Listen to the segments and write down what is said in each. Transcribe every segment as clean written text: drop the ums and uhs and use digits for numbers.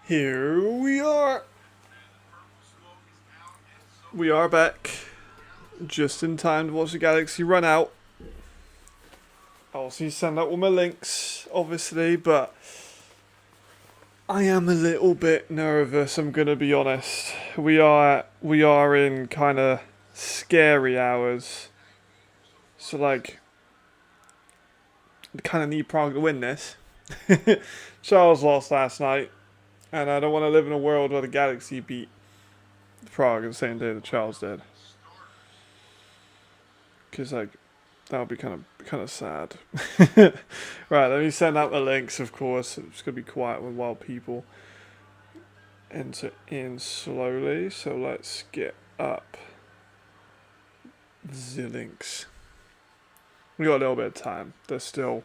Here we are. We are back. Just in time to watch the Galaxy run out. I'll see send out all my links, obviously, but I am a little bit nervous, I'm gonna be honest. We are in kinda scary hours. So like I kinda need Prague to win this. Charles lost last night, and I don't wanna live in a world where the Galaxy beat Prague the same day that Charles did. Cause like that would be kind of sad. Right, let me send out the links. Of course, it's gonna be quiet while people enter in slowly. So let's get up the links. We got a little bit of time. There's still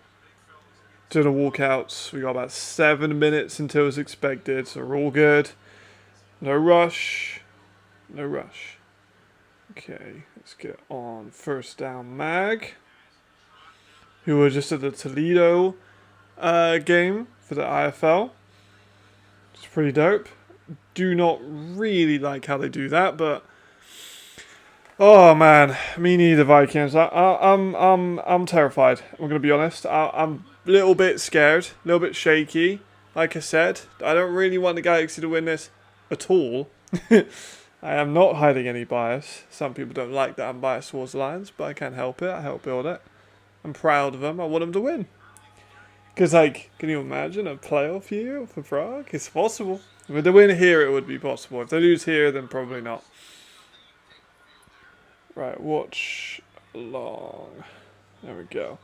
to the walkouts. We got about 7 minutes until it's expected, so we're all good. No rush. No rush. Okay, let's get on First Down Mag, who were just at the Toledo game for the IFL. It's pretty dope. Do not really like how they do that, but oh man, me neither. Vikings. I'm terrified. I'm gonna be honest. I'm a little bit scared, a little bit shaky. Like I said, I don't really want the Galaxy to win this at all. I am not hiding any bias. Some people don't like that I'm biased towards the Lions, but I can't help it. I help build it. I'm proud of them. I want them to win. Because, like, can you imagine a playoff year for Prague? It's possible. With the win here, it would be possible. If they lose here, then probably not. Right, watch along. There we go.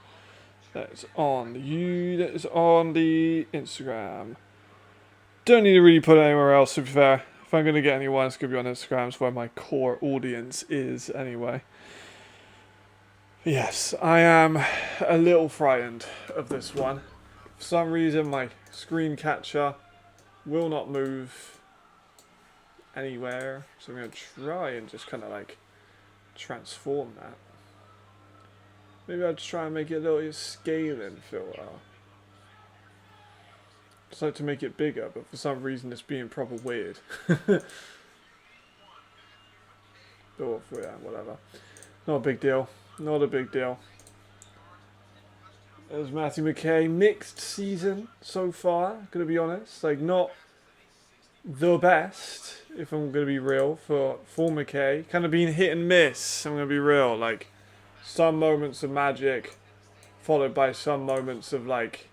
That's on that is on the Instagram. Don't need to really put it anywhere else, to be fair. If I'm going to get anyone, it's going to be on Instagram. It's where my core audience is anyway. Yes, I am a little frightened of this one. For some reason, my screen catcher will not move anywhere. So I'm going to try and just kind of like transform that. Maybe I'll just try and make it a little scaling filter. Just like to make it bigger, but for some reason it's being proper weird. Oh, yeah, whatever. Not a big deal. Not a big deal. There's Matthew McKay. Mixed season so far, gonna be honest. Like, not the best, if I'm gonna be real, for McKay. Kind of been hit and miss, I'm gonna be real. Like, some moments of magic, followed by some moments of, like,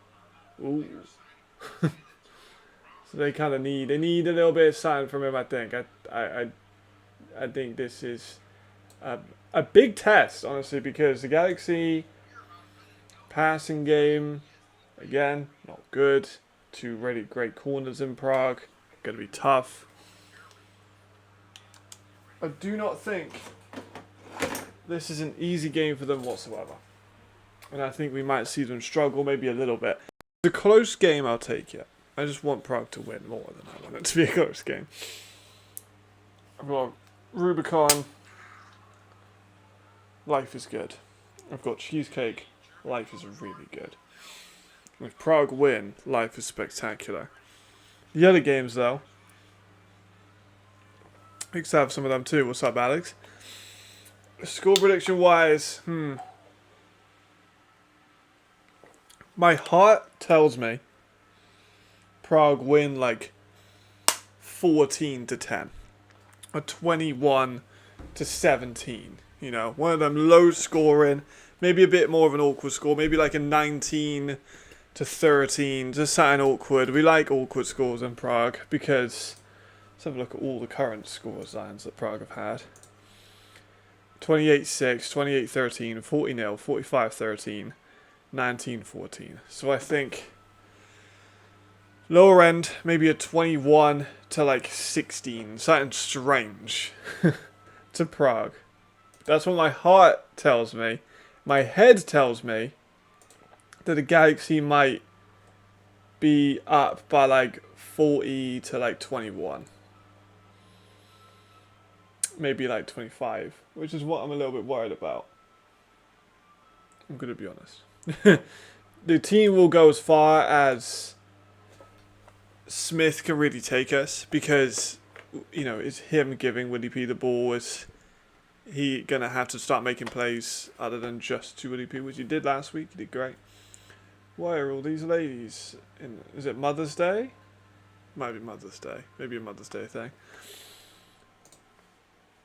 ooh. So they kind of need a little bit of sign from him. I think I think this is a big test, honestly, because the Galaxy passing game again not good. Two really great corners in Prague, gonna be tough. I do not think this is an easy game for them whatsoever, and I think we might see them struggle maybe a little bit. It's a close game, I'll take it. I just want Prague to win more than I want it to be a close game. I've got Rubicon. Life is good. I've got Cheesecake. Life is really good. If Prague win, life is spectacular. The other games, though, I used to have some of them too. What's up, Alex? Score prediction wise, my heart tells me Prague win like 14-10, or 21-17. You know, one of them low scoring, maybe a bit more of an awkward score, maybe like a 19-13, just something awkward. We like awkward scores in Prague because let's have a look at all the current scores lines that Prague have had. 28-6, 28-13, 40-0, 45-13, 19-14. So I think lower end, maybe a 21 to like 16, something strange to Prague. That's what my heart tells me. My head tells me that the Galaxy might be up by like 40 to like 21. Maybe like 25, which is what I'm a little bit worried about. I'm going to be honest. The team will go as far as Smith can really take us because, you know, it's him giving Willie P the ball. Is he going to have to start making plays other than just to Willie P, which he did last week? He did great. Why are all these ladies is it Mother's Day? Might be Mother's Day. Maybe a Mother's Day thing.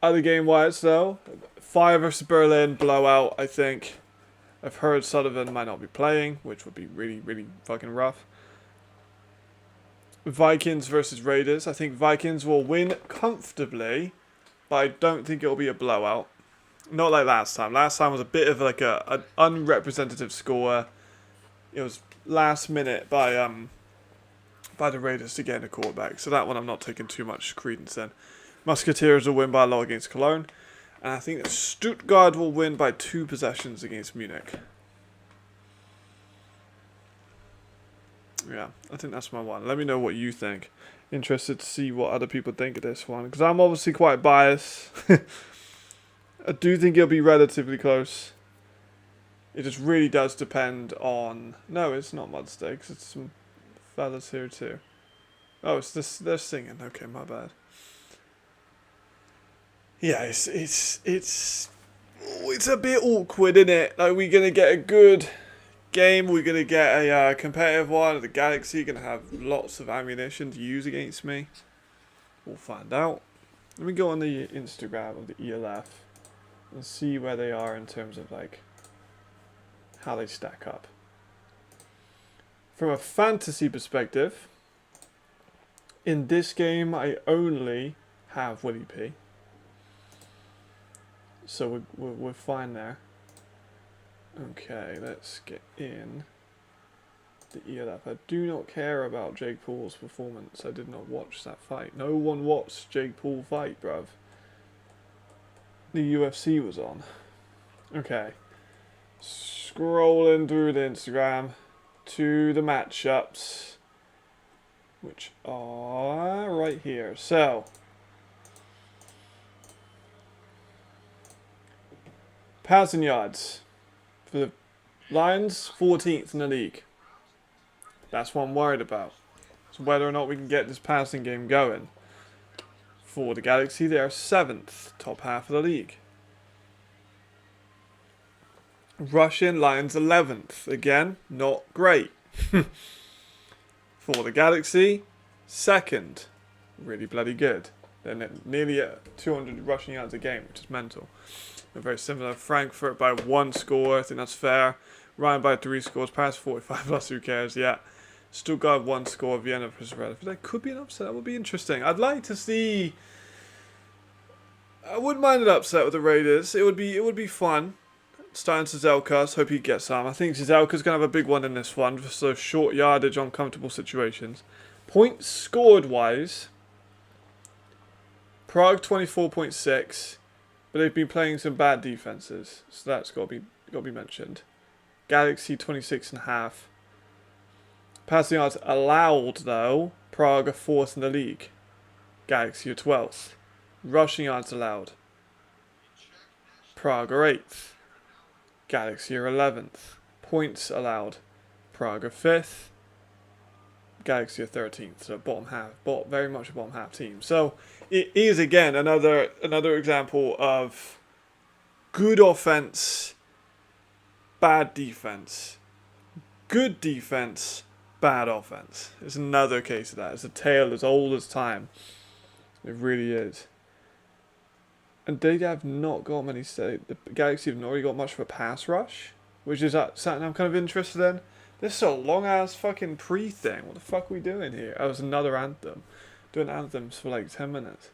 Other game-wise, though, Fire versus Berlin, blowout, I think. I've heard Sullivan might not be playing, which would be really, really fucking rough. Vikings versus Raiders. I think Vikings will win comfortably, but I don't think it'll be a blowout. Not like last time. Last time was a bit of like an unrepresentative score. It was last minute by the Raiders to get in a quarterback. So that one I'm not taking too much credence in. Musketeers will win by a lot against Cologne. And I think that Stuttgart will win by 2 possessions against Munich. Yeah, I think that's my one. Let me know what you think. Interested to see what other people think of this one. Because I'm obviously quite biased. I do think it'll be relatively close. It just really does depend on... No, it's not Mother's Day, because it's some fellas here too. Oh, it's this. They're singing. Okay, my bad. Yeah, it's a bit awkward, isn't it? Like, we're gonna get a good game. We're gonna get a competitive one. The Galaxy gonna have lots of ammunition to use against me. We'll find out. Let me go on the Instagram of the ELF and see where they are in terms of like how they stack up. From a fantasy perspective, in this game I only have Willie P. So we're fine there. Okay, let's get in the ELF. I do not care about Jake Paul's performance. I did not watch that fight. No one watched Jake Paul fight, bruv. The UFC was on. Okay. Scrolling through the Instagram to the matchups, which are right here. So, passing yards for the Lions, 14th in the league. That's what I'm worried about. So whether or not we can get this passing game going. For the Galaxy, they are 7th, top half of the league. Russian Lions 11th. Again, not great. For the Galaxy, 2nd. Really bloody good. They're nearly at 200 rushing yards a game, which is mental. They're very similar. Frankfurt by 1 score. I think that's fair. Ryan by 3 scores. Pass 45 plus. Who cares? Yeah. Stuttgart 1 score. Vienna versus Red. That could be an upset. That would be interesting. I'd like to see... I wouldn't mind an upset with the Raiders. It would be fun. Starting Zizelka, hope he gets some. I think Zizelka's going to have a big one in this one for so short yardage on comfortable situations. Points scored wise, Prague 24.6, but they've been playing some bad defenses, so that's got to be mentioned. Galaxy 26.5. Passing yards allowed though, Prague are 4th in the league. Galaxy are 12th. Rushing yards allowed, Prague are 8th. Galaxy are 11th. Points allowed, Prague are 5th. Galaxy are 13th. So bottom half, very much a bottom half team. So it is again another example of good offense, bad defense. Good defense, bad offense. It's another case of that. It's a tale as old as time. It really is. And they have not got many... The Galaxy have not really got much of a pass rush, which is something I'm kind of interested in. This is a long-ass fucking pre-thing. What the fuck are we doing here? Oh, it's another anthem. Doing anthems for like 10 minutes.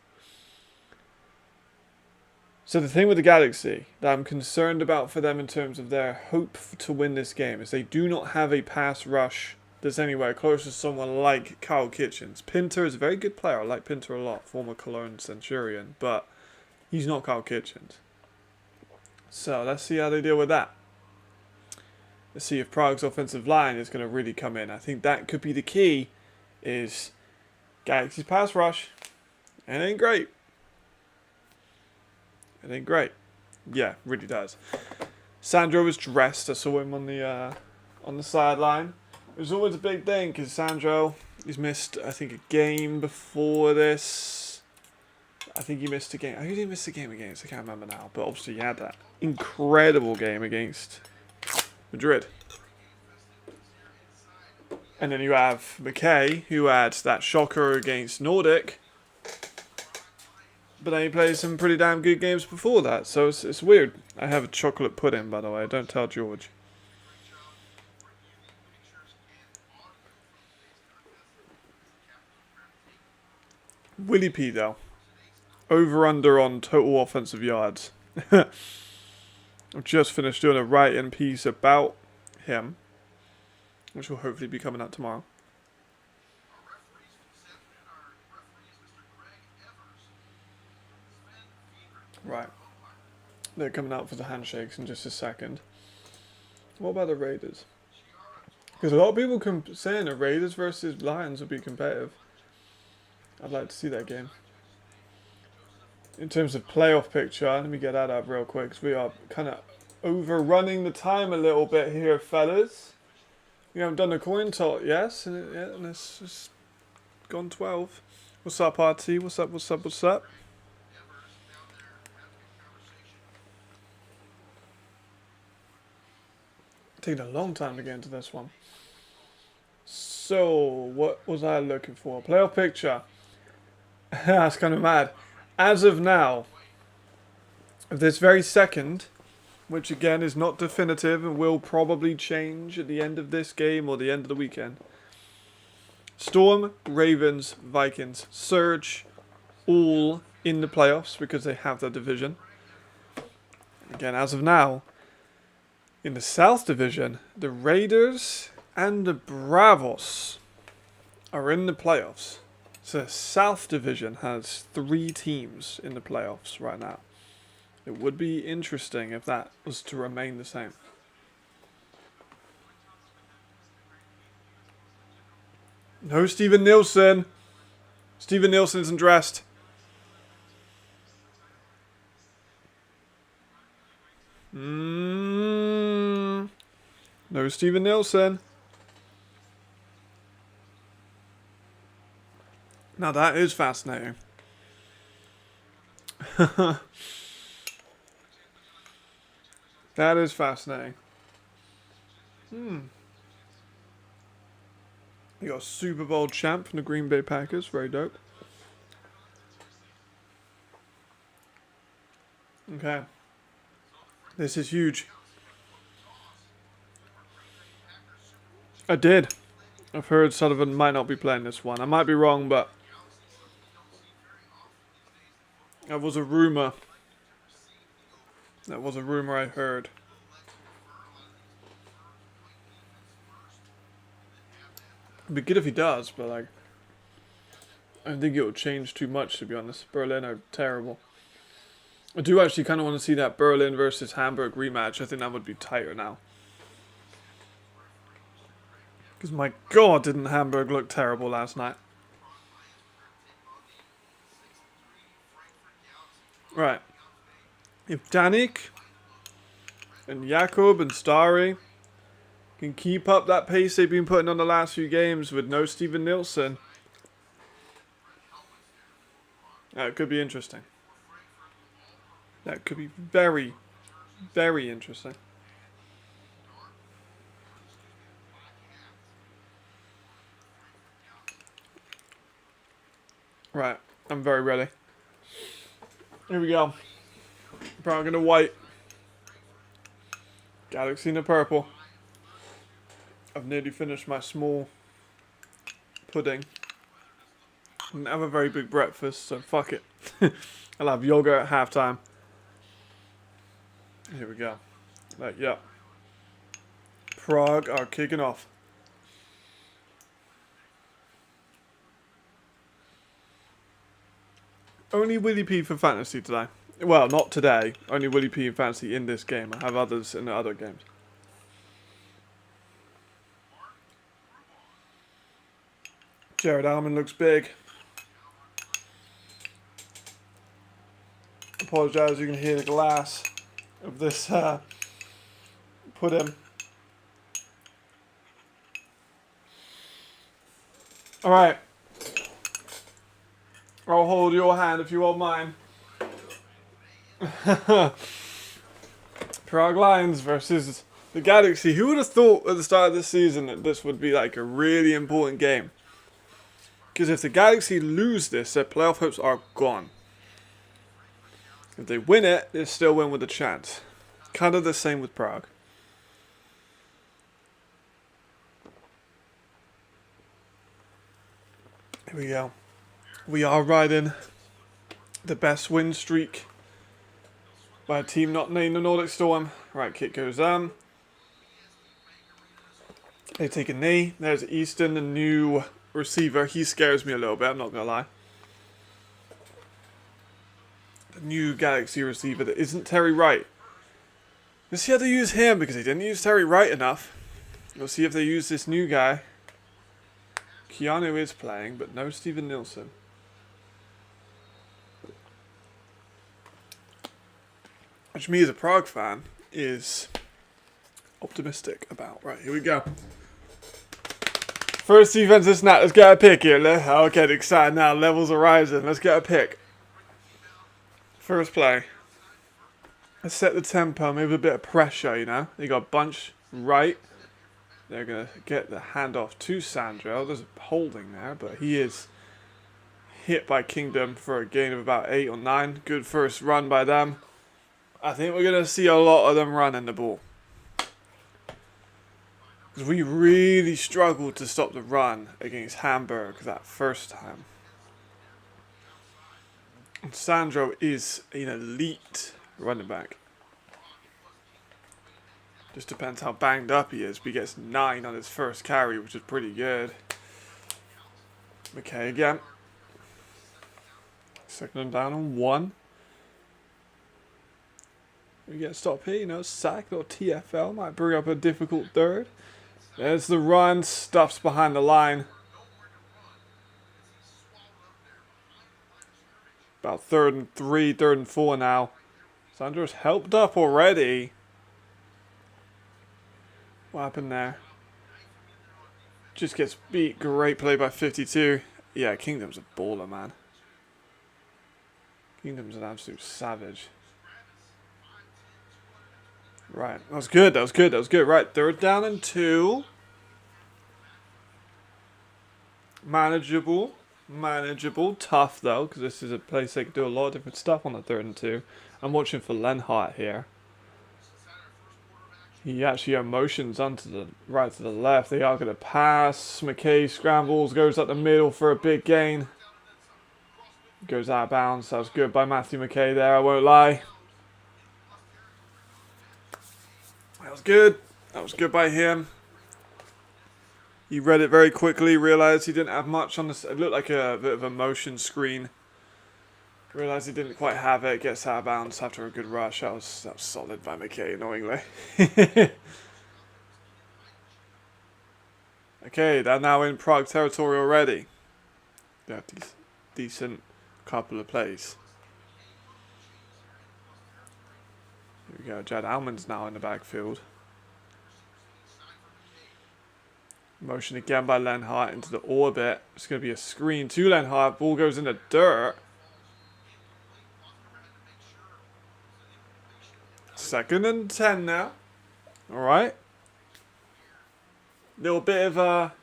So the thing with the Galaxy that I'm concerned about for them in terms of their hope to win this game is they do not have a pass rush that's anywhere close to someone like Kyle Kitchens. Pinter is a very good player. I like Pinter a lot, former Cologne Centurion, but he's not Kyle Kitchens. So let's see how they deal with that. Let's see if Prague's offensive line is going to really come in. I think that could be the key, is Galaxy's pass rush. It ain't great. It ain't great. Yeah, really does. Sandro was dressed. I saw him on the sideline. It was always a big thing because Sandro, he's missed, I think, a game before this. I think he missed a game. Who did he miss a game against? I can't remember now. But obviously he had that incredible game against Madrid. And then you have McKay, who had that shocker against Nordic. But then he played some pretty damn good games before that. So it's weird. I have a chocolate pudding, by the way. Don't tell George. Willie P, though. Over-under on total offensive yards. I've just finished doing a write-in piece about him, which will hopefully be coming out tomorrow. Right. They're coming out for the handshakes in just a second. What about the Raiders? Because a lot of people saying the Raiders versus Lions would be competitive. I'd like to see that game. In terms of playoff picture, let me get that up real quick because we are kind of overrunning the time a little bit here, fellas. We haven't done a coin toss, yes, and it's just gone 12. What's up, RT? What's up, what's up, what's up? Taking a long time to get into this one. So, what was I looking for? Playoff picture. That's kind of mad. As of now, this very second, which again is not definitive and will probably change at the end of this game or the end of the weekend. Storm, Ravens, Vikings, Surge, all in the playoffs because they have their division. Again, as of now, in the South Division, the Raiders and the Bravos are in the playoffs. So the South Division has 3 teams in the playoffs right now. It would be interesting if that was to remain the same. No Steven Nielsen. Steven Nielsen isn't dressed. No Steven Nielsen. Now that is fascinating. That is fascinating. You got a Super Bowl champ from the Green Bay Packers. Very dope. Okay. This is huge. I did. I've heard Sullivan might not be playing this one. I might be wrong, but that was a rumor. That was a rumor I heard. It'd be good if he does, but like, I don't think it will change too much, to be honest. Berlin are terrible. I do actually kind of want to see that Berlin versus Hamburg rematch. I think that would be tighter now. Because my god, didn't Hamburg look terrible last night. Right. If Danik and Jakob and Starry can keep up that pace they've been putting on the last few games with no Steven Nielsen, that could be interesting. That could be very, very interesting. Right, I'm very ready. Here we go. Brown and white. Galaxy in the purple. I've nearly finished my small pudding. I didn't have a very big breakfast, so fuck it. I'll have yogurt at halftime. Here we go. Like, yeah. Prague are kicking off. Only Willie P for fantasy today. Well, not today. Only Willie P in fantasy in this game. I have others in the other games. Jared Allen looks big. Apologise, you can hear the glass of this pudding. Alright. I'll hold your hand if you won't mind. Prague Lions versus the Galaxy. Who would have thought at the start of this season that this would be like a really important game? Because if the Galaxy lose this, their playoff hopes are gone. If they win it, they still win with a chance. Kind of the same with Prague. Here we go. We are riding the best win streak by a team not named the Nordic Storm. Right, kick goes they take a knee. There's Easton, the new receiver. He scares me a little bit, I'm not going to lie. The new Galaxy receiver that isn't Terry Wright. Let's see how they use him, because they didn't use Terry Wright enough. We'll see if they use this new guy. Keanu is playing, but no Steven Nilsson. Which me as a Prague fan is optimistic about. Right, here we go. First defensive snap. Let's get a pick here. I'll get excited now. Levels are rising. Let's get a pick. First play. Let's set the tempo. Maybe a bit of pressure, you know. They got bunch right. They're going to get the handoff to Sandro. There's a holding there, but he is hit by Kingdom for a gain of about 8 or 9. Good first run by them. I think we're going to see a lot of them running the ball. Because we really struggled to stop the run against Hamburg that first time. And Sandro is an elite running back. Just depends how banged up he is. But he gets 9 on his first carry, which is pretty good. McKay again. Second down on 1. We get a stop here, you know, sack or TFL. Might bring up a difficult third. There's the run. Stuffs behind the line. About 3rd and 3, 3rd and 4 now. Sandro's helped up already. What happened there? Just gets beat. Great play by 52. Yeah, Kingdom's a baller, man. Kingdom's an absolute savage. Right, that was good, that was good, that was good. Right, 3rd down and 2. Manageable. Manageable. Tough, though, because this is a place they can do a lot of different stuff on the 3rd and 2. I'm watching for Lenhart here. He actually motions onto the right to the left. They are going to pass. McKay scrambles, goes up the middle for a big gain. Goes out of bounds. That was good by Matthew McKay there, I won't lie. That was good. That was good by him. He read it very quickly, realised he didn't have much on this. It looked like a bit of a motion screen. Realised he didn't quite have it. Gets out of bounds after a good rush. That was solid by McKay, annoyingly. Okay, they're now in Prague territory already. They have decent couple of plays. Here we go. Jad Almond's now in the backfield. Motion again by Lenhart into the orbit. It's going to be a screen to Lenhart. Ball goes in the dirt. 2nd and 10 now. Alright. Little bit of a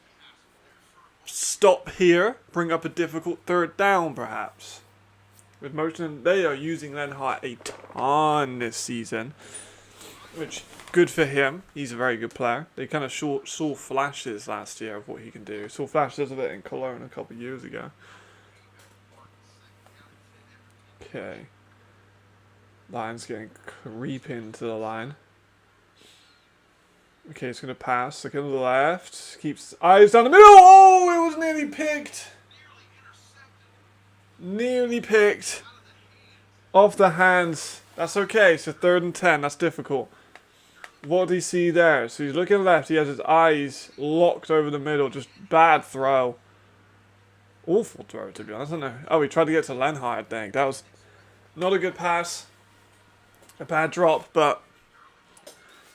stop here. Bring up a difficult 3rd down, perhaps. With motion, they are using Lenhart a ton this season. Which, good for him. He's a very good player. They kind of saw flashes last year of what he can do. Saw flashes of it in Cologne a couple of years ago. Okay. Lions getting creeping to the line. Okay, it's going to pass. Look to the left. Keeps eyes down the middle. Oh, it was nearly picked. Nearly picked. Off the hands. That's okay. So 3rd and 10. That's difficult. What did he see there? So he's looking left. He has his eyes locked over the middle. Just bad throw. Awful throw, to be honest. I don't know. Oh, he tried to get to Lenhart, I think. That was not a good pass. A bad drop, but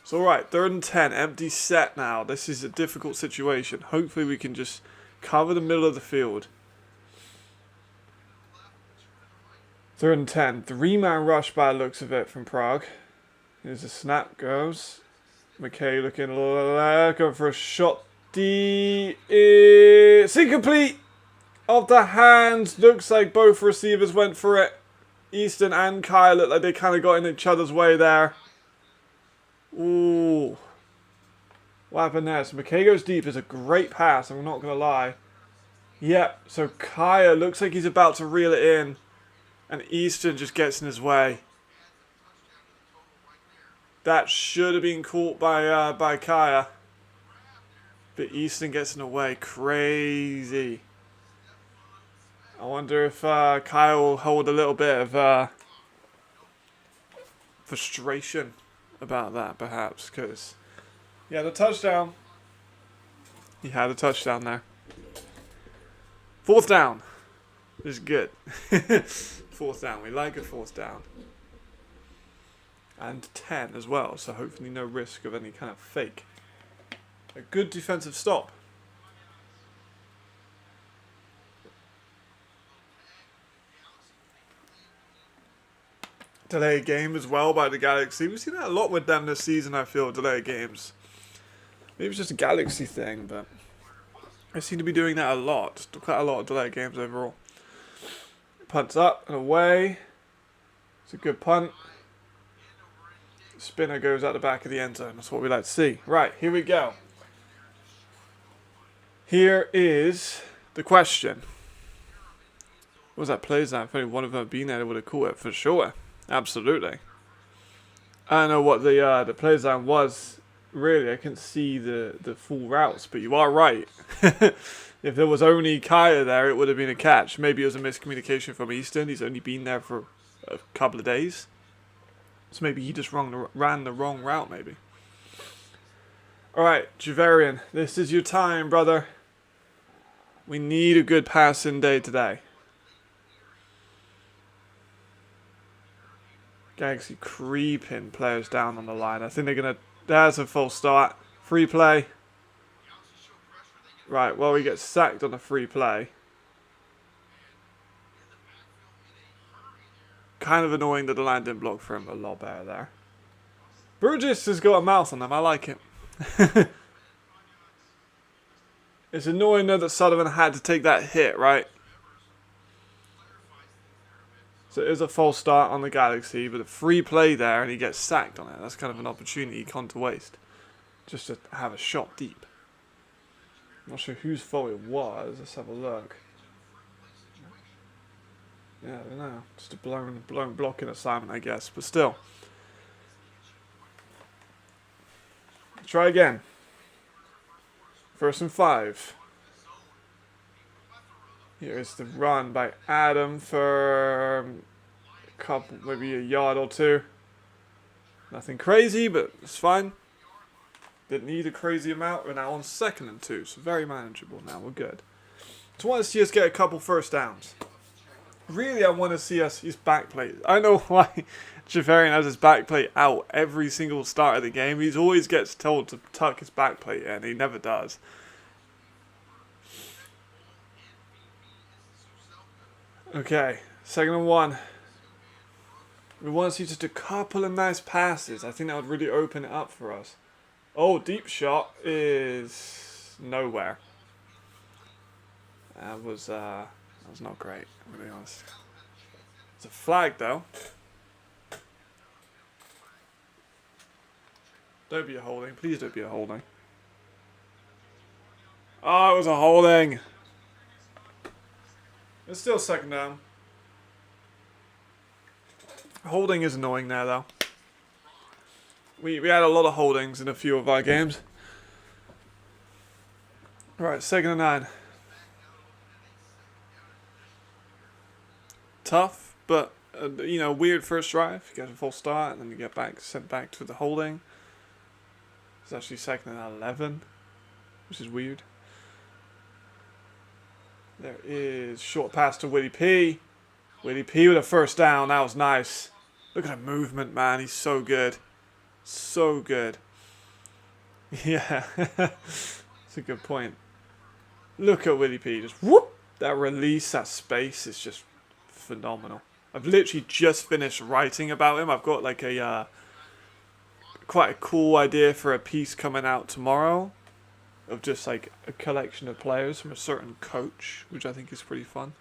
it's alright. 3rd and 10. Empty set now. This is a difficult situation. Hopefully we can just Cover the middle of the field. 3rd and 10. 3-man rush by the looks of it from Prague. Here's the snap. Goes. McKay looking going for a shot. It's incomplete. Off the hands. Looks like both receivers went for it. Easton and Kyle look like they kind of got in each other's way there. Ooh. What happened there? So McKay goes deep. It's a great pass. I'm not going to lie. Yep. So Kaya looks like he's about to reel it in. And Easton just gets in his way. That should have been caught by Kaya. But Easton gets in the way. Crazy. I wonder if Kaya will hold a little bit of frustration about that, perhaps. Because he had a touchdown. He had a touchdown there. 4th down. This is good. 4th down. We like a 4th down. And 10 as well, so hopefully no risk of any kind of fake. A good defensive stop. Delay game as well by the Galaxy. We've seen that a lot with them this season, I feel, delay games. Maybe it's just a Galaxy thing, but I seem to be doing that a lot. Quite a lot of delay games overall. Punts up and away. It's a good punt. Spinner goes out the back of the end zone. That's what we like to see. Right, here we go. Here is the question. What was that plays that? If only one of them had been there, they would have caught it for sure. Absolutely. I don't know what the play design was. Really, I couldn't see the full routes, but you are right. If there was only Kaya there, it would have been a catch. Maybe it was a miscommunication from Easton. He's only been there for a couple of days. So maybe he just ran the wrong route, maybe. Alright, Javarian, this is your time, brother. We need a good passing day today. Galaxy creeping players down on the line. I think they're going to... There's a false start. Free play. Right, well, we get sacked on a free play. Kind of annoying that the line didn't block for him. A lot better there. Burgess has got a mouth on them. I like it. It's annoying though that Sullivan had to take that hit, right? So it is a false start on the Galaxy, but a free play there and he gets sacked on it. That's kind of an opportunity you can't waste. Just to have a shot deep. I'm not sure whose fault it was. Let's have a look. Yeah, I don't know. Just a blown blocking assignment, I guess. But still. Try again. 1st and 5. Here is the run by Adam for a couple, maybe a yard or two. Nothing crazy, but it's fine. Didn't need a crazy amount. We're now on 2nd and 2, so very manageable now. We're good. Just want to see us get a couple first downs. Really, I want to see us use backplate. I know why Javarian has his backplate out every single start of the game. He always gets told to tuck his backplate in. He never does. Okay, 2nd and 1. We want to see just a couple of nice passes. I think that would really open it up for us. Oh, deep shot is nowhere. That was not great, to be honest. It's a flag, though. Don't be a holding. Please don't be a holding. Oh, it was a holding. It's still 2nd down. Holding is annoying there, though. We had a lot of holdings in a few of our games. Right, 2nd and 9. Tough, but weird first drive. You get a false start, and then you get sent back to the holding. It's actually 2nd and 11, which is weird. There is short pass to Willie P. Willie P with a first down. That was nice. Look at the movement, man. He's so good. So good. Yeah. That's a good point. Look at Willie P. Just whoop! That release, that space is just phenomenal. I've literally just finished writing about him. I've got like a quite a cool idea for a piece coming out tomorrow of just like a collection of players from a certain coach, which I think is pretty fun.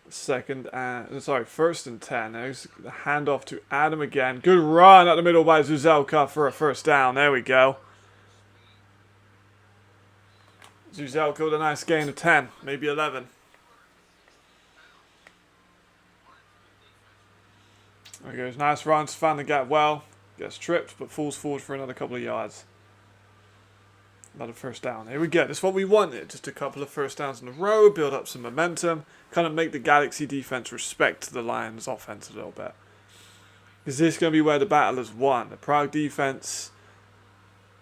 First and 10. There's the handoff to Adam again. Good run at the middle by Zuzelka for a first down. There we go. Zuzelka with a nice gain of 10, maybe 11. There he goes. Nice run. Found the gap well. Gets tripped, but falls forward for another couple of yards. Another first down. Here we go. That's what we wanted. Just a couple of first downs in a row. Build up some momentum. Kind of make the Galaxy defense respect the Lions offense a little bit. Is this going to be where the battle is won? The Prague defense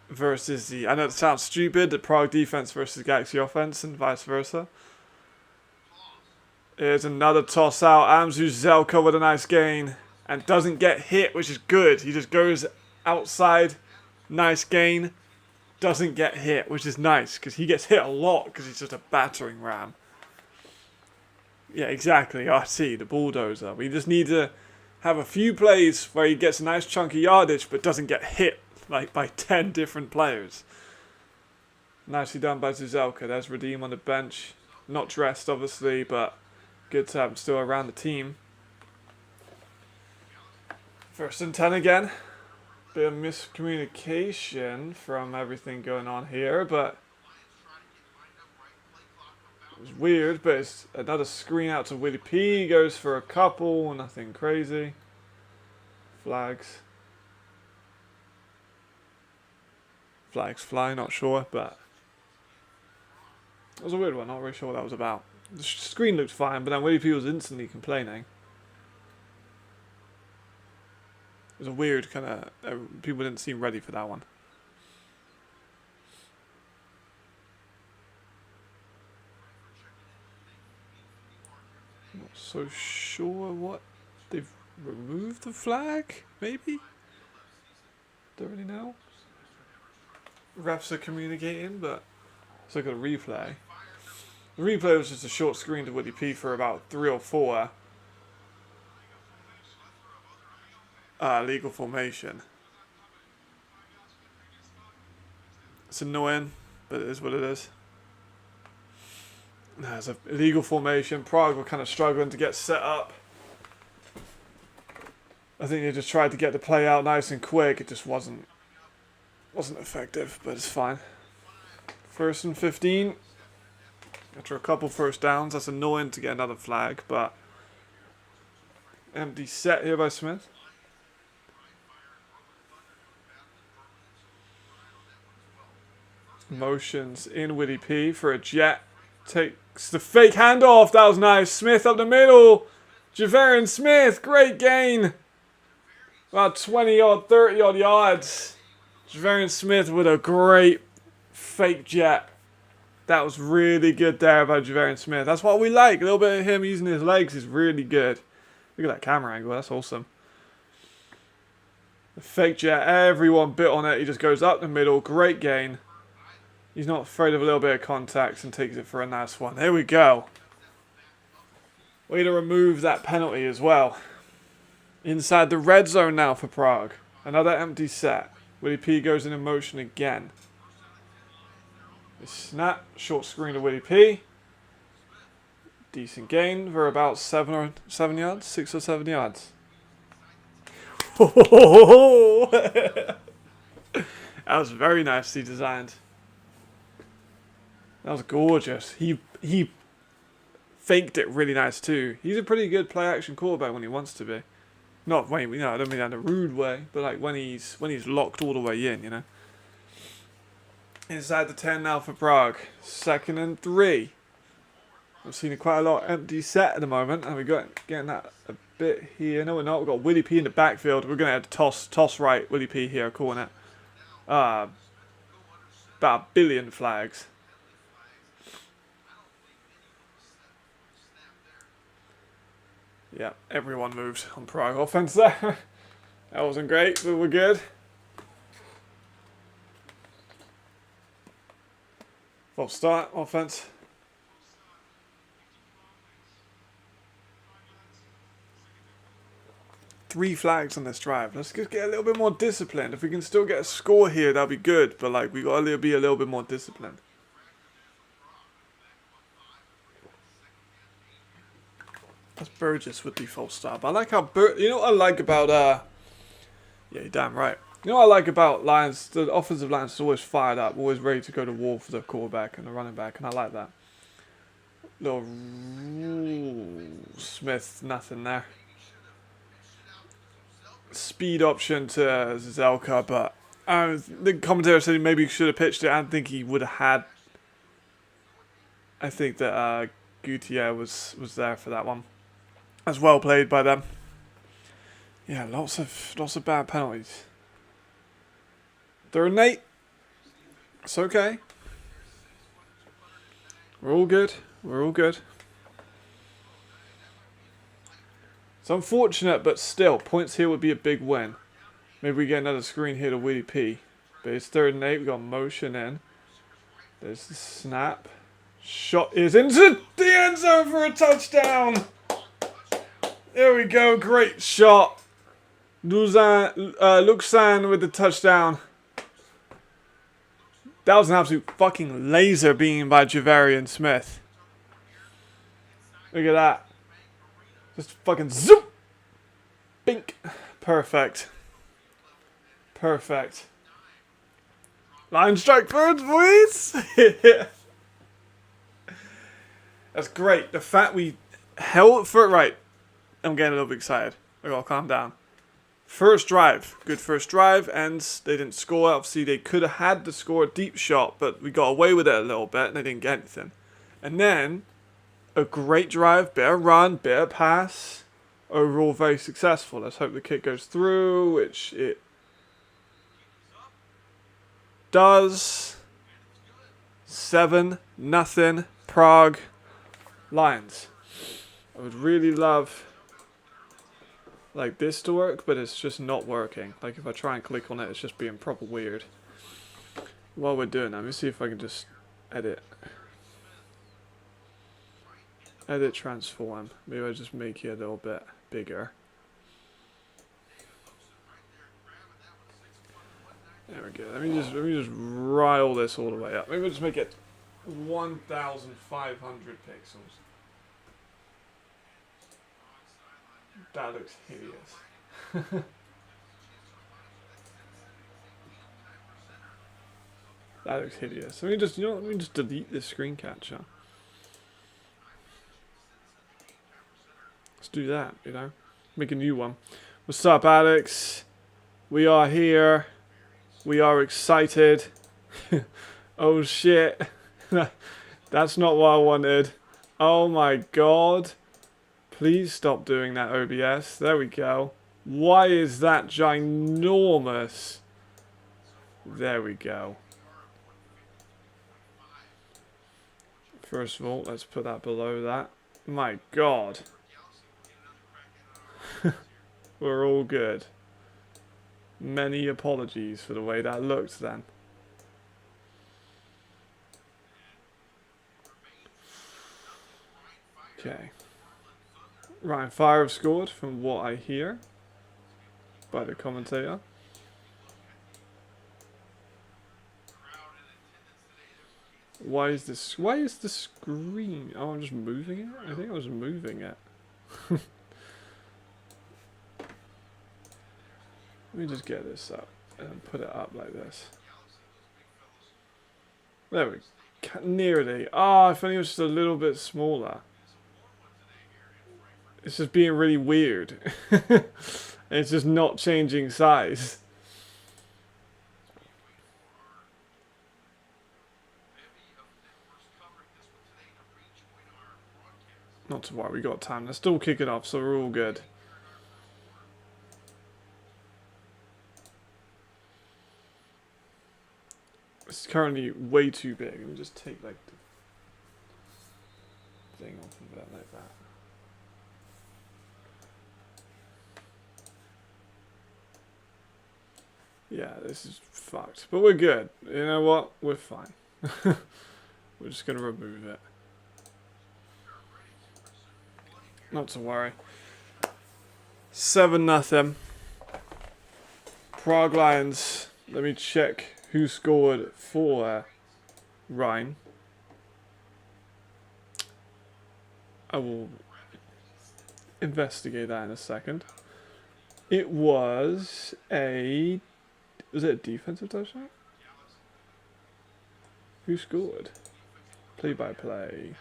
versus the... I know it sounds stupid. The Prague defense versus the Galaxy offense and vice versa. Here's another toss out. Amzu Zelka with a nice gain. And doesn't get hit, which is good. He just goes outside. Nice gain. Doesn't get hit, which is nice. Because he gets hit a lot because he's just a battering ram. Yeah, exactly. RT, the bulldozer. We just need to have a few plays where he gets a nice chunky yardage but doesn't get hit like by 10 different players. Nicely done by Zuzelka. There's Redeem on the bench. Not dressed, obviously, but good to have him still around the team. First and 10 again. Bit of miscommunication from everything going on here, but it's weird. But it's another screen out to Willie P. Goes for a couple, nothing crazy. Flags fly, not sure, but it was a weird one. Not really sure what that was about. The screen looked fine, but then Willie P was instantly complaining. It was a weird kind of... people didn't seem ready for that one. Not so sure what... They've removed the flag? Maybe? Don't really know. Refs are communicating, but... Let's look at a replay. The replay was just a short screen to Willie P for about 3 or 4. Legal formation. It's annoying, but it is what it is. There's a illegal formation. Prague were kind of struggling to get set up. I think they just tried to get the play out nice and quick. It just wasn't effective, but it's fine. First and 15. After a couple first downs, that's annoying to get another flag, but empty set here by Smith. Motions in Willie P for a jet. Takes the fake handoff. That was nice. Smith up the middle. Javarian Smith. Great gain. About 20 odd, 30 odd yards. Javarian Smith with a great fake jet. That was really good there by Javarian Smith. That's what we like. A little bit of him using his legs is really good. Look at that camera angle. That's awesome. The fake jet. Everyone bit on it. He just goes up the middle. Great gain. He's not afraid of a little bit of contact and takes it for a nice one. There we go. Way to remove that penalty as well. Inside the red zone now for Prague. Another empty set. Willie P goes in motion again. Snap. Short screen to Willie P. Decent gain for about 6 or 7 yards. That was very nicely designed. That was gorgeous. He faked it really nice too. He's a pretty good play action quarterback when he wants to be. Not when, I don't mean that in a rude way, but like when he's locked all the way in, you know. Inside the 10 now for Prague. 2nd and 3. I've seen quite a lot of empty set at the moment, and we're getting that a bit here. No, we're not. We've got Willie P in the backfield. We're going to have to toss right. Willie P here, calling it. About a billion flags. Yeah, everyone moved on Prague offense there. That wasn't great, but we're good. False start, offense. Three flags on this drive. Let's just get a little bit more disciplined. If we can still get a score here, that'll be good. But like, we gotta be a little bit more disciplined. That's Burgess with the false start. But I like how you know what I like about yeah, you're damn right. You know what I like about Lions? The offensive line is always fired up, always ready to go to war for the quarterback and the running back, and I like that. Little Smith, nothing there. Speed option to Zelka, but the commentator said he maybe should have pitched it. I don't think he would have had. I think that Gutierrez was there for that one. That's well played by them. Yeah, lots of bad penalties. They're innate. It's okay. We're all good. We're all good. It's unfortunate, but still, points here would be a big win. Maybe we get another screen here to Willie P. But it's 3rd and 8. We got motion in. There's the snap. Shot is into the end zone for a touchdown. There we go. Great shot. Luxan with the touchdown. That was an absolute fucking laser beam by Javarian Smith. Look at that. Just fucking zoop. Bink. Perfect. Perfect. Line strike birds, boys. That's great. The fact we held for it right. I'm getting a little bit excited. I gotta calm down. First drive. Good first drive, and they didn't score. Obviously, they could have had to score a deep shot, but we got away with it a little bit, and they didn't get anything. And then, a great drive, bit of run, bit of pass. Overall, very successful. Let's hope the kick goes through, which it does. 7-0 Prague Lions. I would really love like this to work, but it's just not working. Like if I try and click on it, it's just being proper weird. While we're doing that, let me see if I can just edit transform. Maybe I just make it a little bit bigger. There we go. Let me just rile this all the way up. Maybe we'll just make it 1,500 pixels. That looks hideous. That looks hideous. Let me just delete this screen capture. Let's do that, you know. Make a new one. What's up, Alex? We are here. We are excited. Oh shit. That's not what I wanted. Oh my god. Please stop doing that, OBS. There we go. Why is that ginormous? There we go. First of all, let's put that below that. My god. We're all good. Many apologies for the way that looked then. Okay. Ryan Fire have scored from what I hear by the commentator. Why is the screen? Oh, I'm just moving it? I think I was moving it. Let me just get this up and put it up like this. There we go. Nearly. Ah, if only it was just a little bit smaller. It's just being really weird. It's just not changing size. Not to worry, we got time. They're still kicking off, so we're all good. It's currently way too big. Let me just take like the thing off of it like that. Yeah, this is fucked. But we're good. You know what? We're fine. We're just going to remove it. Not to worry. 7-0. Prague Lions. Let me check who scored for Rhine. I will investigate that in a second. It was a... Was it a defensive touchdown? Who scored? Play-by-play.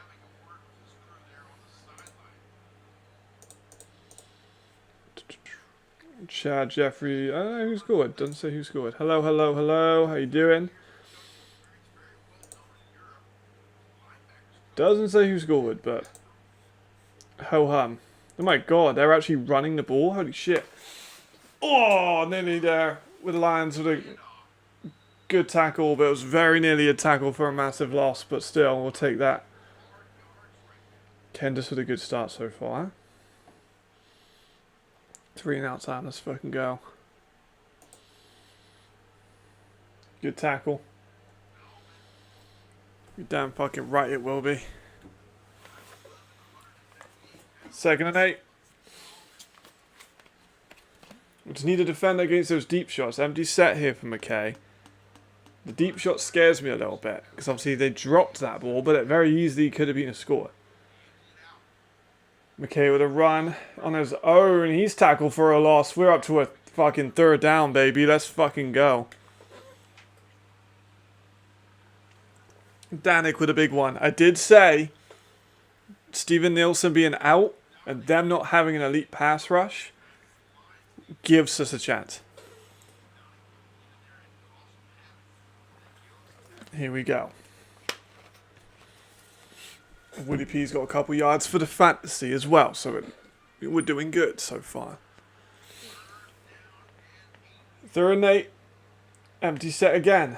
Chad, Jeffrey. I don't know who scored. Doesn't say who scored. Hello, hello, hello. How you doing? Doesn't say who scored, but ho-hum. Oh my god, they're actually running the ball? Holy shit. Oh, nearly there with the Lions with a good tackle, but it was very nearly a tackle for a massive loss, but still, we'll take that. Kendis with a good start so far. 3 and out time, let's fucking go. Good tackle. You're damn fucking right it will be. 2nd and 8. We just need to defend against those deep shots. Empty set here for McKay. The deep shot scares me a little bit, because obviously they dropped that ball, but it very easily could have been a score. McKay with a run on his own. He's tackled for a loss. We're up to a fucking 3rd down, baby. Let's fucking go. Danik with a big one. I did say Steven Nielsen being out and them not having an elite pass rush gives us a chance. Here we go. Woody P's got a couple yards for the fantasy as well, so we're doing good so far. 3rd and 8. Empty set again.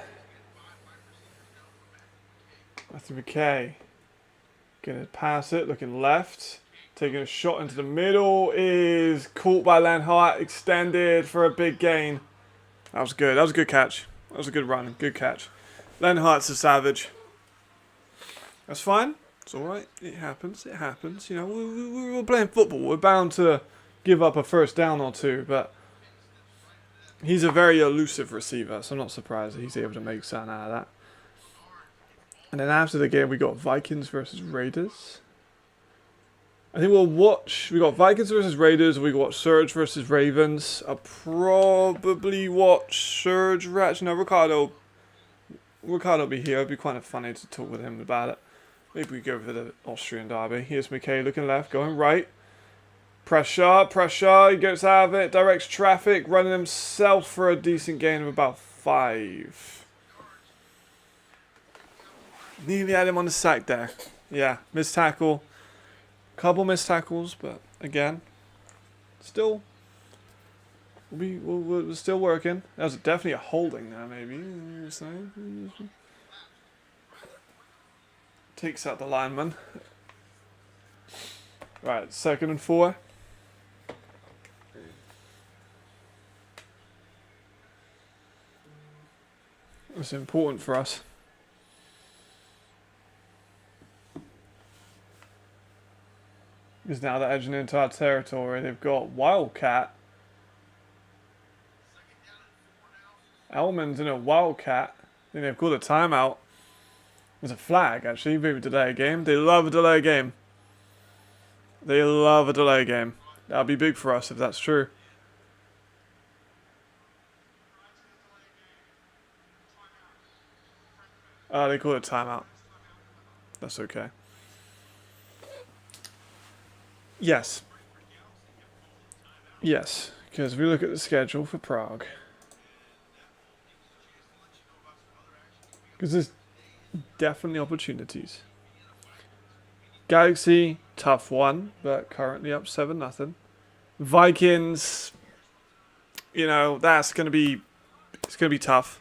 Matthew McKay. Gonna pass it, looking left. Taking a shot into the middle. Is caught by Lenhart. Extended for a big gain. That was good. That was a good catch. That was a good run. Good catch. Lenhart's a savage. That's fine. It's alright. It happens. It happens. You know, we're playing football. We're bound to give up a 1st down or 2, but he's a very elusive receiver, so I'm not surprised that he's able to make something out of that. And then after the game, we got Vikings versus Raiders. I think we'll watch... We got Vikings versus Raiders. We got Surge versus Ravens. I'll probably watch Surge... Actually, no, Ricardo will be here. It'd be quite funny to talk with him about it. Maybe we go for the Austrian derby. Here's McKay looking left, going right. Pressure, pressure. He gets out of it. Directs traffic. Running himself for a decent gain of about 5. Nearly had him on the sack there. Yeah, missed tackle. Couple missed tackles, but again, still, we're still working. That was definitely a holding there, maybe. Takes out the lineman. Right, 2nd and 4. It's important for us. Because now they're edging into our territory. They've got Wildcat. Elman's in a Wildcat. I think they've called a timeout. There's a flag, actually. Maybe delay a game. They love a delay game. They love a delay game. That'll be big for us if that's true. They called it a timeout. That's okay. Yes. Yes, because we look at the schedule for Prague. Because there's definitely opportunities. Galaxy, tough one, but currently up 7-0. Vikings, you know, it's gonna be tough.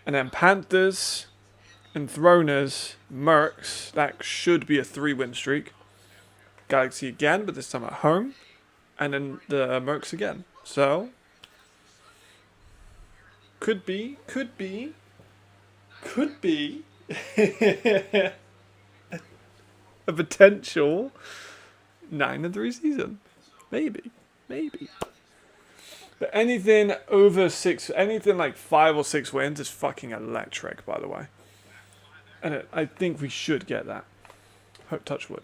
And then Panthers, Enthroners, Mercs, that should be a 3-win streak. Galaxy again, but this time at home. And then the Mercs again. So, could be A potential 9-3 season. Maybe. But anything over 6, anything like 5 or 6 wins is fucking electric, by the way. And I think we should get that. Touch wood.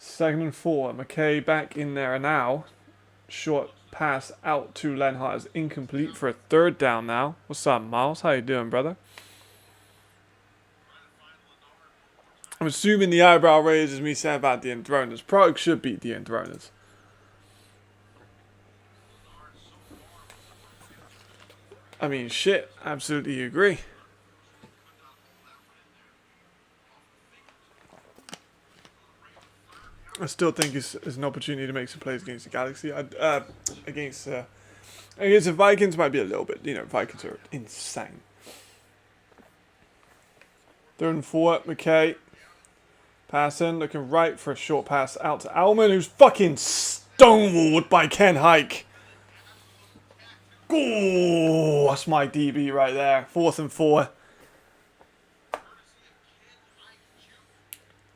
2nd and 4. McKay back in there now. Short pass out to Lenhart is incomplete for a 3rd down now. What's up, Miles? How you doing, brother? I'm assuming the eyebrow raise is me saying about the Enthroners. Prague should beat the Enthroners. I mean, shit. Absolutely agree. I still think it's an opportunity to make some plays against the Galaxy. Against the Vikings might be a little bit. You know, Vikings are insane. 3rd and 4. McKay. Passing, looking right for a short pass out to Alman, who's fucking stonewalled by Ken Hike. Oh, that's my DB right there. 4th and 4.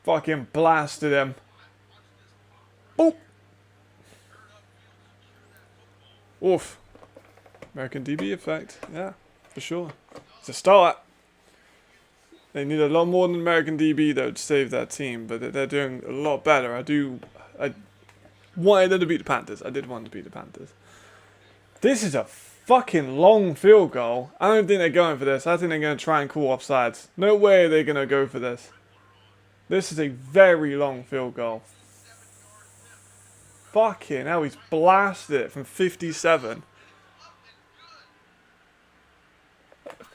Fucking blasted him. Boop. Oof. American DB effect. Yeah, for sure. It's a start. They need a lot more than American DB, though, to save that team. But they're doing a lot better. I wanted them to beat the Panthers. I did want to beat the Panthers. This is a fucking long field goal. I don't think they're going for this. I think they're going to try and call offsides. No way they're going to go for this. This is a very long field goal. Fucking hell, he's blasted it from 57.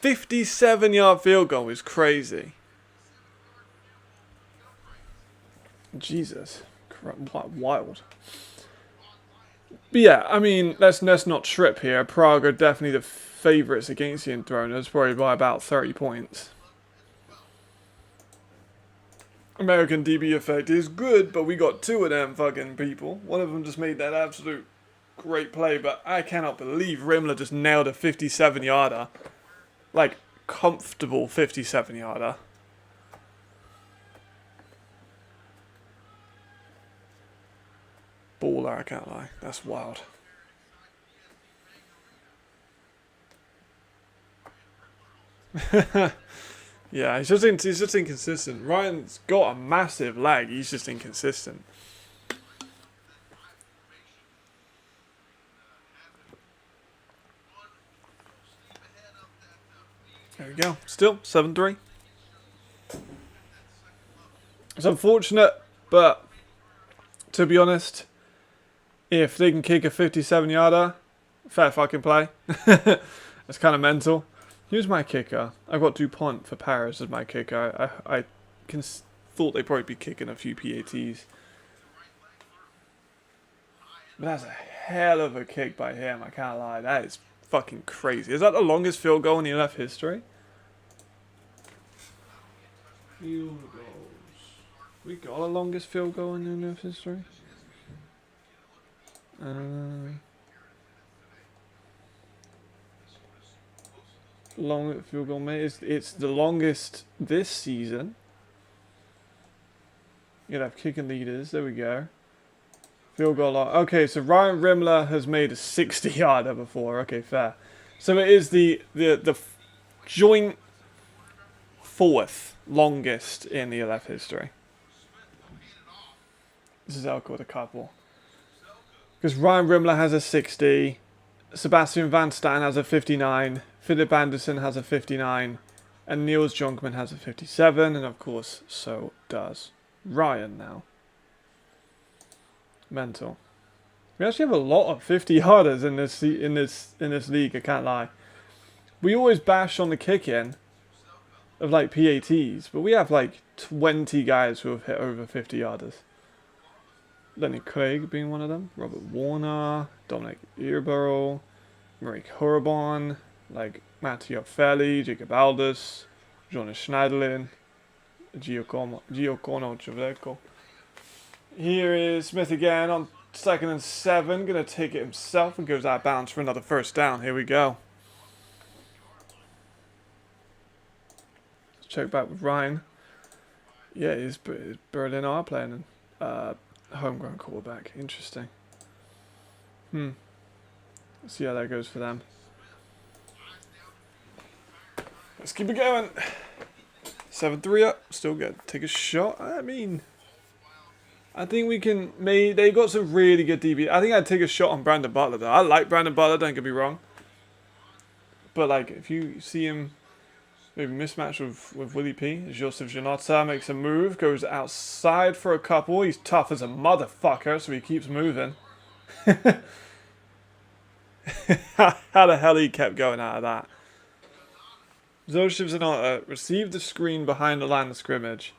57-yard field goal is crazy. Jesus. Wild. But yeah, I mean, let's not trip here. Prague are definitely the favourites against the Enthroners, probably by about 30 points. American DB effect is good, but we got 2 of them fucking people. One of them just made that absolute great play, but I cannot believe Rimler just nailed a 57-yarder. Like, comfortable 57-yarder. Baller, I can't lie. That's wild. Yeah, he's just inconsistent. Ryan's got a massive leg. He's just inconsistent. There we go. Still 7-3. It's unfortunate, but to be honest, if they can kick a 57-yarder, fair fucking play. That's kind of mental. Who's my kicker? I've got DuPont for Paris as my kicker. I thought they'd probably be kicking a few PATs. But that's a hell of a kick by him, I can't lie. That is fucking crazy. Is that the longest field goal in ELF history? Field goals. We got the longest field goal in ELF history? Long field goal, mate. It's the longest this season. You'd have kicking leaders. There we go. Field goal. Okay, so Ryan Rimler has made a 60-yarder before. Okay, fair. So it is the joint 4th longest in ELF history. This is Elko with a couple. Because Ryan Rimler has a 60, Sebastian Van Stan has a 59, Philip Anderson has a 59, and Niels Jonkman has a 57, and of course, so does Ryan now. Mental. We actually have a lot of 50-yarders in this league, I can't lie. We always bash on the kick-in of like PATs, but we have like 20 guys who have hit over 50-yarders. Lenny Craig being one of them, Robert Warner, Dominic Earborough, Marie Horabon, like Matteo Felli, Jacob Aldous, Jonas Schneiderlin, Giacomo Ciavecco. Here is Smith again on 2nd and 7, gonna take it himself and goes out of bounds for another 1st down. Here we go. check back with Ryan. Yeah, is Berlin are playing homegrown quarterback. Interesting. Let's see how that goes for them. Let's keep it going. 7-3 up. Still good. Take a shot. I mean, I think we can. They got some really good DB. I think I'd take a shot on Brandon Butler though. I like Brandon Butler. Don't get me wrong. But like, if you see him maybe mismatch with Willie P, Joseph Janota makes a move, goes outside for a couple. He's tough as a motherfucker, so he keeps moving. How the hell he kept going out of that? Joseph Janota received the screen behind the line of scrimmage.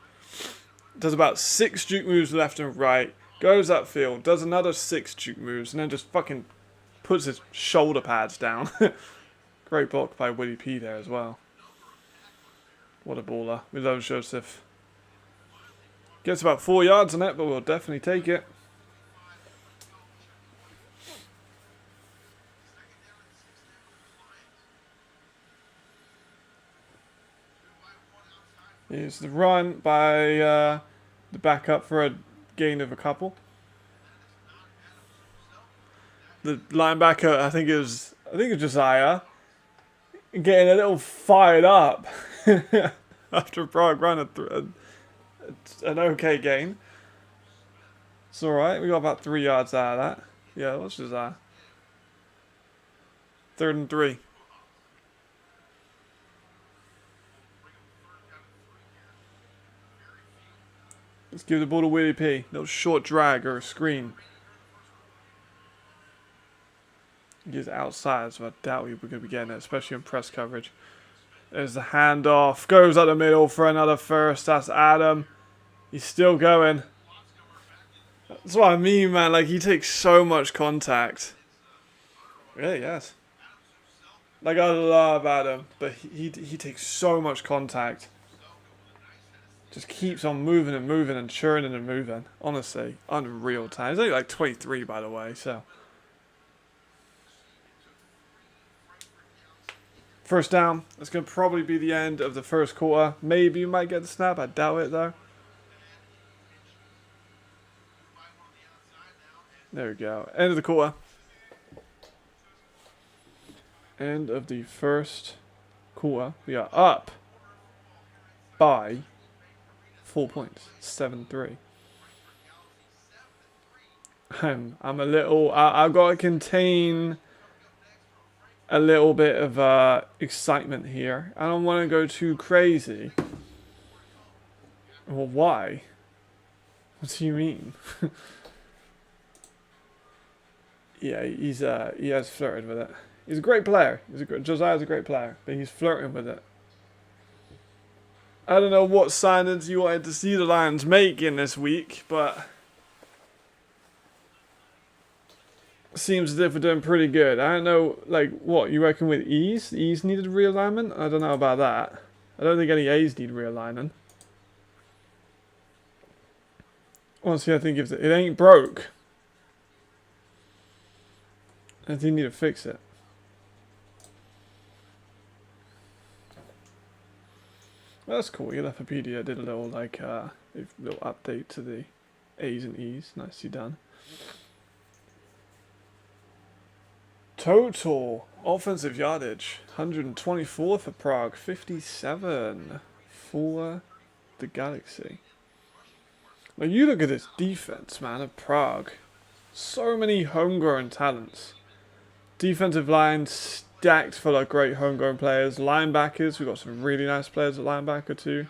Does about 6 juke moves left and right. Goes upfield, does another 6 juke moves, and then just fucking puts his shoulder pads down. Great block by Willie P there as well. What a baller. We love Joseph. Gets about 4 yards on it, but we'll definitely take it. Here's the run by the backup for a gain of a couple. The linebacker, I think it was Josiah, getting a little fired up after Prague ran an okay gain. It's alright, we got about 3 yards out of that. Yeah, what's Josiah? 3rd and 3. Let's give the ball to Willie P. Little short drag or a screen. He's outside, so I doubt we're going to be getting it, especially in press coverage. There's the handoff. Goes up the middle for another first. That's Adam. He's still going. That's what I mean, man. Like, he takes so much contact. Really, yes. Like, I love Adam, but he takes so much contact. Just keeps on moving and moving and churning and moving. Honestly, unreal time. He's only like 23, by the way, so. First down. That's going to probably be the end of the first quarter. Maybe you might get the snap. I doubt it, though. There we go. End of the quarter. End of the first quarter. We are up by 4 points. 7-3. I'm a little... I've got to contain a little bit of excitement here. I don't want to go too crazy. Well, why? What do you mean? Yeah, he has flirted with it. He's a great player. Josiah's a great player, but he's flirting with it. I don't know what signings you wanted to see the Lions make in this week, but seems as if we're doing pretty good. I don't know, like, what, you reckon with E's? E's needed realignment? I don't know about that. I don't think any A's need realignment. Honestly, I think if it ain't broke, I think you need to fix it. Well, that's cool. Wikipedia did a little, like, little update to the A's and E's. Nicely done. Total offensive yardage, 124 for Prague, 57 for the Galaxy. Now you look at this defense, man, of Prague. So many homegrown talents. Defensive line stacked full of great homegrown players. Linebackers, we've got some really nice players at linebacker too.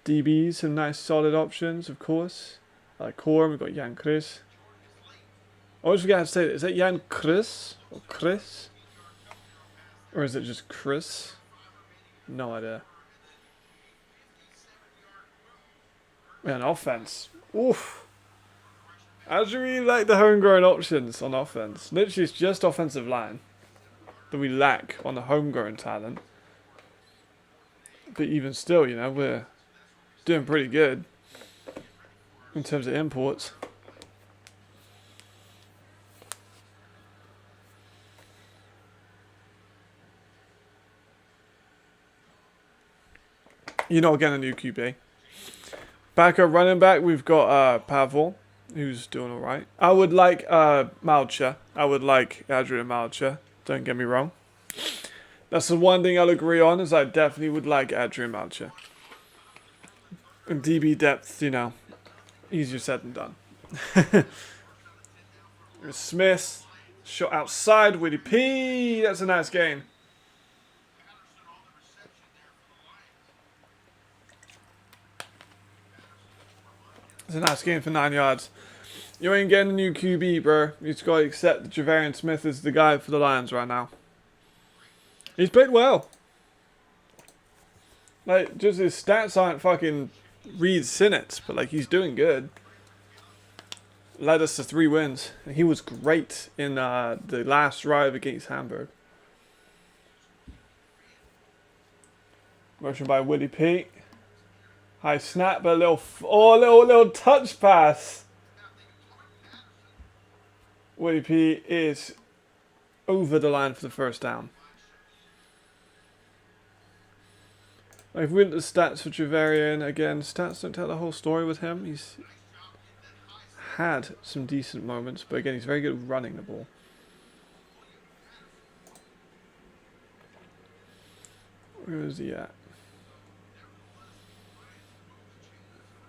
DBs, some nice solid options, of course. I like Corum, we've got Jan Chris. I always forget how to say it. Is that Jan Chris? Or Chris? Or is it just Chris? No idea. Man, offense. Oof. I do really like the homegrown options on offense. Literally, it's just offensive line that we lack on the homegrown talent. But even still, you know, we're doing pretty good in terms of imports. You're not getting a new QB. Backup running back, we've got Pavel, who's doing alright. I would like Malcha. I would like Adrian Malcha. Don't get me wrong. That's the one thing I'll agree on, is I definitely would like Adrian Malcha. And DB depth, you know, easier said than done. Smith, shot outside, Willie P. That's a nice gain. It's a nice game for 9 yards. You ain't getting a new QB, bro. You just got to accept that Javarian Smith is the guy for the Lions right now. He's played well. Like, just his stats aren't fucking Reed Sinnott, but like, he's doing good. Led us to 3 wins. And he was great in the last drive against Hamburg. Motion by Willie P. High snap, but a little touch pass. Willie P is over the line for the first down. If we look at the stats for Javarian, again, stats don't tell the whole story with him. He's had some decent moments, but again, he's very good at running the ball. Where is he at?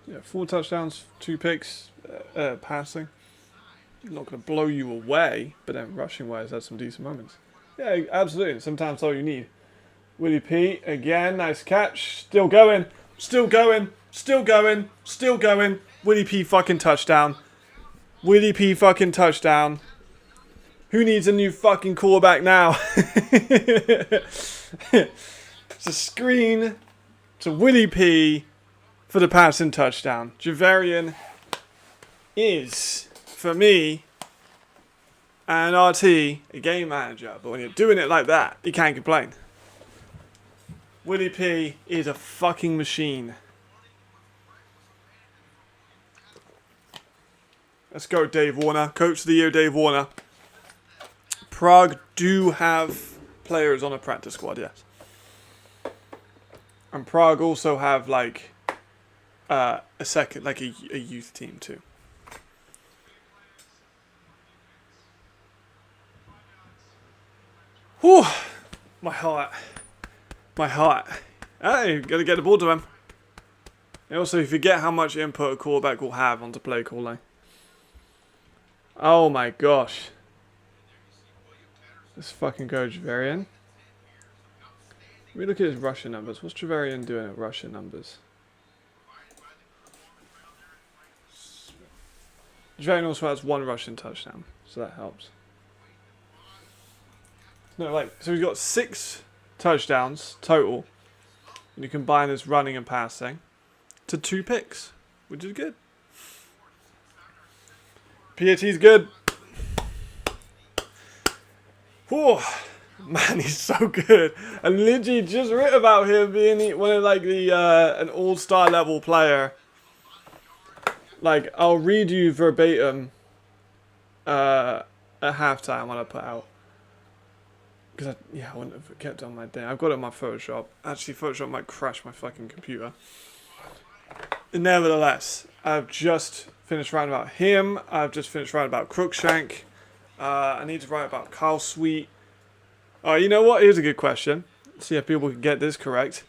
Yeah, 4 touchdowns, 2 picks, passing. Not going to blow you away, but then rushing wise, had some decent moments. Yeah, absolutely. Sometimes all you need. Willie P, again, nice catch. Still going, still going, still going, still going. Willie P fucking touchdown. Willie P fucking touchdown. Who needs a new fucking quarterback now? It's a screen to Willie P for the passing touchdown. Javarian is, for me, and RT, a game manager. But when you're doing it like that, you can't complain. Willie P is a fucking machine. Let's go, Dave Warner. Coach of the Year, Dave Warner. Prague do have players on a practice squad, yes. And Prague also have, like, a youth team, too. Whew. My heart. My heart. Hey, gotta get the ball to him. And also, you forget how much input a quarterback will have onto play calling. Oh my gosh. Let's fucking go, Javarian. Let me look at his rushing numbers. What's Javarian doing at rushing numbers? Javarian also has 1 rushing touchdown, so that helps. No, so he's got 6 touchdowns total. And you combine his running and passing to 2 picks, which is good. PAT's good. Whew. Man, he's so good. And literally just read about him being one of an all-star level player. Like, I'll read you verbatim at halftime when I put out. Because I wouldn't have kept it on my day. I've got it on my Photoshop. Actually, Photoshop might crash my fucking computer. Nevertheless, I've just finished writing about him. I've just finished writing about Crookshank. I need to write about Carl Sweet. Oh, you know what? Here's a good question. See if people can get this correct.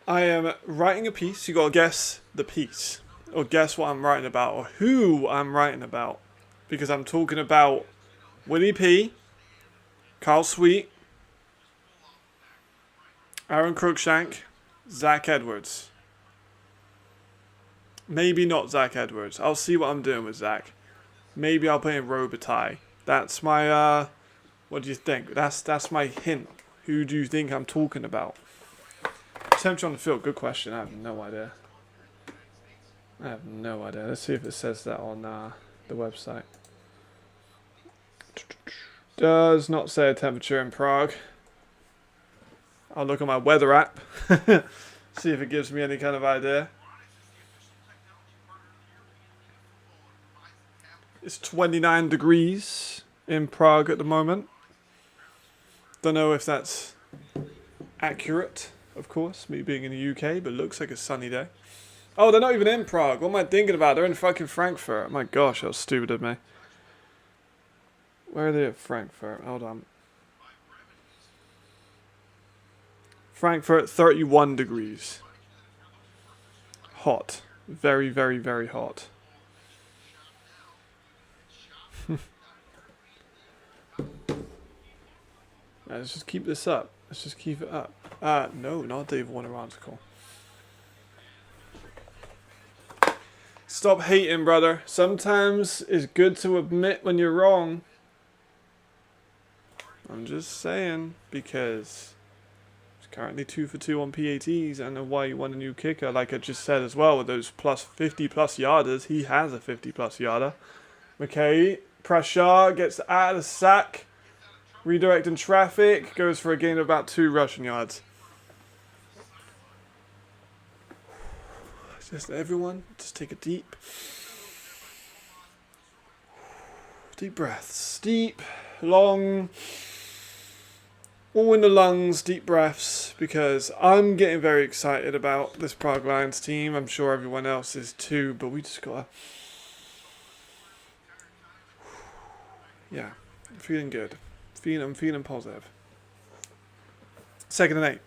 I am writing a piece. You gotta guess the piece. Or guess what I'm writing about. Or who I'm writing about. Because I'm talking about Willie P, Carl Sweet, Aaron Crookshank, Zach Edwards. Maybe not Zach Edwards. I'll see what I'm doing with Zach. Maybe I'll put in Robitaille. That's my, what do you think? That's my hint. Who do you think I'm talking about? Temperature on the field. Good question. I have no idea. Let's see if it says that on the website. Does not say a temperature in Prague. I'll look at my weather app. See if it gives me any kind of idea. It's 29 degrees in Prague at the moment. Don't know if that's accurate of course, me being in the UK, but looks like a sunny day. Oh, they're not even in Prague. What am I thinking about? They're in fucking Frankfurt. My gosh, that was stupid of me. Where are they at Frankfurt? Hold on. Frankfurt, 31 degrees. Hot. Very, very, very hot. Let's just keep this up. Let's just keep it up. No, not Dave Warner article. Stop hating, brother. Sometimes it's good to admit when you're wrong. I'm just saying, because it's currently 2 for 2 on PATs. I know why you want a new kicker. Like I just said as well, with those plus 50 plus yarders, he has a 50 plus yarder. McKay, pressure, gets out of the sack. Redirecting traffic, goes for a gain of about 2 rushing yards. Just everyone, just take a deep breaths. Deep, long, all in the lungs, deep breaths, because I'm getting very excited about this Prague Lions team. I'm sure everyone else is too, but we just gotta... Yeah, I'm feeling good. I'm feeling positive. 2nd and 8.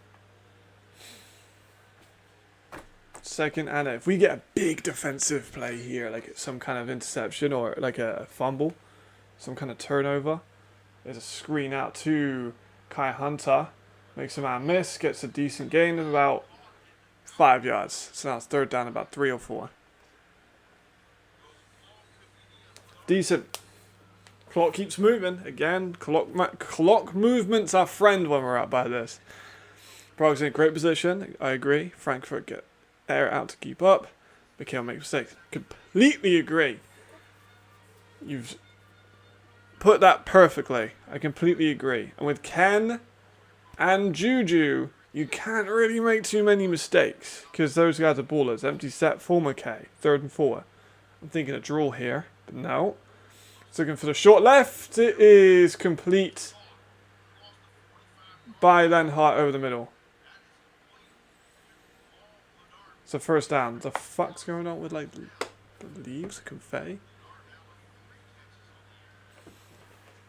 2nd and 8. If we get a big defensive play here, like some kind of interception or like a fumble, some kind of turnover, there's a screen out to Kai Hunter, makes a man miss, gets a decent gain of about 5 yards. So now it's 3rd down, about 3 or 4. Decent. Clock keeps moving. Again, clock movement's our friend when we're out by this. Prague's in a great position. I agree. Frankfurt get air out to keep up. Mikhail makes mistakes. Completely agree. You've put that perfectly. I completely agree. And with Ken and Juju, you can't really make too many mistakes, because those guys are ballers. Empty set for McKay. 3rd and 4. I'm thinking a draw here, but no. Looking for the short left. It is complete by Lenhart over the middle. It's a 1st down. The fuck's going on with like the leaves, the confetti?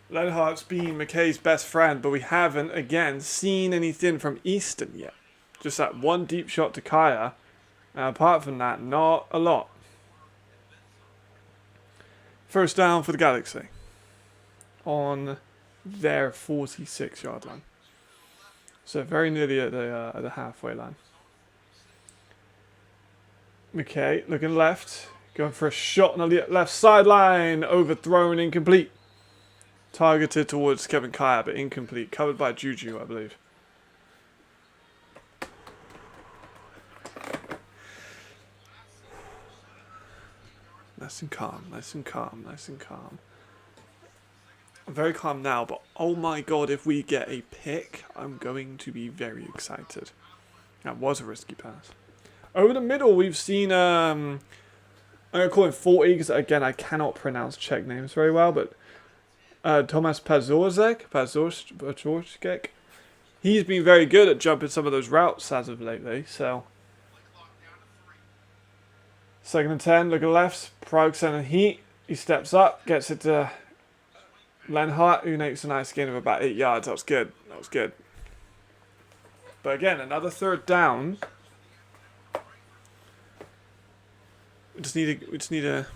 Lenhart's been McKay's best friend, but we haven't again seen anything from Easton yet. Just that one deep shot to Kaya. And apart from that, not a lot. 1st down for the Galaxy on their 46-yard line. So very nearly at the halfway line. McKay looking left, going for a shot on the left sideline, overthrown, incomplete. Targeted towards Kevin Kaya, but incomplete. Covered by Juju, I believe. Nice and calm, nice and calm, nice and calm. I'm very calm now, but oh my god, if we get a pick, I'm going to be very excited. That was a risky pass. Over the middle, we've seen, I'm going to call him 40, because again, I cannot pronounce Czech names very well, but Tomas Pazorzek, he's been very good at jumping some of those routes as of lately, so... 2nd and 10, look at the left. Prague sending heat. He steps up, gets it to Lenhart, who makes a nice gain of about 8 yards. That was good. That was good. But again, another 3rd down. We just need a.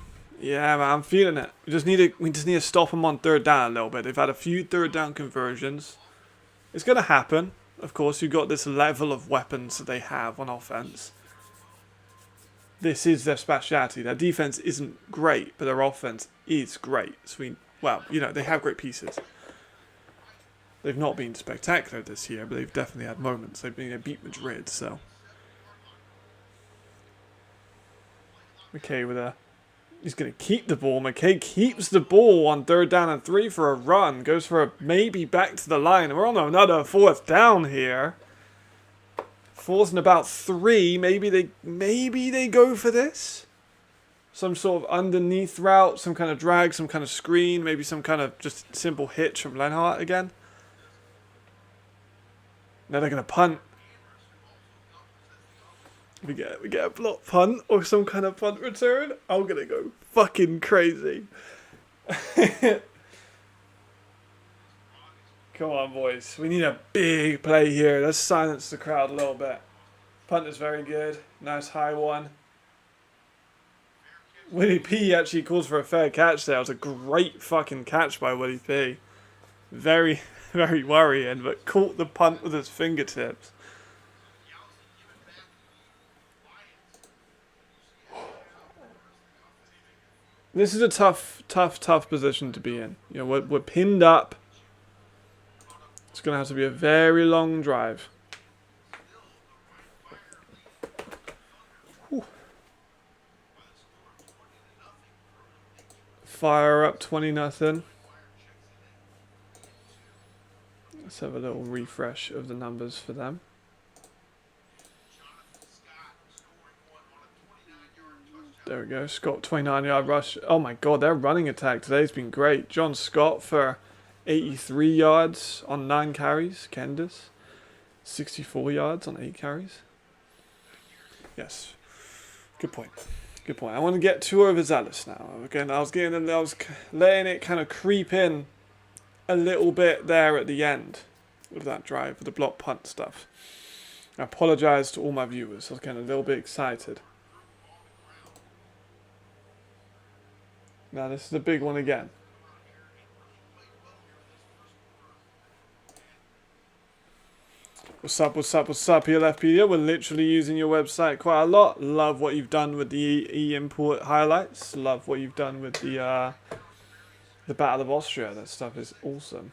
Yeah, man, I'm feeling it. We just need to stop them on 3rd down a little bit. They've had a few 3rd down conversions. It's gonna happen. Of course, you've got this level of weapons that they have on offense. This is their speciality. Their defense isn't great, but their offense is great. So they have great pieces. They've not been spectacular this year, but they've definitely had moments. They beat Madrid, so. McKay he's going to keep the ball. McKay keeps the ball on 3rd down and 3 for a run. Goes for a maybe back to the line. We're on another 4th down here. 4th and about 3. Maybe they go for this. Some sort of underneath route, some kind of drag, some kind of screen, maybe some kind of just simple hitch from Lenhart again. Now they're going to punt. we get a block punt or some kind of punt return, I'm gonna go fucking crazy. Come on, boys. We need a big play here. Let's silence the crowd a little bit. Punt is very good. Nice high one. Willie P actually calls for a fair catch there. It was a great fucking catch by Willie P. Very, very worrying, but caught the punt with his fingertips. This is a tough position to be in. You know, we're pinned up. It's going to have to be a very long drive. Whew. Fire up 20-0. Let's have a little refresh of the numbers for them. There we go. Scott, 29-yard rush. Oh my god, their running attack today's been great. John Scott for 83 yards on 9 carries. Kendis, 64 yards on 8 carries. Yes. Good point. Good point. I want to get too overzealous now. Again, I was letting it kind of creep in a little bit there at the end of that drive with the block punt stuff. I apologise to all my viewers. I was getting a little bit excited. Now this is the big one again. What's up, ELFpedia? We're literally using your website quite a lot. Love what you've done with the e-import highlights. Love what you've done with the Battle of Austria. That stuff is awesome.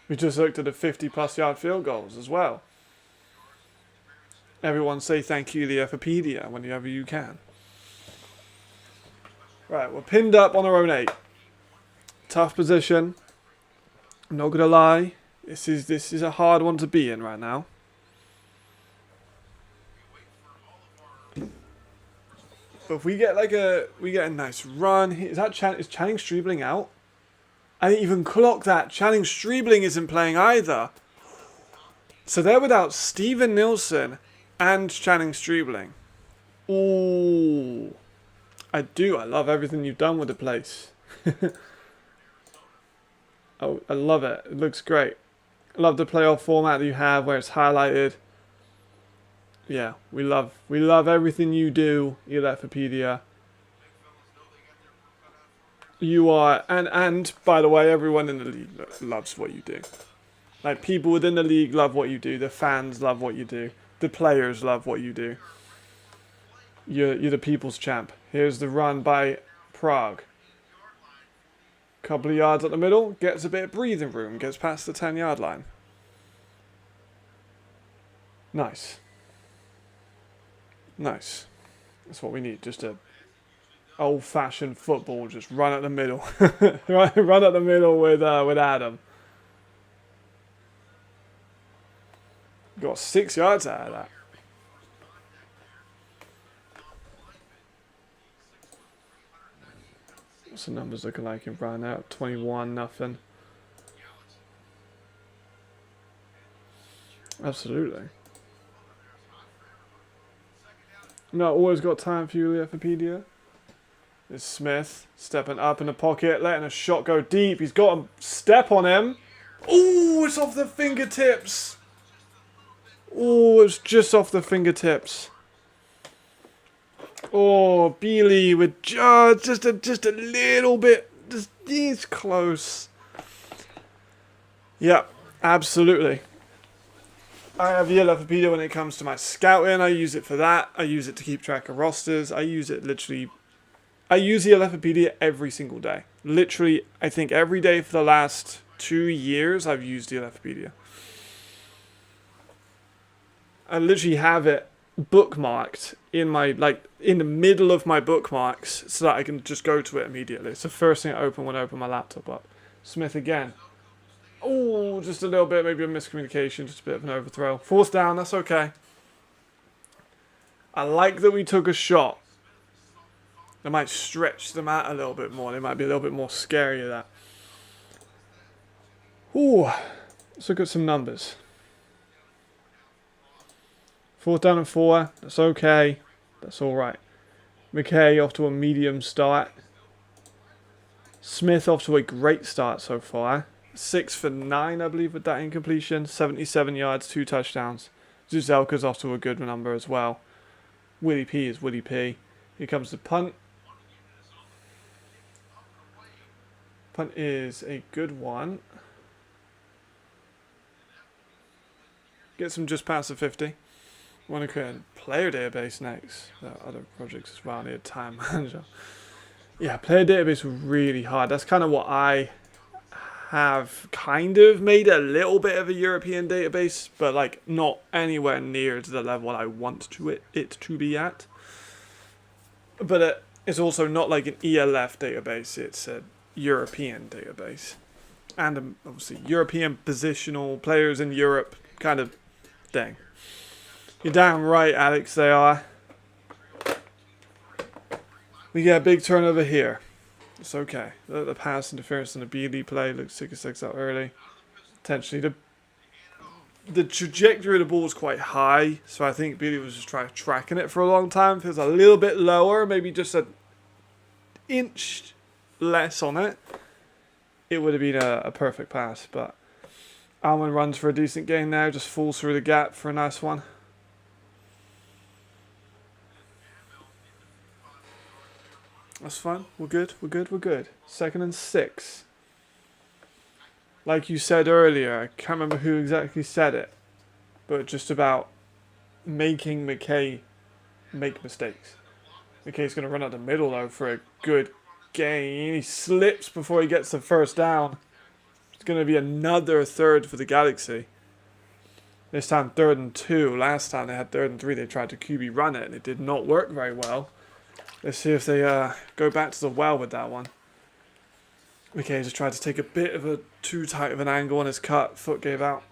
We just looked at the 50+ yard field goals as well. Everyone say thank you, the ELFpedia, whenever you can. Right, we're pinned up on our own 8. Tough position. I'm not gonna lie. This is a hard one to be in right now. But if we get a nice run, is Channing Striebling out? I didn't even clock that. Channing Striebling isn't playing either. So they're without Steven Nilsson and Channing Striebling. Ooh. I love everything you've done with the place. Oh, I love it. It looks great. I love the playoff format that you have where it's highlighted. Yeah, we love everything you do, ELFpedia. You are, and by the way, everyone in the league loves what you do. Like, people within the league love what you do. The fans love what you do. The players love what you do. You're the people's champ. Here's the run by Prague. Couple of yards at the middle, gets a bit of breathing room, gets past the 10-yard line. Nice. Nice. That's what we need. Just a old-fashioned football. Just run at the middle. Run at the middle with Adam. Got 6 yards out of that. What's the numbers looking like in run out? 21-0. Absolutely. No, always got time for you, ELFpedia. It's Smith stepping up in the pocket, letting a shot go deep. He's got a step on him. Oh, it's off the fingertips. Oh, it's just off the fingertips. Oh, Bealey with just a little bit. He's close. Yep, absolutely. I have the ELFpedia when it comes to my scouting. I use it for that. I use it to keep track of rosters. I use the ELFpedia every single day. Literally, I think every day for the last 2 years, I've used the ELFpedia. I literally have it bookmarked in in the middle of my bookmarks so that I can just go to it immediately. It's the first thing I open when I open my laptop up. Smith again. Oh, just a little bit, maybe a miscommunication, just a bit of an overthrow. 4th down, that's okay. I like that we took a shot. They might stretch them out a little bit more. They might be a little bit more scary of that. Ooh, let's look at some numbers. 4th down and 4. That's okay. That's alright. McKay off to a medium start. Smith off to a great start so far. 6 for 9, I believe, with that incompletion. 77 yards, 2 touchdowns. Zuzelka's off to a good number as well. Willie P is Willie P. Here comes the punt. Punt is a good one. Gets him just past the 50. Want to create a player database next. There are other projects as well. I need a time manager. Yeah, player database was really hard. That's kind of what I have kind of made a little bit of a European database, but like not anywhere near to the level I want it to be at. But it's also not like an ELF database. It's a European database. And obviously European positional players in Europe kind of thing. You're damn right, Alex, they are. We get a big turnover here. It's okay. The pass interference and the BD play looks 6-6 out early. Potentially. The trajectory of the ball is quite high, so I think BD was just tracking it for a long time. Feels a little bit lower, maybe just an inch less on it. It would have been a perfect pass, but Alman runs for a decent gain now, just falls through the gap for a nice one. That's fine. We're good. We're good. We're good. 2nd and 6. Like you said earlier, I can't remember who exactly said it, but just about making McKay make mistakes. McKay's going to run out the middle, though, for a good gain. He slips before he gets the first down. It's going to be another 3rd for the Galaxy. This time 3rd and 2. Last time they had 3rd and 3. They tried to QB run it, and it did not work very well. Let's see if they go back to the well with that one. McKay just tried to take a bit of a too tight of an angle on his cut. Foot gave out.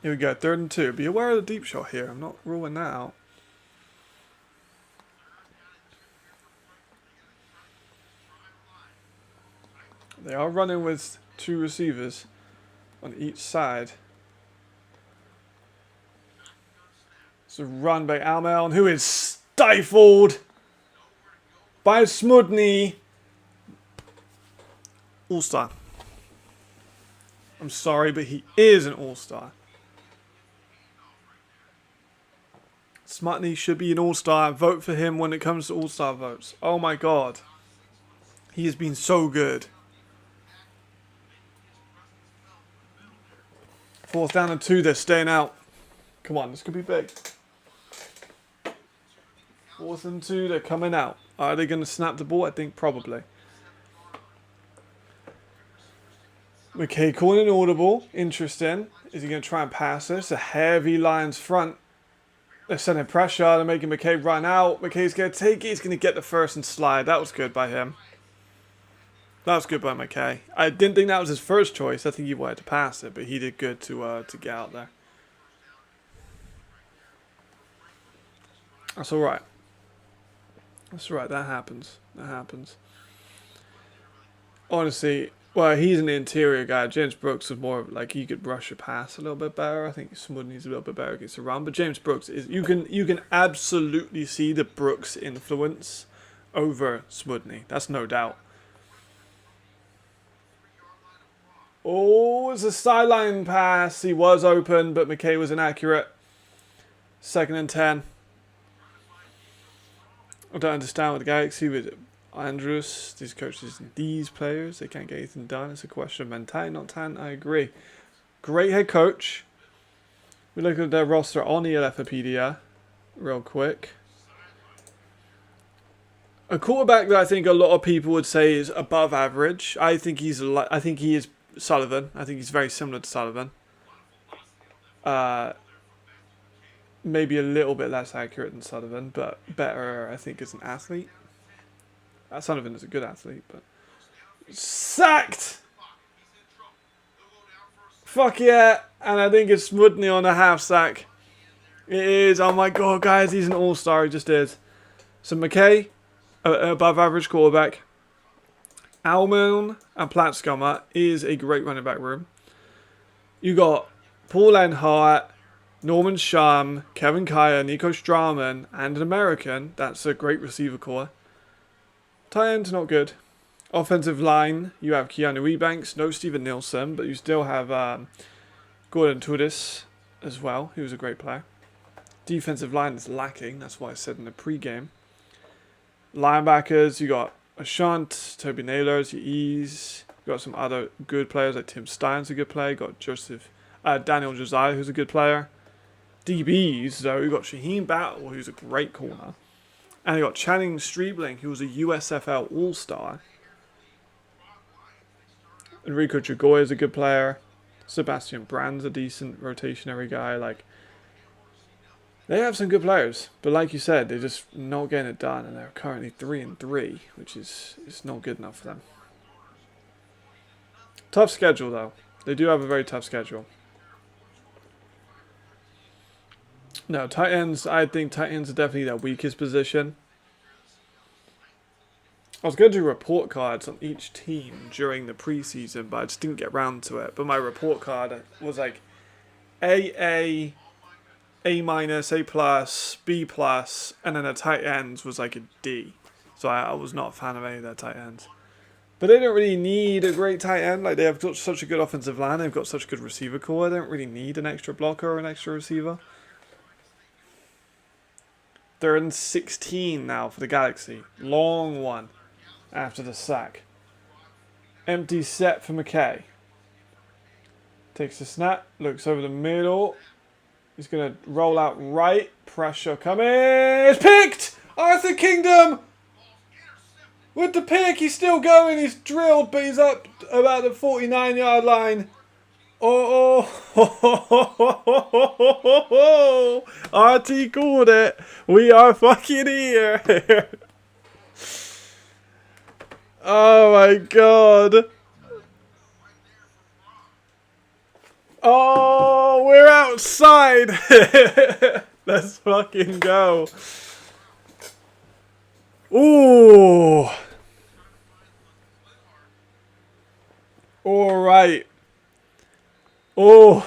Here we go, 3rd and 2. Be aware of the deep shot here. I'm not ruling that out. They are running with 2 receivers on each side. It's a run by Almel, who is stifled by Smudny. All-star. I'm sorry, but he is an all-star. Smudny should be an all-star. Vote for him when it comes to all-star votes. Oh my god. He has been so good. 4th down and 2, they're staying out. Come on, this could be big. 4th and 2, they're coming out. Are they going to snap the ball? I think probably. McKay calling an audible. Interesting. Is he going to try and pass this? A heavy Lions front. They're sending pressure. They're making McKay run out. McKay's going to take it. He's going to get the first and slide. That was good by him. That was good by McKay. I didn't think that was his first choice. I think he wanted to pass it, but he did good to get out there. That's all right. That's right, that happens. That happens. Honestly, well, he's an interior guy. James Brooks is more like he could rush a pass a little bit better. I think Smudney's a little bit better against the run. But James Brooks is you can absolutely see the Brooks influence over Smudney. That's no doubt. Oh, it's a sideline pass. He was open, but McKay was inaccurate. 2nd and 10. I don't understand what the Galaxy with Andrews, these coaches, and these players, they can't get anything done. It's a question of mentality, not talent. I agree. Great head coach. We look at their roster on the ELFopedia real quick. A quarterback that I think a lot of people would say is above average. I think he is Sullivan. I think he's very similar to Sullivan. Maybe a little bit less accurate than Sullivan, but better, I think, as an athlete. Sullivan is a good athlete, but... Sacked! Fuck yeah! And I think it's Smudney on a half sack. It is. Oh my god, guys, he's an all-star. He just is. So McKay, above average quarterback. Almon and Platscomber is a great running back room. You got Paul Enhart, Norman Shum, Kevin Kyer, Nico Strauman, and an American. That's a great receiver core. Tight end's not good. Offensive line, you have Keanu Ebanks, no Steven Nielsen, but you still have Gordon Tudis as well, who was a great player. Defensive line is lacking, that's what I said in the pregame. Linebackers, you got Ashant, Toby Naylors, your Ease. You got some other good players like Tim Stein's a good player. You got Daniel Josiah, who's a good player. DBs, though, you got Shaheen Battle, who's a great corner. And you got Channing Streebling, who was a USFL All-Star. Enrico Chagoy is a good player. Sebastian Brand's a decent rotationary guy. They have some good players, but like you said, they're just not getting it done, and they're currently 3-3, which is not good enough for them. Tough schedule, though. They do have a very tough schedule. No, tight ends, I think tight ends are definitely their weakest position. I was going to do report cards on each team during the preseason, but I just didn't get around to it. But my report card was like A minus, A plus, B plus, and then the tight ends was like a D. So I was not a fan of any of their tight ends. But they don't really need a great tight end. Like, they have got such a good offensive line, they've got such a good receiver core. They don't really need an extra blocker or an extra receiver. They're in 16 now for the Galaxy. Long one after the sack. Empty set for McKay. Takes the snap, looks over the middle. He's going to roll out right. Pressure coming. It's picked! Arthur Kingdom! With the pick, he's still going. He's drilled, but he's up about the 49-yard line. Oh. RT called it. We are fucking here. Oh my god. Oh, we're outside. Let's fucking go. Ooh. All right. Oh.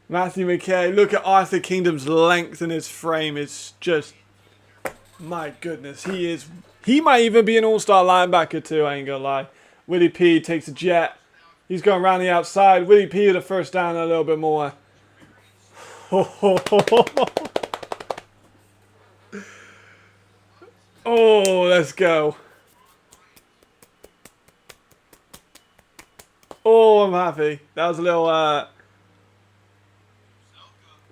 Matthew McKay. Look at Arthur Kingdom's length in his frame. It's just, my goodness. He might even be an all-star linebacker too, I ain't gonna lie. Willie P takes a jet. He's going around the outside. Willie P with a first down a little bit more. Oh, let's go. Oh, I'm happy. That was a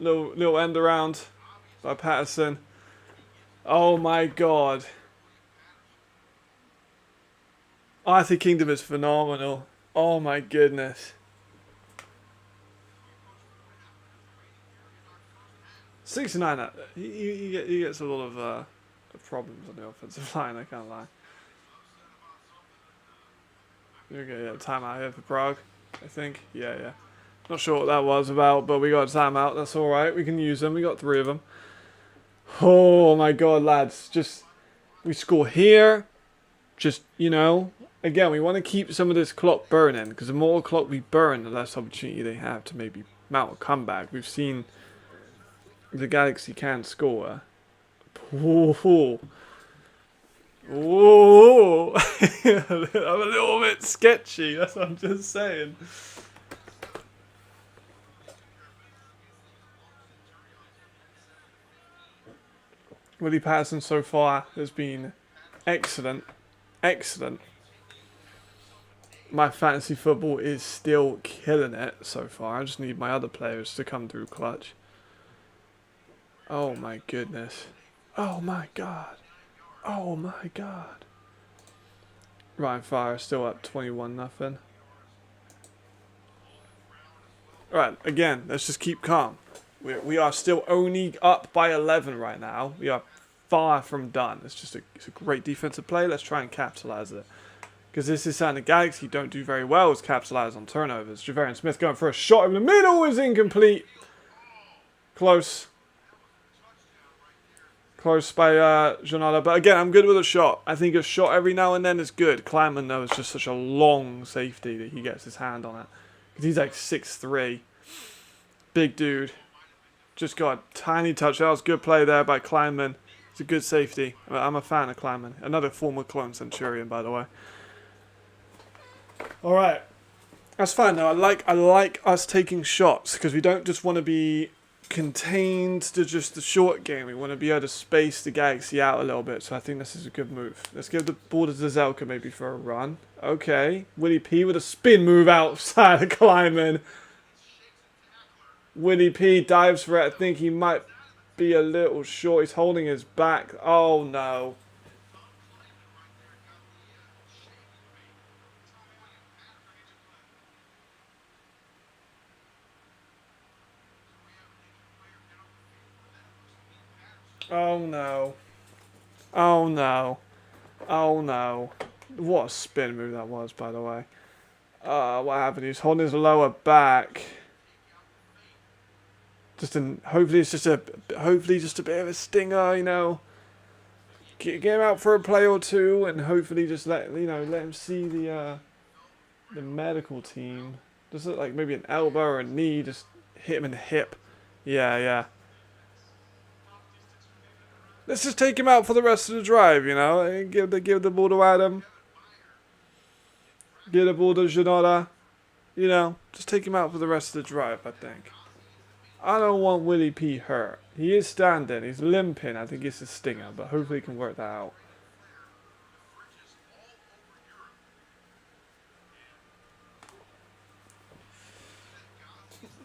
little end around by Patterson. Oh my god. Arthur Kingdom is phenomenal. Oh my goodness. 69. He gets a lot of problems on the offensive line, I can't lie. Okay, yeah, timeout here for Prague, I think. Yeah. Not sure what that was about, but we got a timeout. That's alright. We can use them. We got 3 of them. Oh my god, lads. We score here. Again, we want to keep some of this clock burning, because the more clock we burn, the less opportunity they have to maybe mount a comeback. We've seen the Galaxy can score. Oh. I'm a little bit sketchy, that's what I'm just saying. Willie Patterson so far has been excellent. My fantasy football is still killing it so far. I just need my other players to come through clutch. Oh my goodness. Oh my god. Ryan Fire still up 21-0. Alright, again, let's just keep calm. We are still only up by 11 right now. We are far from done. It's a great defensive play. Let's try and capitalize it. Because this is something the Galaxy don't do very well, is capitalize on turnovers. Javarian Smith going for a shot in the middle is incomplete. Close. Close by Jonata. But again, I'm good with a shot. I think a shot every now and then is good. Kleinman, though, is just such a long safety that he gets his hand on it. Because he's like 6'3". Big dude. Just got a tiny touch. That was good play there by Kleinman. It's a good safety. I'm a fan of Kleinman. Another former clone Centurion, by the way. All right. That's fine, though. I like us taking shots because we don't just want to be contained to just the short game. We want to be able to space the Galaxy out a little bit, so I think this is a good move. Let's give the ball to Zelka maybe for a run. Okay. Willie P with a spin move outside of Kleinman. Willie P dives for it. I think he might be a little short. He's holding his back. Oh, no. Oh, no. Oh, no. Oh, no. What a spin move that was, by the way. What happened? He's holding his lower back. Hopefully it's just a bit of a stinger, you know. Get him out for a play or two, and hopefully just let him see the medical team. Just look like maybe an elbow or a knee, just hit him in the hip. Yeah. Let's just take him out for the rest of the drive, you know. And give the ball to Adam. Give the ball to Janota. You know, just take him out for the rest of the drive, I think. I don't want Willie P hurt. He is standing. He's limping. I think it's a stinger, but hopefully he can work that out.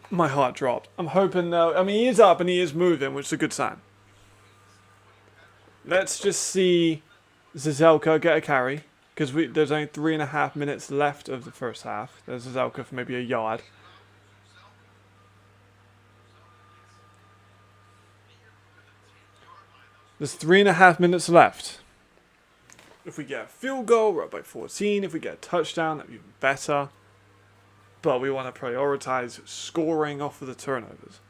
My heart dropped. I'm hoping, though. I mean, he is up and he is moving, which is a good sign. Let's just see Zelka get a carry. Because there's only 3.5 minutes left of the first half. There's Zelka for maybe a yard. There's 3.5 minutes left. If we get a field goal, we're up by 14. If we get a touchdown, that'd be even better. But we want to prioritize scoring off of the turnovers.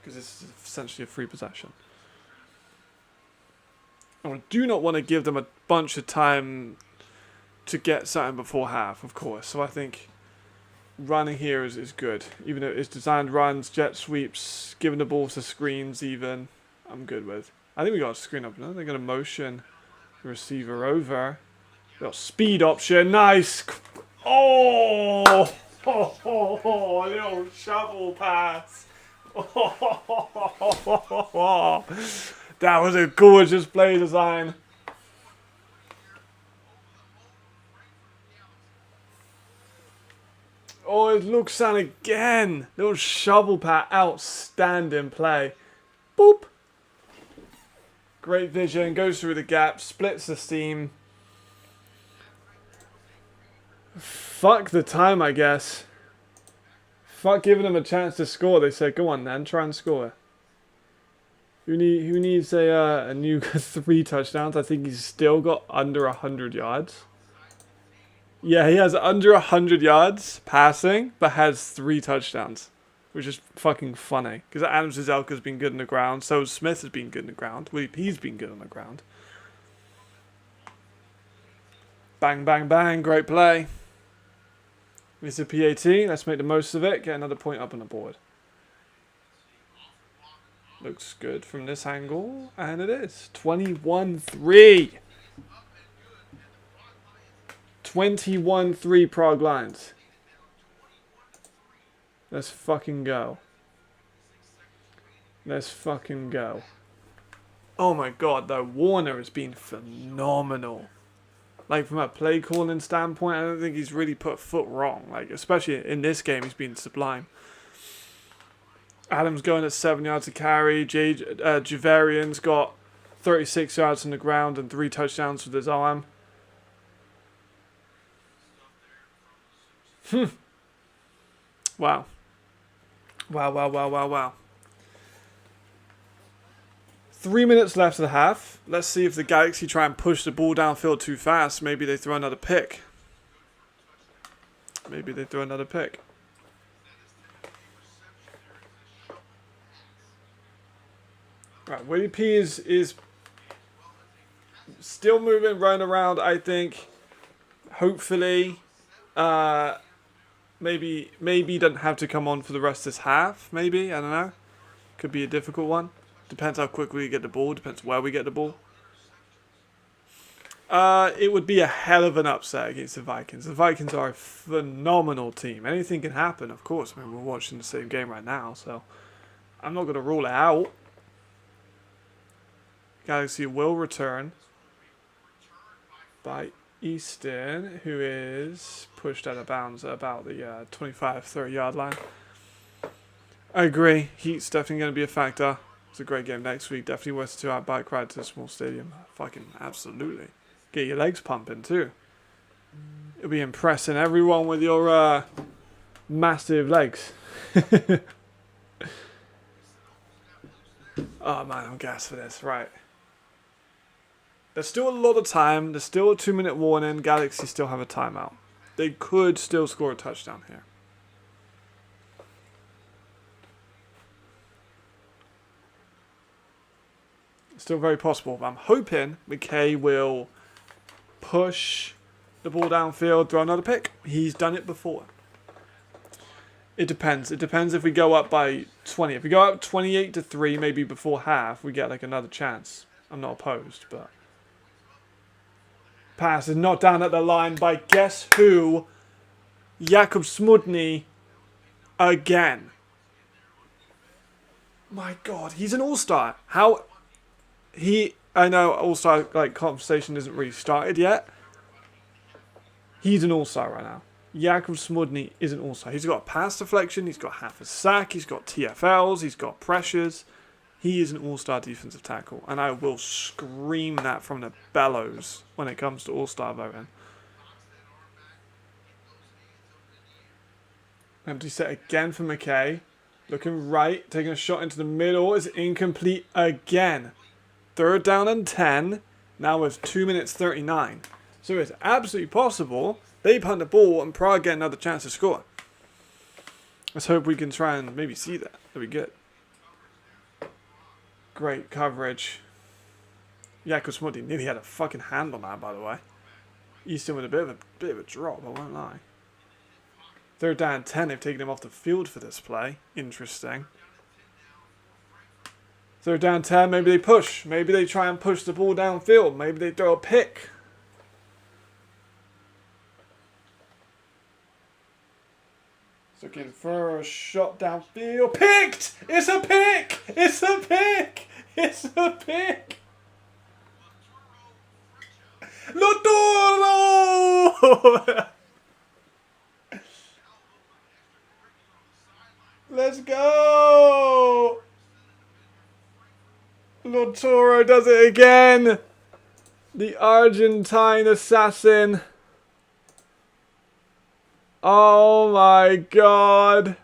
Because this is essentially a free possession. And we do not want to give them a bunch of time to get something before half, of course. So I think running here is good. Even though it's designed runs, jet sweeps, giving the ball to screens even, I'm good with. I think we got a screen up now. They're going to motion the receiver over. Got speed option. Nice. Oh, a little shovel pass. That was a gorgeous play design. Oh, it looks on again. Little shovel pass. Outstanding play. Boop. Great vision. Goes through the gap. Splits the seam. Fuck the time, I guess. Fuck giving them a chance to score. They said, go on then, try and score. Who needs a new 3 touchdowns? I think he's still got under 100 yards. Yeah, he has under 100 yards passing, but has 3 touchdowns. Which is fucking funny. Because Adam Zelka's been good on the ground. So Smith has been good on the ground. He's been good on the ground. Bang, bang, bang. Great play. It's a PAT. Let's make the most of it. Get another point up on the board. Looks good from this angle. And it is. 21-3. 21-3 Prague Lions. Let's fucking go. Let's fucking go. Oh my god, though. Warner has been phenomenal. Like, from a play calling standpoint, I don't think he's really put foot wrong. Like, especially in this game, he's been sublime. Adams going at 7 yards to carry. Javarian's got 36 yards on the ground and 3 touchdowns with his arm. Wow. Wow. 3 minutes left of the half. Let's see if the Galaxy try and push the ball downfield too fast. Maybe they throw another pick. Right, Willie P is still moving, running around, I think. Hopefully, maybe he doesn't have to come on for the rest of this half, maybe, I don't know. Could be a difficult one. Depends how quickly we get the ball, depends where we get the ball. It would be a hell of an upset against the Vikings. The Vikings are a phenomenal team. Anything can happen, of course. I mean, we're watching the same game right now, so I'm not going to rule it out. Galaxy will return by Easton, who is pushed out of bounds at about the 25-30 yard line. I agree. Heat's definitely going to be a factor. It's a great game next week. Definitely worth a 2-hour bike ride to a small stadium. Fucking absolutely. Get your legs pumping too. You'll be impressing everyone with your massive legs. Oh man, I'm gassed for this. Right. There's still a lot of time. There's still a 2-minute warning. Galaxy still have a timeout. They could still score a touchdown here. Still very possible. But I'm hoping McKay will push the ball downfield, throw another pick. He's done it before. It depends. It depends if we go up by 20. If we go up 28-3, maybe before half, we get like another chance. I'm not opposed, but... Pass is not down at the line by guess who? Jakub Smudny again. My God, he's an all-star. How I know all-star like conversation isn't really started yet. He's an all-star right now. Jakub Smudny is an all-star. He's got a pass deflection. He's got half a sack. He's got TFLs. He's got pressures. He is an all-star defensive tackle, and I will scream that from the bellows when it comes to all-star voting. Empty set again for McKay. Looking right, taking a shot into the middle. Is incomplete again. 3rd down and 10. Now with 2 minutes 39. So it's absolutely possible they punt the ball and Prague get another chance to score. Let's hope we can try and maybe see that. That'd be good. Great coverage. Jakub Smudny nearly had a fucking hand on that, by the way. Easton with a bit of a drop, I won't lie. 3rd down and 10, they've taken him off the field for this play. Interesting. 3rd down 10, maybe they push. Maybe they try and push the ball downfield. Maybe they throw a pick. Looking for a shot downfield. Picked! It's a pick! It's a pick! It's a pick! Lotoro! Let's go! Lotoro does it again! The Argentine assassin. Oh my God.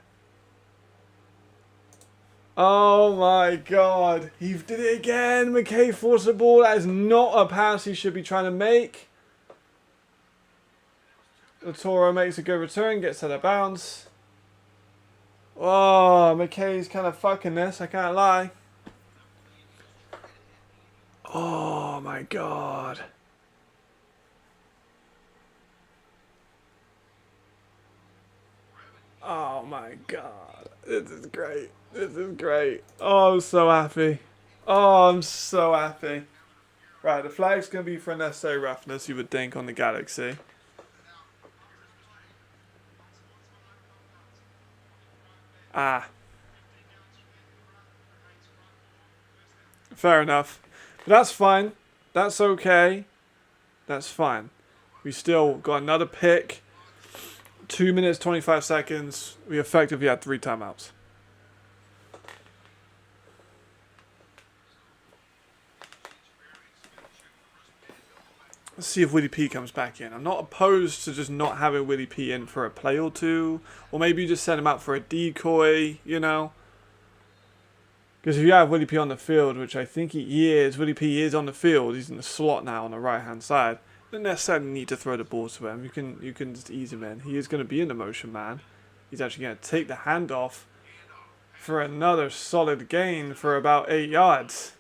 Oh my God. He did it again. McKay forced the ball. That is not a pass he should be trying to make. The Toro makes a good return. Gets out of bounds. Oh, McKay's kind of fucking this. I can't lie. Oh my God. Oh my God. This is great. This is great. Oh, I'm so happy. Oh, I'm so happy. Right, the flag's going to be for unnecessary roughness, you would think, on the Galaxy. Ah. Fair enough. But that's fine. That's okay. That's fine. We still got another pick. 2 minutes, 25 seconds. We effectively had 3 timeouts. Let's see if Willie P comes back in. I'm not opposed to just not having Willie P in for a play or two. Or maybe you just send him out for a decoy, you know. Because if you have Willie P on the field, which I think he is, Willie P is on the field. He's in the slot now on the right-hand side. Don't necessarily need to throw the ball to him. You can just ease him in. He is going to be in the motion, man. He's actually going to take the handoff for another solid gain for about 8 yards.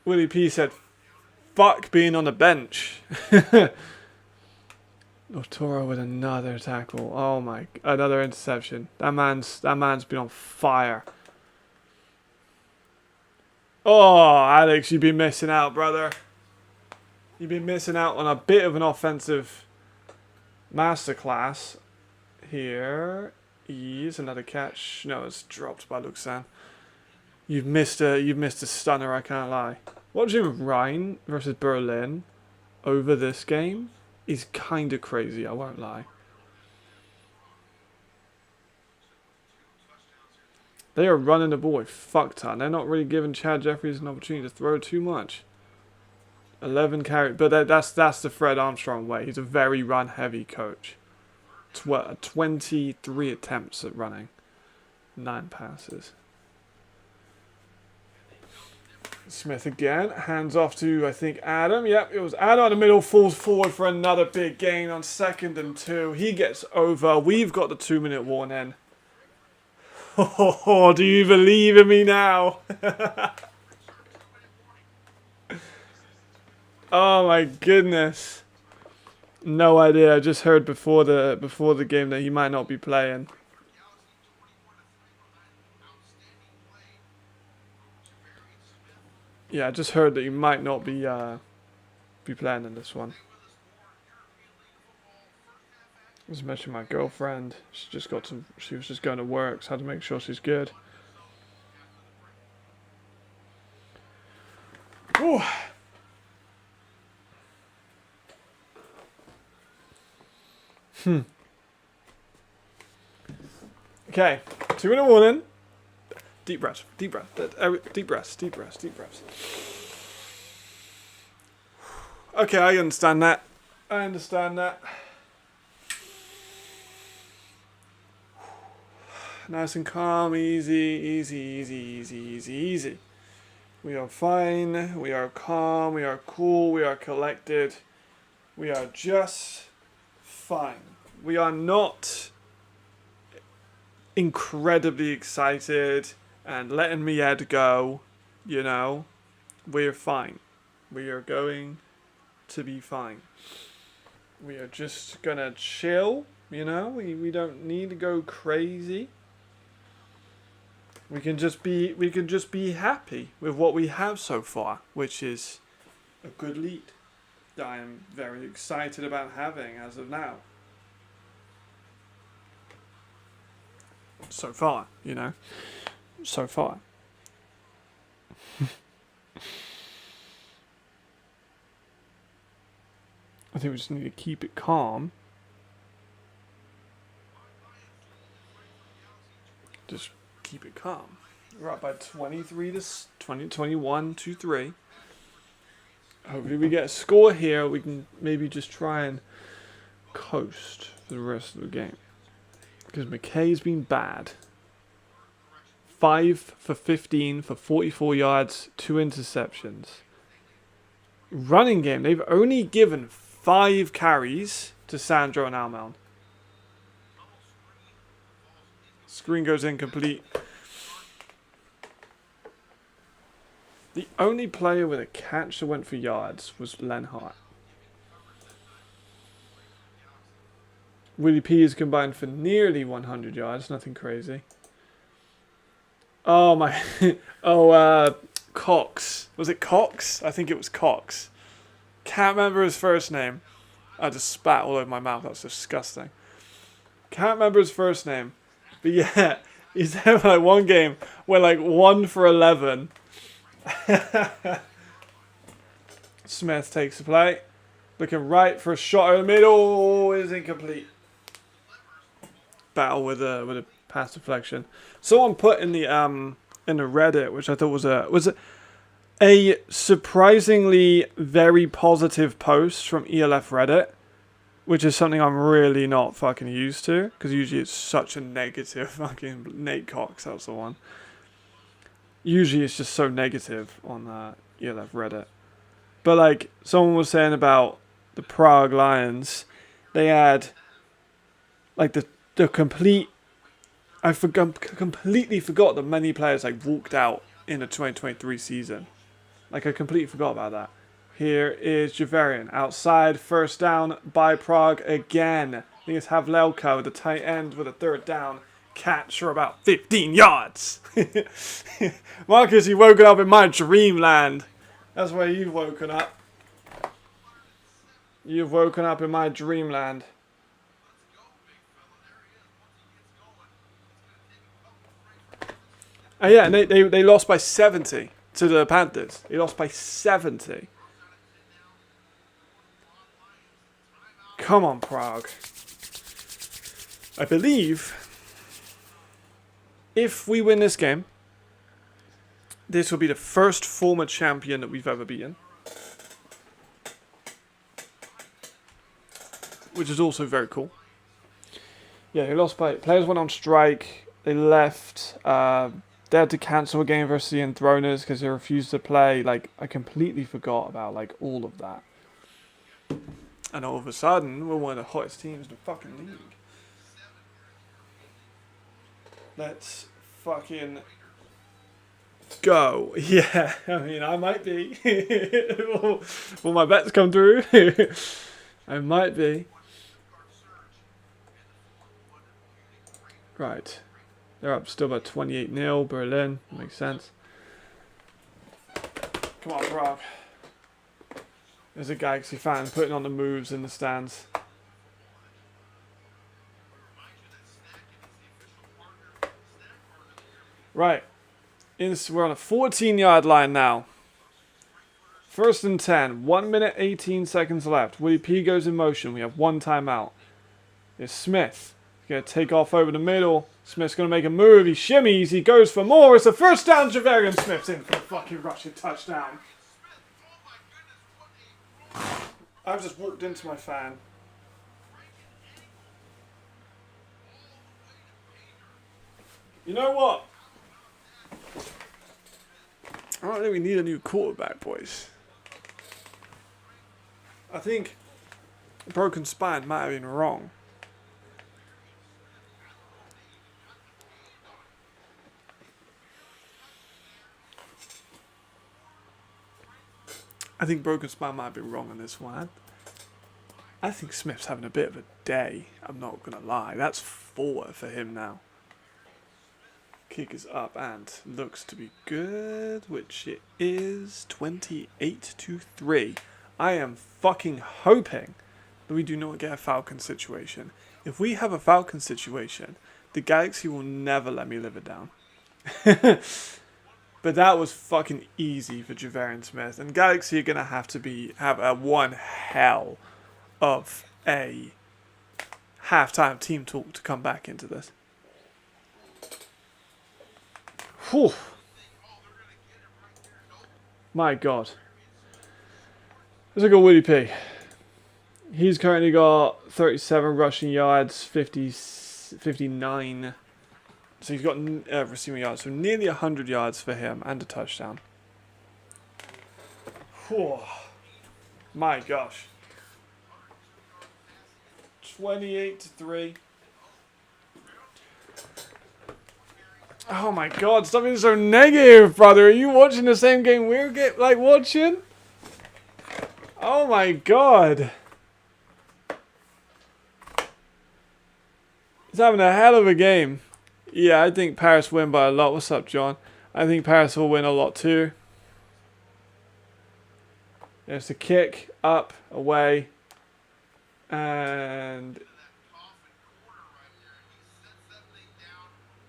Willie P said, fuck being on the bench. Toro with another tackle. Oh my, another interception. That man's been on fire. Oh, Alex, you've been missing out, brother. You've been missing out on a bit of an offensive masterclass. Here is another catch. No, it's dropped by Luxan. You've missed a stunner, I can't lie. Watching Rhine versus Berlin over this game is kind of crazy, I won't lie. They are running the ball a fuck ton. They're not really giving Chad Jeffries an opportunity to throw too much. 11 carry, but that's the Fred Armstrong way. He's a very run-heavy coach. 23 attempts at running. 9 passes. Smith again, hands off to, I think, Adam. Yep, it was Adam in the middle, falls forward for another big gain on 2nd and 2. He gets over. We've got the 2-minute warning. Oh, do you believe in me now? Oh my goodness. No idea. I just heard before the game that he might not be playing. Yeah, I just heard that he might not be playing in this one. I was mentioning my girlfriend. She was just going to work, so I had to make sure she's good. Ooh. Okay, 2-minute warning. Deep breath, deep breath, deep breaths, deep breaths, deep breaths. Okay, I understand that. I understand that. Nice and calm, easy, easy, easy, easy, easy, easy. We are fine, we are calm, we are cool, we are collected. We are just fine. We are not incredibly excited and letting me head go, you know. We're fine. We are going to be fine. We are just gonna chill, you know. We don't need to go crazy. We can just be happy with what we have so far, which is a good lead that I am very excited about having as of now. So far, you know. So far. I think we just need to keep it calm. Just keep it calm. We're up by 23 to 21 to 3. Hopefully we get a score here. We can maybe just try and coast for the rest of the game. Because McKay's been bad. 5 for 15 for 44 yards, 2 interceptions. Running game, they've only given 5 carries to Sandro and Almond. Screen goes incomplete. The only player with a catch that went for yards was Lenhart. Willie P is combined for nearly 100 yards, nothing crazy. Oh my, Cox. Was it Cox? I think it was Cox. Can't remember his first name. I just spat all over my mouth, that's disgusting. Can't remember his first name. But yeah, he's had like one game where like 1 for 11. Smith takes the play. Looking right for a shot in the middle. Is incomplete. Battle with a pass deflection. Someone put in the Reddit, which I thought was a surprisingly very positive post from ELF Reddit, which is something I'm really not fucking used to, because usually it's such a negative fucking Nate Cox, that's the one. Usually it's just so negative on ELF Reddit. But like someone was saying about the Prague Lions, they had like the complete completely forgot that many players like walked out in the 2023 season. Like I completely forgot about that. Here is Javarian outside, first down by Prague again. I think it's Havlelka with the tight end with a third down catch for about 15 yards. Marcus, you've woken up in my dreamland. That's where you've woken up. You've woken up in my dreamland. Oh yeah, and they lost by 70 to the Panthers. They lost by 70. Come on, Prague. I believe if we win this game, this will be the first former champion that we've ever beaten. Which is also very cool. Yeah, they lost by... Players went on strike. They left. They had to cancel a game versus the Enthroners because they refused to play. Like, I completely forgot about, like, all of that. And all of a sudden, we're one of the hottest teams in the fucking league. Let's fucking go. Yeah, I mean, I might be. Will my bets come through? I might be. Right. They're up still by 28-0. Berlin. Makes sense. Come on, Prague. There's a Galaxy fan putting on the moves in the stands. Right. We're on a 14-yard line now. First and 10. 1 minute 18 seconds left. Willie P goes in motion. We have one timeout. There's Smith. He's going to take off over the middle. Smith's going to make a move. He shimmies. He goes for more. It's a first down. Javarian Smith's in for a fucking rushing touchdown. I've just walked into my fan. You know what? I don't think we need a new quarterback, boys. I think broken spine might have been wrong. I think broken spine might have been wrong on this one. I think Smith's having a bit of a day. I'm not going to lie. That's 4 for him now. Kick is up and looks to be good, which it is 28-3. I am fucking hoping that we do not get a Falcon situation. If we have a Falcon situation, the Galaxy will never let me live it down. But that was fucking easy for Javarian Smith. And Galaxy are going to have a one hell of a halftime team talk to come back into this. Whew. My God. Let's look at Willie P. He's currently got 37 rushing yards, 59. So he's got receiving yards, so nearly 100 yards for him and a touchdown. Whew. My gosh. 28-3. Oh my God, stop being so negative, brother. Are you watching the same game we're watching? Oh my God. He's having a hell of a game. Yeah, I think Paris win by a lot. What's up, John? I think Paris will win a lot too. There's the kick, up, away, and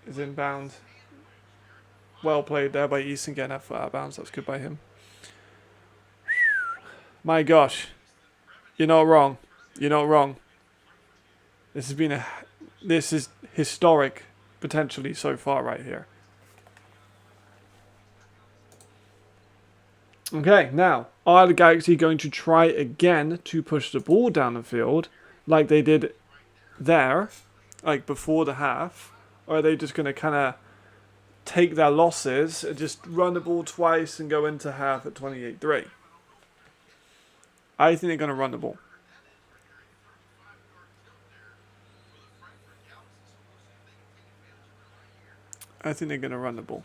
is inbound. Well played there by Easton getting that foot out of bounds. That was good by him. My gosh. You're not wrong. You're not wrong. This is historic potentially so far right here. Okay, now, are the Galaxy going to try again to push the ball down the field like they did there, like before the half? Or are they just going to kind of take their losses and just run the ball twice and go into half at 28-3? I think they're going to run the ball. I think they're going to run the ball.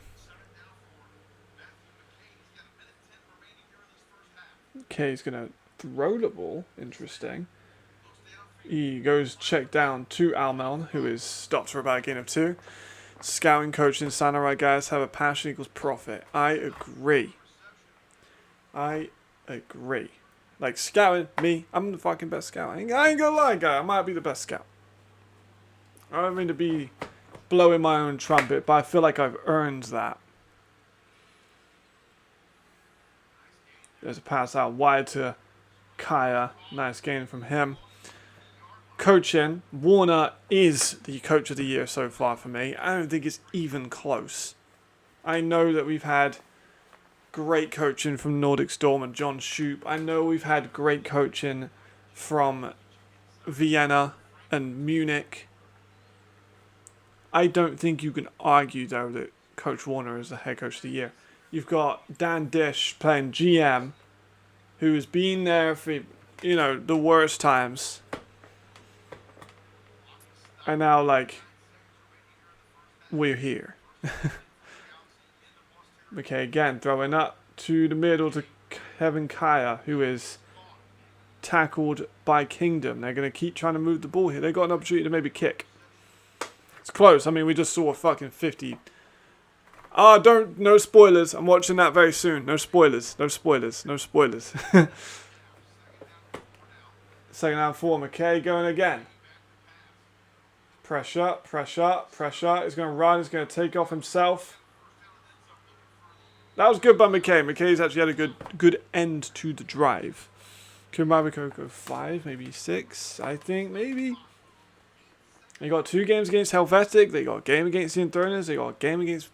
Okay, he's going to throw the ball. Interesting. He goes check down to Almel, who is stopped for about a gain of 2. Scouting coach in Samurai guys have a passion equals profit. I agree. I agree. Like, scouting, me, I'm the fucking best scout. I ain't gonna lie, guy. I might be the best scout. I don't mean to be blowing my own trumpet, but I feel like I've earned that. There's a pass out wide to Kaya. Nice game from him. Coaching, Warner is the coach of the year so far for me. I don't think it's even close. I know that we've had great coaching from Nordic Storm and John Shoop. I know we've had great coaching from Vienna and Munich. I don't think you can argue, though, that Coach Warner is the head coach of the year. You've got Dan Dish playing GM, who has been there for, you know, the worst times. And now, like, we're here. Okay, again, throwing up to the middle to Kevin Kaya, who is tackled by Kingdom. They're going to keep trying to move the ball here. They've got an opportunity to maybe kick. It's close. I mean, we just saw a fucking 50. No spoilers. I'm watching that very soon. No spoilers. No spoilers. No spoilers. Second down for McKay going again. Pressure, pressure, pressure. He's going to run. He's going to take off himself. That was good by McKay. McKay's actually had a good end to the drive. Could Mariko go 5, maybe 6, I think, maybe. They got 2 games against Helvetic. They got a game against the Enthroners. They got a game against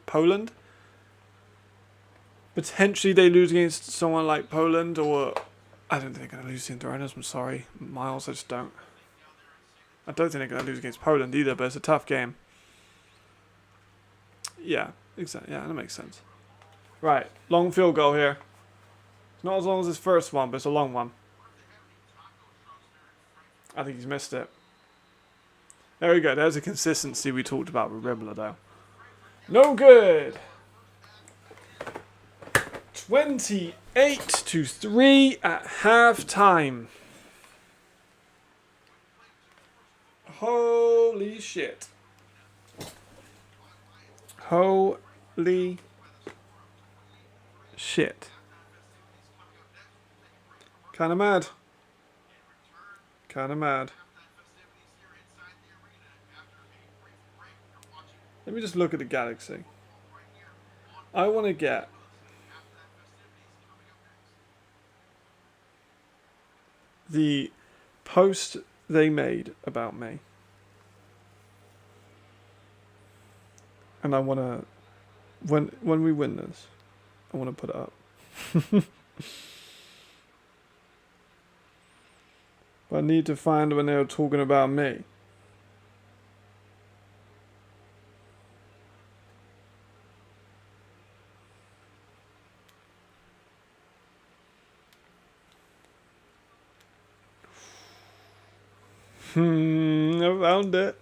Poland. Potentially they lose against someone like Poland, or I don't think they're going to lose the Enthroners. I'm sorry, Miles, I just don't. I don't think they're going to lose against Poland either, but it's a tough game. Yeah, exactly. Yeah, that makes sense. Right, long field goal here. It's not as long as his first one, but it's a long one. I think he's missed it. There we go. There's a consistency we talked about with Ribbler, though. No good. 28-3 at halftime. Holy shit. Holy shit. Kinda mad. Kinda mad. Let me just look at the Galaxy. I want to get the post they made about me. And I want to, when we win this, I want to put it up. But I need to find when they were talking about me. I found it.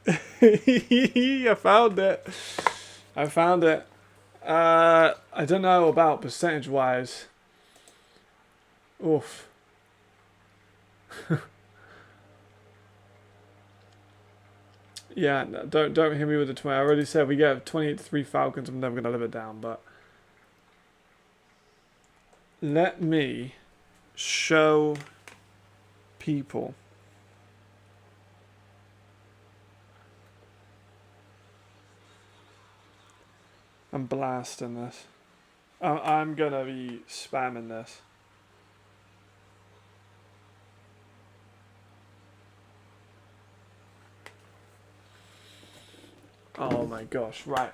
I found it. I found it. I don't know about percentage-wise. Oof. Yeah, no, don't hit me with the 20. I already said we get 28-3 Falcons. I'm never gonna live it down, but let me show people. I'm blasting this. I'm gonna be spamming this. Oh my gosh, right.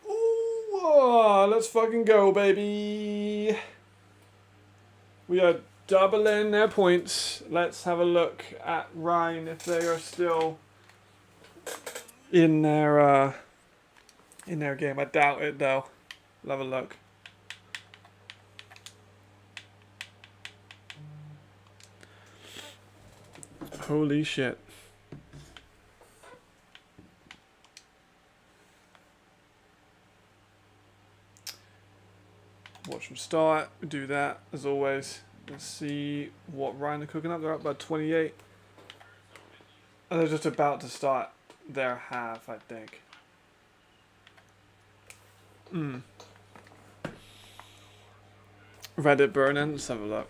Ooh, let's fucking go, baby. We are doubling their points. Let's have a look at Rhine if they are still in their game. I doubt it though. We'll have a look. Holy shit. watch them start. We do that, as always. Let's see what Ryan are cooking up. They're up by 28. And they're just about to start their half, I think. Reddit burning. Let's have a look.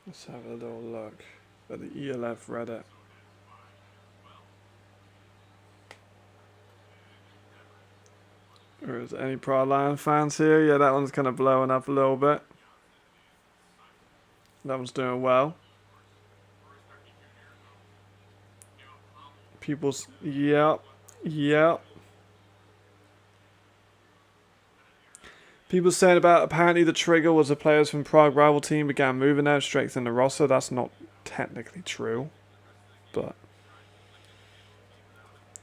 Let's have a little look at the ELF Reddit. Or is there any Pride Lion fans here? Yeah, that one's kind of blowing up a little bit. That one's doing well. People's... Yep. People saying about apparently the trigger was the players from Prague rival team began moving out, strengthening the roster. That's not technically true, but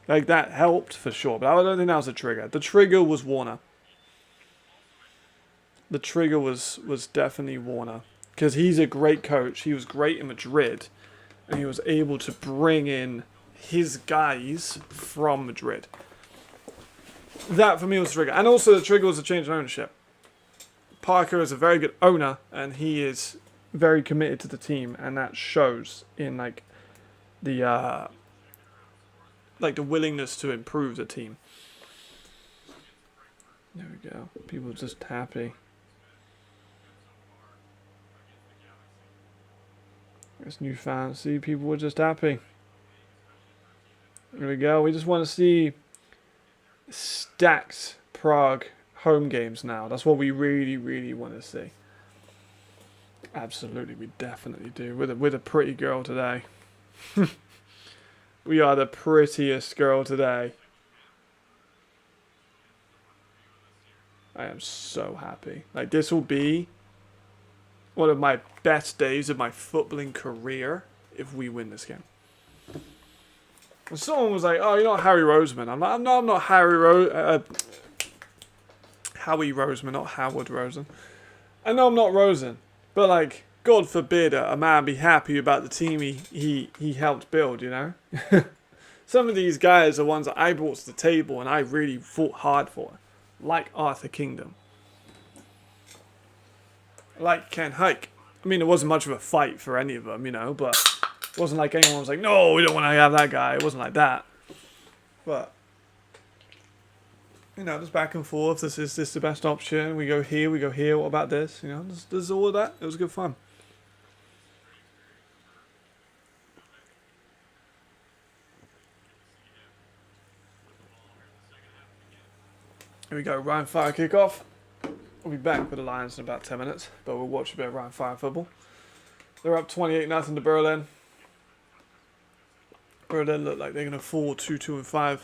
like that helped for sure. But I don't think that was the trigger. The trigger was Warner. The trigger was definitely Warner because he's a great coach. He was great in Madrid, and he was able to bring in his guys from Madrid. That for me was the trigger, and also the trigger was a change in ownership. Parker is a very good owner, and he is very committed to the team, and that shows in like the willingness to improve the team. There we go. People are just happy. This new fantasy, people were just happy. There we go. We just want to see stacked Prague home games now. That's what we really want to see. Absolutely, we definitely do. With a pretty girl today. We are the prettiest girl today. I am so happy. Like, this will be one of my best days of my footballing career if we win this game. And someone was like, "Oh, you're not Harry Roseman." I'm like, "I'm not Howie Roseman, not Howard Rosen. I know I'm not Rosen, but like, God forbid a man be happy about the team he helped build, you know? Some of these guys are ones that I brought to the table and I really fought hard for. Like Arthur Kingdom. Like Ken Hike. I mean, it wasn't much of a fight for any of them, you know, but it wasn't like anyone was like, "No, we don't want to have that guy." It wasn't like that. But you know, just back and forth. Is this the best option? We go here, we go here. What about this? You know, there's all of that. It was good fun. Here we go, Ryan Fire kickoff. We'll be back with the Lions in about 10 minutes, but we'll watch a bit of Ryan Fire football. They're up 28-0 to Berlin. Berlin look like they're going to fall 2-2-5.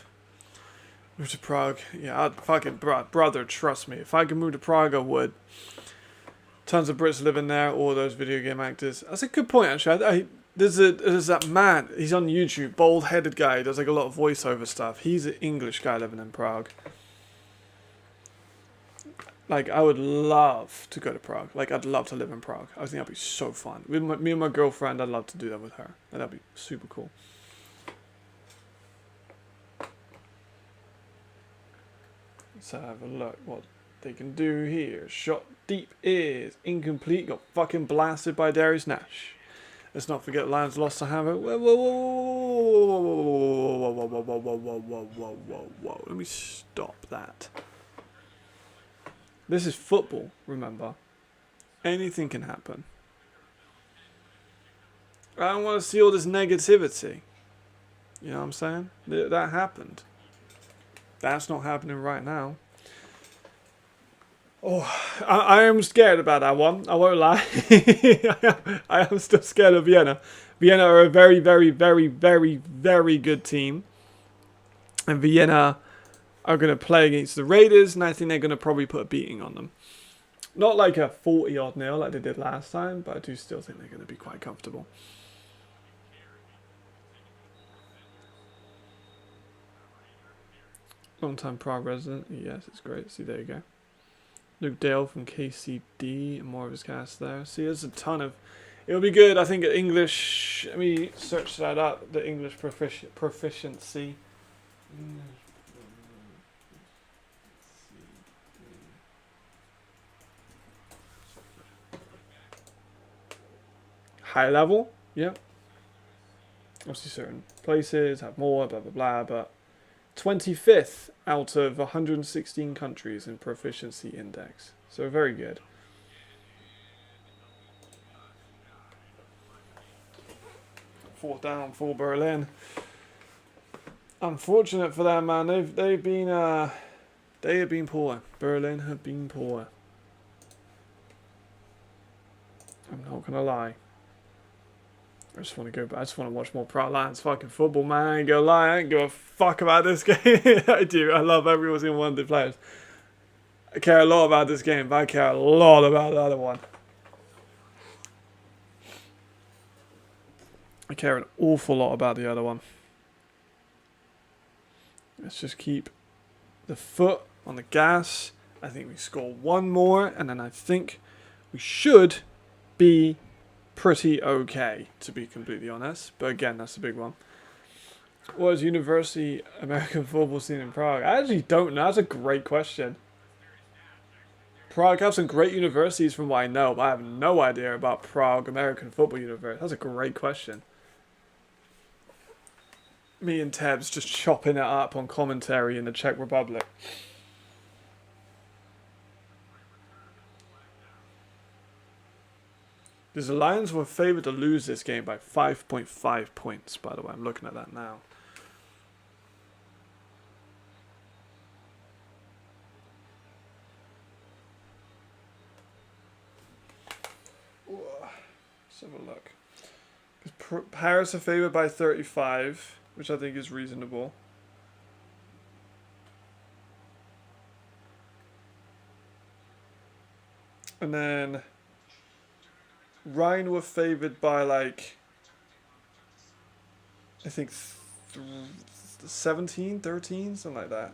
Move to Prague. Yeah, I'd fucking brother, trust me. If I could move to Prague, I would. Tons of Brits living there, all those video game actors. That's a good point, actually. There's that man, he's on YouTube, bald-headed guy, he does like a lot of voiceover stuff. He's an English guy living in Prague. Like, I would love to go to Prague. Like, I'd love to live in Prague. I think that'd be so fun. With me and my girlfriend, I'd love to do that with her. That'd be super cool. Let's have a look what they can do here. Shot deep is incomplete. Got fucking blasted by Darius Nash. Let's not forget Lions lost to Hammer. Whoa, whoa, whoa, whoa, whoa, whoa, whoa, whoa, whoa, whoa, whoa, whoa, whoa. Let me stop that. This is football, remember. Anything can happen. I don't want to see all this negativity. You know what I'm saying? That happened. That's not happening right now. Oh, I am scared about that one. I won't lie. I am still scared of Vienna. Vienna are a very, very, very, very, very good team. And Vienna are going to play against the Raiders, and I think they're going to probably put a beating on them. Not like a 40-odd nil like they did last time, but I do still think they're going to be quite comfortable. Long-time Prague resident. Yes, it's great. See, there you go. Luke Dale from KCD, and more of his cast there. See, there's a ton of... It'll be good, I think, at English... Let me search that up, the English proficiency. High level, yeah. Obviously, certain places have more, blah blah blah, but 25th out of 116 countries in proficiency index. So very good. Fourth down for Berlin. Unfortunate for them, man. They have been poor. Berlin have been poor. I'm not gonna lie. I just want to go back. I just want to watch more Pro Lions fucking football, man. I ain't gonna lie. I ain't give a fuck about this game. I do. I love every single one of the players. I care a lot about this game, but I care a lot about the other one. I care an awful lot about the other one. Let's just keep the foot on the gas. I think we score one more, and then I think we should be pretty okay, to be completely honest. But again, that's a big one. What is university American football scene in Prague? I actually don't know. That's a great question. Prague has some great universities from what I know, but I have no idea about Prague American Football University. That's a great question. Me and Teb's just chopping it up on commentary in the Czech Republic. Because the Lions were favoured to lose this game by 5.5 points, by the way. I'm looking at that now. Let's have a look. Paris are favoured by 35, which I think is reasonable. And then Rhine were favoured by like, I think 17, 13, something like that.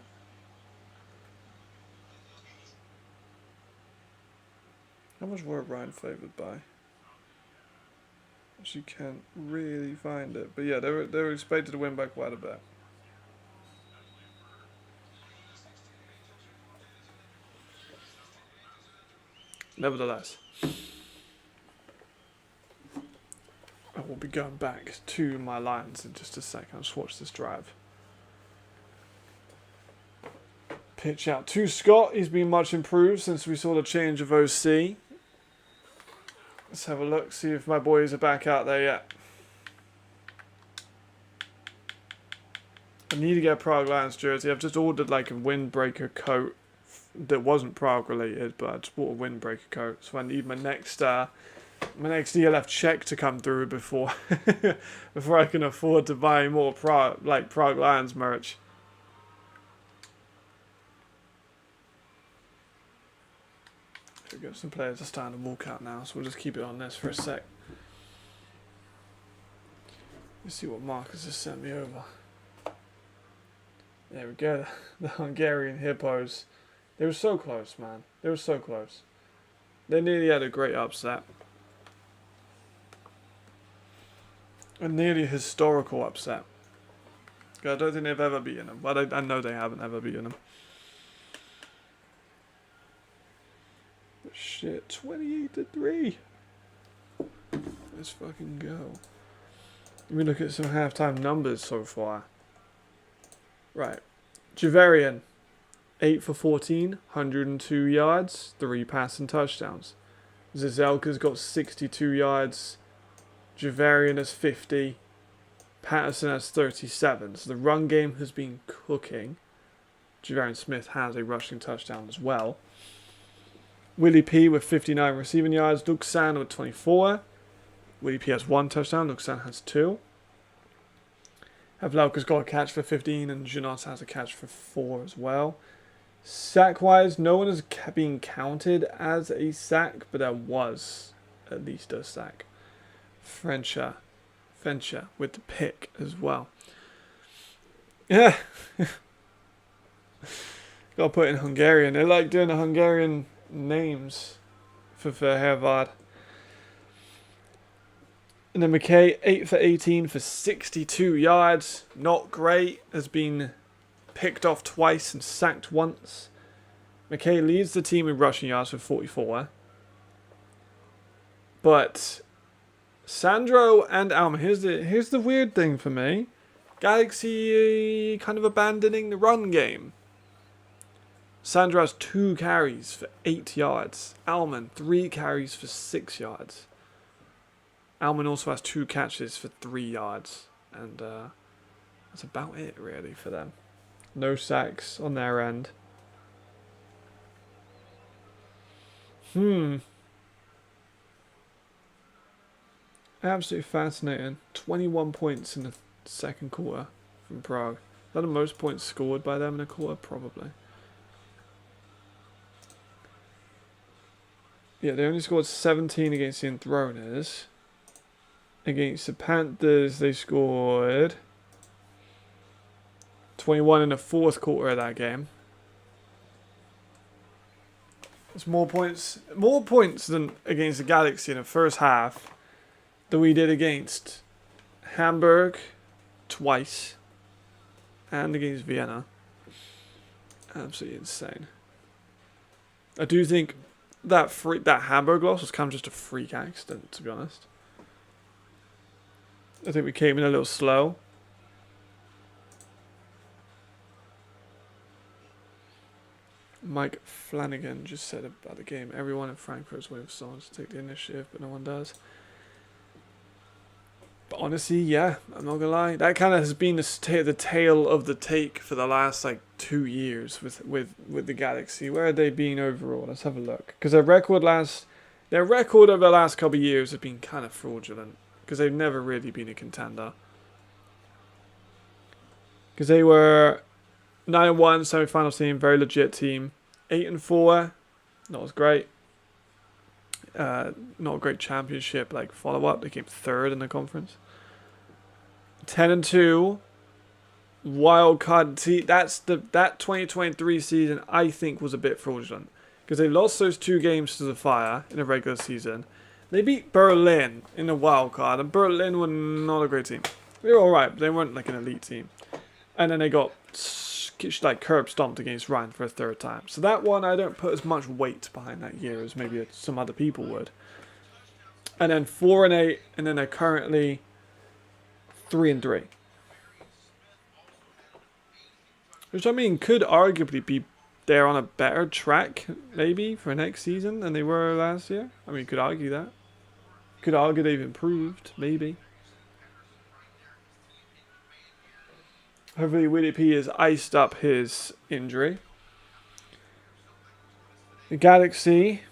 How much were Rhine favoured by? Actually can't really find it. But yeah, they were expected to win by quite a bit. Nevertheless, I will be going back to my Lions in just a second. I'll just watch this drive. Pitch out to Scott. He's been much improved since we saw the change of OC. Let's have a look, see if my boys are back out there yet. I need to get a Prague Lions jersey. I've just ordered like a windbreaker coat that wasn't Prague related, but I just bought a windbreaker coat. So I need my next ELF check to come through before before I can afford to buy more Prague Lions merch. Here we go. Some players are starting to walk out now, so we'll just keep it on this for a sec. Let's see what Marcus has sent me over. There we go. The Hungarian Hippos. They were so close, man. They were so close. They nearly had a great upset. A nearly historical upset. I don't think they've ever beaten them. But I know they haven't ever beaten them. But shit, 28-3. Let's fucking go. Let me look at some halftime numbers so far. Right. Javarian, 8 for 14, 102 yards, 3 passing touchdowns. Zizelka's got 62 yards. Javarian has 50. Patterson has 37. So the run game has been cooking. Javarian Smith has a rushing touchdown as well. Willie P with 59 receiving yards. Duxan with 24. Willie P has 1 touchdown. Duxan has 2. Havlauka's got a catch for 15 and Janot has a catch for 4 as well. Sack-wise, no one has been counted as a sack, but there was at least a sack. Frencha with the pick as well. Yeah. Gotta put in Hungarian. They like doing the Hungarian names for Harvard. And then McKay, 8 for 18 for 62 yards. Not great. Has been picked off twice and sacked once. McKay leads the team in rushing yards with 44. But Sandro and Alma, here's the weird thing for me. Galaxy kind of abandoning the run game. Sandro has 2 carries for 8 yards. Alman, 3 carries for 6 yards. Alman also has 2 catches for 3 yards. And that's about it, really, for them. No sacks on their end. Absolutely fascinating. 21 points in the second quarter from Prague. Is that the most points scored by them in a quarter? Probably. Yeah, they only scored 17 against the Enthroners. Against the Panthers, they scored 21 in the fourth quarter of that game. It's more points than against the Galaxy in the first half than we did against Hamburg twice and against Vienna. Absolutely insane. I do think that Hamburg loss was kind of just a freak accident, to be honest. I think we came in a little slow. Mike Flanagan just said about the game, everyone in Frankfurt is waiting for someone to take the initiative, but no one does. But honestly, yeah, I'm not gonna lie. That kind of has been the tale of the take for the last 2 years with the Galaxy. Where have they been overall? Let's have a look. Because their record over the last couple of years has been kind of fraudulent. Because they've never really been a contender. Because they were 9-1 semi-final team, very legit team. 8-4, not as great. Not a great championship follow-up. They came 3rd in the conference. 10-2, wild card. See, that 2023 season I think was a bit fraudulent because they lost those 2 games to the Fire in the regular season. They beat Berlin in the wild card, and Berlin were not a great team. They were alright, but they weren't an elite team. And then they got curb stomped against Rhein for a 3rd time. So that one, I don't put as much weight behind that year as maybe some other people would. And then 4-8, and then they're currently 3-3. Which, I mean, could arguably be they're on a better track, maybe, for next season than they were last year. I mean, you could argue that. Could argue they've improved, maybe. Hopefully Willie P has iced up his injury. The Galaxy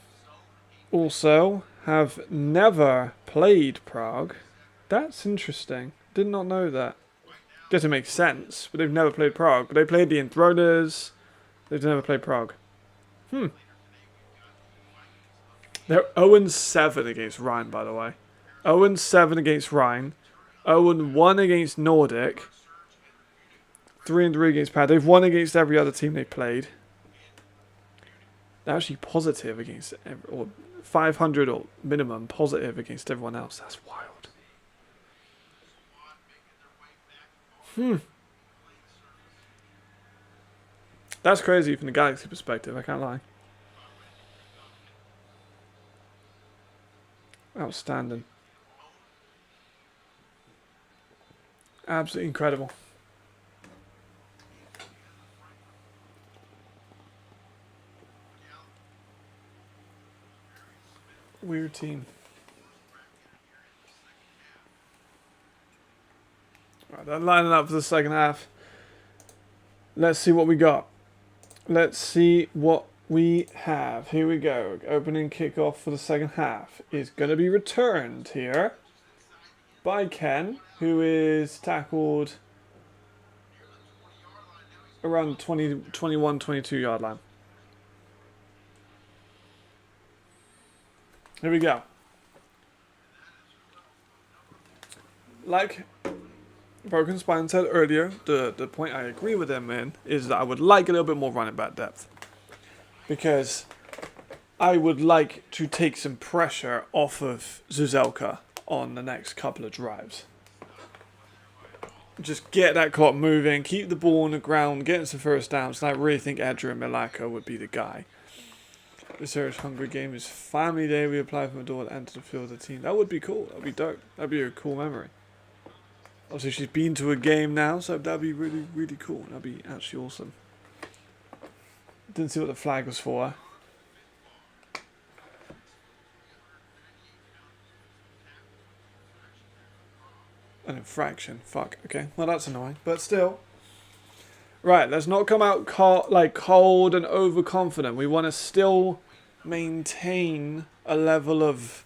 also have never played Prague. That's interesting. Did not know that. Guess it makes sense, but they've never played Prague. But they played the Enthroners. They've never played Prague. They're 0-7 against Rhein, by the way. 0-7 against Rhein. 0-1 against Nordic. 3-3 against Pad. They've won against every other team they played. They're actually positive against, or 500 or minimum positive against everyone else. That's wild. That's crazy from the Galaxy perspective, I can't lie. Outstanding. Absolutely incredible. Weird team. Right, they're lining up for the second half. Let's see what we got. Let's see what we have. Here we go. Opening kickoff for the second half is going to be returned here by Ken, who is tackled around 21-22 yard line. Here we go. Like Broken Spine said earlier, the point I agree with him in is that I would like a little bit more running back depth. Because I would like to take some pressure off of Zuzelka on the next couple of drives. just get that clock moving, keep the ball on the ground, get some first downs. And I really think Edra and Milako would be the guy. This year's Hungry Game is family day. We apply for a door to enter the field of the team. That would be cool. That would be dope. That would be a cool memory. Obviously, she's been to a game now, so that would be really, really cool. That would be actually awesome. Didn't see what the flag was for. An infraction. Fuck. Okay. Well, that's annoying. But still. Right. Let's not come out cold and overconfident. We want to still maintain a level of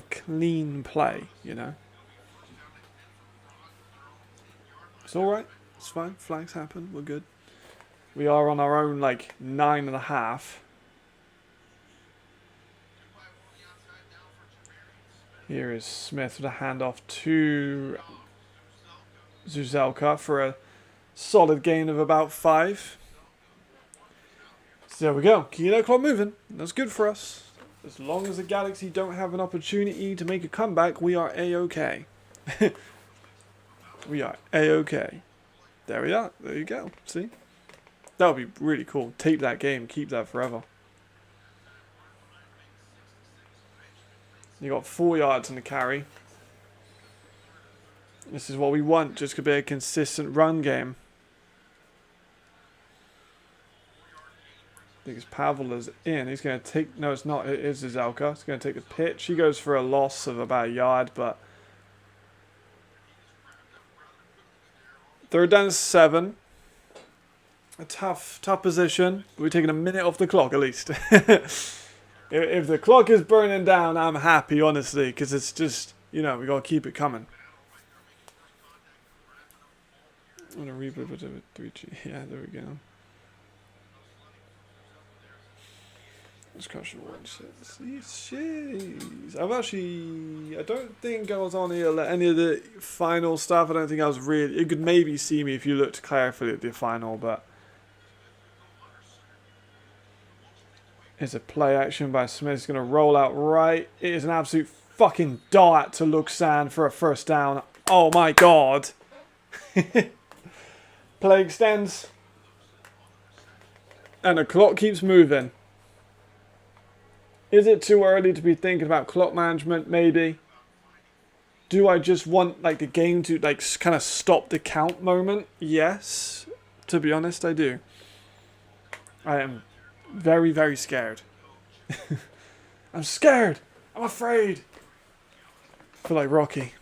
clean play, you know. It's alright. It's fine. Flags happen. We're good. We are on our own, 9.5. Here is Smith with a handoff to Zuzelka for a solid gain of about 5. So there we go. Keep that clock moving. That's good for us. As long as the Galaxy don't have an opportunity to make a comeback, we are A-OK. We are A-OK. There we are. There you go. See? That would be really cool. Tape that game. Keep that forever. You got 4 yards in the carry. This is what we want. Just to be a consistent run game. I think it's Pavel is in. He's going to take... No, it's not. It is Zuzelka. He's going to take the pitch. He goes for a loss of about a yard, but... 3rd down to 7. A tough position. We're taking a minute off the clock at least. If the clock is burning down, I'm happy, honestly, because it's just, you know, we got to keep it coming. I'm going to reboot it with 3G. Yeah, there we go. Let's crush it. Jeez. I don't think I was on here any of the final stuff. I don't think I was really... You could maybe see me if you looked carefully at the final, but... It's a play action by Smith. It's going to roll out right. It is an absolute fucking dart to Luxan for a first down. Oh my god. Play extends. And the clock keeps moving. Is it too early to be thinking about clock management? Maybe. Do I just want the game to kind of stop the count moment? Yes. To be honest, I do. I am very, very scared. I'm scared. I'm afraid. I feel like Rocky.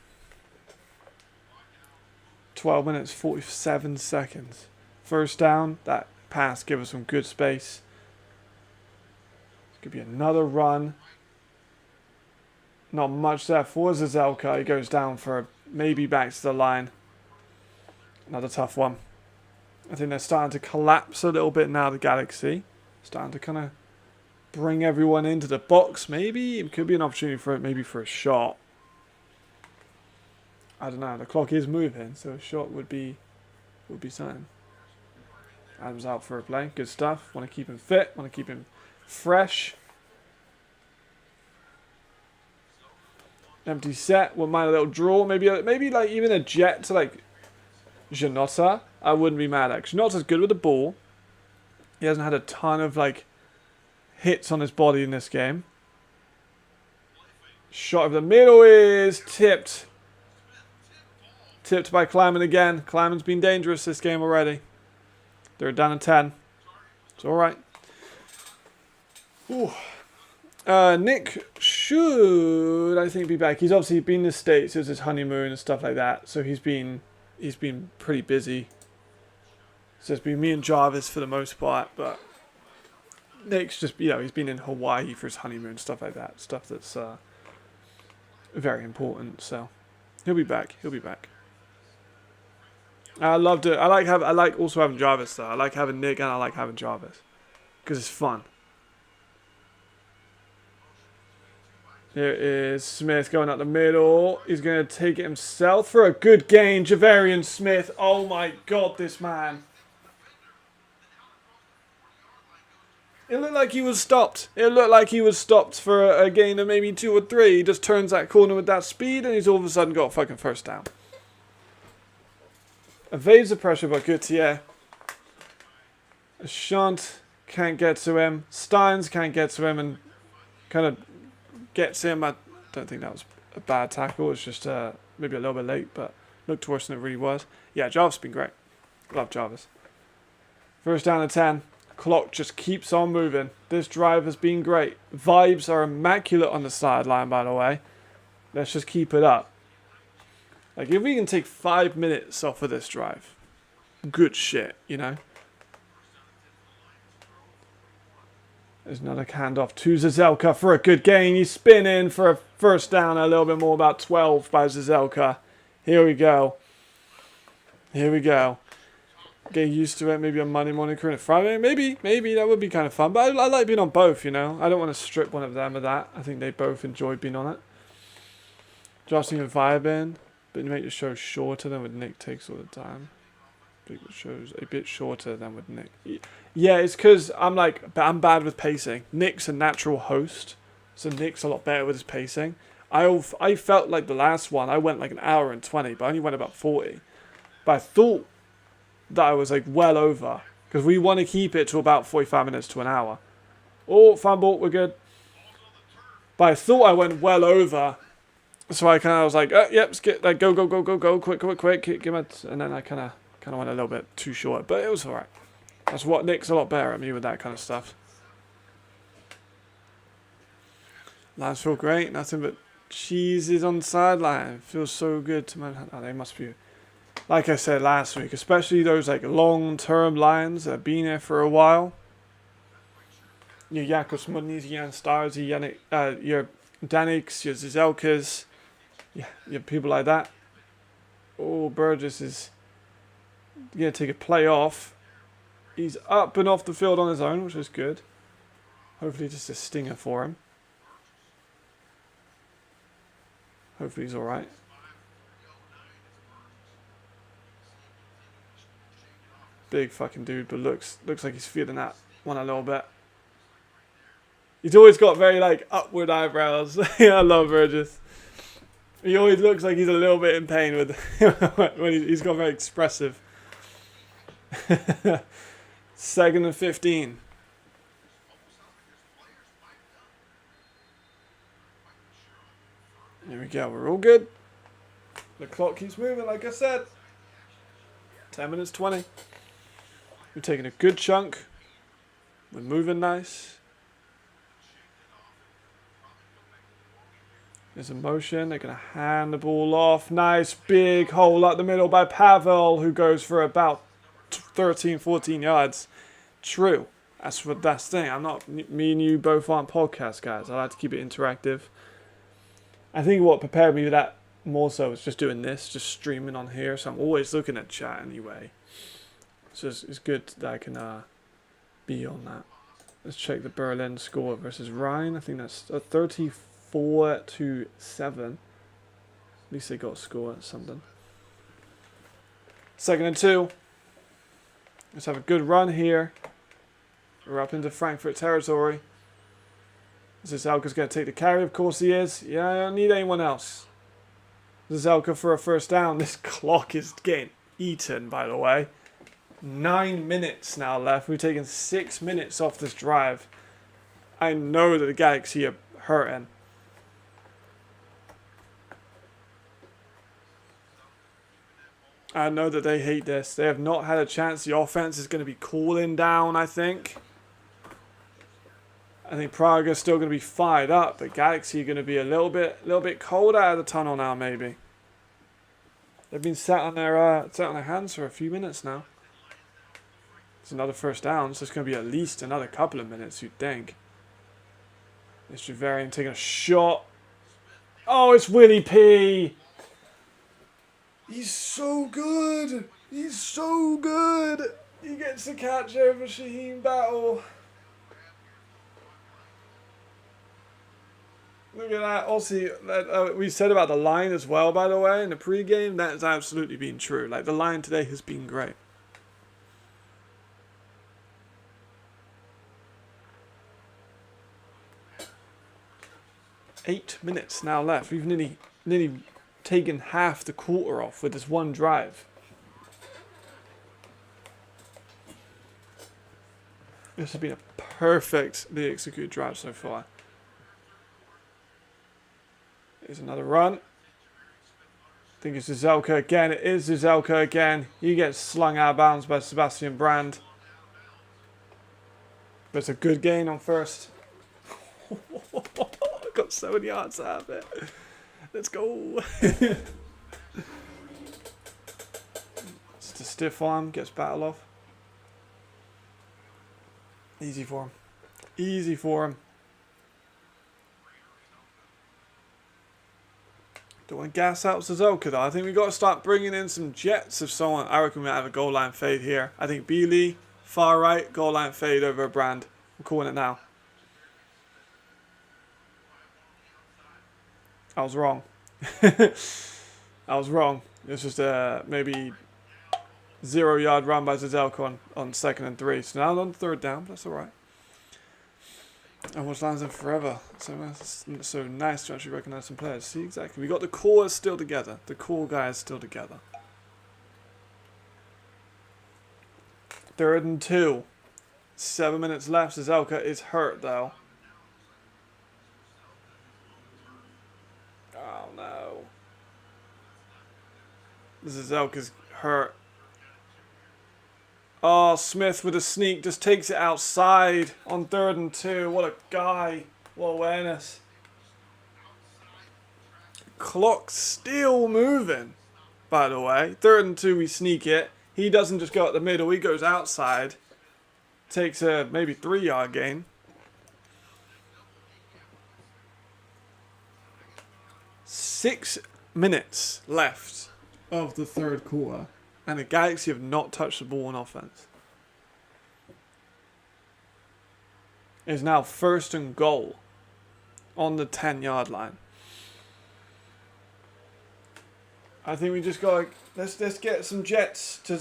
12 minutes, 47 seconds. First down. That pass give us some good space. Could be another run. Not much there for Zuzelka. He goes down for maybe back to the line. Another tough one. I think they're starting to collapse a little bit now, the Galaxy. Starting to kind of bring everyone into the box, maybe. It could be an opportunity for a shot. I don't know. The clock is moving, so a shot would be something. Adams out for a play. Good stuff. Want to keep him fit. Want to keep him fresh. Empty set. Wouldn't mind a little draw. Maybe even a jet to Janota. I wouldn't be mad at. Janota's good with the ball. He hasn't had a ton of hits on his body in this game. Shot over the middle is tipped. Tipped by Kleiman again. Kleiman's been dangerous this game already. They're down to 10. It's alright. Nick should, I think, be back. He's obviously been in the States. It was his honeymoon and stuff like that. So he's been pretty busy. So it's been me and Jarvis for the most part, but Nick's just, he's been in Hawaii for his honeymoon, stuff like that. Stuff that's very important, so he'll be back. I loved it. I like also having Jarvis, though. I like having Nick and I like having Jarvis. Because it's fun. Here is Smith going up the middle. He's going to take it himself for a good gain. Javarian Smith. Oh my god, this man. It looked like he was stopped. It looked like he was stopped for a gain of maybe 2 or 3. He just turns that corner with that speed and he's all of a sudden got a fucking first down. Evades the pressure, but good to yeah. Shunt can't get to him. Steins can't get to him and kind of gets him. I don't think that was a bad tackle. It's just maybe a little bit late, but looked worse than it really was. Yeah, Jarvis has been great. Love Jarvis. First down to 10. Clock just keeps on moving. This drive has been great. Vibes are immaculate on the sideline, by the way. Let's just keep it up. Like, if we can take 5 minutes off of this drive, good shit, you know? There's another handoff to Zazelka for a good gain. He's spinning for a first down, a little bit more, about 12 by Zazelka. Here we go. Here we go. Get used to it. Maybe a Monday morning crew and a Friday. Maybe that would be kind of fun. But I like being on both, you know. I don't want to strip one of them of that. I think they both enjoy being on it. Adjusting the vibe in. But you make the show shorter than what Nick takes all the time. The show's a bit shorter than with Nick. Yeah, it's because I'm bad with pacing. Nick's a natural host. So Nick's a lot better with his pacing. I felt like the last one, I went like an hour and 20, but I only went about 40. But I thought that I was like well over. Because we want to keep it to about 45 minutes to an hour. Oh, fumble, we're good. But I thought I went well over. So I kind of was like, yep, let's get like go, quick, give it. And then I kind of went a little bit too short. But it was alright. That's what Nick's a lot better at me with that kind of stuff. Lines feel great. Nothing but cheeses on the sideline. Feels so good to man. Oh, they must be, like I said last week, especially those like long-term lines that have been here for a while. Your Jakobs Mudnies, your Jan Stars, your Daniks, your Zizelkas, your people like that. Oh, Burgess is going to take a play off. He's up and off the field on his own, which is good. Hopefully just a stinger for him. Hopefully he's alright. Big fucking dude, but looks like he's feeling that one a little bit. He's always got very like upward eyebrows. I love Burgess. He always looks like he's a little bit in pain with when he's got very expressive. 2nd and 15. Here we go. We're all good. The clock keeps moving, like I said. 10 minutes 20. We're taking a good chunk. We're moving nice. There's a motion. They're going to hand the ball off. Nice big hole up the middle by Pavel, who goes for about 13, 14 yards. True. That's the thing. I'm not, me and you both aren't podcast guys. I like to keep it interactive. I think what prepared me for that more so was just doing this, just streaming on here. So I'm always looking at chat anyway. So it's good that I can be on that. Let's check the Berlin score versus Rhine. I think that's a 34-7. At least they got a score at something. 2nd and 2. Let's have a good run here. We're up into Frankfurt territory. Zazelka's going to take the carry. Of course he is. Yeah, I don't need anyone else. Zazelka for a first down. This clock is getting eaten, by the way. 9 minutes now left. We've taken 6 minutes off this drive. I know that the Galaxy are hurting. I know that they hate this. They have not had a chance. The offense is going to be cooling down, I think. I think Praga's still going to be fired up, but Galaxy are going to be a little bit cold out of the tunnel now, maybe. They've been sat on their hands for a few minutes now. It's another first down, so it's going to be at least another couple of minutes, you'd think. It's Javarian taking a shot. Oh, it's Willie P. He's so good. He's so good. He gets the catch over Shaheen Battle. Look at that. Also, we said about the line as well, by the way, in the pregame. That has absolutely been true. Like, the line today has been great. Eight minutes now left. We've nearly taken half the quarter off with this one drive. This has been a perfectly executed drive so far. Here's another run. I think it's Zuzelka again. It is Zuzelka again. He gets slung out of bounds by Sebastian Brand. But it's a good gain on first. Got 7 yards out of it. Let's go. Just a stiff arm. Gets battle off. Easy for him. Easy for him. Don't want to gas out Suzuka though. I think we've got to start bringing in some jets if someone. I reckon we have a goal line fade here. I think Bealey, far right, goal line fade over Brand. I'm calling it now. I was wrong. I was wrong. It was just a maybe 0 yard run by Zuzelka on 2nd and 3. So now on 3rd down, but that's alright. I watched lines in forever. So nice to actually recognise some players. See, exactly. We got the core still together. The core guys still together. 3rd and 2. 7 minutes left. Zuzelka is hurt though. Oh no. Zuzelka's hurt. Oh, Smith with a sneak just takes it outside on 3rd and 2. What a guy. What awareness. Clock still moving, by the way. 3rd and 2, we sneak it. He doesn't just go up the middle. He goes outside. Takes a maybe 3 yard gain. 6 minutes left of the 3rd quarter. And the Galaxy have not touched the ball on offense. It is now 1st and goal on the 10 yard line. I think we just got let's get some jets to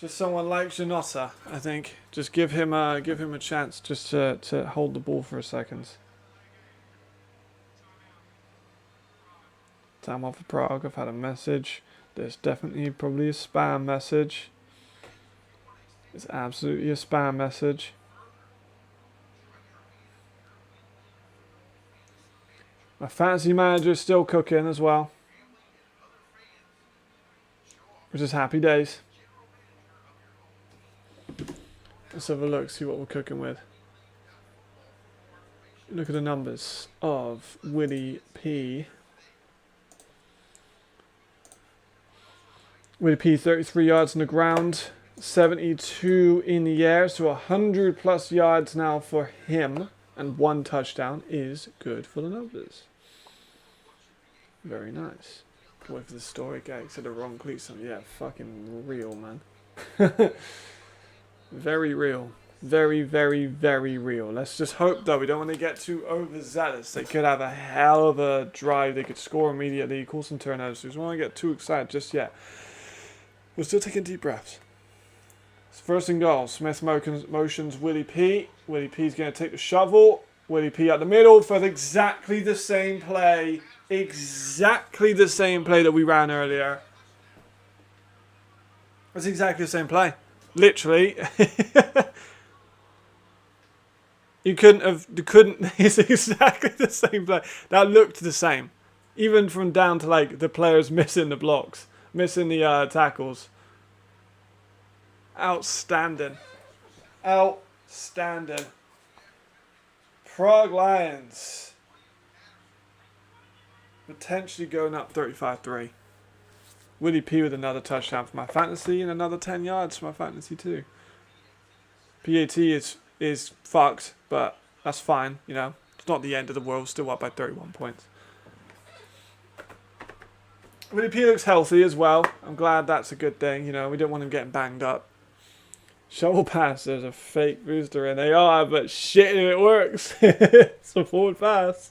someone like Janota. I think just give him a chance just to hold the ball for a second. Time off of Prague. I've had a message. There's definitely probably a spam message. It's absolutely a spam message. My fantasy manager is still cooking as well, which is happy days. Let's have a look, see what we're cooking with. Look at the numbers of Willie P. Willie P, 33 yards on the ground, 72 in the air, so 100 plus yards now for him, and 1 touchdown is good for the numbers. Very nice. Wait for the story guy said the wrong cleats on. Yeah, fucking real, man. Very real. Very, very, very real. Let's just hope, though, we don't want to get too overzealous. They could have a hell of a drive. They could score immediately, cause some turnovers. We don't want to get too excited just yet. We're still taking deep breaths. It's 1st and goal. Smith motions Willie P. Willie P's going to take the shovel. Willie P out the middle for exactly the same play. Exactly the same play that we ran earlier. It's exactly the same play. Literally. It's exactly the same play. That looked the same. Even from down to like the players missing the blocks. Missing the tackles. Outstanding. Outstanding. Prague Lions. Potentially going up 35-3. Willie P with another touchdown for my fantasy and another 10 yards for my fantasy too. PAT is fucked, but that's fine, you know. It's not the end of the world, still up by 31 points. Willie P looks healthy as well. I'm glad that's a good thing, you know. We don't want him getting banged up. Shovel pass, there's a fake booster in AR, but shit if it works. It's a forward pass.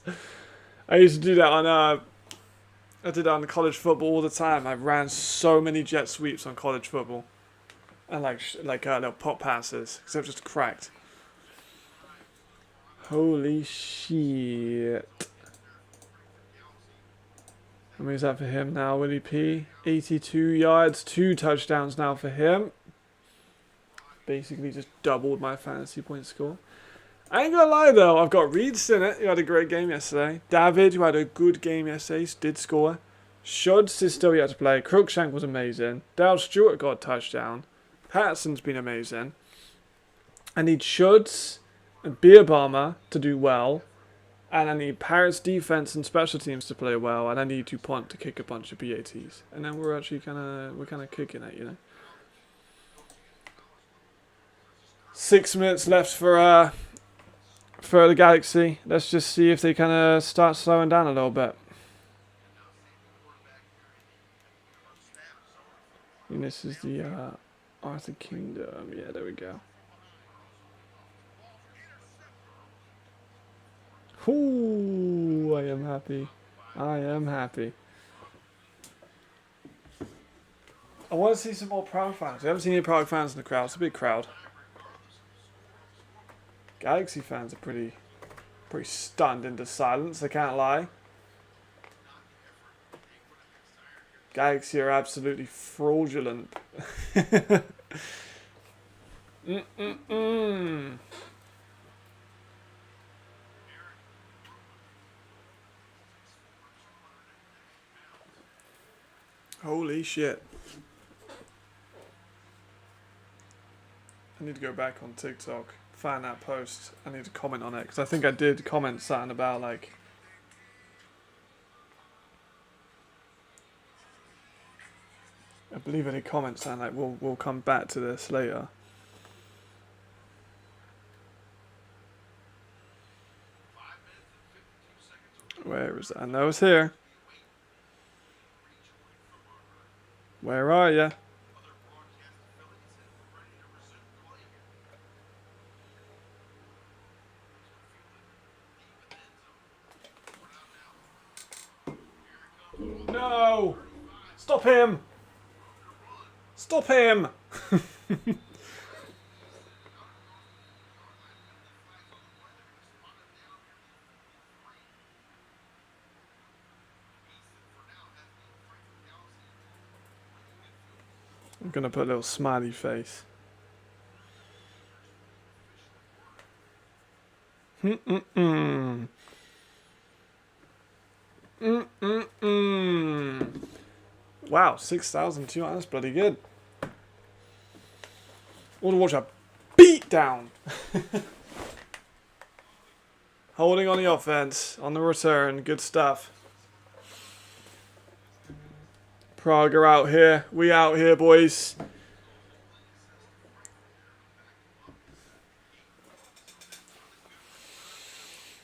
I used to do that on I did that on college football all the time. I ran so many jet sweeps on college football. And like little pop passes, except just cracked. Holy shit. How many is that for him now, Willie P? 82 yards, 2 touchdowns now for him. basically just doubled my fantasy point score. I ain't gonna lie though, I've got Reeds in it, who had a great game yesterday. David, who had a good game yesterday, did score. Shuds is still yet to play. Crookshank was amazing. Dale Stewart got a touchdown. Patterson's been amazing. I need Shuds and Beer Bomber to do well. And I need Parrots defense and special teams to play well. And I need Dupont to kick a bunch of BATs. And then we're actually kind of kicking it, you know. 6 minutes left for the Galaxy. Let's just see if they kind of start slowing down a little bit. And this is the Arthur Kingdom. Yeah, there we go. Ooh, I am happy. I am happy. I want to see some more Prague fans. I haven't seen any Prague fans in the crowd. It's a big crowd. Galaxy fans are pretty stunned into silence, I can't lie. Galaxy are absolutely fraudulent. Holy shit. I need to go back on TikTok, find that post. I need to comment on it, because I think I did comment something about, like... I believe any comments saying, like, we'll come back to this later. Where is it? I know it's here. Where are ya? No! Stop him! Stop him! I'm gonna put a little smiley face. Wow, 6,200. That's bloody good. Want to watch a beat down. Holding on the offense, on the return, good stuff. Prague are out here. We out here, boys.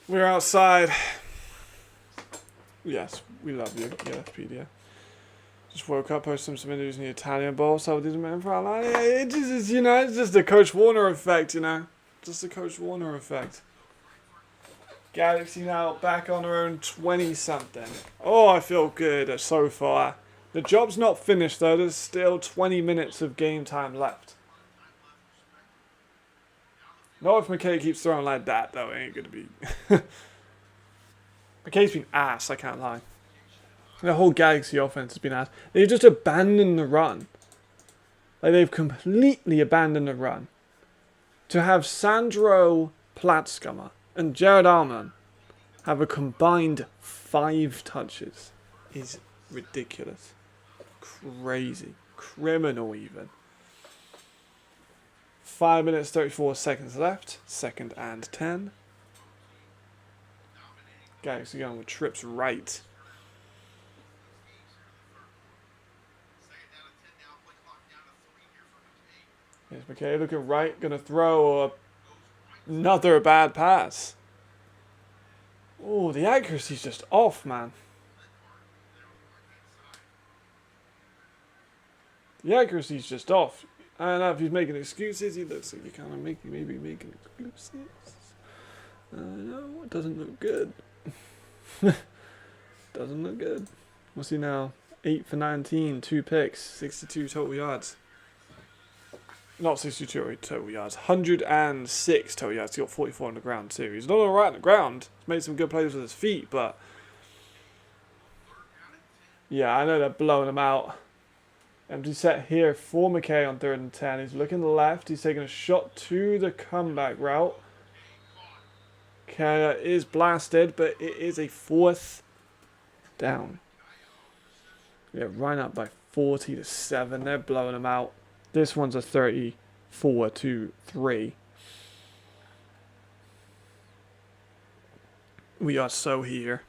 We're outside. Yes, we love you. Yeah, Pedia. Just woke up, posted some interviews in the Italian Bowl, so it didn't matter. It just, you know, it's just the Coach Warner effect, you know. Just the Coach Warner effect. Galaxy now back on their own 20-something. Oh, I feel good so far. The job's not finished, though. There's still 20 minutes of game time left. Not if McKay keeps throwing like that, though. It ain't going to be... McKay's been ass, I can't lie. The whole Galaxy offense has been ass. They've just abandoned the run. Like, they've completely abandoned the run. To have Sandro Platzskummer and Jared Allman have a combined 5 touches is ridiculous. Crazy. Criminal, even. 5 minutes, 34 seconds left. 2nd and 10. Galaxy going with trips right. Here's McKay looking right, gonna throw another bad pass. Oh, the accuracy's just off, man. The accuracy's just off. I don't know if he's making excuses. He looks like he's kind of maybe making excuses. No, it doesn't look good. Doesn't look good. What's he now? 8 for 19, 2 picks, 62 total yards. Not 62 total yards, 106 total yards. He got 44 on the ground too. He's not alright on the ground. He's made some good plays with his feet, but yeah, I know they're blowing him out. Empty set here for McKay on 3rd and 10. He's looking left. He's taking a shot to the comeback route. Okay, is blasted, but it is a 4th down. Yeah, right up by 40-7. They're blowing them out. This one's a 34-3. We are so here.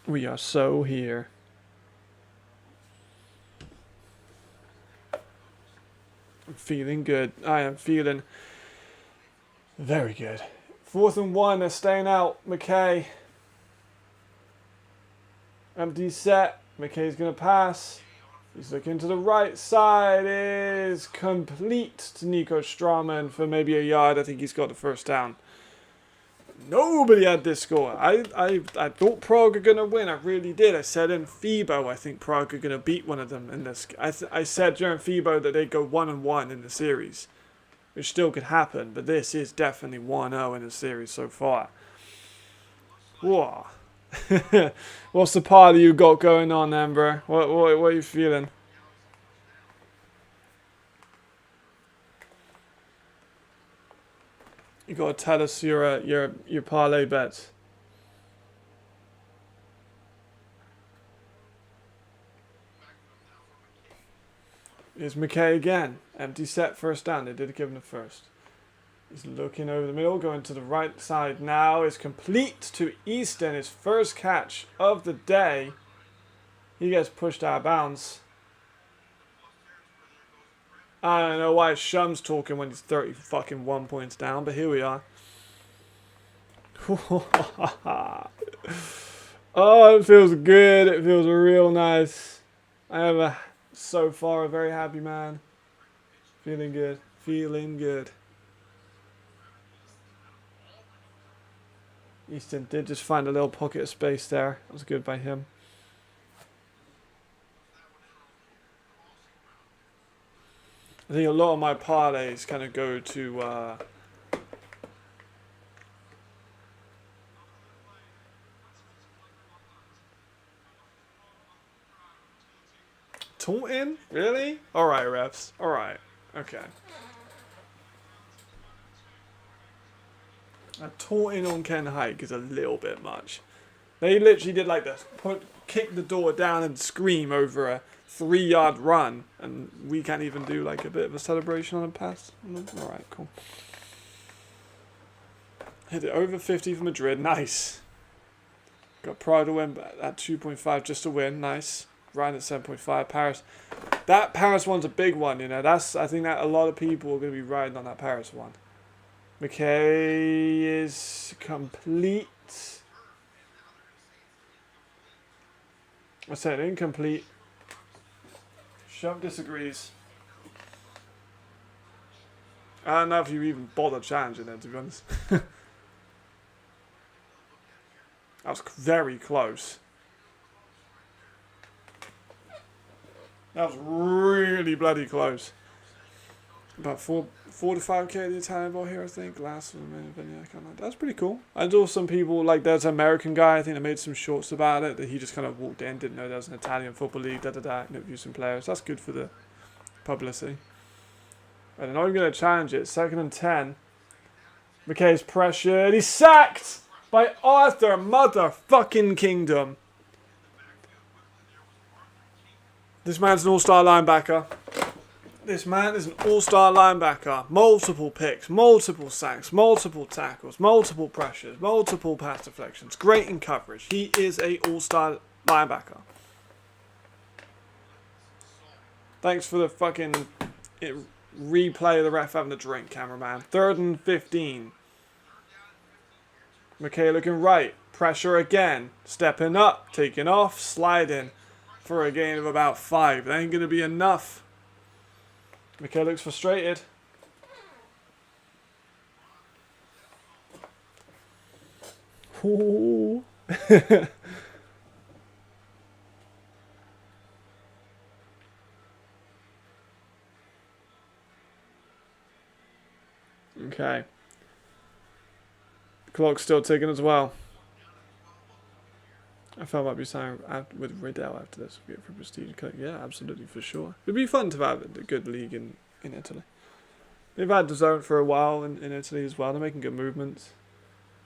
We are so here. I'm feeling good. I am feeling very good. 4th and 1. They're staying out. McKay. Empty set. McKay's going to pass. He's looking to the right side. Is complete to Nico Strauman for maybe a yard. I think he's got the 1st down. Nobody had this score. I thought Prague are going to win. I really did. I said in FIBO, I think Prague are going to beat one of them in this. I said during FIBO that they'd go 1-1 in the series, which still could happen. But this is definitely 1-0 in the series so far. Whoa. What's the party you got going on, Amber? What are you feeling? You gotta tell us your parlay bets. Here's McKay again. Empty set, 1st down. They did give him the 1st. He's looking over the middle, going to the right side now. Is complete to Easton. His 1st catch of the day. He gets pushed out of bounds. I don't know why Shum's talking when he's 31 points down, but here we are. Oh, it feels good. It feels real nice. I am so far a very happy man. Feeling good. Feeling good. Easton did just find a little pocket of space there. That was good by him. I think a lot of my parlays kind of go to taunting? Really? Alright, refs. Alright. Okay. A taunting on Ken Hike is a little bit much. They literally did like this. Kick the door down and scream over a 3-yard run, and we can't even do like a bit of a celebration on a pass. Alright, cool. Hit it over 50 for Madrid. Nice. Got Prague to win at 2.5 just to win. Nice. Ryan at 7.5. Paris. That Paris one's a big one, you know. I think that a lot of people are going to be riding on that Paris one. McKay is complete. I said incomplete. Shove disagrees. I don't know if you even bother challenging it, to be honest. That was very close. That was really bloody close. About 4 to 5k the Italian ball here, I think. Last one, that's pretty cool. I saw some people, like there's an American guy, I think, that made some shorts about it, that he just kind of walked in, didn't know there was an Italian football league, interviewed some players. That's good for the publicity. But they're not even going to challenge it. 2nd and 10. McKay's pressured. He's sacked by Arthur Motherfucking Kingdom. This man's an all-star linebacker. This man is an all-star linebacker. Multiple picks, multiple sacks, multiple tackles, multiple pressures, multiple pass deflections. Great in coverage. He is a all-star linebacker. Thanks for the fucking replay of the ref having a drink, cameraman. 3rd and 15. McKay looking right. Pressure again. Stepping up, taking off, sliding for a gain of about 5. That ain't going to be enough. McKay looks frustrated. Ooh. Okay. The clock's still ticking as well. I felt like we signed with Riddell after this. We get for prestige. Yeah, absolutely, for sure. It'd be fun to have a good league in Italy. They've had the zone for a while in Italy as well. They're making good movements.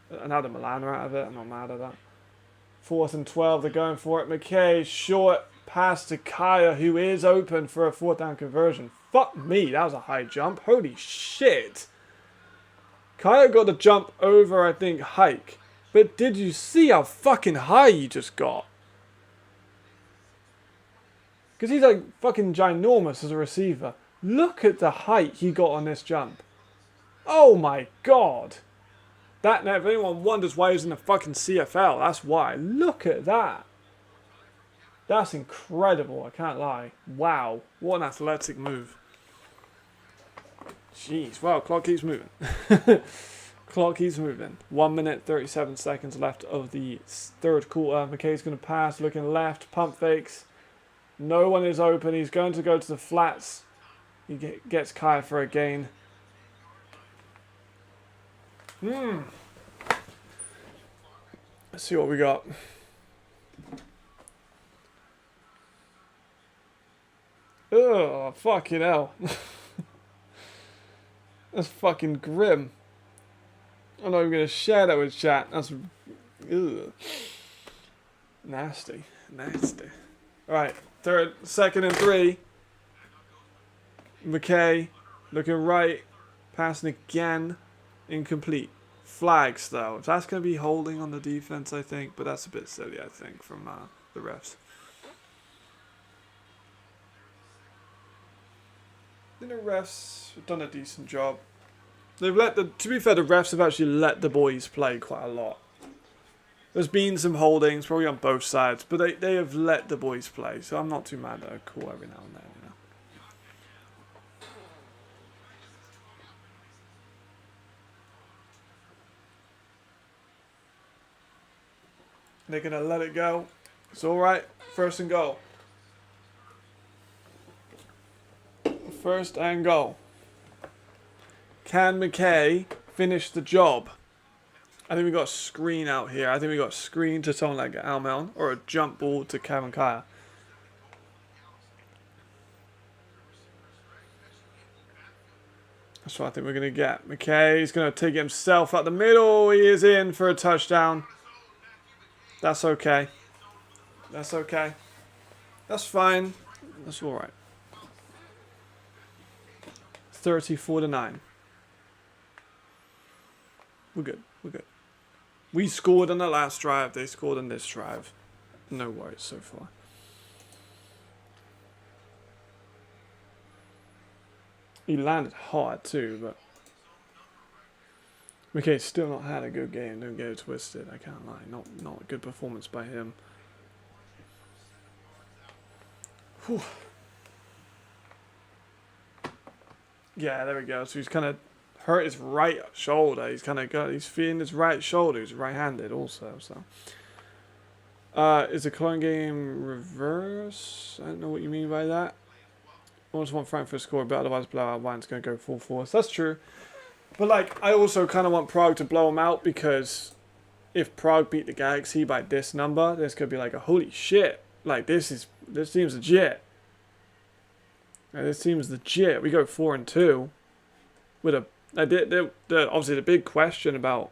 And now the Milan are out of it. I'm not mad at that. 4th and 12. They're going for it. McKay, short pass to Kaya, who is open for a 4th down conversion. Fuck me, that was a high jump. Holy shit. Kaya got the jump over, I think, Hike. But did you see how fucking high he just got? Because he's like fucking ginormous as a receiver. Look at the height he got on this jump. Oh my god. That, if anyone wonders why he's in the fucking CFL, that's why. Look at that. That's incredible, I can't lie. Wow, what an athletic move. Jeez, wow, clock keeps moving. Clock keeps moving. 1 minute, 37 seconds left of the 3rd quarter. McKay's going to pass, looking left, pump fakes. No one is open. He's going to go to the flats. He gets Kaya for a gain. Let's see what we got. Oh, fucking hell. That's fucking grim. I'm not even going to share that with chat. That's... Ugh. Nasty. Nasty. Alright, 2nd and 3. McKay looking right. Passing again. Incomplete. Flags, though. That's going to be holding on the defense, I think. But that's a bit silly, I think, from the refs. I think the refs have done a decent job. They've to be fair, the refs have actually let the boys play quite a lot. There's been some holdings, probably on both sides, but they have let the boys play, so I'm not too mad at a call every now and then, you know. They're going to let it go. It's alright. 1st and goal. 1st and goal. Can McKay finish the job? I think we got a screen out here. I think we got a screen to someone like Almel or a jump ball to Kevin Kaya. That's what I think we're going to get. McKay's going to take himself out the middle. He is in for a touchdown. That's okay. That's okay. That's fine. That's alright. 34-9. We're good. We're good. We scored on the last drive. They scored on this drive. No worries so far. He landed hard too, but McKay's still not had a good game. Don't get it twisted. I can't lie. Not a good performance by him. Whew. Yeah, there we go. So he's kind of hurt his right shoulder. He's feeling his right shoulder. He's right-handed also. So, is the Cologne game reverse? I don't know what you mean by that. I almost want Frankfurt to score, but otherwise blowout. Bayern's going to go full force. That's true. But like, I also kind of want Prague to blow them out, because if Prague beat the Galaxy by this number, this could be like a holy shit. Like this seems legit. Like, this seems legit. We go 4-2 with a. Obviously the big question about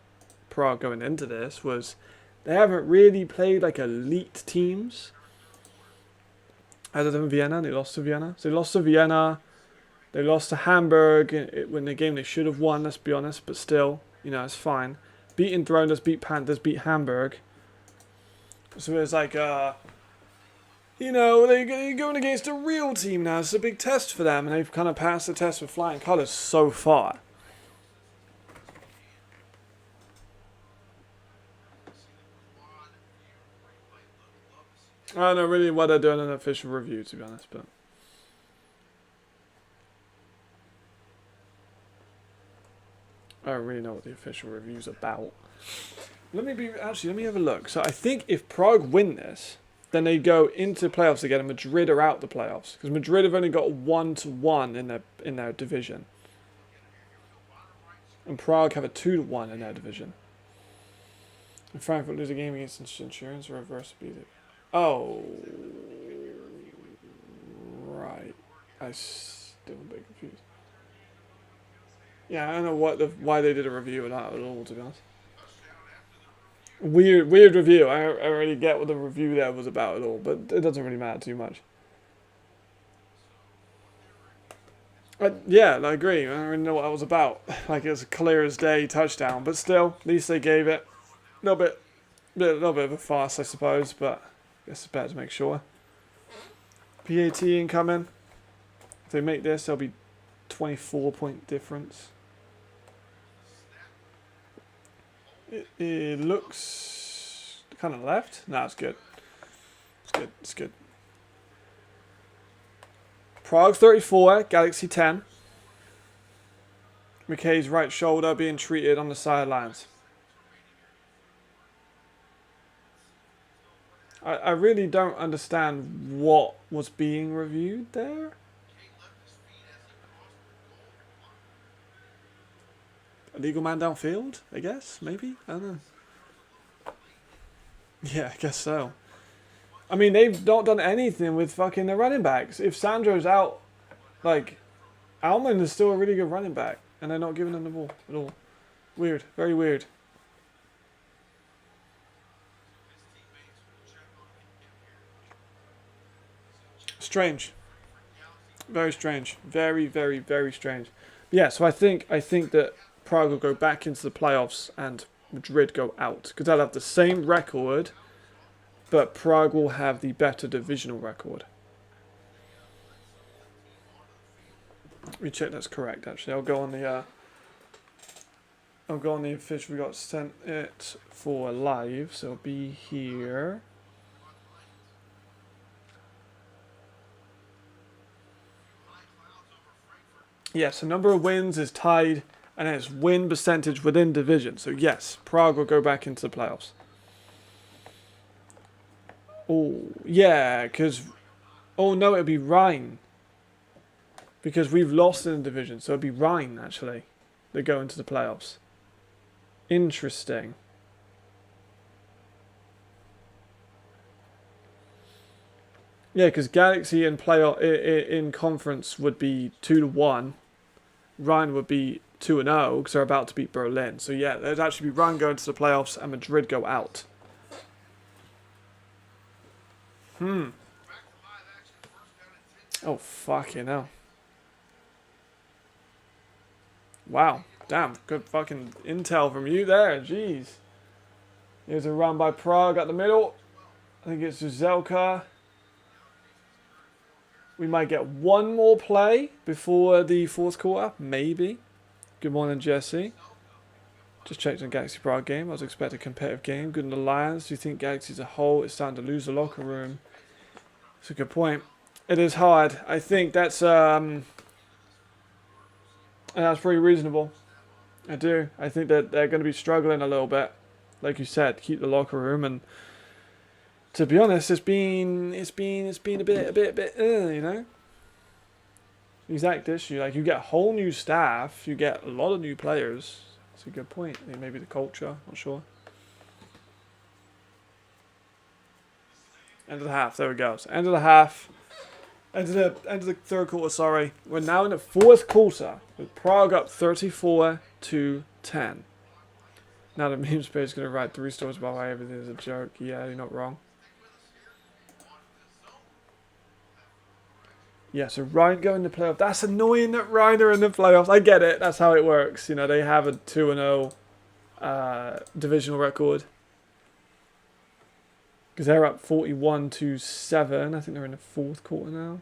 Prague going into this was they haven't really played like elite teams. Other than Vienna, they lost to Vienna. So they lost to Vienna. They lost to Hamburg when the game they should have won, let's be honest. But still, you know, it's fine. Beating Throners, beat Panthers, beat Hamburg. So it's like, you know, they're going against a real team now. It's a big test for them. And they've kind of passed the test with flying colours so far. I don't know really what they're doing in an official review, to be honest, but I don't really know what the official review's about. Let me have a look. So I think if Prague win this, then they go into playoffs again, and Madrid are out the playoffs, because Madrid have only got 1-1 in their division, and Prague have a 2-1 in their division. Frankfurt lose a game against insurance or reverse beat it. Oh, right. I still a bit confused. Yeah, I don't know why they did a review of that at all, to be honest. Weird review. I don't really get what the review there was about at all, but it doesn't really matter too much. Yeah, I agree. I don't really know what that was about. Like, it was a clear as day touchdown, but still, at least they gave it a little bit of a farce, I suppose, but I guess it's better to make sure. PAT incoming. If they make this, there'll be 24-point difference. It looks kind of left. No, it's good. It's good. Prague 34, Galaxy 10. McKay's right shoulder being treated on the sidelines. I really don't understand what was being reviewed there. Illegal man downfield, I guess, maybe? I don't know. Yeah, I guess so. I mean, they've not done anything with fucking their running backs. If Sandro's out, like, Alman is still a really good running back, and they're not giving him the ball at all. Weird, very weird. Strange. Very strange. Very, very, very strange. Yeah, so I think that Prague will go back into the playoffs and Madrid go out. Because they'll have the same record, but Prague will have the better divisional record. Let me check that's correct, actually. I'll go on the official. We got sent it for live, so it'll be here. Yes, the number of wins is tied, and it's win percentage within division. So yes, Prague will go back into the playoffs. Oh, yeah, because... Oh, no, it'll be Rhine. Because we've lost in the division, so it'll be Rhine, actually, that go into the playoffs. Interesting. Yeah, because Galaxy in playoff in conference would be 2-1. Rhine would be 2-0 because they're about to beat Berlin. So yeah, there'd actually be Rhine going to the playoffs and Madrid go out. Oh, fucking hell. Wow. Damn. Good fucking intel from you there. Jeez. Here's a run by Prague at the middle. I think it's Zuzelka. We might get one more play before the fourth quarter. Maybe. Good morning, Jesse. Just checked on Galaxy Prague game. I was expecting a competitive game. Good on the Lions. Do you think Galaxy as a whole is starting to lose the locker room? That's a good point. It is hard. I think that's pretty reasonable. I do. I think that they're going to be struggling a little bit. Like you said, keep the locker room, and to be honest, it's been a bit, you know. Exact issue. Like, you get a whole new staff, you get a lot of new players. That's a good point. Maybe the culture, not sure. End of the half. There we go. So end of the half. End of the third quarter. Sorry, we're now in the fourth quarter with Prague up 34-10. Now the meme space is going to write 3 stories about why everything is a joke. Yeah, you're not wrong. Yeah, so Ryan going to playoff. That's annoying that Ryan are in the playoffs. I get it. That's how it works. You know, they have a 2-0 divisional record. Because they're up 41-7. I think they're in the fourth quarter now.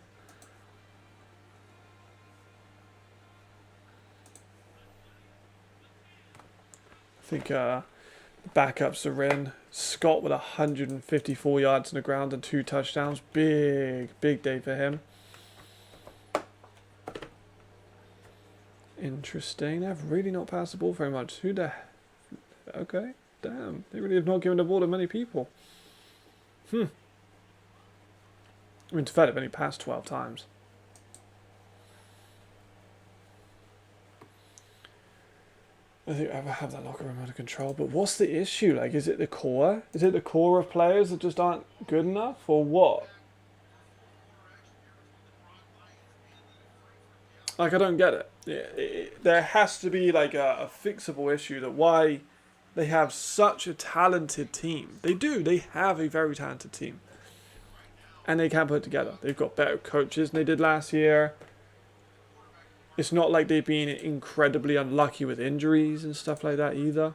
I think the backups are in. Scott with 154 yards on the ground and 2 touchdowns. Big day for him. Interesting. They've really not passed the ball very much. Who the... Okay. Damn. They really have not given the ball to many people. I mean, to fair, they've only passed 12 times. I think I ever have that locker room under control. But what's the issue? Like, is it the core? Is it the core of players that just aren't good enough, or what? Like, I don't get it. There has to be like a fixable issue that why they have such a talented team. They do. They have a very talented team, and they can put it together. They've got better coaches than they did last year. It's not like they've been incredibly unlucky with injuries and stuff like that either.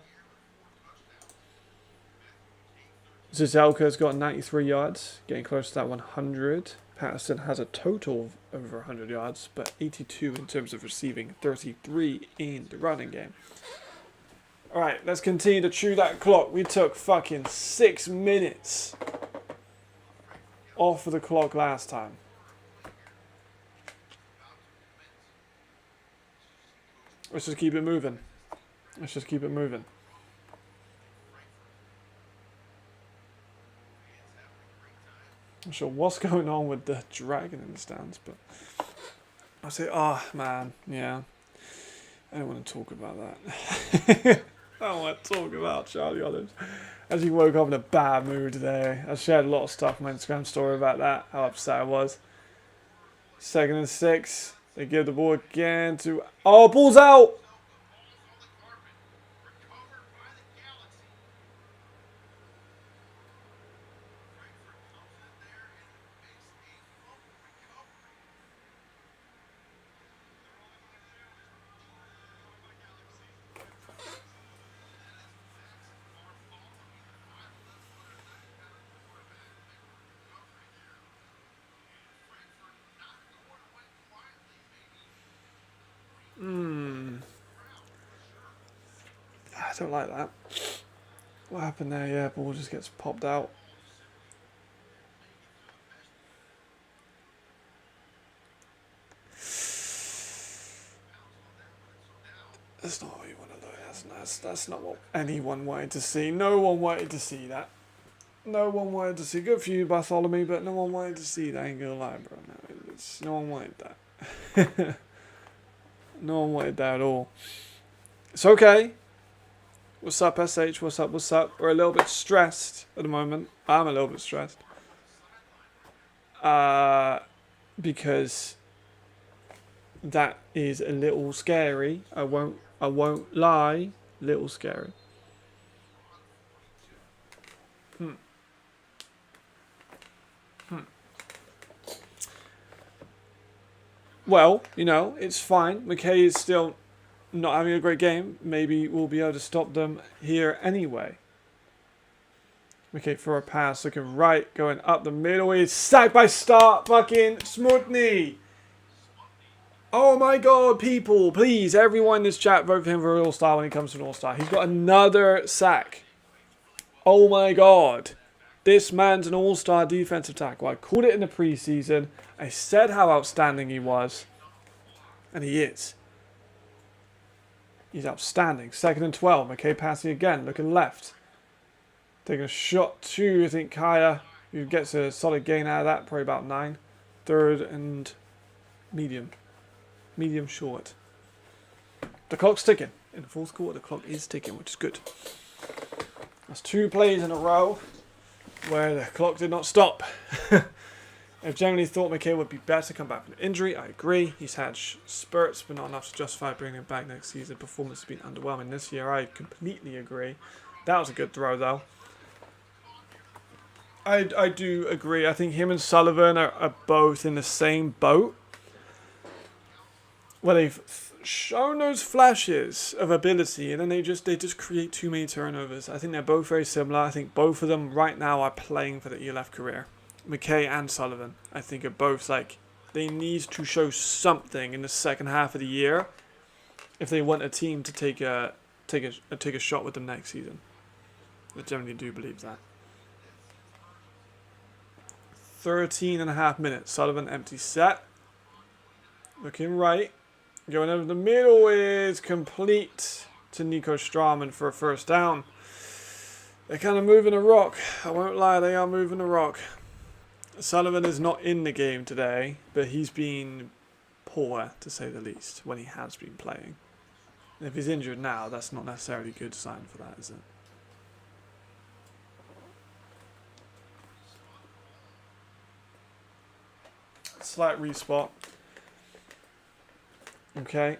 Zizelka's got 93 yards, getting close to that 100. Patterson has a total of over 100 yards, but 82 in terms of receiving, 33 in the running game. Alright, let's continue to chew that clock. We took fucking 6 minutes off of the clock last time. Let's just keep it moving. Let's just keep it moving. I'm not sure what's going on with the dragon in the stands, but I say, oh man, yeah. I don't want to talk about that. I don't want to talk about Charlie Olives. As he woke up in a bad mood today. I shared a lot of stuff on my Instagram story about that, how upset I was. 2nd and 6. They give the ball again to... Oh, ball's out! I don't like that. What happened there? Yeah, ball just gets popped out. That's not what you want to look. That's not what anyone wanted to see. No one wanted to see that. No one wanted to see. Good for you, Bartholomew, but no one wanted to see that. I ain't gonna lie, bro. No one wanted that. No one wanted that at all. It's okay. What's up, SH? What's up? What's up? We're a little bit stressed at the moment. I'm a little bit stressed. Because that is a little scary. I won't lie. Little scary. Well, you know, it's fine. McKay is still not having a great game. Maybe we'll be able to stop them here anyway. McKay for a pass, looking right, going up the middle. He's sacked by fucking Smutny. Oh my god, people, please, everyone in this chat, vote for him for an All-Star when he comes to an All-Star. He's got another sack. Oh my god. This man's an All-Star defensive tackle. I called it in the preseason. I said how outstanding he was. And he is. He's outstanding. 2nd and 12. McKay passing again. Looking left. Taking a shot to, I think, Kaya. Who gets a solid gain out of that. Probably about 9. 3rd and medium. Medium short. The clock's ticking. In the 4th quarter, the clock is ticking, which is good. That's 2 plays in a row where the clock did not stop. I've generally thought McKay would be better to come back from injury. I agree. He's had spurts, but not enough to justify bringing him back next season. Performance has been underwhelming this year. I completely agree. That was a good throw, though. I do agree. I think him and Sullivan are both in the same boat. Well, they've shown those flashes of ability, and then they just create too many turnovers. I think they're both very similar. I think both of them right now are playing for the ELF career. McKay and Sullivan, I think, are both like, they need to show something in the second half of the year if they want a team to take a shot with them next season. I generally do believe that. 13.5 minutes. Sullivan empty set. Looking right. Going over the middle is complete to Nico Straman for a first down. They're kind of moving a rock. I won't lie, they are moving a rock. Sullivan is not in the game today, but he's been poor, to say the least, when he has been playing. And if he's injured now, that's not necessarily a good sign for that, is it? Slight respot. Okay.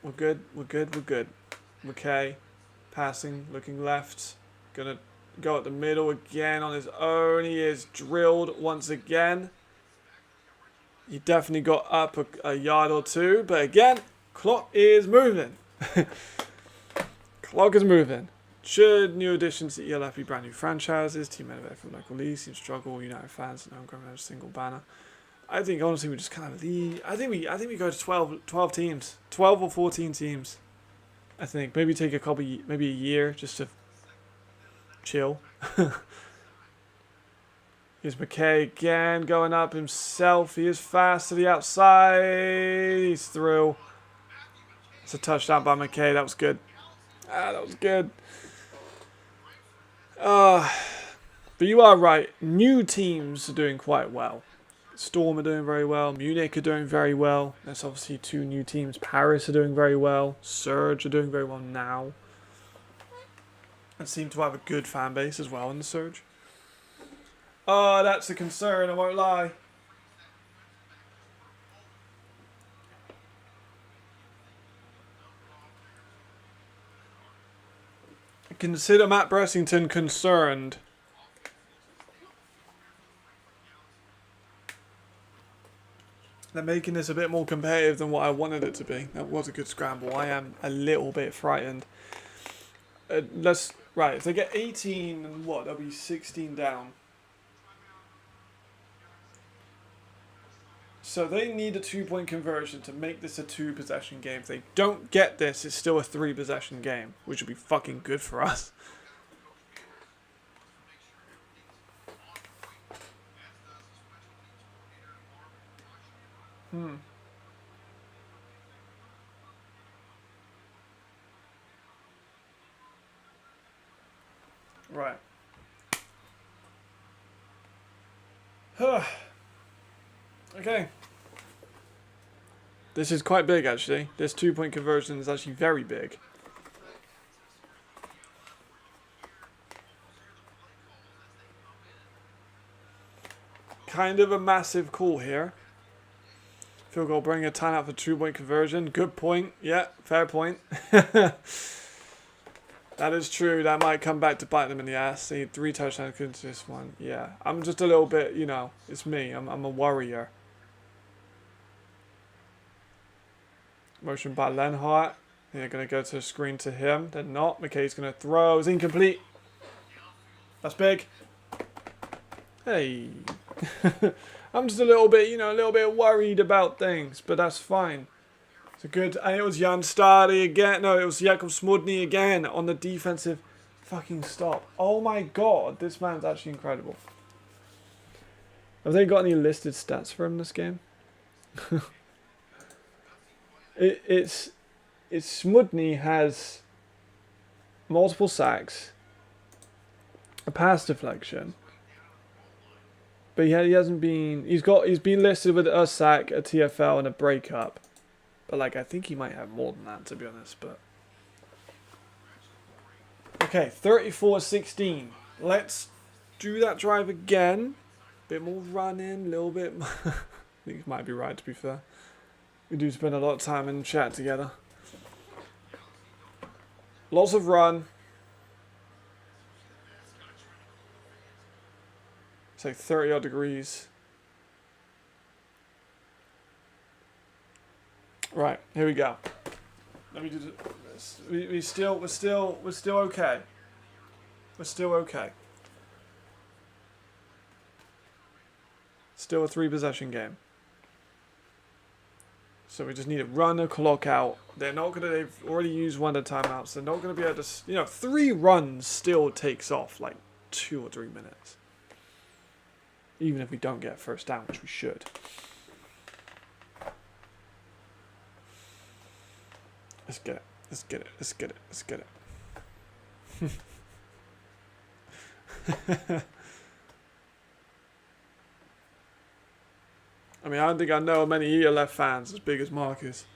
We're good. We're good. We're good. Okay. Passing. Looking left. Gonna go at the middle again on his own. He is drilled once again. He definitely got up a yard or two. But again, clock is moving. Clock is moving. Should new additions to ELF be brand new franchises? Team motivated from local leagues. Team struggle. United fans and homegrown have a single banner. I think honestly we just kind of leave. I think we go to 12 teams, 12 or 14 teams. I think maybe take maybe a year just to chill. Here's McKay again going up himself. He is fast to the outside. He's through. It's a touchdown by McKay. That was good. That was good. But you are right. New teams are doing quite well. Storm are doing very well. Munich are doing very well. There's obviously 2 new teams. Paris are doing very well. Surge are doing very well now. And seem to have a good fan base as well in the Surge. Oh, that's a concern, I won't lie. Consider Matt Bressington concerned. They're making this a bit more competitive than what I wanted it to be. That was a good scramble. I am a little bit frightened. Right, if they get 18 and what, they'll be 16 down. So they need a 2-point conversion to make this a 2-possession game. If they don't get this, it's still a 3-possession game, which would be fucking good for us. Right. Okay. This is quite big, actually. This 2-point conversion is actually very big. Kind of a massive call here. Field goal, bring a timeout for 2-point conversion. Good point. Yeah, fair point. That is true. That might come back to bite them in the ass. They need 3 touchdowns into this one. Yeah, I'm just a little bit, you know, it's me. I'm a worrier. Motion by Lenhart. They're going to go to the screen to him. They're not. McKay's going to throw. It's incomplete. That's big. Hey. I'm just a little bit, you know, a little bit worried about things, but that's fine. It's a good, and it was Jan Stadi again. No, it was Jakub Smudny again on the defensive fucking stop. Oh my god, this man's actually incredible. Have they got any listed stats for him this game? It's Smudny has multiple sacks, a pass deflection. But he hasn't been. He's been listed with a sack, a TFL, and a breakup. But like, I think he might have more than that, to be honest. But okay, 34-16. Let's do that drive again. Bit more running, a little bit. I think you might be right, to be fair. We do spend a lot of time in chat together. Lots of run. It's like 30 odd degrees. Right, here we go. Let me do this. We're still okay. We're still okay. Still a 3-possession game. So we just need to run a clock out. They're not gonna. They've already used one of the timeouts. They're not gonna be able to. You know, 3 runs still takes off like 2 or 3 minutes. Even if we don't get a first down, which we should. Let's get it. Let's get it. Let's get it. Let's get it. I mean, I don't think I know many ELF fans as big as Marcus.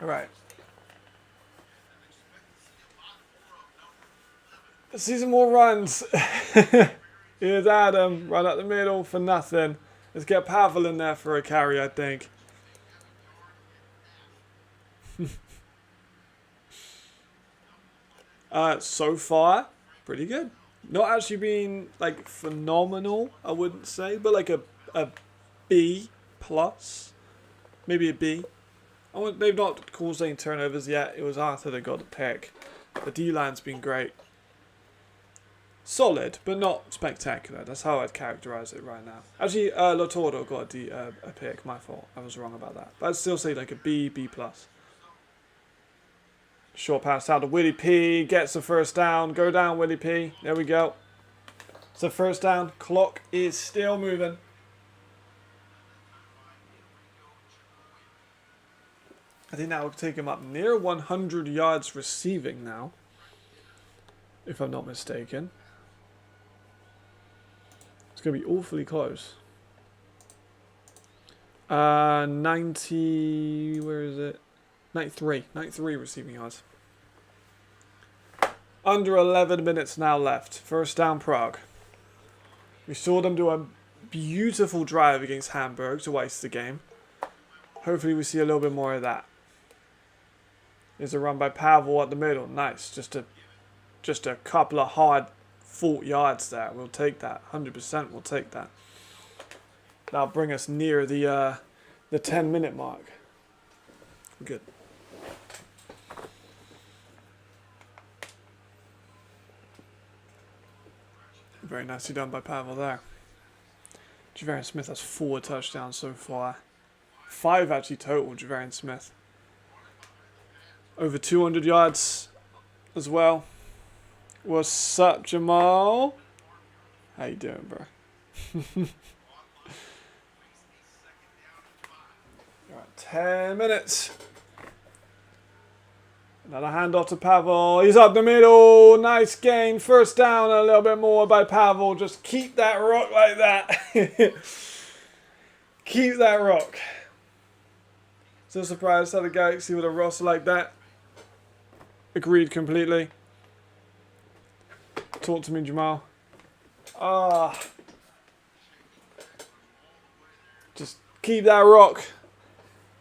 All right. Let's see some more runs. Here's Adam, right up the middle for nothing. Let's get Pavel in there for a carry, I think. So far, pretty good. Not actually being like phenomenal, I wouldn't say, but like a B plus, maybe a B. They've not caused any turnovers yet. It was Arthur that got the pick. The D-line's been great. Solid, but not spectacular. That's how I'd characterize it right now. Actually, Lotordo got a pick. My fault. I was wrong about that. But I'd still say like a B, B plus. Short pass out to Willie P. Gets the first down. Go down, Willie P. There we go. It's a first down. Clock is still moving. I think that will take him up near 100 yards receiving now. If I'm not mistaken. It's going to be awfully close. 90... Where is it? 93. 93 receiving yards. Under 11 minutes now left. First down Prague. We saw them do a beautiful drive against Hamburg to ice the game. Hopefully we see a little bit more of that. There's a run by Pavel at the middle. Nice. Just a couple of hard 40 yards there. We'll take that. 100% we'll take that. That'll bring us near the 10-minute mark. Good. Very nicely done by Pavel there. Javarian Smith has 4 touchdowns so far. 5 actually total, Javarian Smith. Over 200 yards as well. What's up, Jamal? How you doing, bro? Alright, 10 minutes. Another handoff to Pavel. He's up the middle. Nice gain. First down, a little bit more by Pavel. Just keep that rock like that. Keep that rock. Still surprised how the Galaxy with a roster like that. Agreed completely. Talk to me, Jamal. Just keep that rock.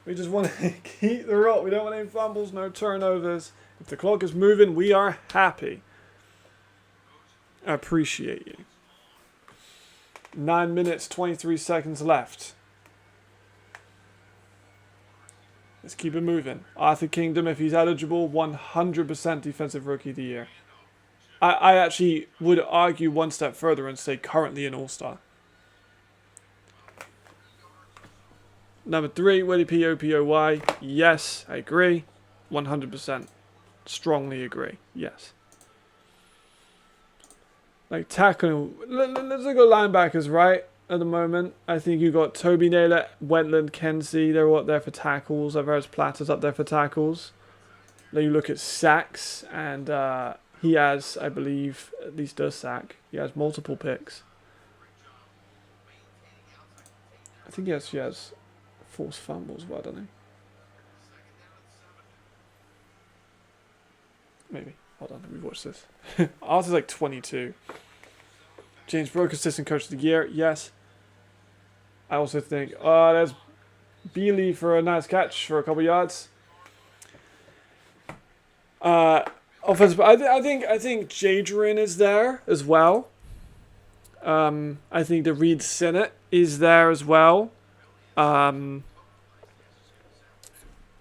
We just want to keep the rock. We don't want any fumbles, no turnovers. If the clock is moving, we are happy. I appreciate you. 9 minutes, 23 seconds left. Let's keep it moving. Arthur Kingdom, if he's eligible, 100% Defensive Rookie of the Year. I actually would argue one step further and say currently an All-Star. Number 3, Willie P. O-P-O-Y. Yes, I agree. 100%. Strongly agree. Yes. Like tackling. Let's look at linebackers, right? At the moment, I think you got Toby Naylor, Wentland, Kenzie. They're all up there for tackles. Alvarez Plata's up there for tackles. Then you look at sacks, and he has, I believe, at least a sack. He has multiple picks. I think he has forced fumbles, well, doesn't he? Maybe. Hold on, let me watch this. Ours is like 22. James Brooke, Assistant Coach of the Year. Yes. I also think, there's Bealey for a nice catch for a couple yards. Offensive, I think Jadrian is there as well. I think the Reed Sinnott is there as well. But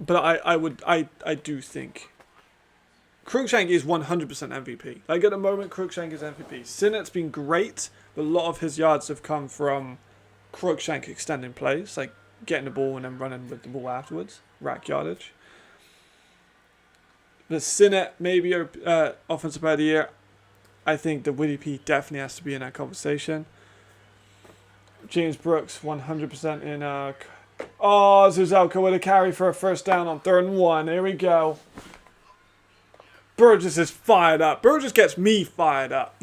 I do think Cruikshank is 100% MVP. Like at the moment, Cruikshank is MVP. Sinnott's been great, but a lot of his yards have come from Cruikshank extending plays, like getting the ball and then running with the ball afterwards, rack yardage. But Sinnott, maybe Offensive Player of the Year. I think the Willie P definitely has to be in that conversation. James Brooks, 100% in. Zuzelka with a carry for a first down on 3rd and 1. Here we go. Burgess is fired up. Burgess gets me fired up.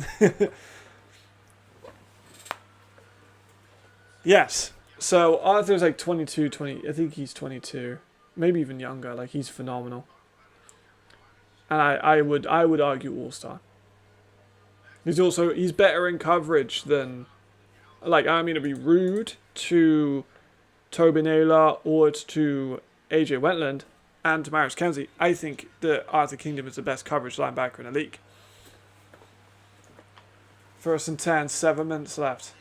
Yes. So Arthur's like 22, 20. I think he's 22. maybe even younger. Like, he's phenomenal. And I would argue all-star. He's better in coverage than, like, I mean, it'd be rude to Toby Naylor or to AJ Wentland and to Maris Kenzie. I think that Arthur Kingdom is the best coverage linebacker in the league. 1st and 10, 7 minutes left.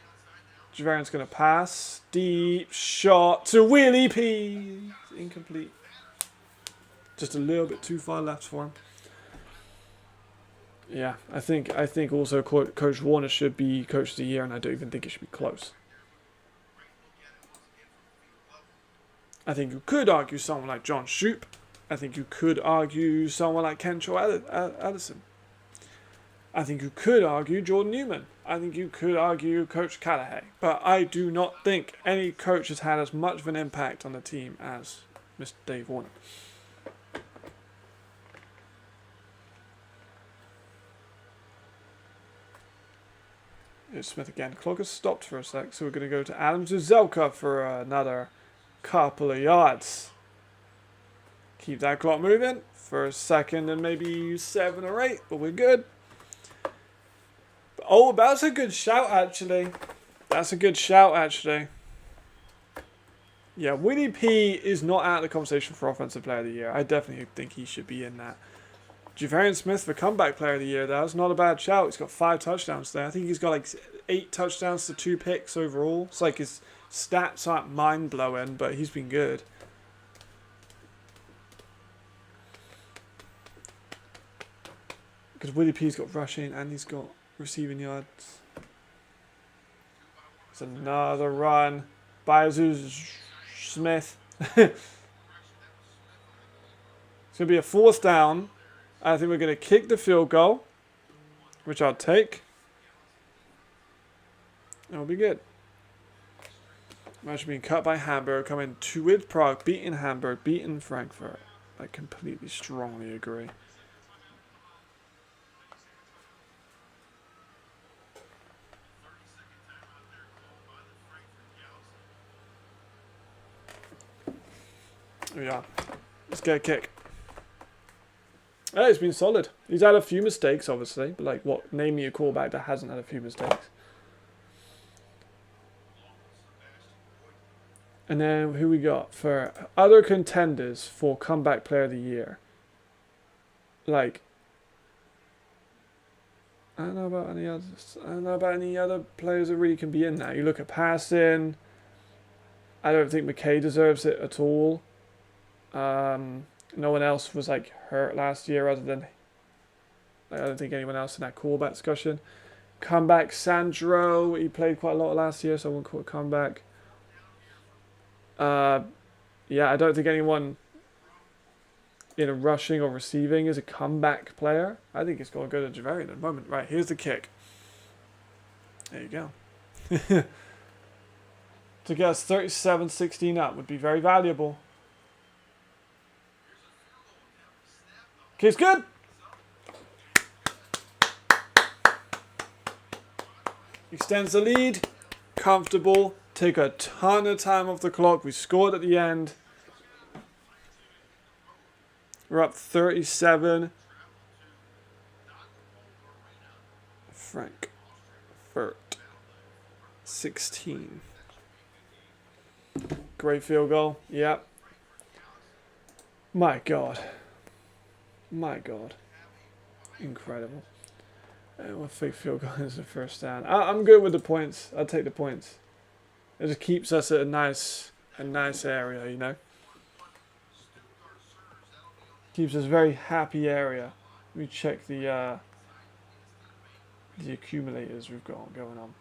Javarian's going to pass. Deep shot to Willie P. Incomplete. Just a little bit too far left for him. Yeah, I think also Coach Warner should be Coach of the Year, and I don't even think it should be close. I think you could argue someone like John Shoup. I think you could argue someone like Kencho Addison. I think you could argue Jordan Newman. I think you could argue Coach Callahay. But I do not think any coach has had as much of an impact on the team as Mr. Dave Warner. Here's Smith again. Clock has stopped for a sec, so we're going to go to Adam Zuzelka for another couple of yards. Keep that clock moving for a second and maybe 7 or 8, but we're good. Oh, that's a good shout, actually. That's a good shout, actually. Yeah, Willie P is not out of the conversation for Offensive Player of the Year. I definitely think he should be in that. Javarian Smith for Comeback Player of the Year, that's not a bad shout. He's got 5 touchdowns there. I think he's got like 8 touchdowns to 2 picks overall. It's like his stats aren't mind-blowing, but he's been good. Because Willie P's got rushing and he's got receiving yards. It's another run by Smith. It's going to be a 4th down. I think we're going to kick the field goal, which I'll take. That'll be good. Match being cut by Hamburg, coming to with Prague, beating Hamburg, beating Frankfurt. I completely strongly agree. Here we are. Let's get a kick. Oh, it's been solid. He's had a few mistakes, obviously, but like, what? Name me a quarterback that hasn't had a few mistakes. And then who we got for other contenders for Comeback Player of the Year? Like, I don't know about any others. I don't know about any other players that really can be in that. You look at passing. I don't think McKay deserves it at all. No one else was like hurt last year other than, I don't think anyone else in that quarterback discussion. Comeback, Sandro, he played quite a lot last year, so I won't call it comeback. Yeah, I don't think anyone in a rushing or receiving is a comeback player. I think it's going to go to Javarian at the moment. Right, here's the kick. There you go. To get us 37-16 up would be very valuable. Okay, it's good. Extends the lead. Comfortable. Take a ton of time off the clock. We scored at the end. We're up 37. Frankfurt 16. Great field goal. Yep. My God. My God. Incredible. And we'll fake field goal is the 1st down. I'm good with the points. I'll take the points. It just keeps us at a nice area, you know. Keeps us a very happy area. Let me check the accumulators we've got going on.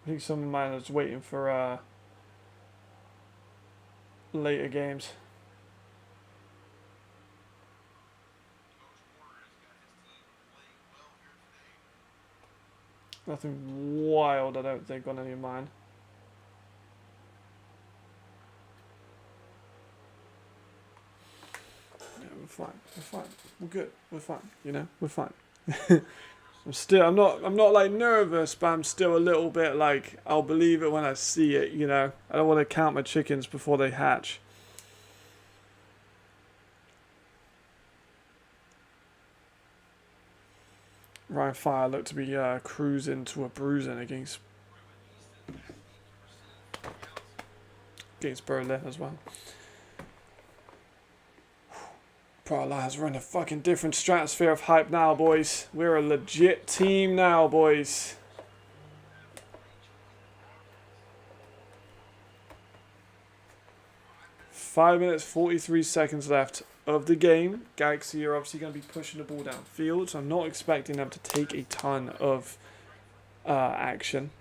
I think some of mine is waiting for later games. Nothing wild, I don't think, on any of mine. Yeah, we're fine. We're fine. We're good. We're fine. You know, we're fine. I'm not like nervous, but I'm still a little bit like, I'll believe it when I see it, you know. I don't want to count my chickens before they hatch. Ryan Fire looked to be cruising to a bruising against Berlin as well. Pro Lions, we're in a fucking different stratosphere of hype now, boys. We're a legit team now, boys. Five minutes, 43 seconds left of the game. Galaxy are obviously going to be pushing the ball downfield, so I'm not expecting them to take a ton of action.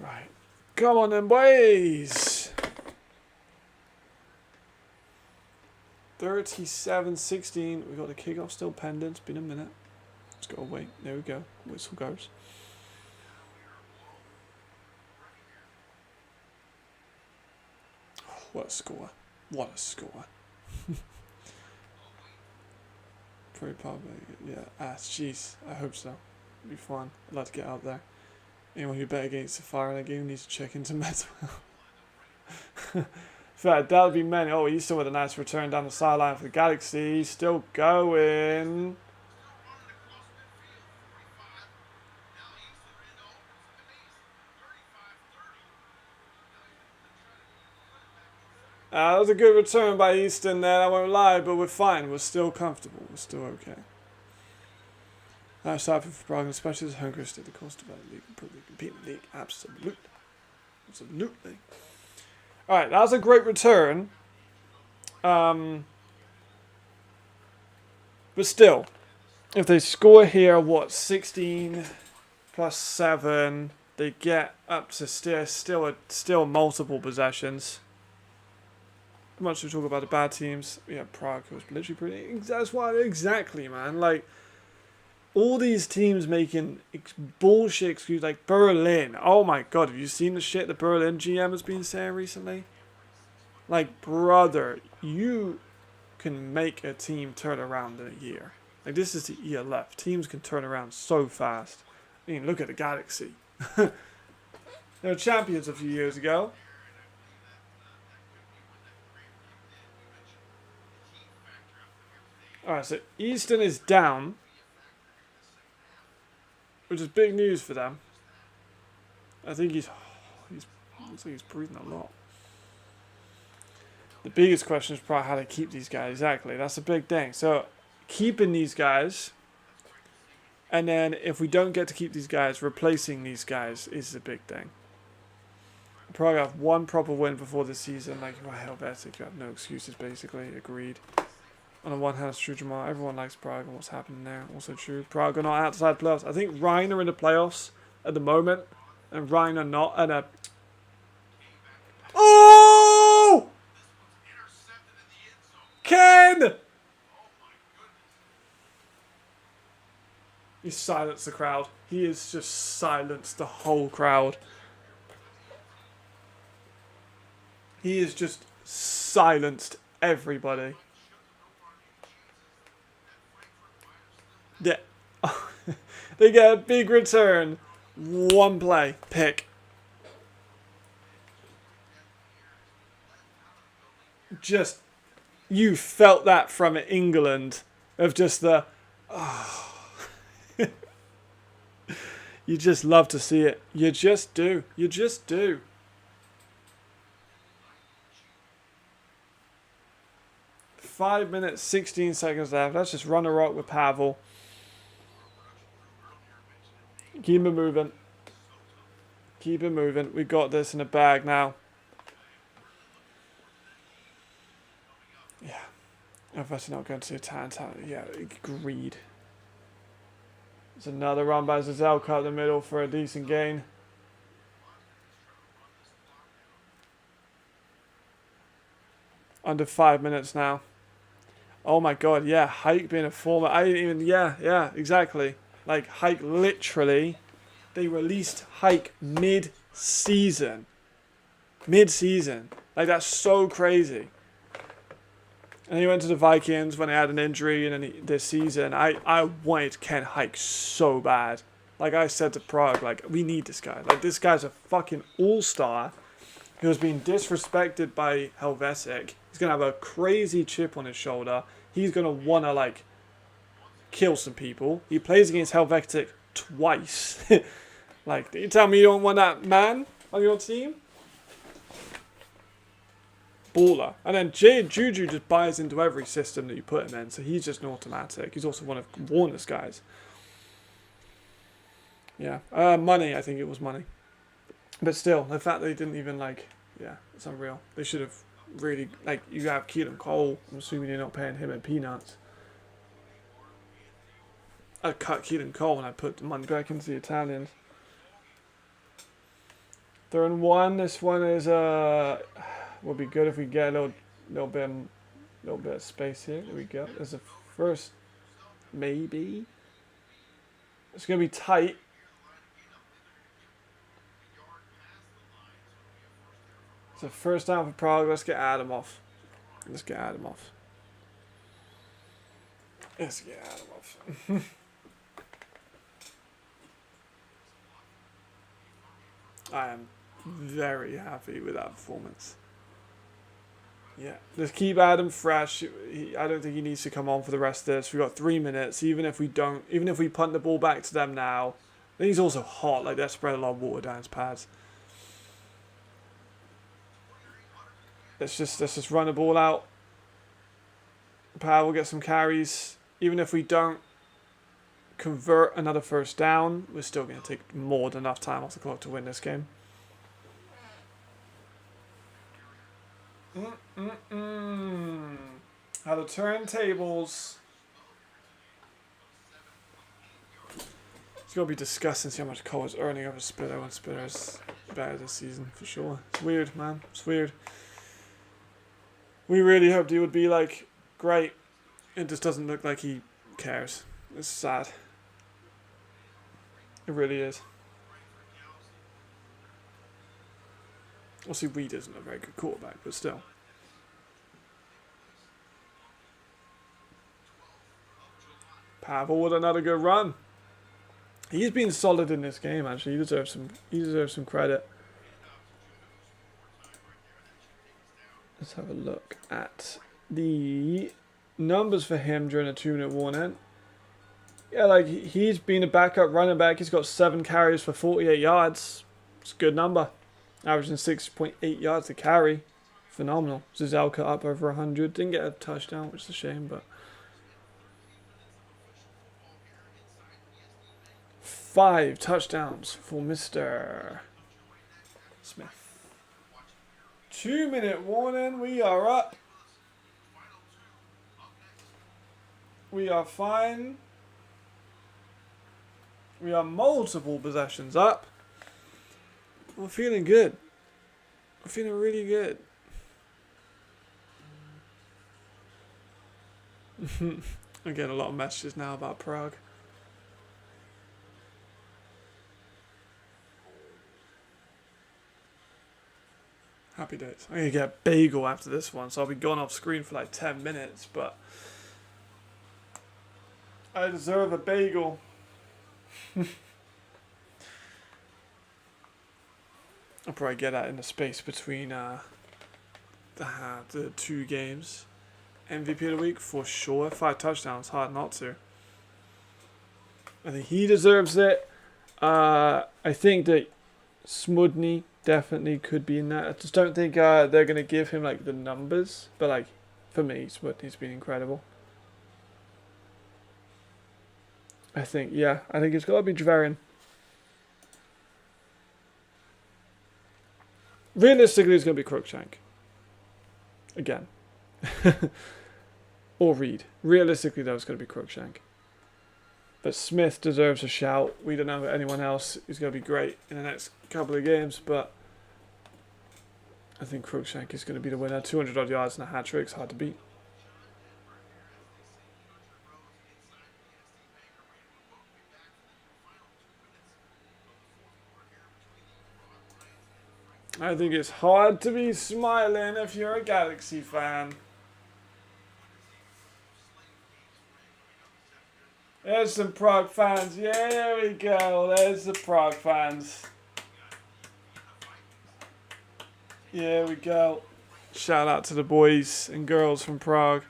Right. Come on then, boys. 37-16. We got the kickoff still pending. It's been a minute. Let's go away. There we go. Whistle goes. Oh, what a score. What a score. Pretty probably. Yeah. Jeez. I hope so. It'll be fun. I'd like to get out there. Anyone who bet against the fire in that game needs to check into mental health. Fair, that'll be many. Oh, he's still with a nice return down the sideline for the Galaxy. He's still going. That was a good return by Easton there, I won't lie, but we're fine. We're still comfortable. We're still okay. Nice happy for Prague, especially as Hungary stay the cost of that league and probably compete in the league. Absolutely. Absolutely. Alright, that was a great return. But still, if they score here, what, 16 plus 7, they get up to still multiple possessions. Much to talk about the bad teams. Yeah, Prague was literally pretty. That's why, exactly, man. Like, all these teams making bullshit excuses, like Berlin. Oh my god, have you seen the shit the Berlin GM has been saying recently? Like, brother, you can make a team turn around in a year. Like, this is the year left. Teams can turn around so fast. I mean, look at the Galaxy. They were champions a few years ago. Alright, so Easton is down, which is big news for them. I think looks like he's breathing a lot. The biggest question is probably how to keep these guys. Exactly, that's a big thing. So, keeping these guys, and then if we don't get to keep these guys, replacing these guys is the big thing. We'll probably have one proper win before the season. Like, well, Helvetic, you have no excuses, basically. Agreed. On the one hand, it's true, Jamal. Everyone likes Prague and what's happening there. Also true. Prague are not outside playoffs. I think Rhine are in the playoffs at the moment, and Rhine are not. And oh! Ken! He silenced the crowd. He has just silenced the whole crowd. He has just silenced everybody. Yeah. They get a big return. One play. Pick. Just, you felt that from England. Of just the, oh. You just love to see it. You just do. You just do. Five minutes, 16 seconds left. Let's just run a rock with Pavel. Keep it moving. Keep it moving. We got this in the bag now. Yeah. If that's not going to attack. Yeah, agreed. There's another run by Zazelka up the middle for a decent gain. Under 5 minutes now. Oh my god, yeah. Hike being a former. I didn't even. Yeah, exactly. Like, Hike literally, they released Hike mid-season. Mid-season. Like, that's so crazy. And he went to the Vikings when he had an injury, and then this season, I wanted Ken Hike so bad. Like I said to Prague, like, we need this guy. Like, this guy's a fucking all-star who was being disrespected by Helvetic. He's going to have a crazy chip on his shoulder. He's going to want to, like, kill some people. He plays against Helvetic twice. Like, you tell me you don't want that man on your team? Baller. And then Juju just buys into every system that you put him in, so he's just an automatic. He's also one of Warner's guys. Yeah. Money, I think it was money. But still, the fact they didn't even, like, yeah, it's unreal. They should have really, like, you have Keelan Cole. I'm assuming you're not paying him in peanuts. I'd cut Keelan Cole and I'd put the money back into the Italians. 3-1. This one is, would be good if we get a little bit of space here. There we go. There's a first, maybe. It's gonna be tight. It's a first down for Prague. Let's get Adam off. Let's get Adam off. Let's get Adam off. I am very happy with that performance. Yeah, just keep Adam fresh. I don't think he needs to come on for the rest of this. We've got 3 minutes. Even if we punt the ball back to them now, then he's also hot. Like, that spread a lot of water down his pads. Let's just run the ball out. Powell will get some carries. Even if we don't convert another first down, we're still going to take more than enough time off the clock to win this game. How the turntables. It's going to be disgusting to see how much Cole is earning over Spitter when Spitter is better this season, for sure. It's weird, man. It's weird. We really hoped he would be, like, great. It just doesn't look like he cares. It's sad. It really is. Obviously, Reed isn't a very good quarterback, but still. Pavel with another good run. He's been solid in this game, actually. He deserves some credit. Let's have a look at the numbers for him during a 2-minute warning. Yeah, like, he's been a backup running back. He's got 7 carries for 48 yards. It's a good number. Averaging 6.8 yards to carry. Phenomenal. Zizalka up over 100. Didn't get a touchdown, which is a shame, but 5 touchdowns for Mr. Smith. 2-minute warning. We are up. We are fine. We are multiple possessions up. We're feeling good. We're feeling really good. I'm getting a lot of messages now about Prague. Happy days. I'm going to get a bagel after this one, so I'll be gone off screen for like 10 minutes, but I deserve a bagel. I'll probably get that in the space between the 2 games. MVP of the week for sure. 5 touchdowns, hard not to. I think he deserves it. I think that Smudny definitely could be in that. I just don't think they're going to give him like the numbers, but like for me, Smudny's been incredible. I think it's got to be Javarian. Realistically, it's going to be Crookshank. Again. Or Reed. Realistically, though, it's going to be Crookshank. But Smith deserves a shout. We don't know anyone else who's going to be great in the next couple of games, but I think Crookshank is going to be the winner. 200 odd yards and a hat trick. It's hard to beat. I think it's hard to be smiling if you're a Galaxy fan. There's some Prague fans. Yeah, there we go. There's the Prague fans. Yeah, we go. Shout out to the boys and girls from Prague.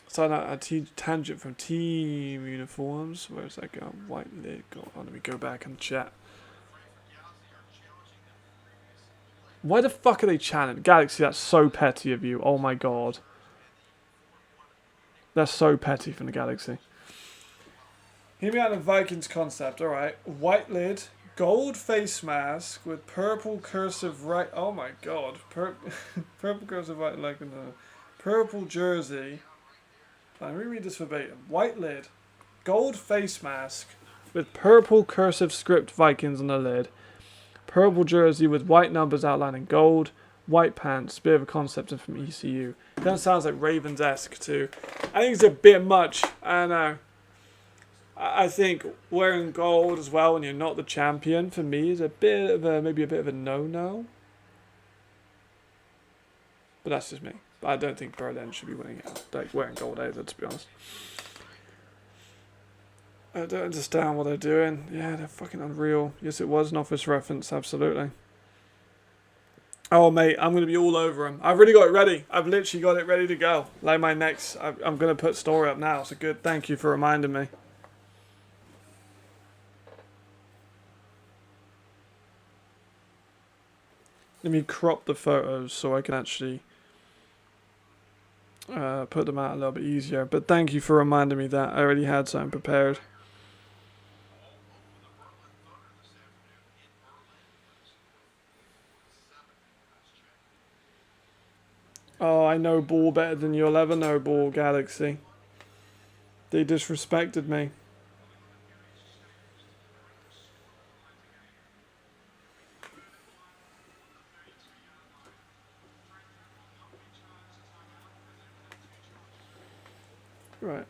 So a tangent from team uniforms. Where's that going? White lid. Let me go back and chat. Why the fuck are they chanting? Galaxy, that's so petty of you. Oh my god. That's so petty from the Galaxy. Hear me out the Vikings concept, alright. White lid, gold face mask with purple cursive right. Oh my god. Purple cursive right, like in the purple jersey. Let me read this verbatim. White lid, gold face mask with purple cursive script Vikings on the lid. Purple jersey with white numbers outlining gold. White pants, bit of a concept from ECU. Kind of sounds like Ravens-esque too. I think it's a bit much. I don't know. I think wearing gold as well when you're not the champion for me is a bit of a maybe a bit of a no-no. But that's just me. But I don't think Berlin should be winning it. Like wearing gold either, to be honest. I don't understand what they're doing. Yeah, they're fucking unreal. Yes, it was an Office reference, absolutely. Oh, mate, I'm going to be all over them. I've really got it ready. I've literally got it ready to go. Like my next, I'm going to put story up now. So good. Thank you for reminding me. Let me crop the photos so I can actually put them out a little bit easier. But thank you for reminding me that. I already had something prepared. Oh, I know ball better than you'll ever know ball, Galaxy. They disrespected me. Right.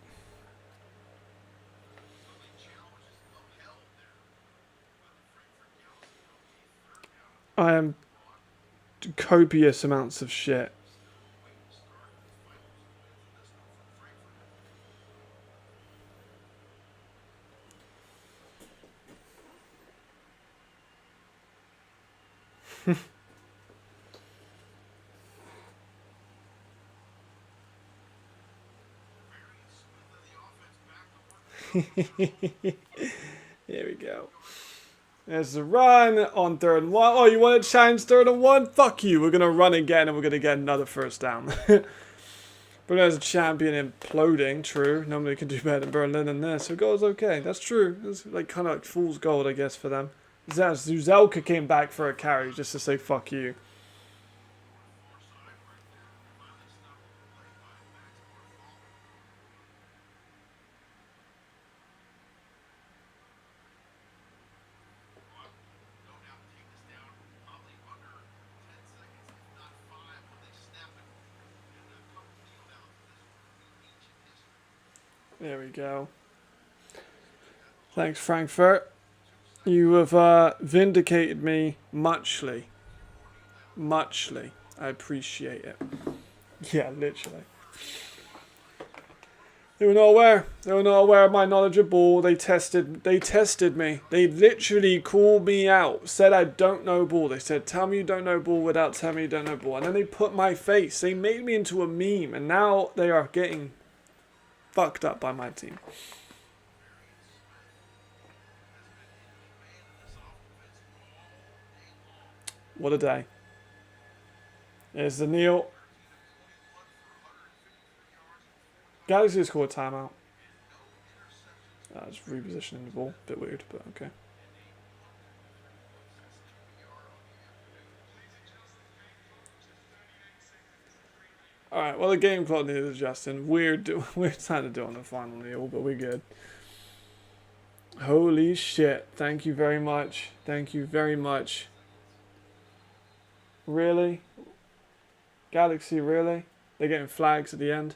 I am copious amounts of shit. Here we go. There's the run on 3rd and 1. Oh, you want to challenge 3rd and 1? Fuck you. We're going to run again and we're going to get another first down. But there's a champion imploding, true. Nobody can do better than Berlin than this. So goal's okay. That's true. It's like kind of like fool's gold, I guess, for them. Zuzelka came back for a carry just to say fuck you. There we go. Thanks, Frankfurt. You have vindicated me muchly. Muchly. I appreciate it. Yeah, literally. They were not aware. They were not aware of my knowledge of ball. They tested me. They literally called me out. Said I don't know ball. They said, tell me you don't know ball without telling me you don't know ball. And then they put my face. They made me into a meme. And now they are getting fucked up by my team. What a day. There's the Neil. Galaxy scored a timeout. Just repositioning the ball. Bit weird, but okay. Alright, well the game clock needed adjusting. Weird time to do on the final Neil, but we're good. Holy shit. Thank you very much. Thank you very much. Really? Galaxy, really? They're getting flags at the end?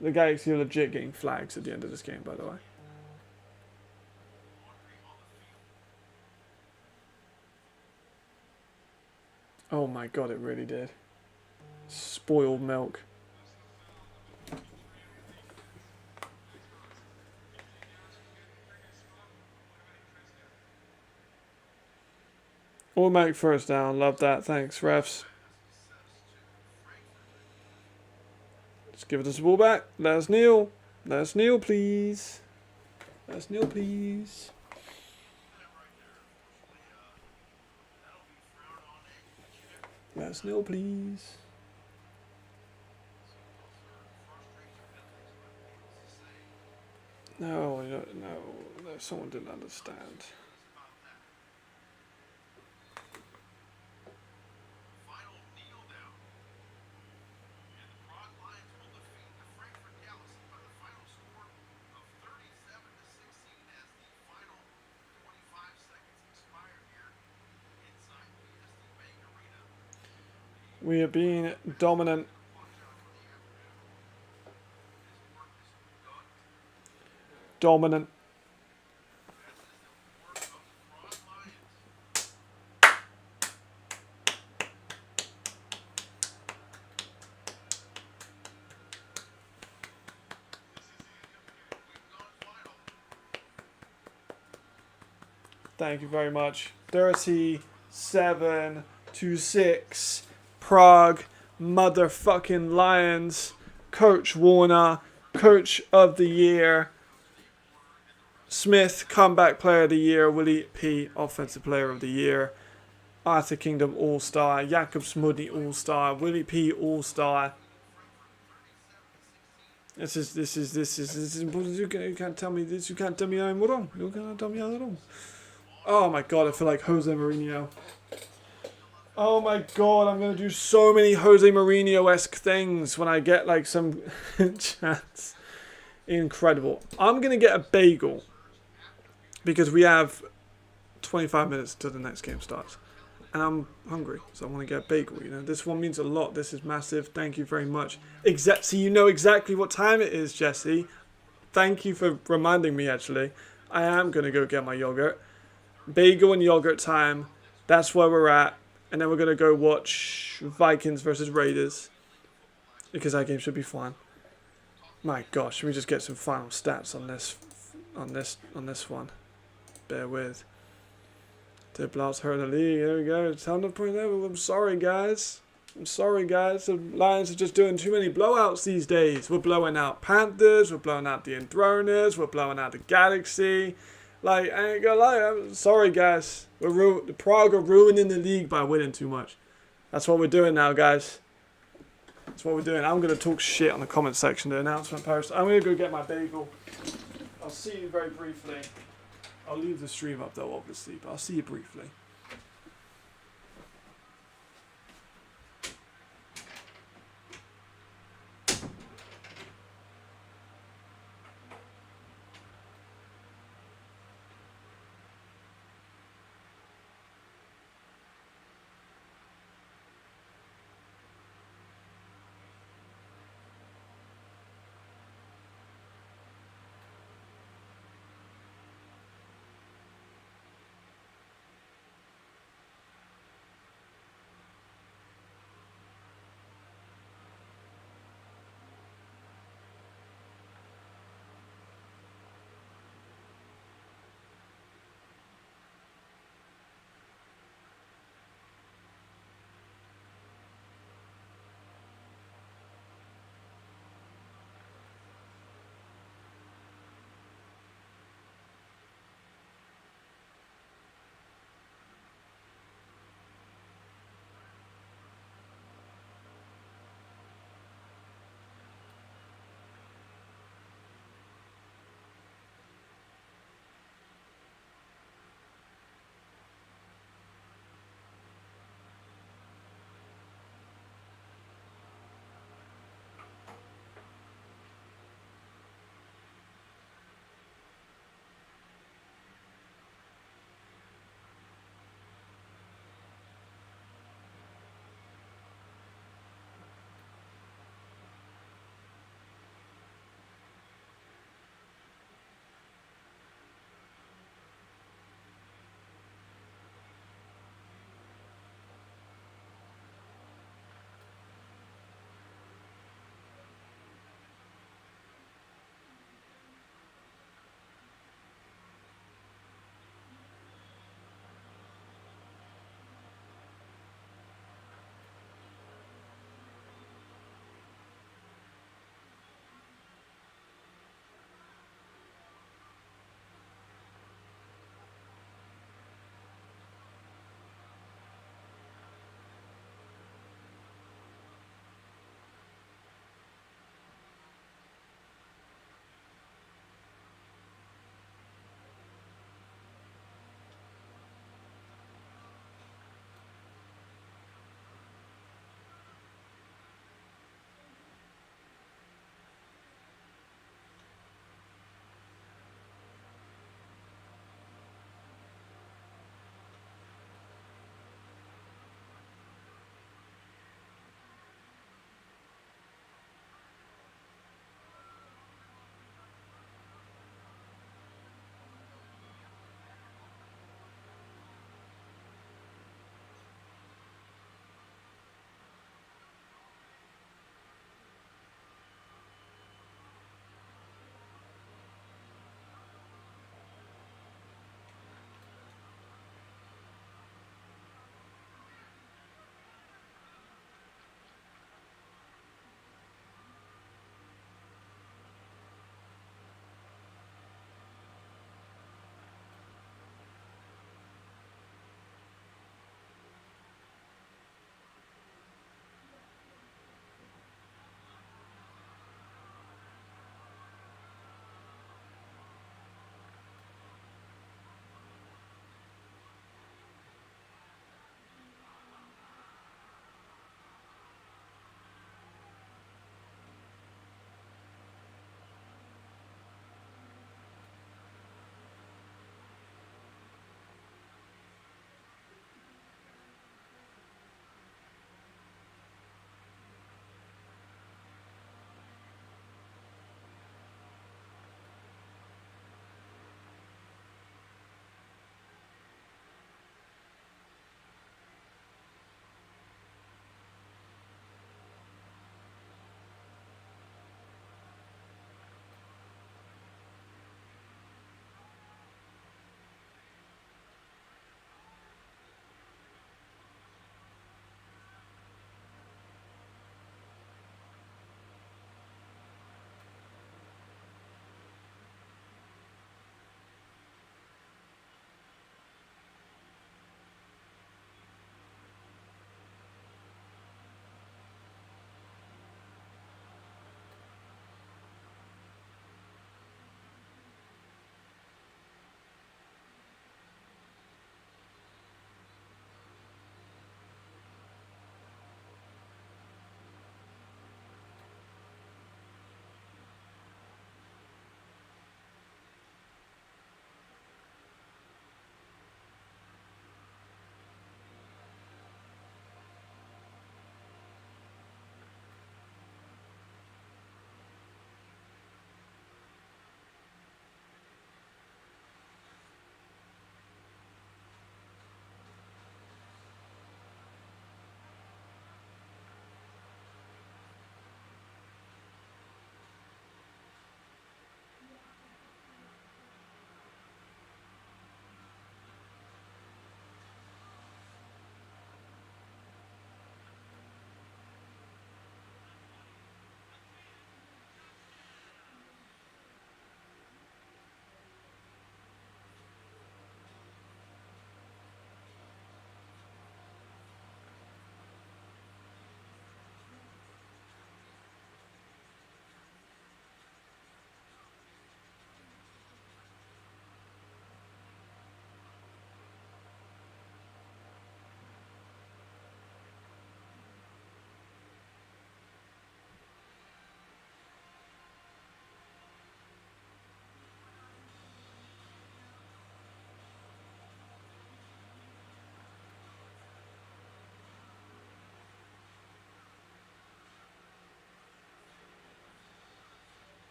The Galaxy are legit getting flags at the end of this game, by the way. Oh my god, it really did. Spoiled milk. Automatic first down. Love that. Thanks, refs. Just give us the ball back. Let us kneel. Let us kneel, please. Let us kneel, please. Let us kneel, please. No, no, someone didn't understand. We are being dominant. Dominant. Thank you very much. 37-6. Prague motherfucking Lions. Coach Warner, Coach of the Year. Smith, Comeback Player of the Year. Willie P, Offensive Player of the Year. Arthur Kingdom All-Star. Jakob Smudny All-Star. Willie P All-Star. This is you can't tell me this. You can't tell me I'm wrong. You can't tell me I'm wrong. Oh my god, I feel like Jose Mourinho. Oh my god, I'm gonna do so many Jose Mourinho-esque things when I get like some chance. Incredible. I'm gonna get a bagel because we have 25 minutes till the next game starts. And I'm hungry, so I want to get a bagel. You know, this one means a lot. This is massive. Thank you very much. So you know exactly what time it is, Jesse. Thank you for reminding me, actually. I am going to go get my yogurt. Bagel and yogurt time. That's where we're at. And then we're going to go watch Vikings versus Raiders. Because that game should be fun. My gosh, should we just get some final stats on this one? Bear with. The blowouts hurt the league. There we go. Time to point out. I'm sorry, guys. The Lions are just doing too many blowouts these days. We're blowing out Panthers. We're blowing out the Enthroners. We're blowing out the Galaxy. Like, I ain't gonna lie. I'm sorry, guys. The Prague are ruining the league by winning too much. That's what we're doing now, guys. That's what we're doing. I'm gonna talk shit on the comment section, the announcement post. I'm gonna go get my bagel. I'll see you very briefly. I'll leave the stream up though, obviously, but I'll see you briefly.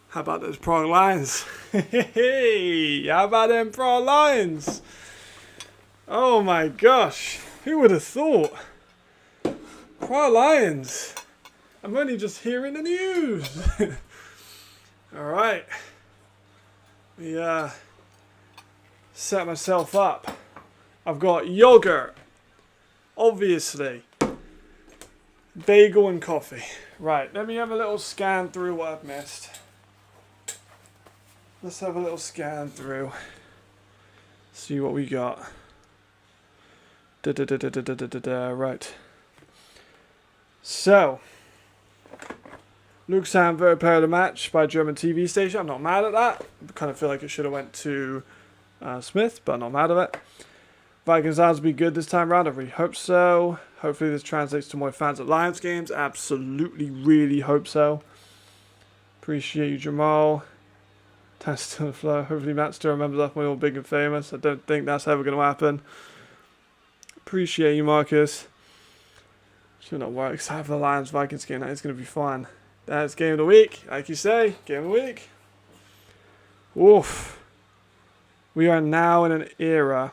How about those Prague Lions? Hey, how about them Prague Lions? Oh my gosh, who would have thought? Prague Lions. I'm only just hearing the news. Alright. Set myself up. I've got yogurt. Obviously. Bagel and coffee. Right, let me have a little scan through what I've missed. Let's have a little scan through. See what we got. Right. So. Luke Sandberg player of the match by a German TV station. I'm not mad at that. I kind of feel like it should have went to Smith, but I'm not mad at it. Vikings odds will be good this time round. I really hope so. Hopefully this translates to more fans at Lions games. Absolutely, really hope so. Appreciate you, Jamal. Time still in the flow. Hopefully Matt still remembers us when we're all big and famous. I don't think that's ever going to happen. Appreciate you, Marcus. Should not worry. Excited for the Lions Vikings game. That is going to be fun. That's game of the week, like you say. Game of the week. Oof. We are now in an era.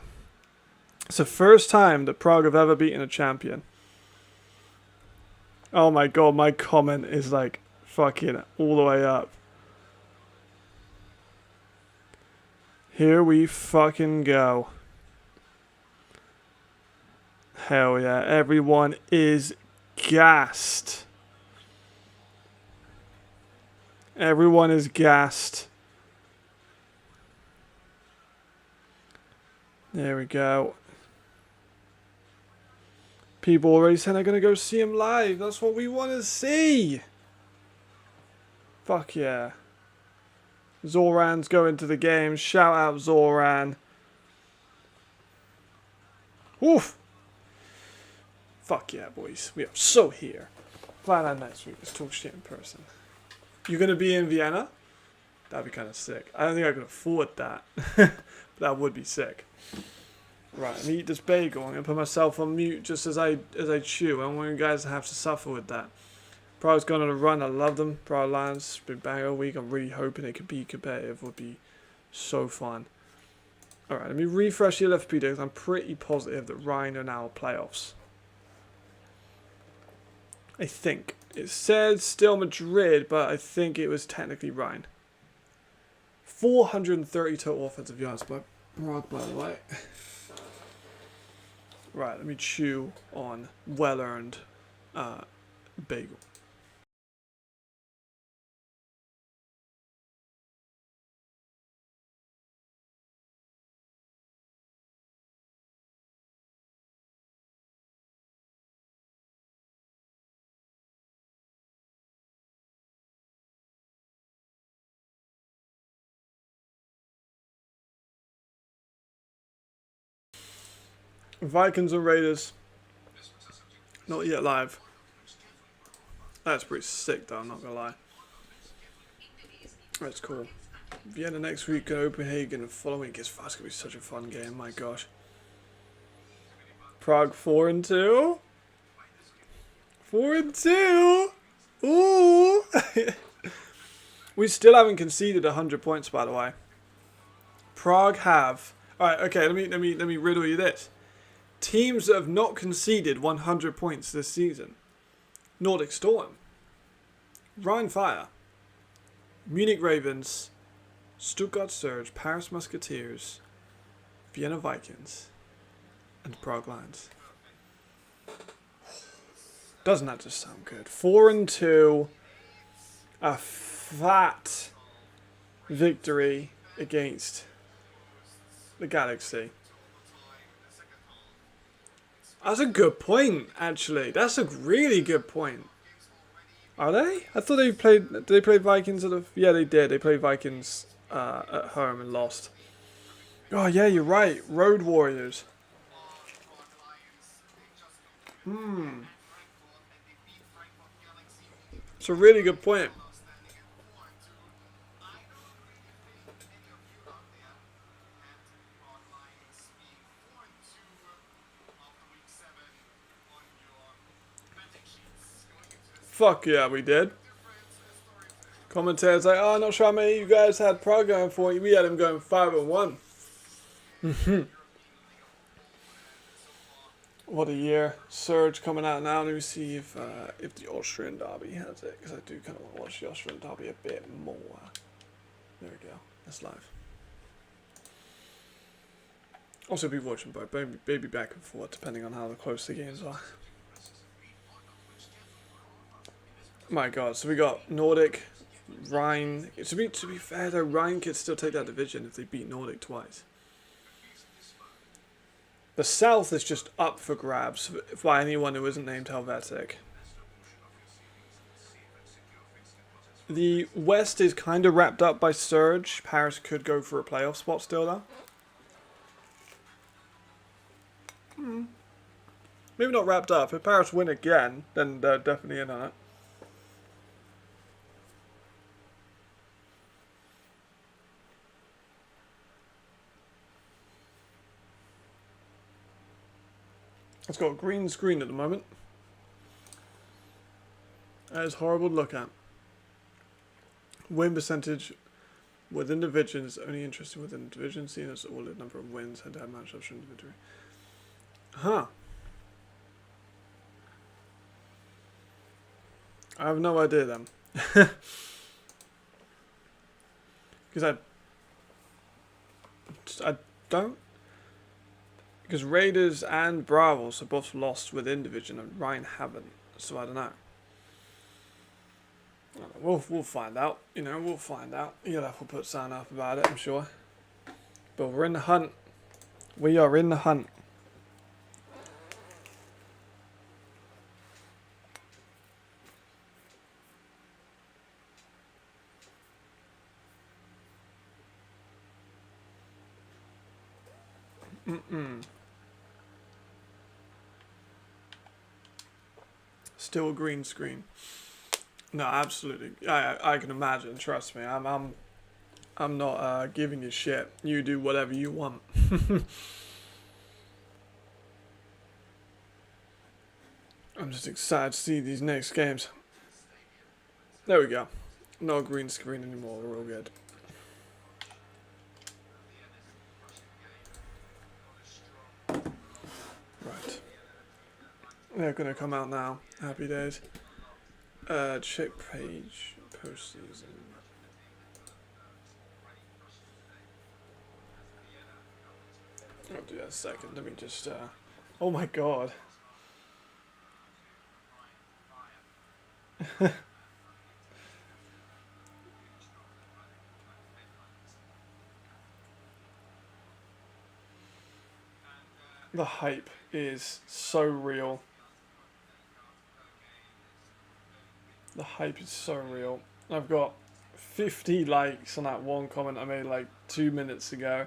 It's the first time that Prague have ever beaten a champion. Oh my god, my comment is like fucking all the way up. Here we fucking go. Hell yeah, everyone is gassed. Everyone is gassed. There we go. People already said they're going to go see him live. That's what we want to see. Fuck yeah. Zoran's going to the game. Shout out Zoran. Oof. Fuck yeah, boys. We are so here. Plan on next week. Let's talk shit in person. You're going to be in Vienna? That'd be kind of sick. I don't think I could afford that. But that would be sick. Right, let me eat this bagel. I'm going to put myself on mute just as I chew. I don't want you guys to have to suffer with that. Prague's gone on a run. I love them. Prague Lions been bang all week. I'm really hoping it could be competitive. It would be so fun. Alright, let me refresh the LFP because I'm pretty positive that Rhine are now playoffs. I think. It said still Madrid, but I think it was technically Rhine. 430 total offensive yards by Prague, by the way. Right, let me chew on well-earned bagel. Vikings and Raiders. Not yet live. That's pretty sick though, I'm not gonna lie. That's cool. Vienna next week, Copenhagen the following week. It's gonna be such a fun game, my gosh. Prague 4-2. 4-2. Ooh. We still haven't conceded 100 points, by the way. Prague have. Alright, okay, let me riddle you this. Teams that have not conceded 100 points this season. Nordic Storm, Rhine Fire, Munich Ravens, Stuttgart Surge, Paris Musketeers, Vienna Vikings, and Prague Lions. Doesn't that just sound good? 4-2, a fat victory against the Galaxy. That's a good point, actually. That's a really good point. Are they? I thought they played. Did they play Vikings at the? Yeah, they did. They played Vikings at home and lost. Oh yeah, you're right. Road Warriors. It's a really good point. Fuck yeah, we did. Commentators like, oh, not sure how many you guys had Prague going for you. We had him going 5-1. What a year. Surge coming out now. Let me see if the Austrian derby has it, because I do kind of want to watch the Austrian derby a bit more. There we go. That's live. Also be watching both, maybe back and forth, depending on how close the games are. My god, so we got Nordic, Rhine. To be fair though, Rhine could still take that division if they beat Nordic twice. The South is just up for grabs by anyone who isn't named Helvetic. The West is kind of wrapped up by Surge. Paris could go for a playoff spot still though. Maybe not wrapped up. If Paris win again, then they're definitely in on it. It's got a green screen at the moment. That is horrible to look at. Win percentage within divisions, only interested within division, seeing as all the number of wins and head-to-head matchups from individual. Huh. I have no idea then. Because I don't. Because Raiders and Bravos are both lost within division and Ryan haven't, so I don't know. We'll find out. You know, we'll find out. You'll have to put something up about it, I'm sure. But we're in the hunt. We are in the hunt. Still a green screen. No, absolutely. I can imagine. Trust me. I'm not giving you shit. You do whatever you want. I'm just excited to see these next games. There we go. No green screen anymore. We're all good. Right. They're gonna come out now. Happy days. Check page postseason. I'll do that in a second. Let me just. Oh my god. The hype is so real. The hype is so real. I've got 50 likes on that one comment I made like 2 minutes ago.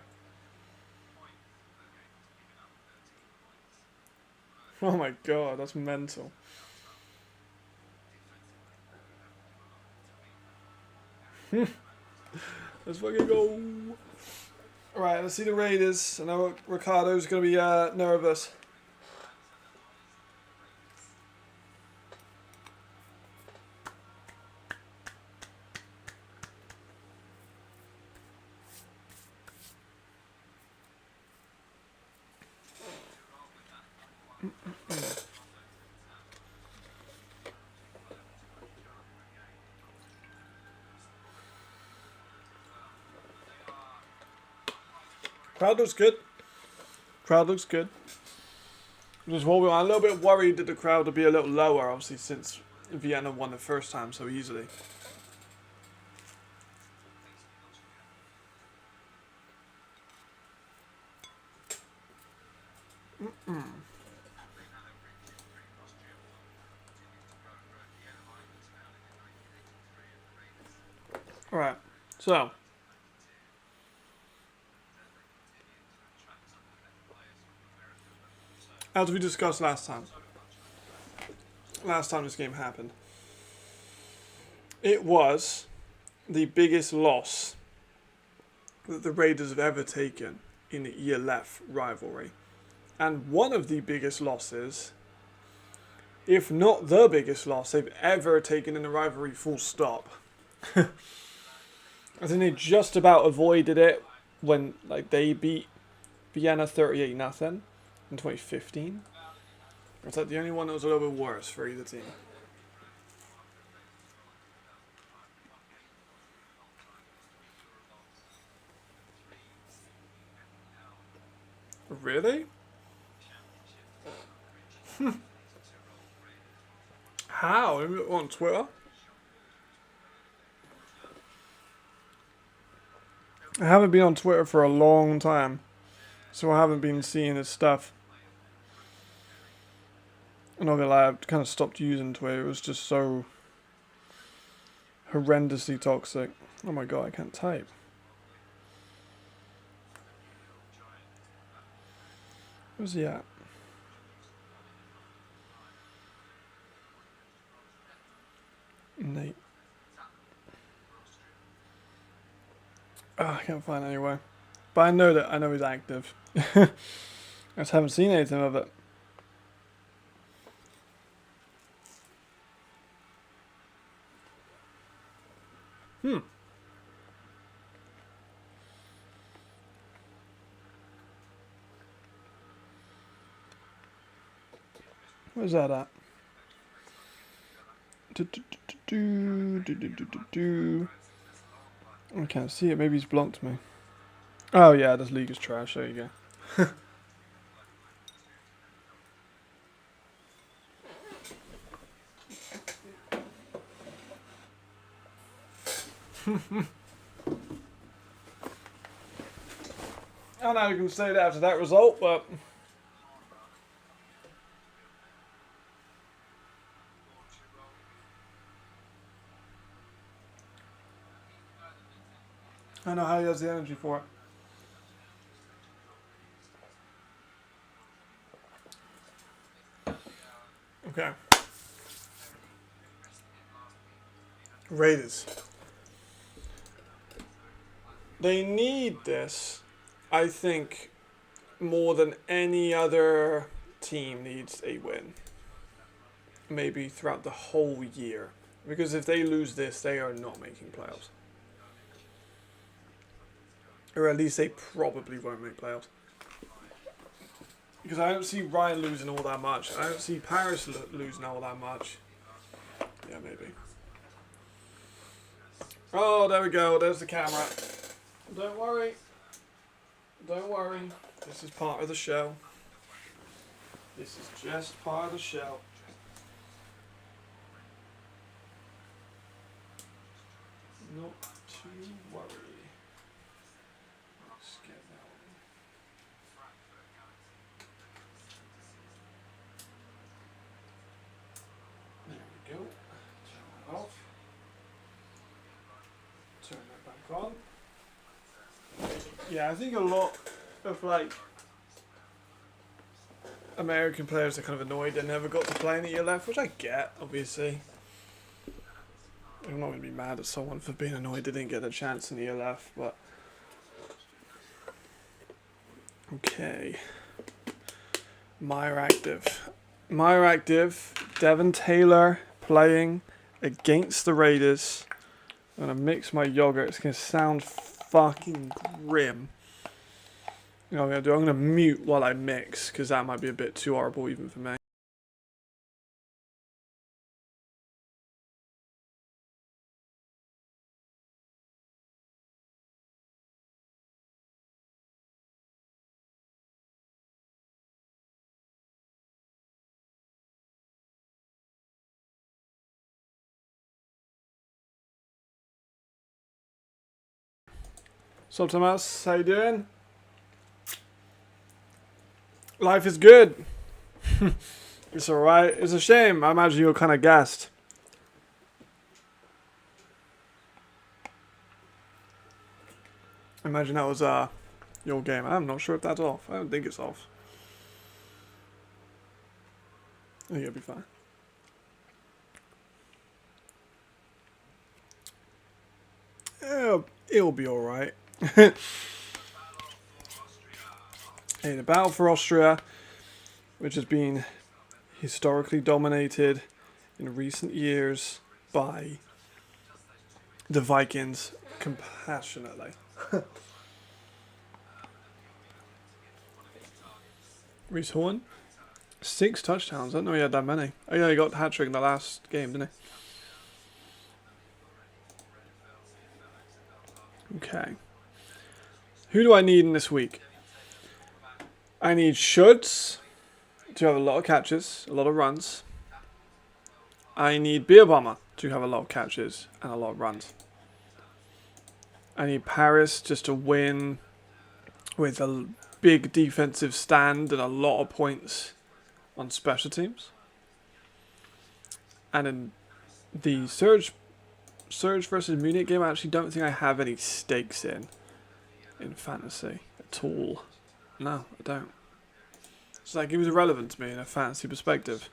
Oh my god, that's mental. Let's fucking go. Alright, let's see the Raiders. I know Ricardo's going to be nervous. Crowd looks good. Crowd looks good. Just I'm a little bit worried that the crowd will be a little lower, obviously, since Vienna won the first time so easily. Alright, so. As we discussed last time this game happened, it was the biggest loss that the Raiders have ever taken in the ELF rivalry. And one of the biggest losses if not the biggest loss they've ever taken in the rivalry, full stop. I think they just about avoided it when like they beat Vienna 38-0 in 2015. Was that the only one that was a little bit worse for either team? Really? How? On Twitter? I haven't been on Twitter for a long time, so I haven't been seeing his stuff. I'm not gonna lie, I've kind of stopped using Twitter. It was just so horrendously toxic. Oh my god, I can't type. Where's he at? Nate. Oh, I can't find it anywhere. But I know he's active. I just haven't seen anything of it. Where's that at? I can't see it. Maybe he's blocked me. Oh yeah, this league is trash. There you go. I don't know how you can say that after that result, but I don't know how he has the energy for it. Okay. Raiders. They need this, I think, more than any other team needs a win. Maybe throughout the whole year. Because if they lose this, they are not making playoffs. Or at least they probably won't make playoffs. Because I don't see Ryan losing all that much. I don't see Paris losing all that much. Yeah, maybe. Oh, there we go. There's the camera. Don't worry. Don't worry. This is part of the show. This is just part of the show. Not to worry. Let's get that one. There we go. Turn that off. Turn that back on. Yeah, I think a lot of like American players are kind of annoyed they never got to play in the ELF, which I get, obviously. I'm not going to be mad at someone for being annoyed they didn't get a chance in the ELF, but okay. Meyer active. Meyer active. Devon Taylor playing against the Raiders. I'm going to mix my yogurt. It's going to sound fucking grim. You know what I'm going to do? I'm going to mute while I mix, because that might be a bit too horrible even for me. What's up, Thomas? How you doing? Life is good. It's alright. It's a shame. I imagine you were kind of gassed. I imagine that was your game. I'm not sure if that's off. I don't think it's off. I think it'll be fine. It'll be alright. Hey, the battle for Austria, which has been historically dominated in recent years by the Vikings compassionately. Reese Horn, 6 touchdowns. I didn't know he had that many. Oh yeah, he got a hat-trick in the last game, didn't he? Okay. Who do I need in this week? I need Schutz to have a lot of catches, a lot of runs. I need Beer Bomber to have a lot of catches and a lot of runs. I need Paris just to win with a big defensive stand and a lot of points on special teams. And in the Surge versus Munich game, I actually don't think I have any stakes in fantasy at all. No, I don't. So that game's irrelevant to me in a fantasy perspective.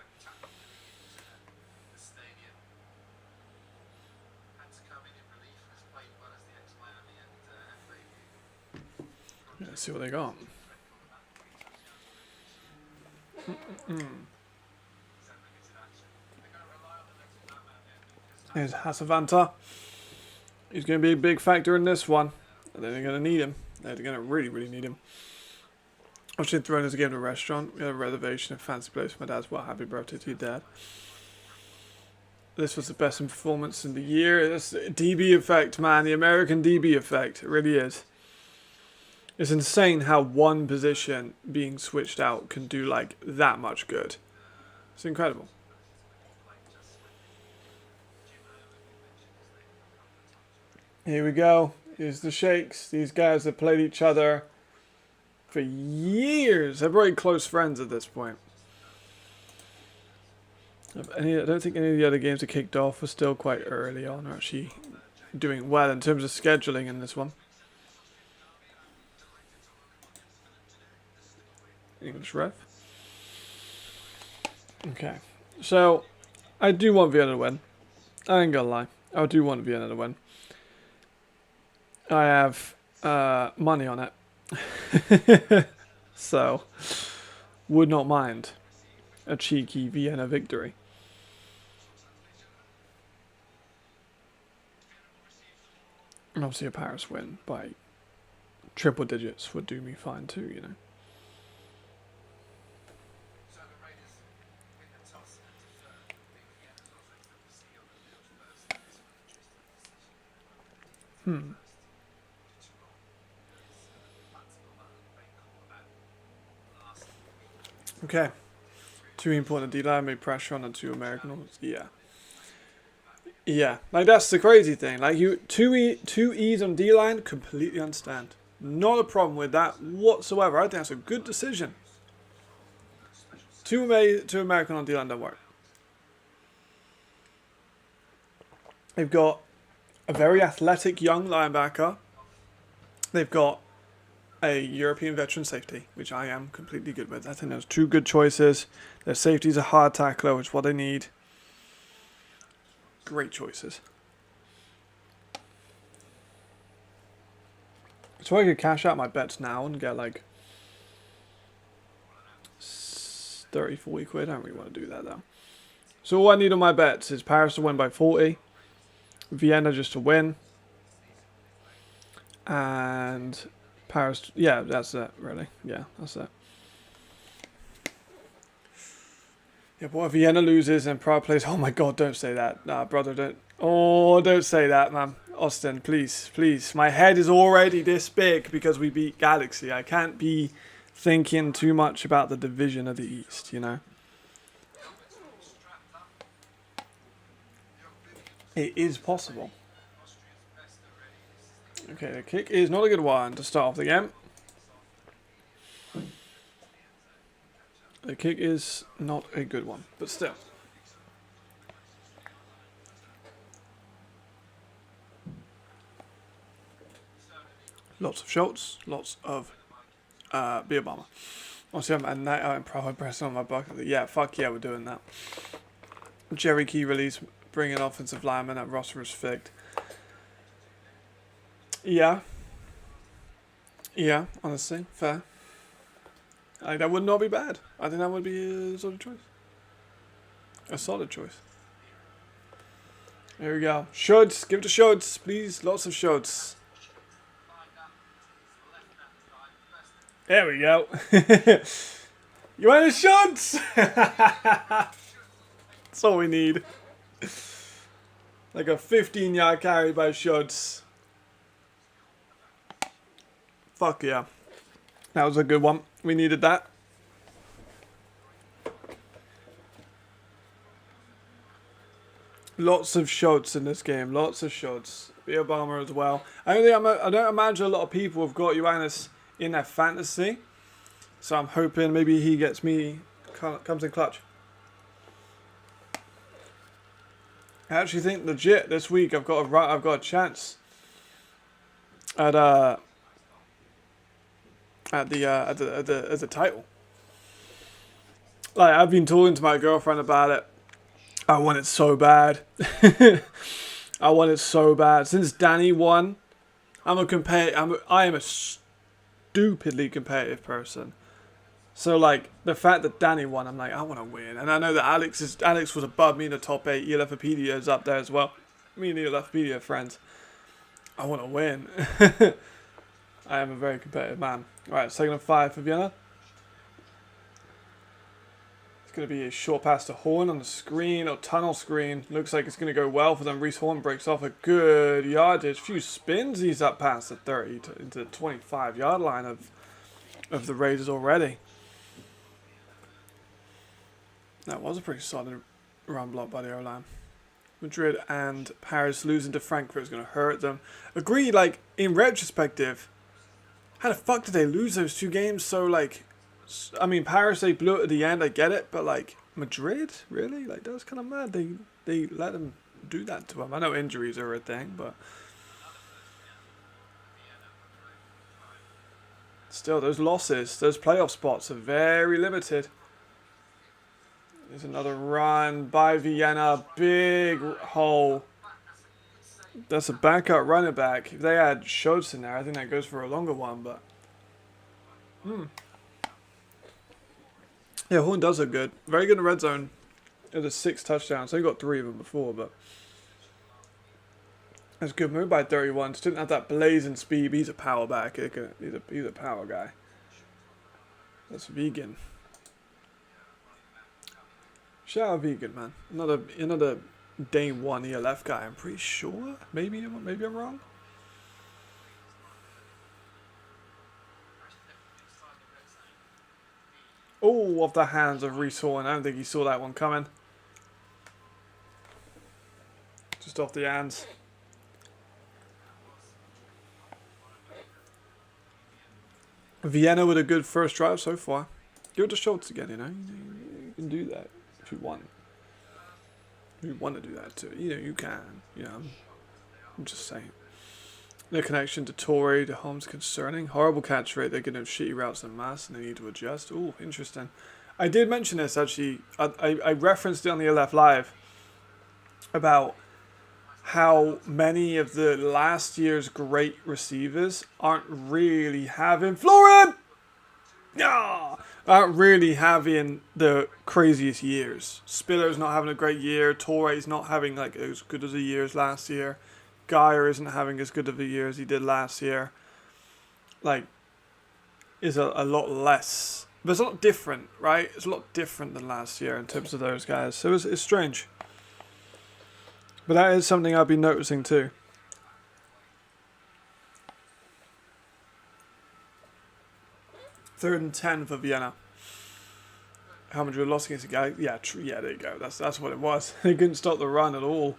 Let's see what they got. Here's Hasavanta. He's going to be a big factor in this one. They're going to need him. They're going to really, really need him. I should throw this again to a restaurant. We had a reservation, a fancy place for my dad's. Well, happy birthday to your dad. This was the best performance in the year. It's DB effect, man. The American DB effect. It really is. It's insane how one position being switched out can do like that much good. It's incredible. Here we go. Here's the Shakes. These guys have played each other for years. They're very close friends at this point. I don't think any of the other games that kicked off were still quite early on, or actually doing well in terms of scheduling in this one. English ref. Okay, so I do want Vienna to win. I ain't gonna lie. I do want Vienna to win. I have money on it. So, would not mind a cheeky Vienna victory. And obviously a Paris win by triple digits would do me fine too, you know. Okay. 2 important D-line, made pressure on the 2 Americans. Yeah. Yeah. Like, that's the crazy thing. Like, two E's on D-line, completely understand. Not a problem with that whatsoever. I think that's a good decision. 2 American on D-line don't work. They've got a very athletic young linebacker. They've got a European veteran safety, which I am completely good with. I think those 2 good choices. Their safety's a hard tackler, which is what they need. Great choices. So I could cash out my bets now and get like 30, 40 quid. I don't really want to do that though. So all I need on my bets is Paris to win by 40. Vienna just to win. And Paris, yeah, that's it, really. Yeah, that's it. Yeah, but if Vienna loses and Prague plays, oh my god, don't say that. Nah, brother, don't. Oh, don't say that, man. Austin, please, please. My head is already this big because we beat Galaxy. I can't be thinking too much about the division of the East, you know? It is possible. Okay, the kick is not a good one to start off the game. The kick is not a good one, but still. Lots of shots, lots of beer bomber. Obviously, I'm at night out in Prague pressing on my bucket. Yeah, fuck yeah, we're doing that. Jerry Key release, bringing offensive lineman at roster is fixed. Yeah. Yeah, honestly, fair. That would not be bad. I think that would be a sort of choice. A solid choice. There we go. Shoulds. Give it to Shoulds, please. Lots of Shoulds. There we go. You want a Shoulds? That's all we need. Like a 15-yard carry by Shoulds. Fuck yeah. That was a good one. We needed that. Lots of shots in this game. Lots of shots. Beer Bomber as well. I don't imagine a lot of people have got Ioannis in their fantasy. So I'm hoping maybe he gets me, comes in clutch. I actually think legit this week I've got a chance at the title. Like, I've been talking to my girlfriend about it. I want it so bad. I want it so bad. Since Danny won, I am a stupidly competitive person. So like the fact that Danny won, I'm like, I want to win. And I know that Alex was above me in the top 8. ELFopedia is up there as well. Me and ELFopedia are friends. I want to win. I am a very competitive man. Alright, 2nd and 5 for Vienna. It's going to be a short pass to Horn on the screen, or tunnel screen. Looks like it's going to go well for them. Reese Horn breaks off a good yardage. Few spins he's up past the 30 into the 25-yard line of the Raiders already. That was a pretty solid run block by the O-line. Madrid and Paris losing to Frankfurt is going to hurt them. Agreed, like, in retrospective, how the fuck did they lose those 2 games? So, like, I mean, Paris, they blew it at the end, I get it, but, like, Madrid? Really? Like, that was kind of mad. They let them do that to them. I know injuries are a thing, but still, those losses, those playoff spots are very limited. There's another run by Vienna. Big hole. That's a backup running back. If they had Schultz in there, I think that goes for a longer one, but yeah, Horn does look good. Very good in the red zone. It was 6 touchdowns. They got 3 of them before, but that's a good move by 31. Just didn't have that blazing speed. But he's a power back. He's a power guy. That's vegan. Shout out vegan, man. Another day 1 ELF guy. I'm pretty sure. Maybe I'm wrong. Oh, off the hands of Reese Horn. I don't think he saw that one coming. Just off the hands. Vienna with a good first drive so far. Give it to Schultz again, you know. You can do that if you want. If you want to do that too. You know, you can. You know, I'm just saying. The connection to Torrey to Holmes concerning. Horrible catch rate. They're going to have shitty routes en masse and they need to adjust. Ooh, interesting. I did mention this actually. I referenced it on the LF Live about how many of the last year's great receivers aren't really having Florin! Yeah! Aren't really having the craziest years. Spiller's not having a great year. Torrey's not having like as good as a year as last year. Geyer isn't having as good of a year as he did last year. Like, is a lot less. But it's a lot different, right? It's a lot different than last year in terms of those guys. So it's strange. But that is something I've been noticing too. Third and 10 for Vienna. How much we lost against the guy? Yeah, there you go. That's what it was. They couldn't stop the run at all.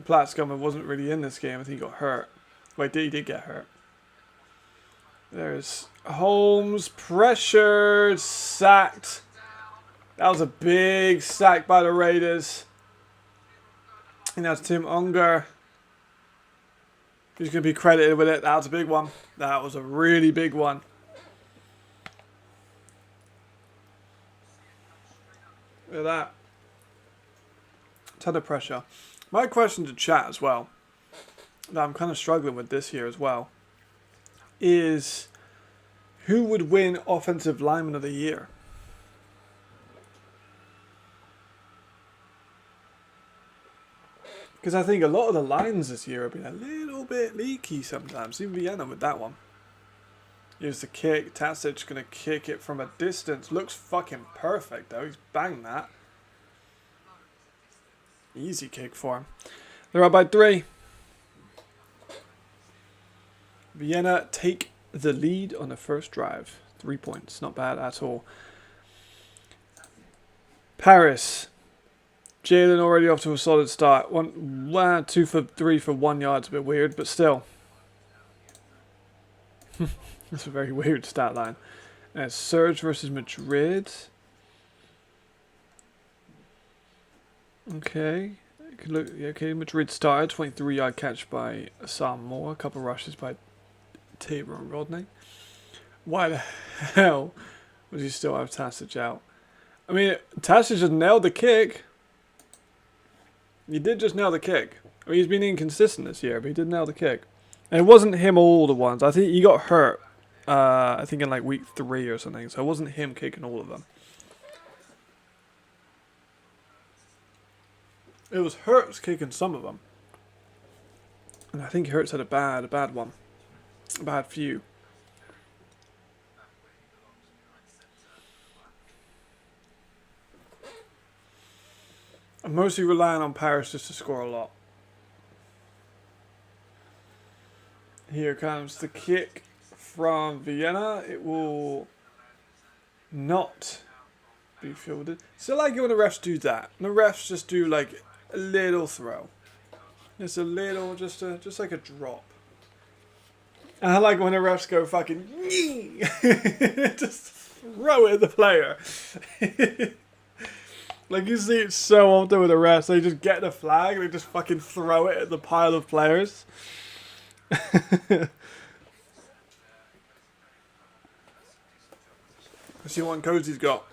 Platzgummer wasn't really in this game. I think he got hurt. Wait, he did get hurt. There's Holmes, pressured, sacked. That was a big sack by the Raiders. And that's Tim Unger. He's going to be credited with it. That was a big one. That was a really big one. Look at that. Ton of pressure. My question to chat as well, that I'm kind of struggling with this year as well, is who would win Offensive Lineman of the Year? Because I think a lot of the lines this year have been a little bit leaky sometimes. Even Vienna with that one. Here's the kick. Tasic going to kick it from a distance. Looks fucking perfect though. He's banged that. Easy kick for him. They're up by 3. Vienna take the lead on the first drive. 3 points. Not bad at all. Paris. Jalen already off to a solid start. 2 for 3 for 1 yard. It's a bit weird, but still. That's a very weird stat line. Surge versus Madrid. Okay. Look, okay, Madrid started. 23-yard catch by Sam Moore. A couple rushes by Tabor and Rodney. Why the hell would he still have Tasic out? I mean, Tasic just nailed the kick. He did just nail the kick. I mean, he's been inconsistent this year, but he did nail the kick. And it wasn't him all the ones. I think he got hurt. I think in like week 3 or something. So it wasn't him kicking all of them. It was Hurts kicking some of them. And I think Hurts had a bad one. A bad few. I'm mostly relying on Paris just to score a lot. Here comes the kick from Vienna. It will not be fielded. So I like it when the refs do that. The refs just do like a little throw. Just a little, just like a drop. And I like when the refs go fucking just throw it at the player. Like you see it so often with the refs, they just get the flag and they just fucking throw it at the pile of players. Let's see what Cozy's got.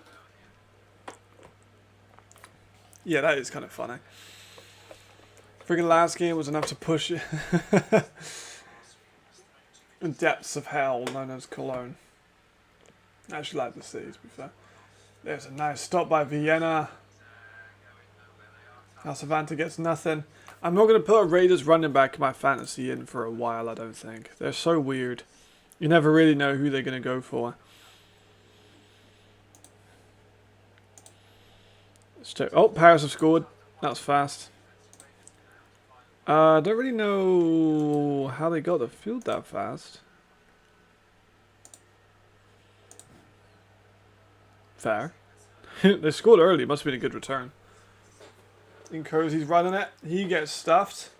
Yeah, that is kind of funny. Freaking last game was enough to push it. In depths of hell known as Cologne. I actually like the see, to be fair. There's a nice stop by Vienna. Savanta gets nothing. I'm not going to put a Raiders running back in my fantasy in for a while, I don't think. They're so weird. You never really know who they're going to go for. Oh, Paris have scored. That was fast. I don't really know how they got the field that fast. Fair. They scored early. Must have been a good return. And Cozy's running it. He gets stuffed.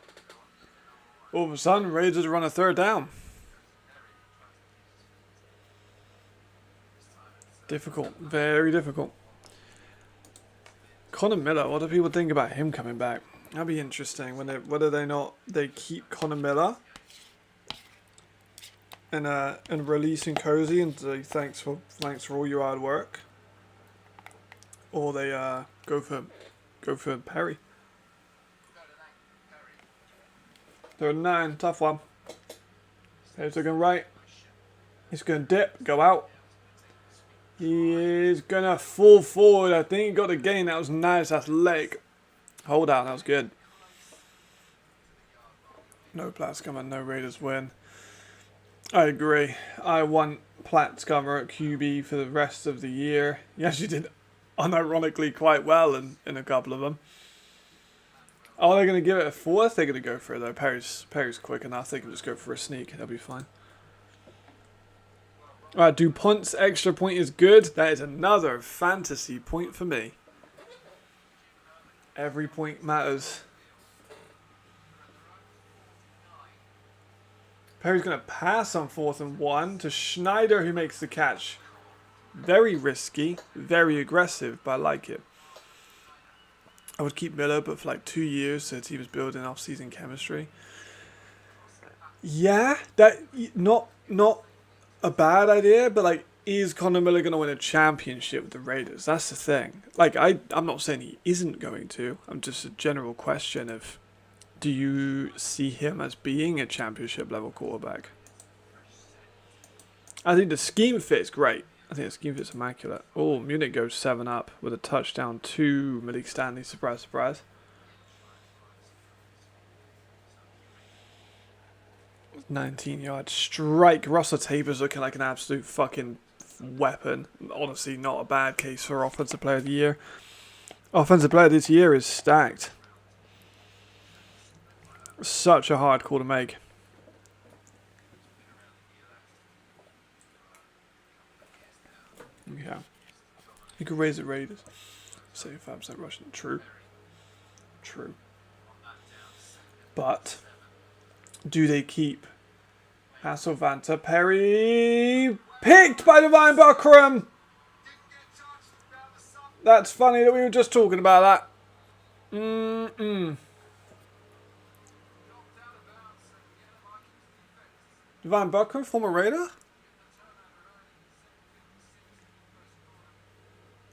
All of a sudden, Raiders run a third down. Difficult. Very difficult. Connor Miller. What do people think about him coming back? That'd be interesting. Whether they keep Connor Miller and releasing Cozy and say thanks for all your hard work, or they go for Perry. 3rd and 9, tough one. He's looking right. He's going to dip, go out. He is going to fall forward. I think he got the gain. That was nice. That's leg. Hold out. That was good. No Platzcummer, no Raiders win. I agree. I want Platzcummer at QB for the rest of the year. He actually did unironically quite well in a couple of them. Oh, they're going to give it a 4th? They're going to go for it though. Perry's quick enough. They can just go for a sneak. That'll be fine. Alright, DuPont's extra point is good. That is another fantasy point for me. Every point matters. Perry's going to pass on 4th and 1 to Schneider, who makes the catch. Very risky, very aggressive, but I like it. I would keep Miller, but for like 2 years since he was building off-season chemistry. Yeah, that not a bad idea, but like, is Connor Miller going to win a championship with the Raiders? That's the thing. Like, I'm not saying he isn't going to. I'm just a general question of, do you see him as being a championship level quarterback? I think the scheme fit's great. I think the scheme fit's immaculate. Oh, Munich goes 7-up with a touchdown to Malik Stanley. Surprise, surprise. 19-yard strike. Russell Tabor's looking like an absolute fucking weapon. Honestly, not a bad case for Offensive Player of the Year. Offensive Player this year is stacked. Such a hard call to make. Yeah. You could raise it Raiders. 75% Russian. True. True. But do they keep Hasselvanta? Perry picked by Divine Buckram. That's funny that we were just talking about that. Divine Buckram, former Raider?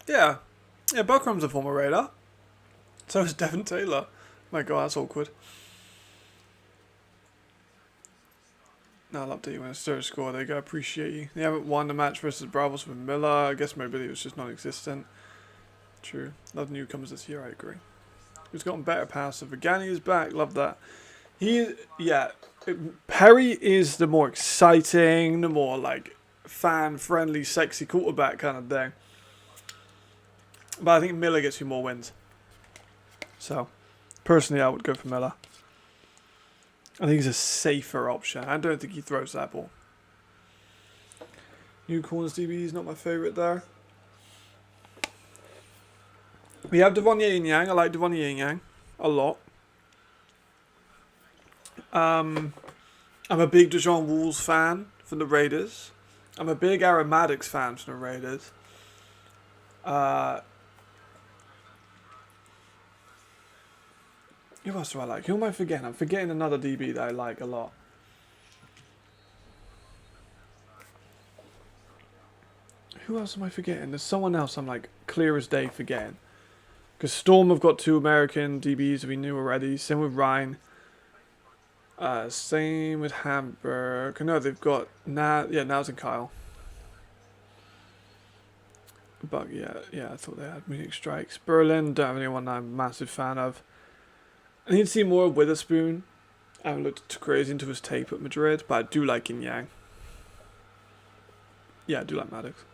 Yeah. Yeah, Buckram's a former Raider. So is Devin Taylor. My god, that's awkward. No, I'll update you when it's third score. There you go, appreciate you. They haven't won the match versus Bravos with Miller. I guess mobility was just non-existent. True. Love newcomers this year, I agree. Who's gotten better passer? Vigani is back, love that. Perry is the more exciting, the more like fan-friendly, sexy quarterback kind of thing. But I think Miller gets you more wins. So, personally, I would go for Miller. I think he's a safer option. I don't think he throws that ball. New corners DB is not my favourite there. We have Devon Yang. I like Devon Yang a lot. I'm a big Dijon Walls fan from the Raiders. I'm a big Aaron Maddox fan from the Raiders. Who else do I like? Who am I forgetting? I'm forgetting another DB that I like a lot. Who else am I forgetting? There's someone else I'm like clear as day forgetting. Because Storm have got 2 American DBs we knew already. Same with Ryan. Same with Hamburg. No, they've got Now's and Kyle. But yeah, I thought they had Munich Strikes. Berlin, don't have anyone I'm a massive fan of. I need to see more of Witherspoon. I haven't looked too crazy into his tape at Madrid, but I do like Yin Yang. Yeah, I do like Maddox.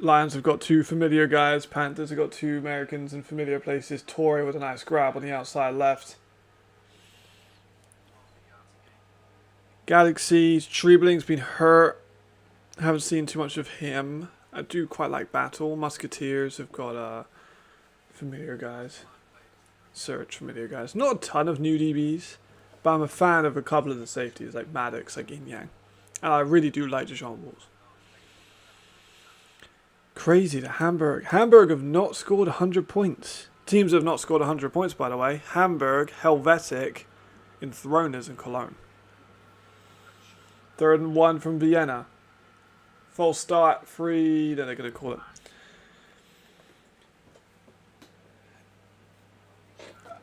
Lions have got 2 familiar guys. Panthers have got 2 Americans in familiar places. Torrey with a nice grab on the outside left. Galaxy, Treebling's been hurt. Haven't seen too much of him. I do quite like Battle. Musketeers have got familiar guys. Search familiar guys. Not a ton of new DBs, but I'm a fan of a couple of the safeties like Maddox, like Yin Yang. And I really do like Dijon Walls. Crazy to Hamburg. Hamburg have not scored 100 points. Teams have not scored 100 points, by the way. Hamburg, Helvetic, Enthroners, and Cologne. 3rd and 1 from Vienna. False start, free, then they're going to call it.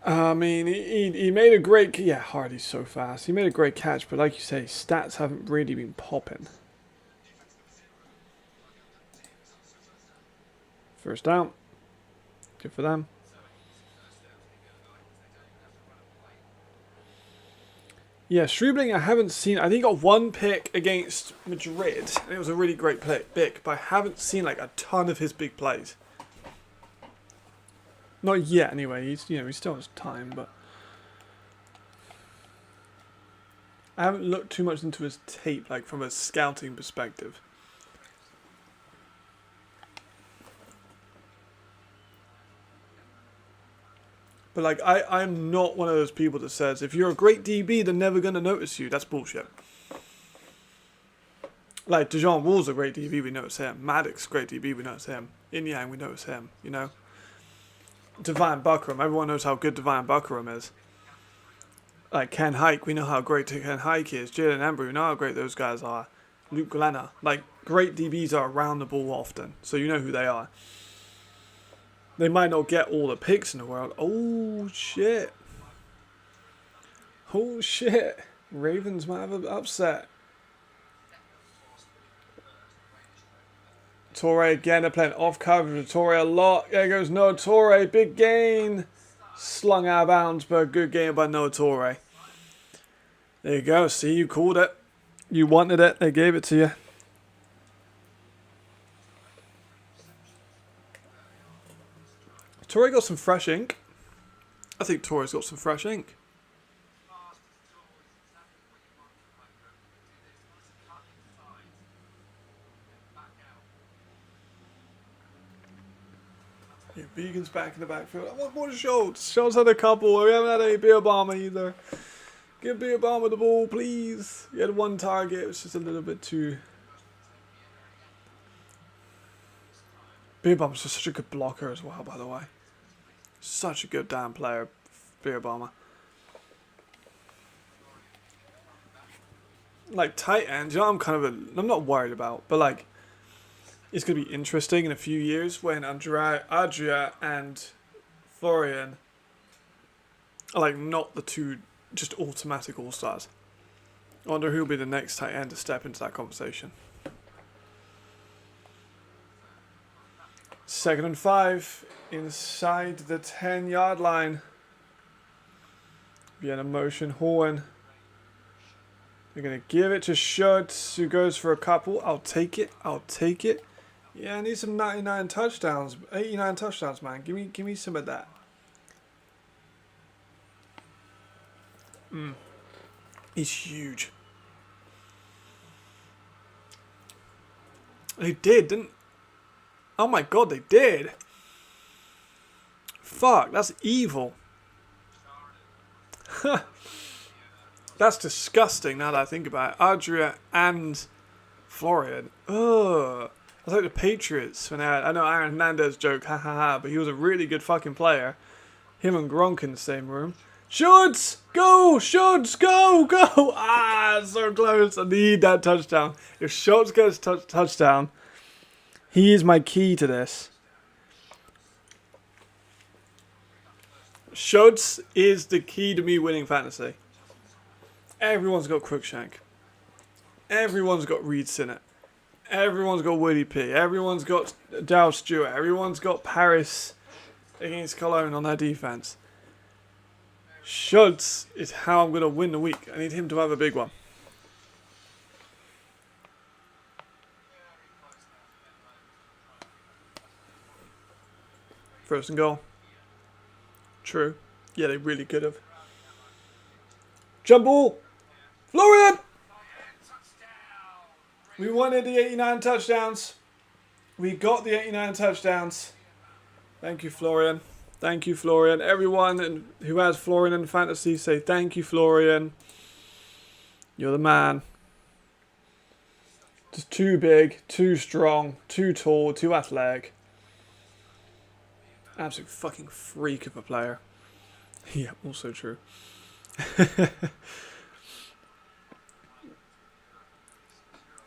I mean, he made a great... Yeah, Hardy's so fast. He made a great catch, but like you say, stats haven't really been popping. First down. Good for them. Yeah, Streubling I haven't seen. I think he got 1 pick against Madrid. And it was a really great pick, but I haven't seen like a ton of his big plays. Not yet, anyway. He still has time, but I haven't looked too much into his tape, like from a scouting perspective. But like, I'm not one of those people that says if you're a great DB, they're never gonna notice you. That's bullshit. Like Dijon Wall's a great DB, we notice him. Maddox, great DB, we notice him. In Yang, we notice him. You know. Divine Buckram, everyone knows how good Divine Buckram is. Like Ken Hike, we know how great Ken Hike is. Jalen Embry, we know how great those guys are. Luke Glenner, like great DBs are around the ball often, so you know who they are. They might not get all the picks in the world. Oh shit! Oh shit! Ravens might have an upset. Torre again, they're playing off coverage with Torre a lot. There goes Noah Torre, big gain. Slung out of bounds, but good game by Noah Torre. There you go. See, you called it. You wanted it. They gave it to you. Torrey got some fresh ink. I think Torrey's got some fresh ink. Yeah, Vegan's back in the backfield. I want more Schultz. Schultz had a couple. We haven't had any Beer Bomber either. Give Beer Bomber the ball, please. He had one target. It was just a little bit too... Beer Bomber's just such a good blocker as well, by the way. Such a good damn player, Beer Bomber. Like, tight end, you know, I'm not worried about, but like, it's going to be interesting in a few years when Adria and Florian are like not the two just automatic all-stars. I wonder who will be the next tight end to step into that conversation. 2nd and 5 inside the 10-yard line. Vienna motion, Horn. They're going to give it to Schultz, who goes for a couple. I'll take it. Yeah, I need some 99 touchdowns. 89 touchdowns, man. Give me some of that. He's huge. They didn't... Oh my god, they did. Fuck, that's evil. That's disgusting now that I think about it. Adria and Florian. Ugh. That's like the Patriots when I know Aaron Hernandez joke, ha ha ha, but he was a really good fucking player. Him and Gronk in the same room. Schultz! Go! Schultz! Go! Go! Ah, so close. I need that touchdown. If Schultz gets touchdown, he is my key to this. Schultz is the key to me winning fantasy. Everyone's got Crookshank. Everyone's got Reed Sinnott. Everyone's got Woody P. Everyone's got Dow Stewart. Everyone's got Paris against Cologne on their defense. Schultz is how I'm going to win the week. I need him to have a big one. First and goal. True. Yeah, they really could have. Jump ball. Florian! We wanted the 89 touchdowns. We got the 89 touchdowns. Thank you, Florian. Thank you, Florian. Everyone who has Florian in fantasy, say thank you, Florian. You're the man. Just too big, too strong, too tall, too athletic. Absolute fucking freak of a player. Yeah, also true.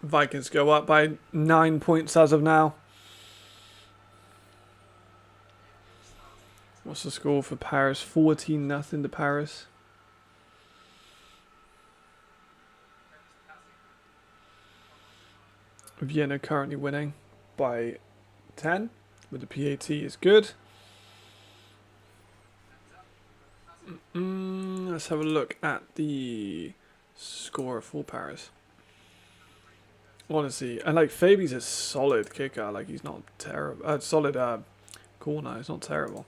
Vikings go up by 9 points as of now. What's the score for Paris? 14-0 to Paris. Vienna currently winning by 10, but the PAT is good. Let's have a look at the score for Paris. Honestly, and like Fabi's a solid kicker. Like he's not terrible. Solid corner. He's not terrible.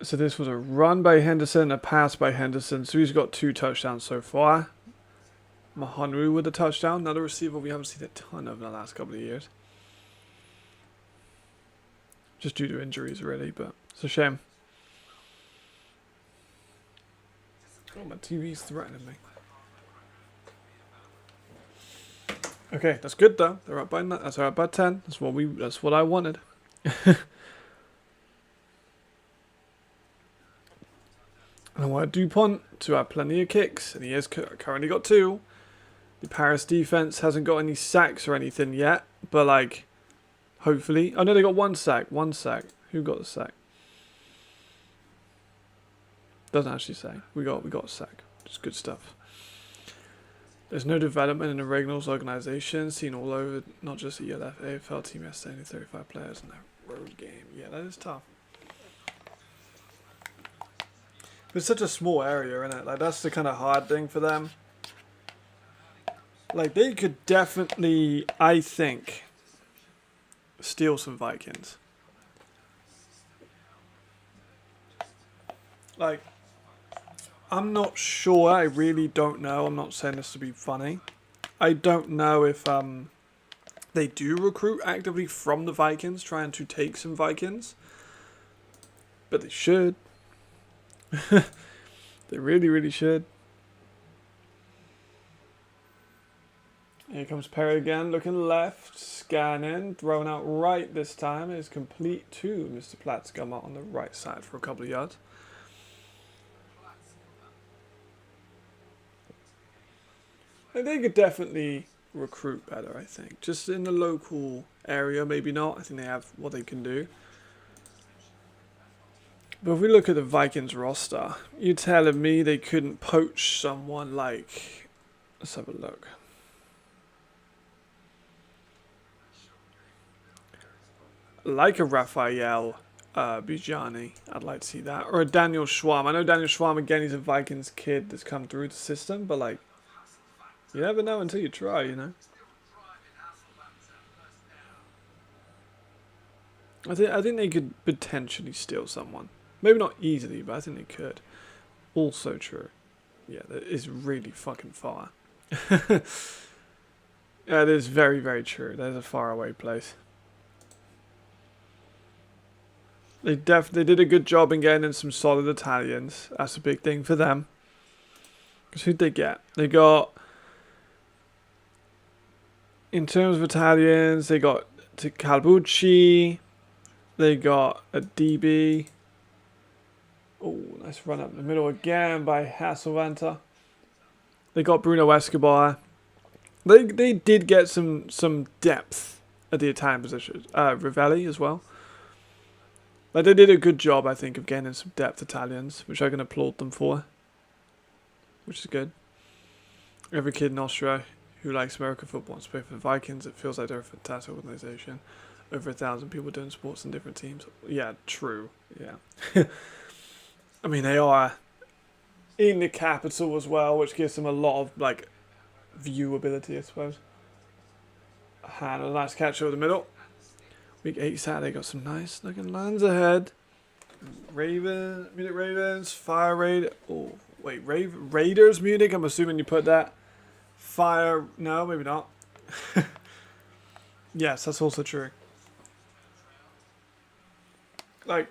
So this was a run by Henderson, a pass by Henderson. So he's got 2 touchdowns so far. Mahanru with a touchdown. Another receiver we haven't seen a ton of in the last couple of years. Just due to injuries really, but it's a shame. Oh, my TV's threatening me. Okay, that's good though. They're up by 9. That's up by 10. That's what I wanted. And I want Dupont to have plenty of kicks, and he has currently got 2. The Paris defense hasn't got any sacks or anything yet, but like, hopefully. Oh no, they got 1 sack. 1 sack. Who got the sack? Doesn't actually say. We got a sack. Just good stuff. There's no development in the Regnals organization, seen all over, not just the ELF AFL team yesterday, only 35 players in that road game. Yeah, that is tough. It's such a small area, isn't it? Like, that's the kind of hard thing for them. Like, they could definitely, I think, steal some Vikings. Like, I'm not sure. I really don't know. I'm not saying this to be funny. I don't know if they do recruit actively from the Vikings, trying to take some Vikings. But they should. They really, really should. Here comes Perry again, looking left, scanning, throwing out right this time. It is complete to Mr. Platzgummer on the right side for a couple of yards. They could definitely recruit better, I think. Just in the local area, maybe not. I think they have what they can do. But if we look at the Vikings roster, you're telling me they couldn't poach someone like... Let's have a look. Like a Raphael Bijani. I'd like to see that. Or a Daniel Schwam. I know Daniel Schwam, again, he's a Vikings kid that's come through the system. But, like, you never know until you try, you know. I think they could potentially steal someone. Maybe not easily, but I think they could. Also true. Yeah, that is really fucking far. Yeah, it is very, very true. There's a faraway place. They did a good job in getting in some solid Italians. That's a big thing for them. Because who'd they get? They got... In terms of Italians, they got Calbucci. They got a DB. Oh, nice run up the middle again by Hasselvanta. They got Bruno Escobar. They did get some depth at the Italian position. Rivelli as well. Like, they did a good job, I think, of getting some depth Italians, which I can applaud them for. Which is good. Every kid in Austria who likes American football wants to play for the Vikings. It feels like they're a fantastic organisation. Over 1,000 people doing sports in different teams. Yeah, true. Yeah. I mean, they are in the capital as well, which gives them a lot of, like, viewability, I suppose. And a nice catch over the middle. Week 8 Saturday got some nice looking lines ahead. Munich Ravens, Fire Raid. Oh, wait, Raiders Munich. I'm assuming you put that. Fire. No, maybe not. Yes, that's also true. Like,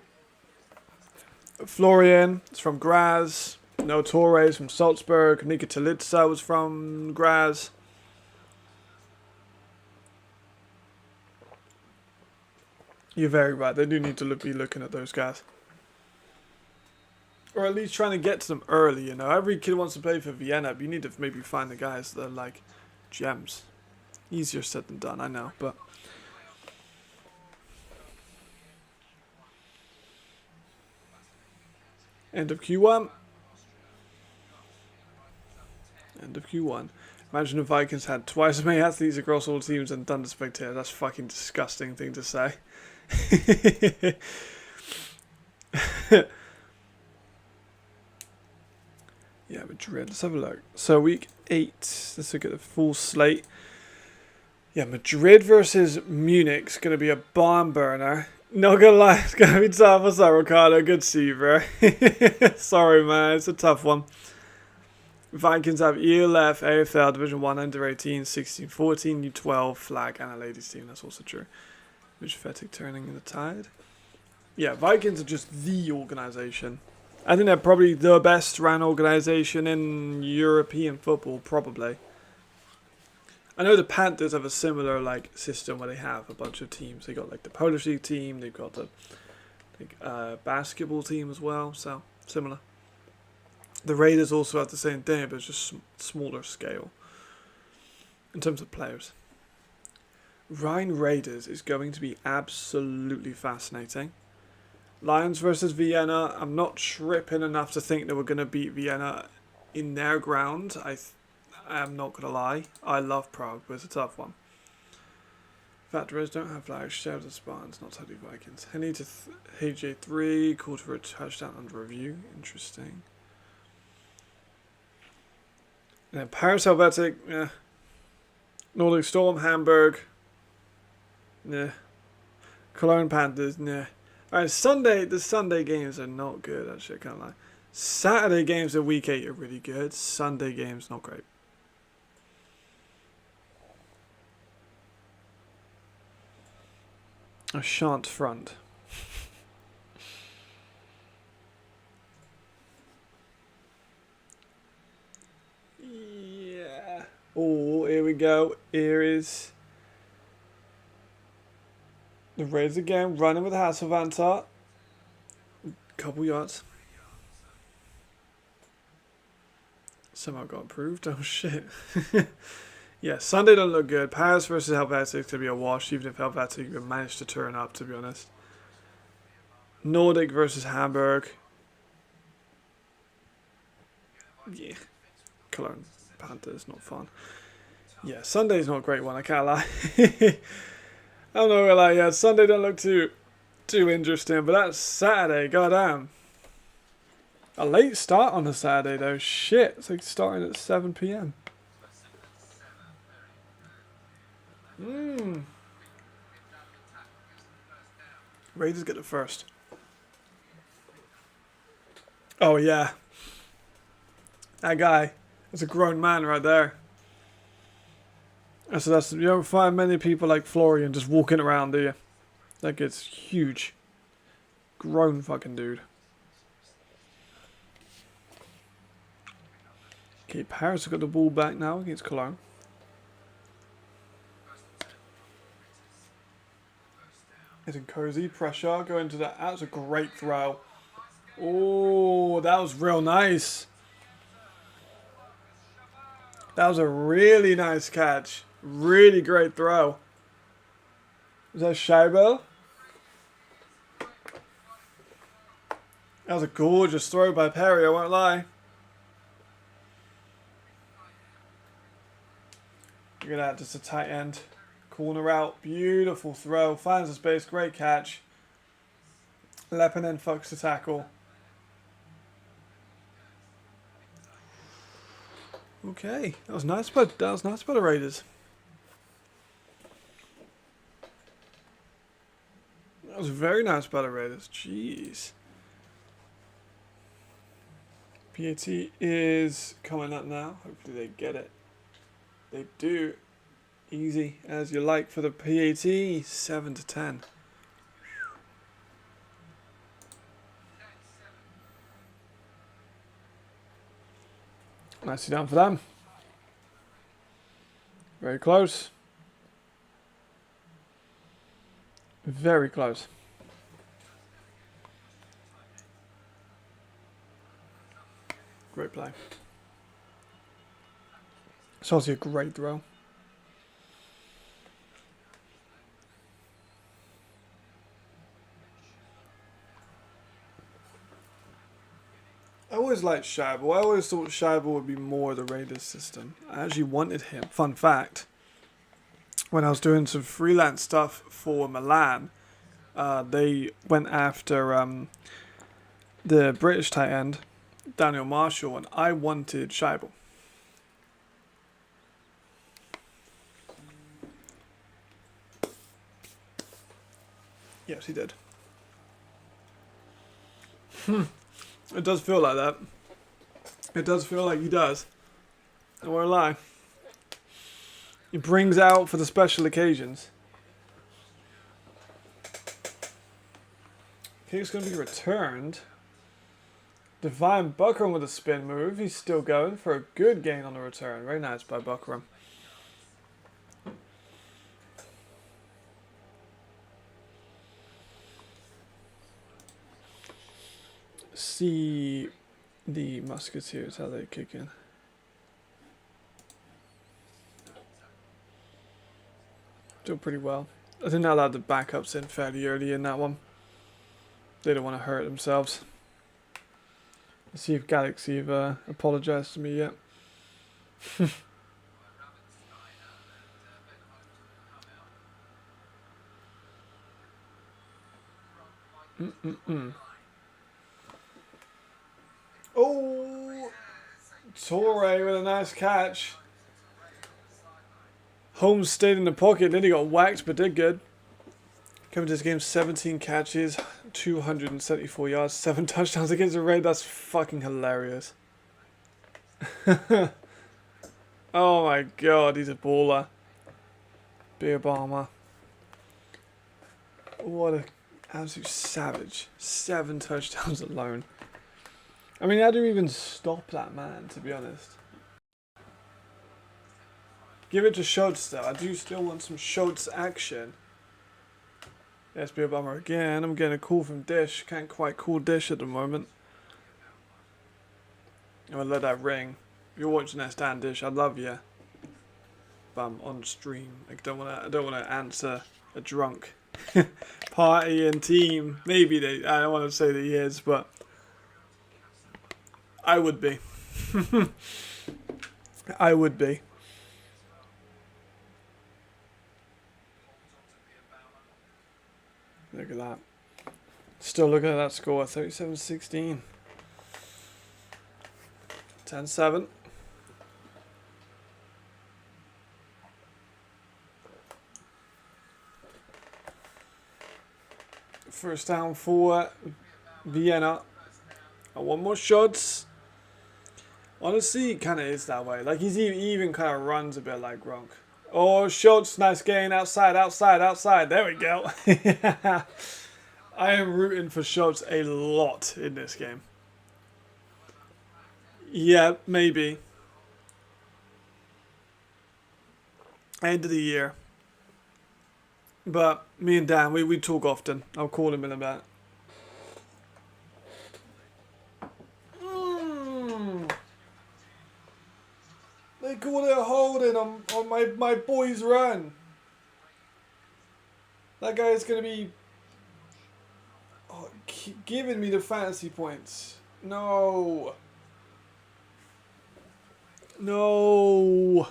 Florian is from Graz. No Torres from Salzburg. Nika Talitsa was from Graz. You're very right. They do need to be looking at those guys. Or at least trying to get to them early, you know. Every kid wants to play for Vienna, but you need to maybe find the guys that are like gems. Easier said than done, I know, but... End of Q1. End of Q1. Imagine if Vikings had twice as many athletes across all teams and done the spectator. That's a fucking disgusting thing to say. Yeah, Madrid. Let's have a look. So week 8. Let's look at the full slate. Yeah, Madrid versus Munich's going to be a barn burner. Not going to lie, it's going to be tough. What's up, Ricardo? Good to see you, bro. Sorry, man. It's a tough one. Vikings have ELF, AFL, Division 1, Under 18, 16, 14, U12, flag, and a ladies team. That's also true. Which Fettig turning in the tide. Yeah, Vikings are just the organisation. I think they're probably the best ran organisation in European football, probably. I know the Panthers have a similar like system where they have a bunch of teams. They got like the Polish League team, they've got the basketball team as well, so similar. The Raiders also have the same thing, but it's just smaller scale in terms of players. Rhine Raiders is going to be absolutely fascinating. Lions versus Vienna. I'm not tripping enough to think that we're going to beat Vienna in their ground. I am not going to lie. I love Prague, but it's a tough one. Factories don't have flags. Shout at Spartans, not totally Vikings. Henning to HJ3. Called for a touchdown under review. Interesting. And then Paris Helvetic. Yeah. Nordic Storm, Hamburg. Yeah. Cologne Panthers. Nah. Alright, the Sunday games are not good, actually, I can't lie. Saturday games of week 8 are really good. Sunday games, not great. I shan't front. Yeah. Oh, here we go. Here is the Raiders again, running with Hasselvanter. Couple yards. Somehow got approved. Oh shit. Yeah, Sunday don't look good. Paris versus Helvetic to be a wash, even if Helvetic managed to turn up, to be honest. Nordic versus Hamburg. Yeah. Cologne Panthers, not fun. Yeah, Sunday's not a great one, I can't lie. I'm not gonna lie, yeah, Sunday don't look too interesting, but that's Saturday, goddamn. A late start on a Saturday though, shit. It's like starting at 7 PM. Raiders get it first. Oh yeah. That guy. That's a grown man right there. And so that's, you don't find many people like Florian just walking around, do you? Like, it's huge. Grown fucking dude. Okay, Paris have got the ball back now against Cologne. It's in cozy pressure. Go into that. That was a great throw. Oh, that was real nice. That was a really nice catch. Really great throw. Is that Scheibel? That was a gorgeous throw by Perry, I won't lie. Look at that, just a tight end. Corner out, beautiful throw. Finds the space, great catch. Lepinen fucks the tackle. Okay, that was nice by the Raiders. That was very nice by the Raiders. Jeez. PAT is coming up now. Hopefully they get it. They do. Easy as you like for the PAT. 7 to 10. Nicely done for them. Very close. Very close. Great play. It's obviously a great throw. I always liked Scheibel. I always thought Scheibel would be more the Raiders system. I actually wanted him. Fun fact. When I was doing some freelance stuff for Milan, they went after the British tight end, Daniel Marshall, and I wanted Scheibel. Yes, he did. It does feel like that. It does feel like he does. I won't lie. He brings out for the special occasions. Kick's going to be returned. Divine Buckram with a spin move. He's still going for a good gain on the return. Very nice by Buckram. See the Musketeers, how they kick in. Doing pretty well. I think they allowed the backups in fairly early in that one. They don't want to hurt themselves. Let's see if Galaxy have apologized to me yet. Oh, Torre with a nice catch. Holmes stayed in the pocket, then he got whacked, but did good. Coming to this game, 17 catches, 274 yards, 7 touchdowns against the Raid. That's fucking hilarious. Oh my god, he's a baller. Beer bomber. What a absolute savage. 7 touchdowns alone. I mean, how do you even stop that man, to be honest? Give it to Schultz though. I do still want some Schultz action. Yes, be a bummer again. I'm getting a call from Dish. Can't quite call Dish at the moment. I'm gonna let that ring. If you're watching that, Stan Dish, I love you. But I'm on stream. I don't wanna answer a drunk. Party and team. Maybe I don't want to say that he is, but I would be. I would be. Look at that. Still looking at that score, 37-16. 10-7. First down for Vienna. And one more shots. Honestly, it kind of is that way. Like, he even kind of runs a bit like Gronk. Oh, Schultz, nice gain. Outside, outside, outside. There we go. I am rooting for Schultz a lot in this game. Yeah, maybe. End of the year. But me and Dan, we talk often. I'll call him in a bit. They call it a holding on my boy's run. That guy is going to be giving me the fantasy points. No. No.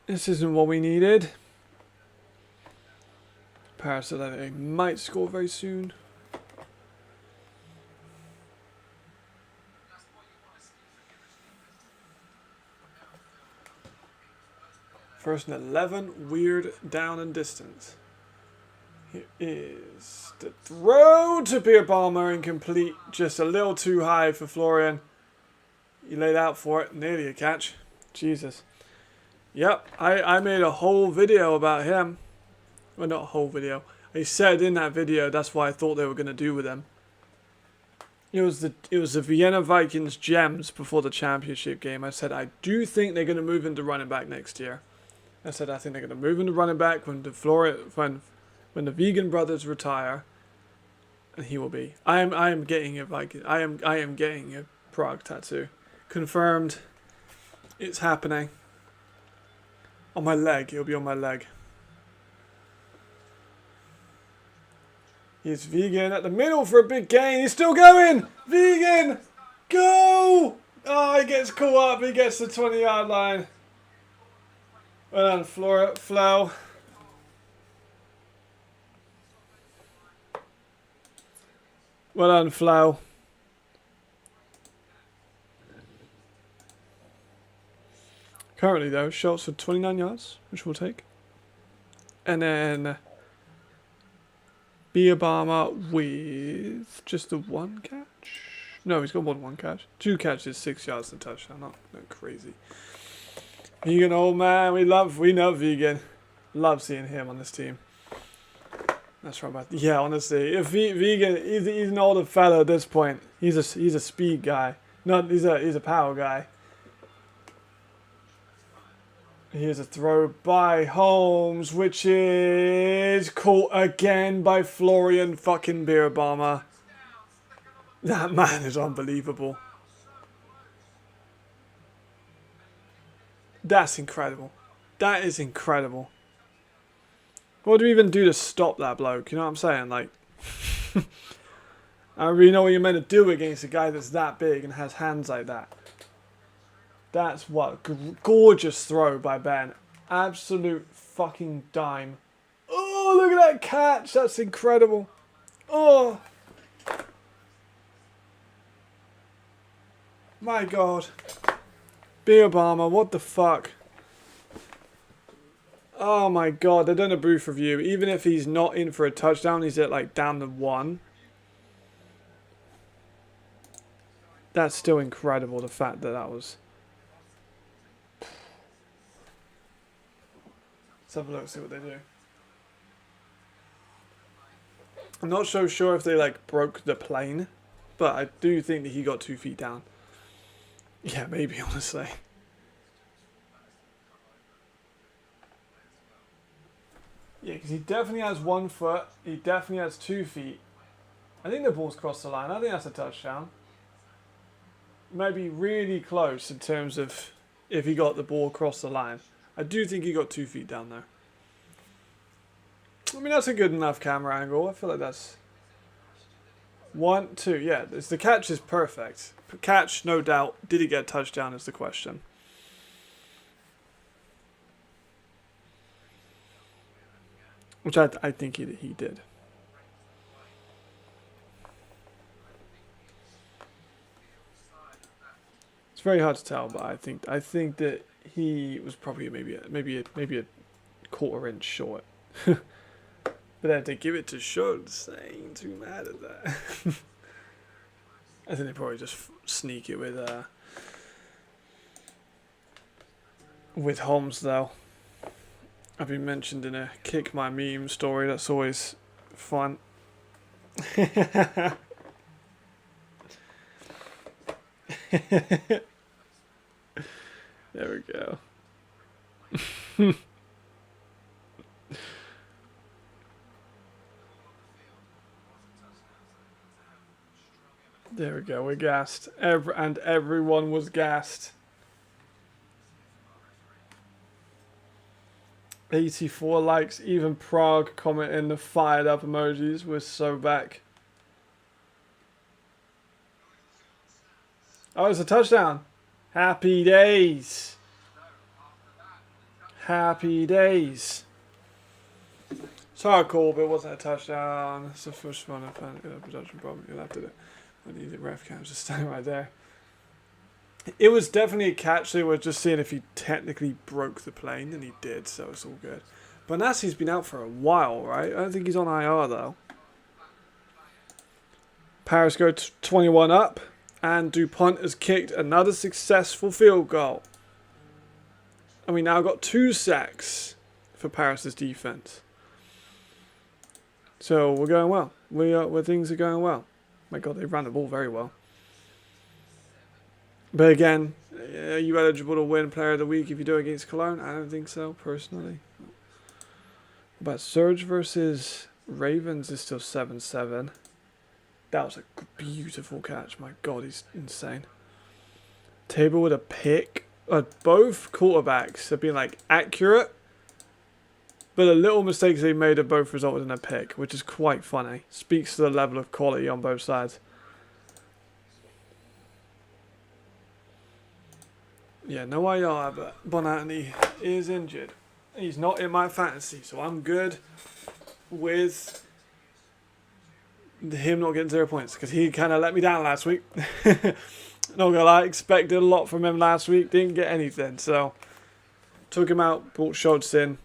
This isn't what we needed. Paris said that they might score very soon. First and 11, weird down and distance. Here is the throw to Beer Bomber, incomplete, just a little too high for Florian. He laid out for it, nearly a catch. Jesus. Yep, I made a whole video about him. Well, not a whole video. I said in that video that's what I thought they were going to do with him. It was the Vienna Vikings gems before the championship game. I said I do think they're going to move into running back next year. I said I think they're going to move into running back when the Vegan brothers retire, and he will be. I am getting a Viking. I am getting a Prague tattoo. Confirmed. It's happening. On my leg. It'll be on my leg. He's Vegan at the middle for a big gain. He's still going. Vegan, go! Oh, he gets caught up. He gets the 20-yard line. Well done, Flo. Well done, Flo. Currently, though, Schultz for 29 yards, which we'll take. And then Obama with just the one catch. No, he's got more than one catch. 2 catches, 6 yards and a touchdown. Not crazy. Vegan, old man, we love Vegan. Love seeing him on this team. That's right, about yeah. Honestly, if Vegan, he's an older fella at this point. He's a speed guy. Not he's a power guy. Here's a throw by Holmes, which is caught again by Florian fucking Beer Bomber. That man is unbelievable. That's incredible. That is incredible. What do we even do to stop that bloke? You know what I'm saying? Like, I don't really know what you're meant to do against a guy that's that big and has hands like that. That's what gorgeous throw by Ben. Absolute fucking dime. Oh, look at that catch. That's incredible. Oh. My God. B. Obama, what the fuck? Oh my God, they've done a booth review. Even if he's not in for a touchdown, he's at like down to 1. That's still incredible, the fact that that was... Let's have a look, see what they do. I'm not so sure if they like broke the plane, but I do think that he got 2 feet down. Yeah, maybe, honestly. Yeah, because he definitely has 1 foot. He definitely has 2 feet. I think the ball's crossed the line. I think that's a touchdown. Maybe really close in terms of if he got the ball across the line. I do think he got 2 feet down there. I mean, that's a good enough camera angle. I feel like that's 1, 2. Yeah, the catch is perfect. Catch, no doubt. Did he get a touchdown is the question. Which I think he did. It's very hard to tell, but I think that he was probably maybe a quarter-inch short. But then to give it to Schultz, I ain't too mad at that. I think they probably just sneak it with Holmes though. I've been mentioned in a kick my meme story. That's always fun. There we go. There we go. We're gassed. Everyone was gassed. 84 likes. Even Prague commenting the fired up emojis. We're so back. Oh, it's a touchdown. Happy days. Happy days. It's hardcore, but it wasn't a touchdown. It's the first one I've had a production problem. You'll have to do it. I need the ref cam just standing right there. It was definitely a catch. They were just seeing if he technically broke the plane, and he did, so it's all good. Bonassi's been out for a while, right? I don't think he's on IR, though. Paris go 21 up, and DuPont has kicked another successful field goal. And we now got 2 sacks for Paris's defense. So we're going well. Where things are going well. My God, they ran the ball very well. But again, are you eligible to win Player of the Week if you do it against Cologne? I don't think so, personally. But Surge versus Ravens is still 7-7. That was a beautiful catch. My God, he's insane. Table with a pick. Both quarterbacks have been like accurate, but the little mistakes they made have both resulted in a pick, which is quite funny. Speaks to the level of quality on both sides. Yeah, no IR, but Bonatini is injured. He's not in my fantasy, so I'm good with him not getting 0 points, because he kind of let me down last week. Not gonna lie, expected a lot from him last week, didn't get anything, so took him out, brought Schultz in.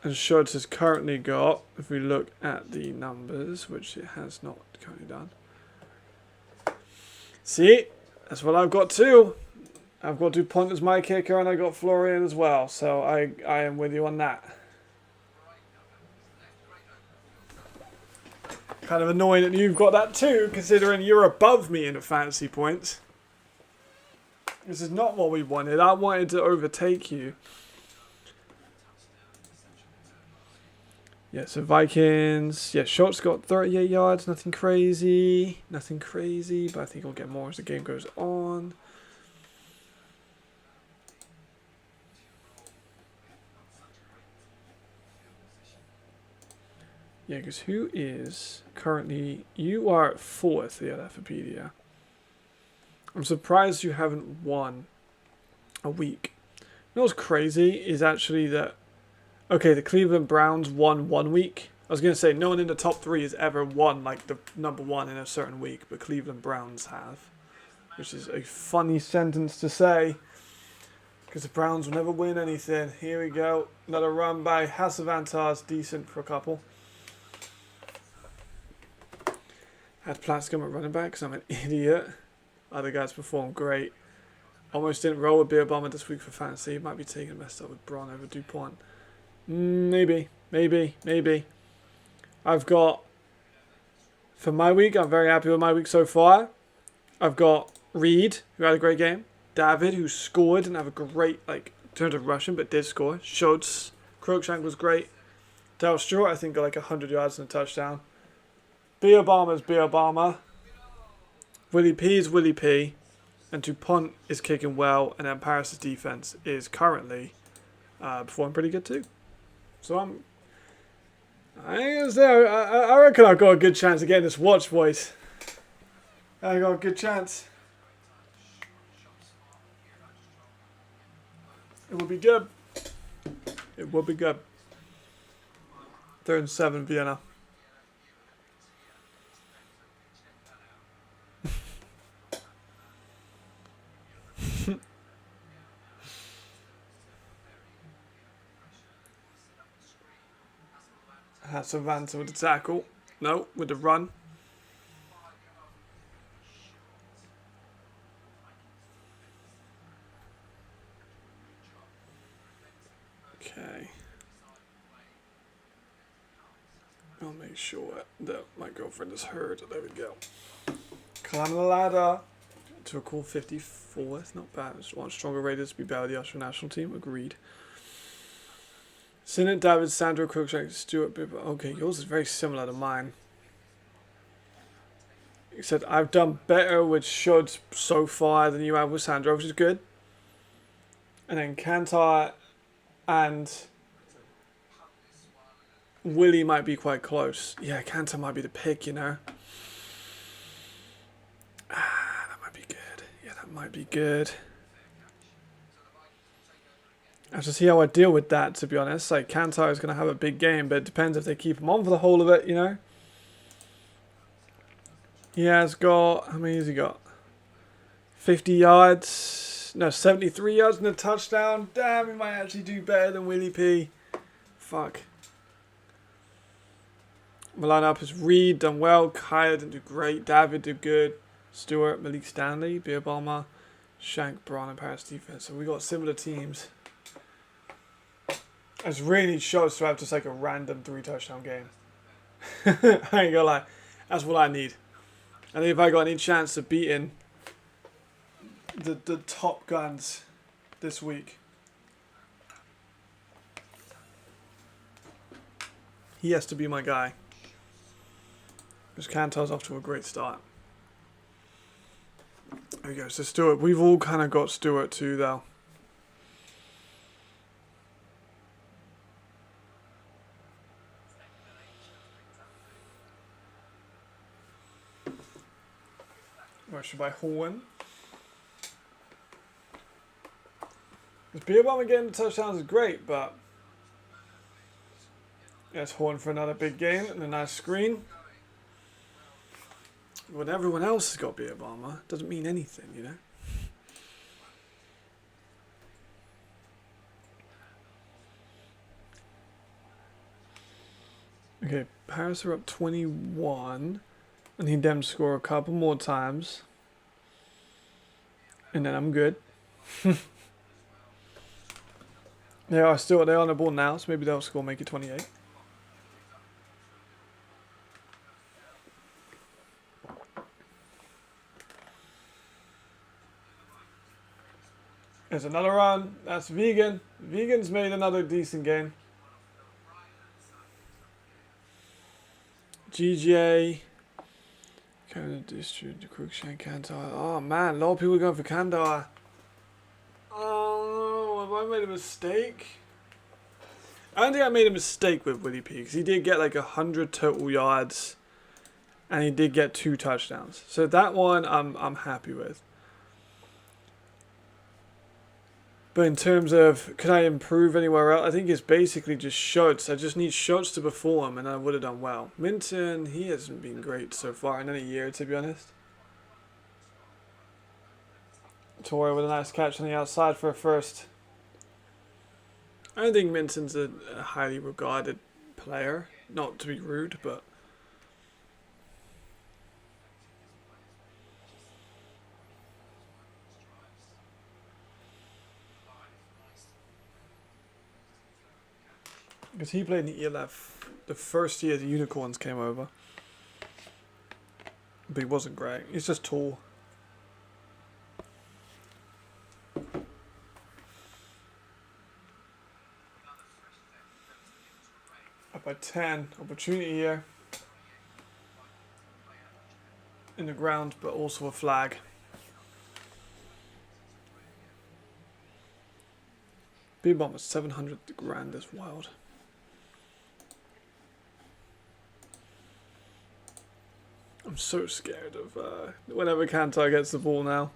And Schultz has currently got, if we look at the numbers, which it has not currently done. See, that's what I've got too. I've got DuPont as my kicker, and I got Florian as well. So I am with you on that. Kind of annoying that you've got that too, considering you're above me in the fantasy points. This is not what we wanted. I wanted to overtake you. Yeah, so Vikings. Yeah, Schultz got 38 yards. Nothing crazy. Nothing crazy, but I think he'll get more as the game goes on. Yeah, because who is currently... You are at 4th, the Alphapedia. I'm surprised you haven't won a week. You know what's crazy is actually that Okay, the Cleveland Browns won 1 week. I was going to say no one in the top 3 has ever won like the number 1 in a certain week, but Cleveland Browns have. Which is a funny sentence to say. Because the Browns will never win anything. Here we go. Another run by Hasavantas. Decent for a couple. Had Platscombe at running back because I'm an idiot. Other guys performed great. Almost didn't roll with Beer Bomber this week for fantasy. Might be taking messed up with Braun over DuPont. Maybe. I've got, for my week, I'm very happy with my week so far. I've got Reed, who had a great game. David, who scored, didn't have a great, in terms of rushing, but did score. Schultz, Cruikshank was great. Dale Stewart, I think, got like 100 yards and a touchdown. Beer Bomber's Beer Bomber. Willie P is Willie P. And DuPont is kicking well. And then Paris' defense is currently performing pretty good too. So I reckon I've got a good chance of getting this watch, boys. I got a good chance. It will be good. It will be good. 3rd and 7, Vienna. Savanta with the tackle. No, with the run. Okay. I'll make sure that my girlfriend is heard. There we go. Climbing the ladder to a cool 54th. Not bad. It's one stronger rated to be better the Austrian national team. Agreed. Sinnott, David, Sandro, Cruikshank, Stewart, Bibber. Okay, yours is very similar to mine. Except I've done better with Shuds so far than you have with Sandro, which is good. And then Kantar and Willie might be quite close. Yeah, Kantar might be the pick, you know. That might be good. Yeah, that might be good. I have to see how I deal with that, to be honest. Like, Kantar is going to have a big game, but it depends if they keep him on for the whole of it, you know? He has got... How many has he got? 50 yards. No, 73 yards and a touchdown. Damn, he might actually do better than Willie P. Fuck. My lineup is Reed, done well. Kaya didn't do great. David did good. Stewart, Malik Stanley, Beer Bomber, Shank, Braun, and Paris defense. So we got similar teams. I just really need Schultz to have just like a random 3-touchdown game. I ain't gonna lie. That's what I need. I think if I got any chance of beating the top guns this week, he has to be my guy. Because Kantar's off to a great start. There we go. So Stewart, we've all kind of got Stewart too, though. Rushed by Horn. Because Beer Bomber getting the touchdowns is great, but yes, Horn for another big game and a nice screen. When everyone else has got Beer Bomber, doesn't mean anything, you know. Okay, Paris are up 21. I need them to score a couple more times. And then I'm good. They are on the ball now, so maybe they'll score, make it 28. There's another run. That's Vegan. Vegan's made another decent game. GJ. Canada District, Cruikshank, Kantar. Oh man, a lot of people are going for Kantar. Oh, have I made a mistake? I don't think I made a mistake with Willie P, because he did get like 100 total yards, and he did get 2 touchdowns. So that one I'm happy with. But in terms of, can I improve anywhere else? I think it's basically just shots. I just need shots to perform, and I would have done well. Minton, he hasn't been great so far in any year, to be honest. Torre with a nice catch on the outside for a first. I don't think Minton's a highly regarded player. Not to be rude, but... Because he played in the ELF the first year the Unicorns came over. But he wasn't great. He's just tall. Up by 10. Opportunity here. In the ground, but also a flag. B-bomb was 700 grand. That's wild. I'm so scared of whenever Kantar gets the ball now.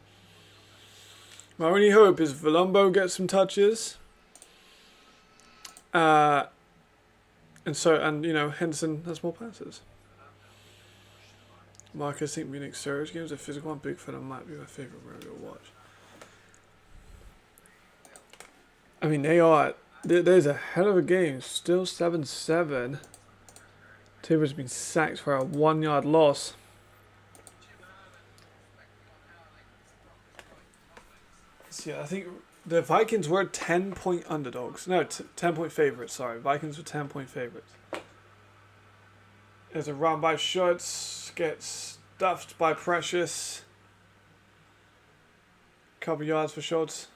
My only hope is Valumbo gets some touches. And you know, Henderson has more passes. Marcus, I think Munich Surge games are physical and big fella might be my favourite movie to watch. I mean, they are. There's a hell of a game. Still 7-7. Tiber's been sacked for a 1 yard loss. So yeah, I think the Vikings were 10-point underdogs. No, 10-point favourites, sorry. Vikings were 10-point favourites. There's a run by Schutz. Gets stuffed by Precious. Couple yards for Schutz.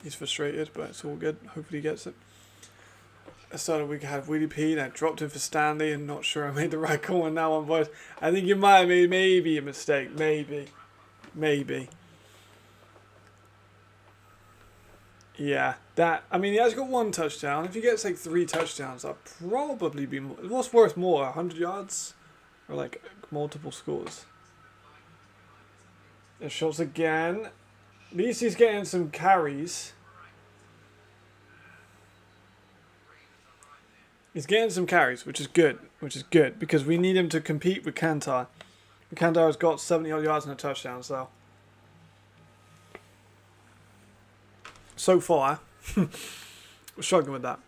He's frustrated, but it's all good. Hopefully he gets it. I started we had Willie P and I dropped him for Stanley and not sure I made the right call on that one, boys. I think you might have made maybe a mistake. Maybe. Yeah, that, I mean, he has got 1 touchdown. If he gets like 3 touchdowns, I'll probably be more. What's worth more, 100 yards? Or like multiple scores? There's shots again. At least he's getting some carries. He's getting some carries, which is good. Because we need him to compete with Kantar. Kantar has got 70 odd yards and a touchdown, so. So far, we're struggling with that.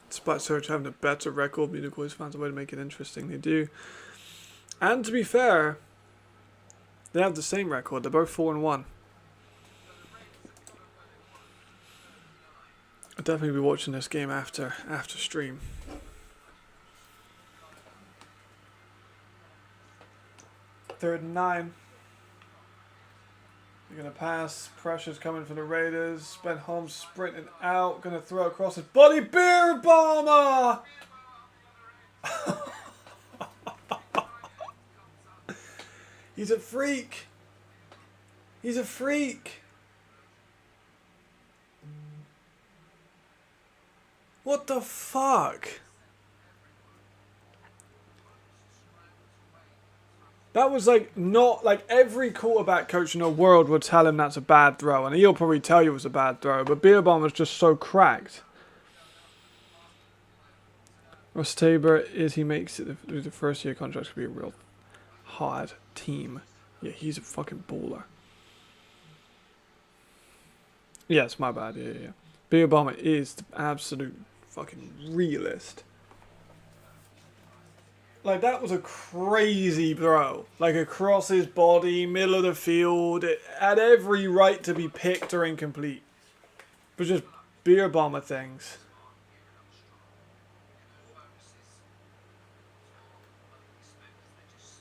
Despite Surge having a better record, Munich always finds a way to make it interesting. They do. And to be fair, they have the same record. They're both 4-1. I'll definitely be watching this game after stream. Third and 9. They're going to pass. Pressure's coming from the Raiders. Ben Holmes sprinting out. Going to throw across his body. Beer bomber! He's a freak. He's a freak. What the fuck? That was like not like every quarterback coach in the world would tell him that's a bad throw, and he'll probably tell you it was a bad throw. But Beerbomb was just so cracked. Ross Tabor is he makes it the first year contract to be a real hard team. Yeah, he's a fucking baller. Yes, my bad. Yeah. Beerbomb is the absolute fucking realist. Like, that was a crazy throw. Like, across his body, middle of the field. It had every right to be picked or incomplete. But just beer bomber things.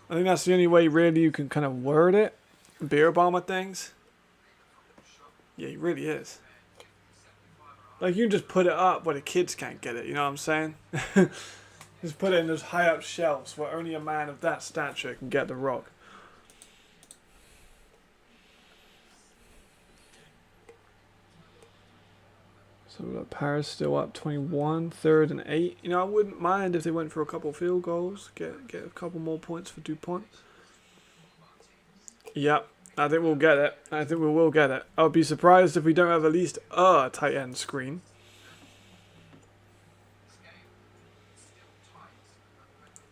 I think that's the only way, really, you can kind of word it. Beer bomber things. Yeah, he really is. Like, you can just put it up where the kids can't get it, you know what I'm saying? Just put it in those high up shelves where only a man of that stature can get the rock. So we've got Paris still up 21, 3rd and 8. You know, I wouldn't mind if they went for a couple field goals, get a couple more points for DuPont. Yep. I think we'll get it. I think we will get it. I would be surprised if we don't have at least a tight end screen.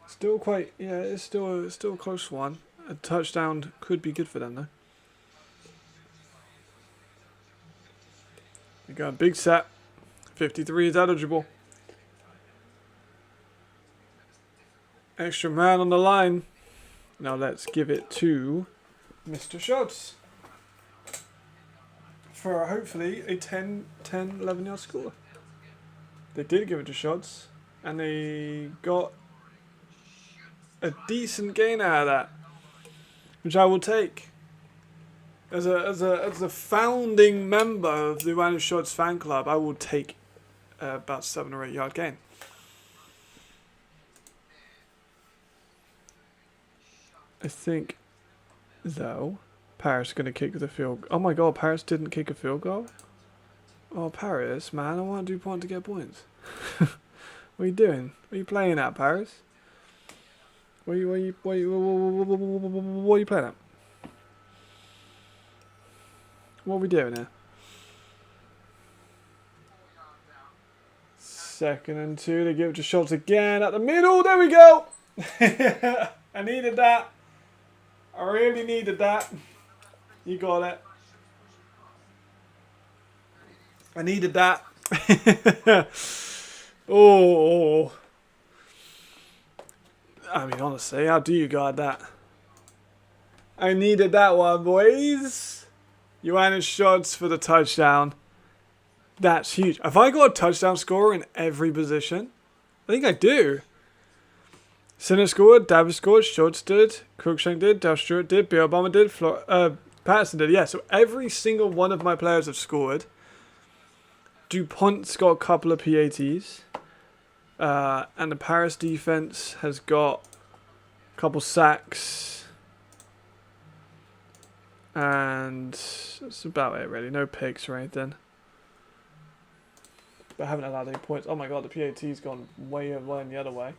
Still quite, yeah, it's still a close one. A touchdown could be good for them though. We got a big set. 53 is eligible. Extra man on the line. Now let's give it to Mr. Schultz for hopefully a 11 yard score. They did give it to Schultz and they got a decent gain out of that, which I will take. As a founding member of the Ryan Schultz fan club, I will take about 7 or 8 yard gain. I think, though, Paris is going to kick the field. Oh my god, Paris didn't kick a field goal? Oh, Paris, man, I want to do point to get points. What are you doing? What are you playing at, Paris? What are you playing at? What are we doing here? 2nd and 2. They give it to Schultz again at the middle. There we go. I needed that. I really needed that. You got it. I needed that. Oh. I mean, honestly, how do you guard that? I needed that one, boys. Johannes Schultz for the touchdown. That's huge. Have I got a touchdown scorer in every position? I think I do. Sinner scored, Davis scored, Schultz did, Cruikshank did, Dal Stewart did, Bill Obama did, Patterson did. Yeah, so every single one of my players have scored. DuPont's got a couple of PATs. And the Paris defense has got a couple sacks. And that's about it, really. No picks or anything. But I haven't allowed any points. Oh my god, the PAT's gone way over the other way.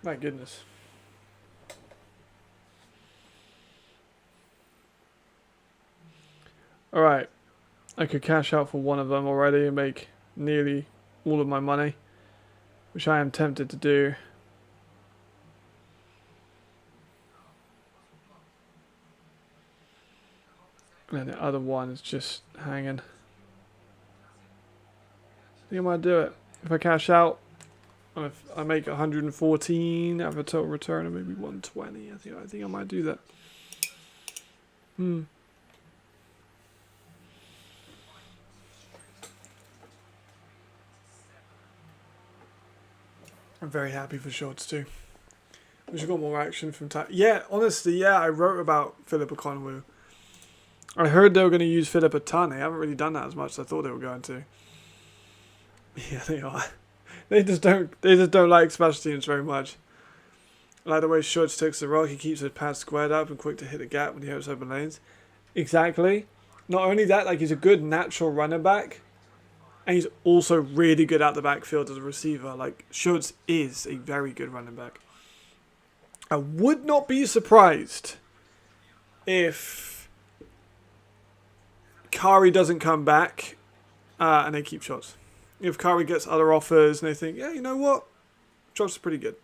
My goodness. Alright. I could cash out for one of them already and make nearly all of my money, which I am tempted to do. And the other one is just hanging. I think I might do it. If I cash out, if I make 114, have a total return of maybe 120. I think I might do that. I'm very happy for Schultz too. We should got more action from time. Yeah, honestly, yeah, I wrote about Philip Okonwu. I heard they were going to use Philip a ton. They haven't really done that as much as I thought they were going to. Yeah, they are. They just don't like special teams very much. I like the way Schultz takes the rock. He keeps his pads squared up and quick to hit the gap when he hits open lanes. Exactly. Not only that, like he's a good natural running back, and he's also really good out the backfield as a receiver. Like Schultz is a very good running back. I would not be surprised if Kari doesn't come back and they keep Schultz. If Kari gets other offers and they think, yeah, you know what? Schultz is pretty good.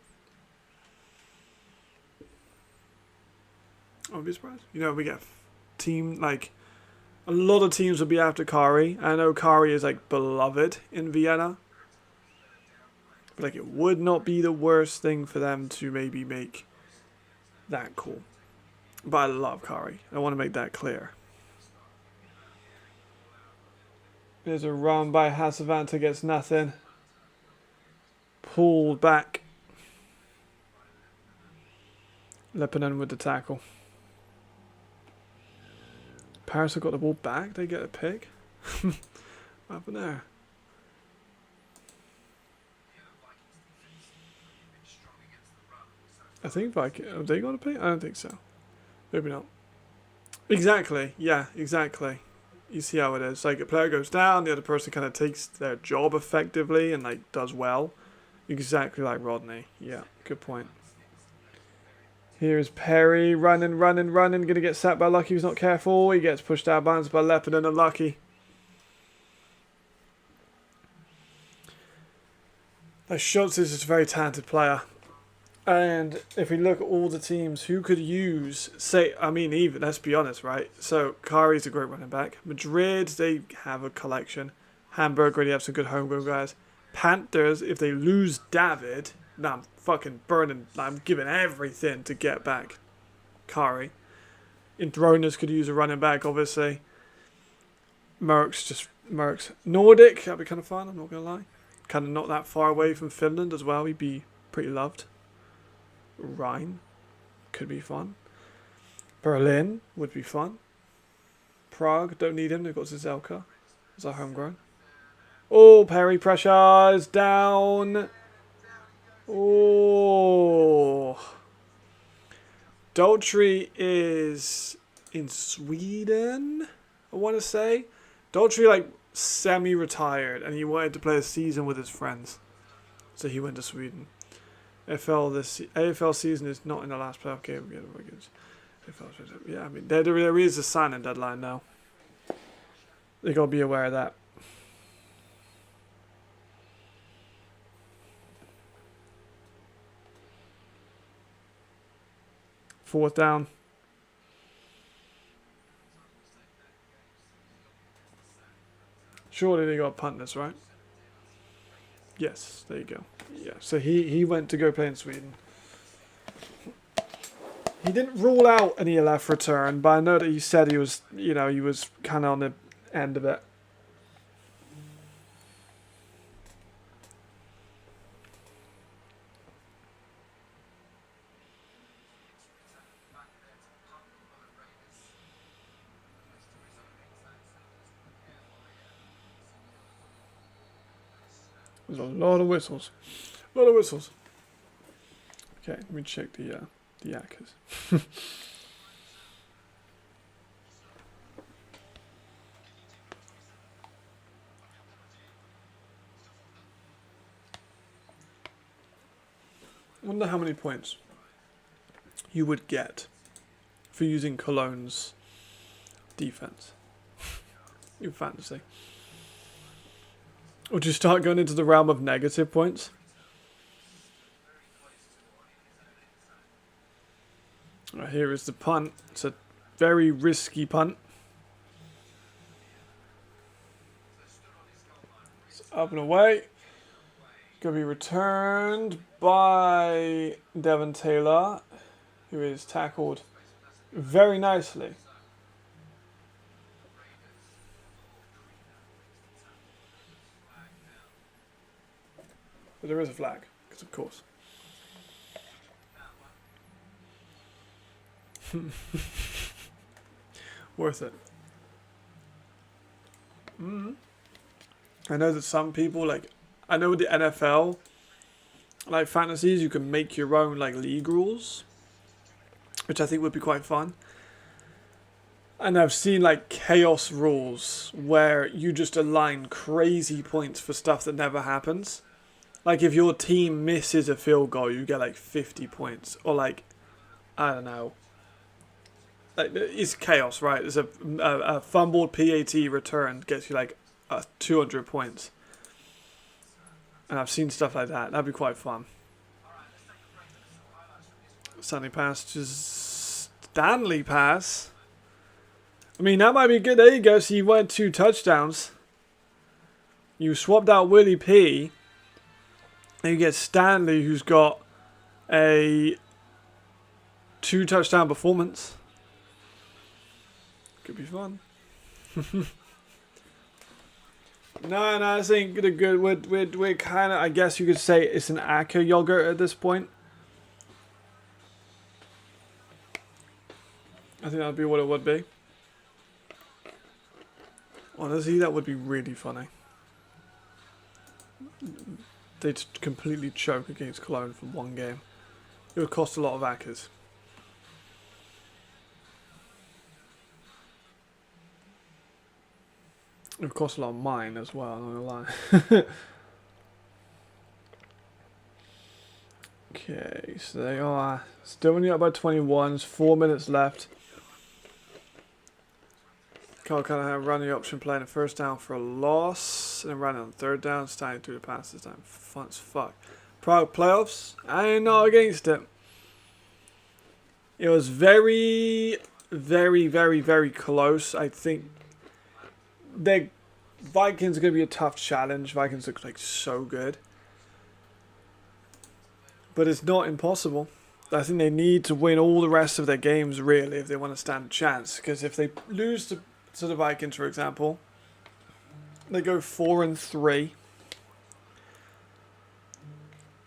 I would be surprised. You know, we get team, like, a lot of teams will be after Kari. I know Kari is, like, beloved in Vienna. But, like, it would not be the worst thing for them to maybe make that call. But I love Kari. I want to make that clear. There's a run by Hasavanta, gets nothing. Pulled back. Lepinen with the tackle. Paris have got the ball back. They get a pick. What happened there? I think Vikings. Have they got a pick? I don't think so. Maybe not. Exactly. Yeah, exactly. You see how it is. Like a player goes down, the other person kind of takes their job effectively and like does well. Exactly like Rodney. Yeah, good point. Here's Perry running, running, running. Going to get sacked by Lucky. He's not careful. He gets pushed out of bounds by Leopard and Unlucky. Schultz is just a very talented player. And if we look at all the teams who could use, say, I mean, even, let's be honest, right? So, Kari's a great running back. Madrid, they have a collection. Hamburg already have some good homegrown guys. Panthers, if they lose David, now I'm fucking burning, I'm giving everything to get back Kari. Enthroners could use a running back, obviously. Mercs. Nordic, that'd be kind of fun, I'm not going to lie. Kind of not that far away from Finland as well, he'd be pretty loved. Rhine could be fun. Berlin would be fun. Prague, don't need him, they've got Zizelka. Is that homegrown? Oh, Perry pressure is down. Oh. Daltrey is in Sweden, I want to say. Daltrey, like, semi-retired, and he wanted to play a season with his friends. So he went to Sweden. AFL season is not in the last playoff game. Yeah, I mean, there is a signing deadline now. They got to be aware of that. Fourth down. Surely they got punt this, right? Yes, there you go. Yeah, so he went to go play in Sweden. He didn't rule out an ELF return, but I know that he said he was, he was kind of on the end of it. There's a lot of whistles. A lot of whistles. Okay, let me check the Yakkers. I wonder how many points you would get for using Cologne's defense in fantasy. Would you start going into the realm of negative points? Right, here is the punt. It's a very risky punt. It's up and away. Going to be returned by Devon Taylor, who is tackled very nicely. But there is a flag, because of course. Worth it. I know that some people, I know with the NFL, fantasies, you can make your own, league rules, which I think would be quite fun. And I've seen, chaos rules, where you just align crazy points for stuff that never happens. If your team misses a field goal, you get 50 points. Or I don't know. It's chaos, right? There's a fumbled PAT return gets you 200 points. And I've seen stuff like that. That'd be quite fun. Stanley pass. Stanley pass. I mean, that might be good. There you go. So you went 2 touchdowns. You swapped out Willie P. And you get Stanley, who's got a 2 touchdown performance. Could be fun. No, I think the good. We're kind of. I guess you could say it's an Acker yogurt at this point. I think that'd be what it would be. Honestly, that would be really funny. They'd completely choke against Cologne for 1 game. It would cost a lot of Ackers. It would cost a lot of mine as well, I'm not gonna lie. Okay, so they are still only up by 21. There's 4 minutes left. Carl Callahan run the option, playing a first down for a loss, and then running on third down, starting through the pass this time. Fun as fuck. Prague playoffs? I ain't not against it. It was very, very, very, very close. I think the Vikings are going to be a tough challenge. Vikings look like so good. But it's not impossible. I think they need to win all the rest of their games, really, if they want to stand a chance. Because if they lose to the Vikings, for example, they go 4-3.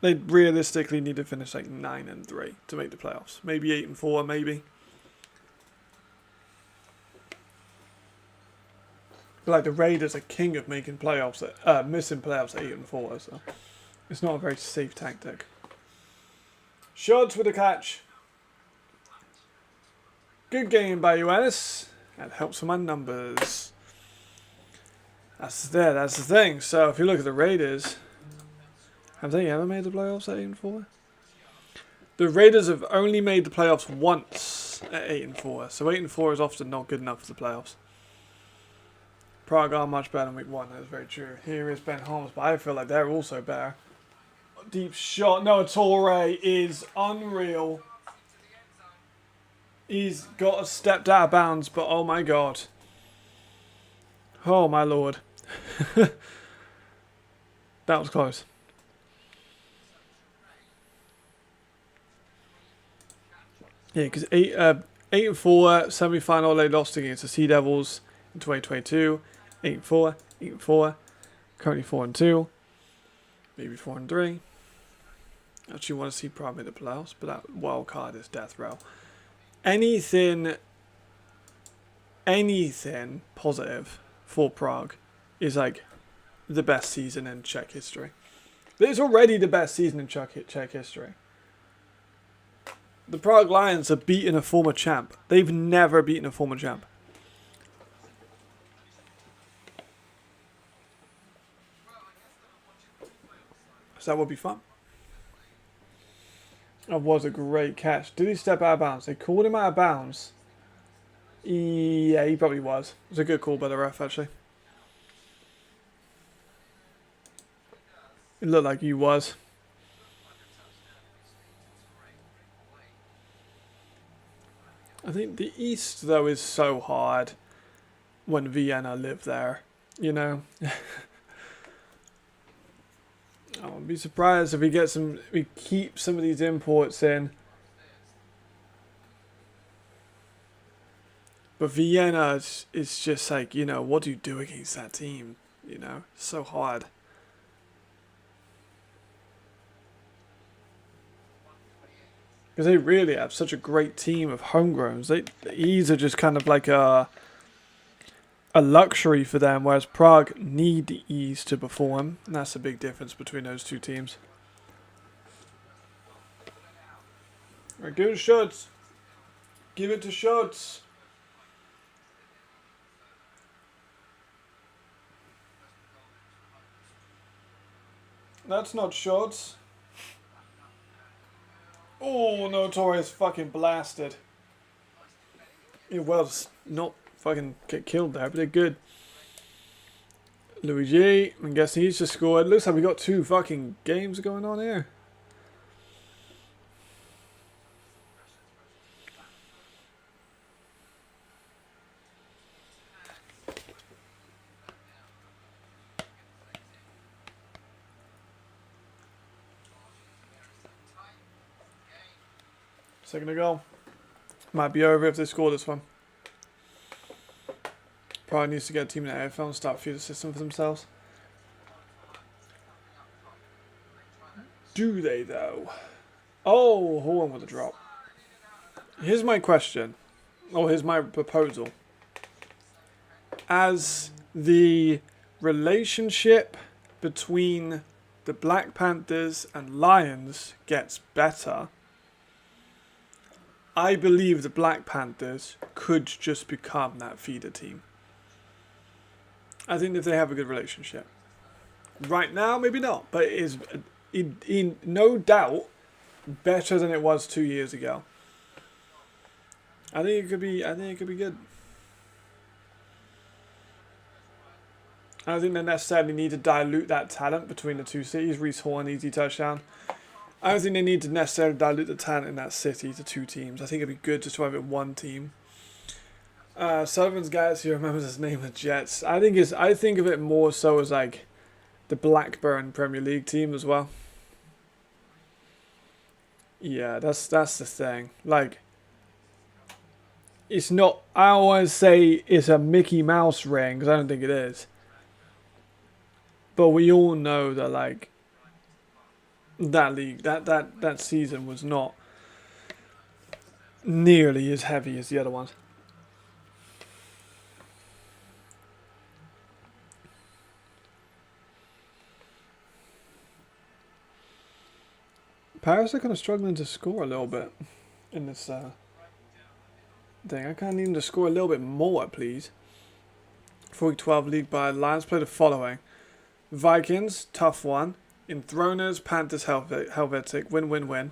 They realistically need to finish like 9-3 to make the playoffs. Maybe 8-4, maybe. But like the Raiders are king of making playoffs, missing playoffs at 8-4, so it's not a very safe tactic. Shots with a catch. Good game by Ioannis. That helps with my numbers. That's the thing. So if you look at the Raiders, have they ever made the playoffs at 8-4? The Raiders have only made the playoffs once at 8-4. So 8-4 is often not good enough for the playoffs. Prague are much better in week 1. That's very true. Here is Ben Holmes, but I feel like they're also better. Deep shot. No, Torre is unreal. He's got stepped out of bounds, but oh my god. Oh my lord. That was close. Yeah, because 8-4 semi-final they lost against the Sea Devils in 2022. 8-4, 8-4. Currently 4-2. Maybe 4-3. Actually want to see Prague in the playoffs, but that wild card is death row. Anything positive for Prague is like the best season in Czech history. It's already the best season in Czech history. The Prague Lions have beaten a former champ. They've never beaten a former champ. So that would be fun. That was a great catch. Did he step out of bounds? They called him out of bounds. Yeah, he probably was. It was a good call by the ref, actually. It looked like he was. I think the East, though, is so hard when Vienna live there, you know? I wouldn't be surprised if we keep some of these imports in. But Vienna is just like, you know, what do you do against that team? You know, so hard. Because they really have such a great team of homegrowns. These are just kind of like a luxury for them, whereas Prague need the ease to perform. And that's the big difference between those two teams. Alright, give it to Schultz. Give it to Schultz. That's not Schultz. Oh no, Torres fucking blasted. Yeah, well, just not fucking get killed there, but they're good. Luigi, I'm guessing he's just scored. Looks like we got 2 fucking games going on here. Second to go. Might be over if they score this one. Probably needs to get a team in the AFL and start a feeder system for themselves. Do they, though? Oh, hold on with the drop. Here's my question. Oh, here's my proposal. As the relationship between the Black Panthers and Lions gets better, I believe the Black Panthers could just become that feeder team. I think if they have a good relationship. Right now, maybe not. But it is in no doubt better than it was 2 years ago. I think it could be. I think it could be good. I don't think they necessarily need to dilute that talent between the two cities. Reese Horn, easy touchdown. I don't think they need to necessarily dilute the talent in that city to two teams. I think it'd be good just to have it one team. Sullivan's guys, who remembers his name, the Jets. I think of it more so as like the Blackburn Premier League team as well. Yeah, that's the thing. Like, it's not. I don't want to say it's a Mickey Mouse ring because I don't think it is. But we all know that like that league, that season was not nearly as heavy as the other ones. Paris are kind of struggling to score a little bit in this thing. I kind of need them to score a little bit more, please. For week 12 league by Lions play the following: Vikings, tough one. Enthroners, Panthers, Helvetic, win.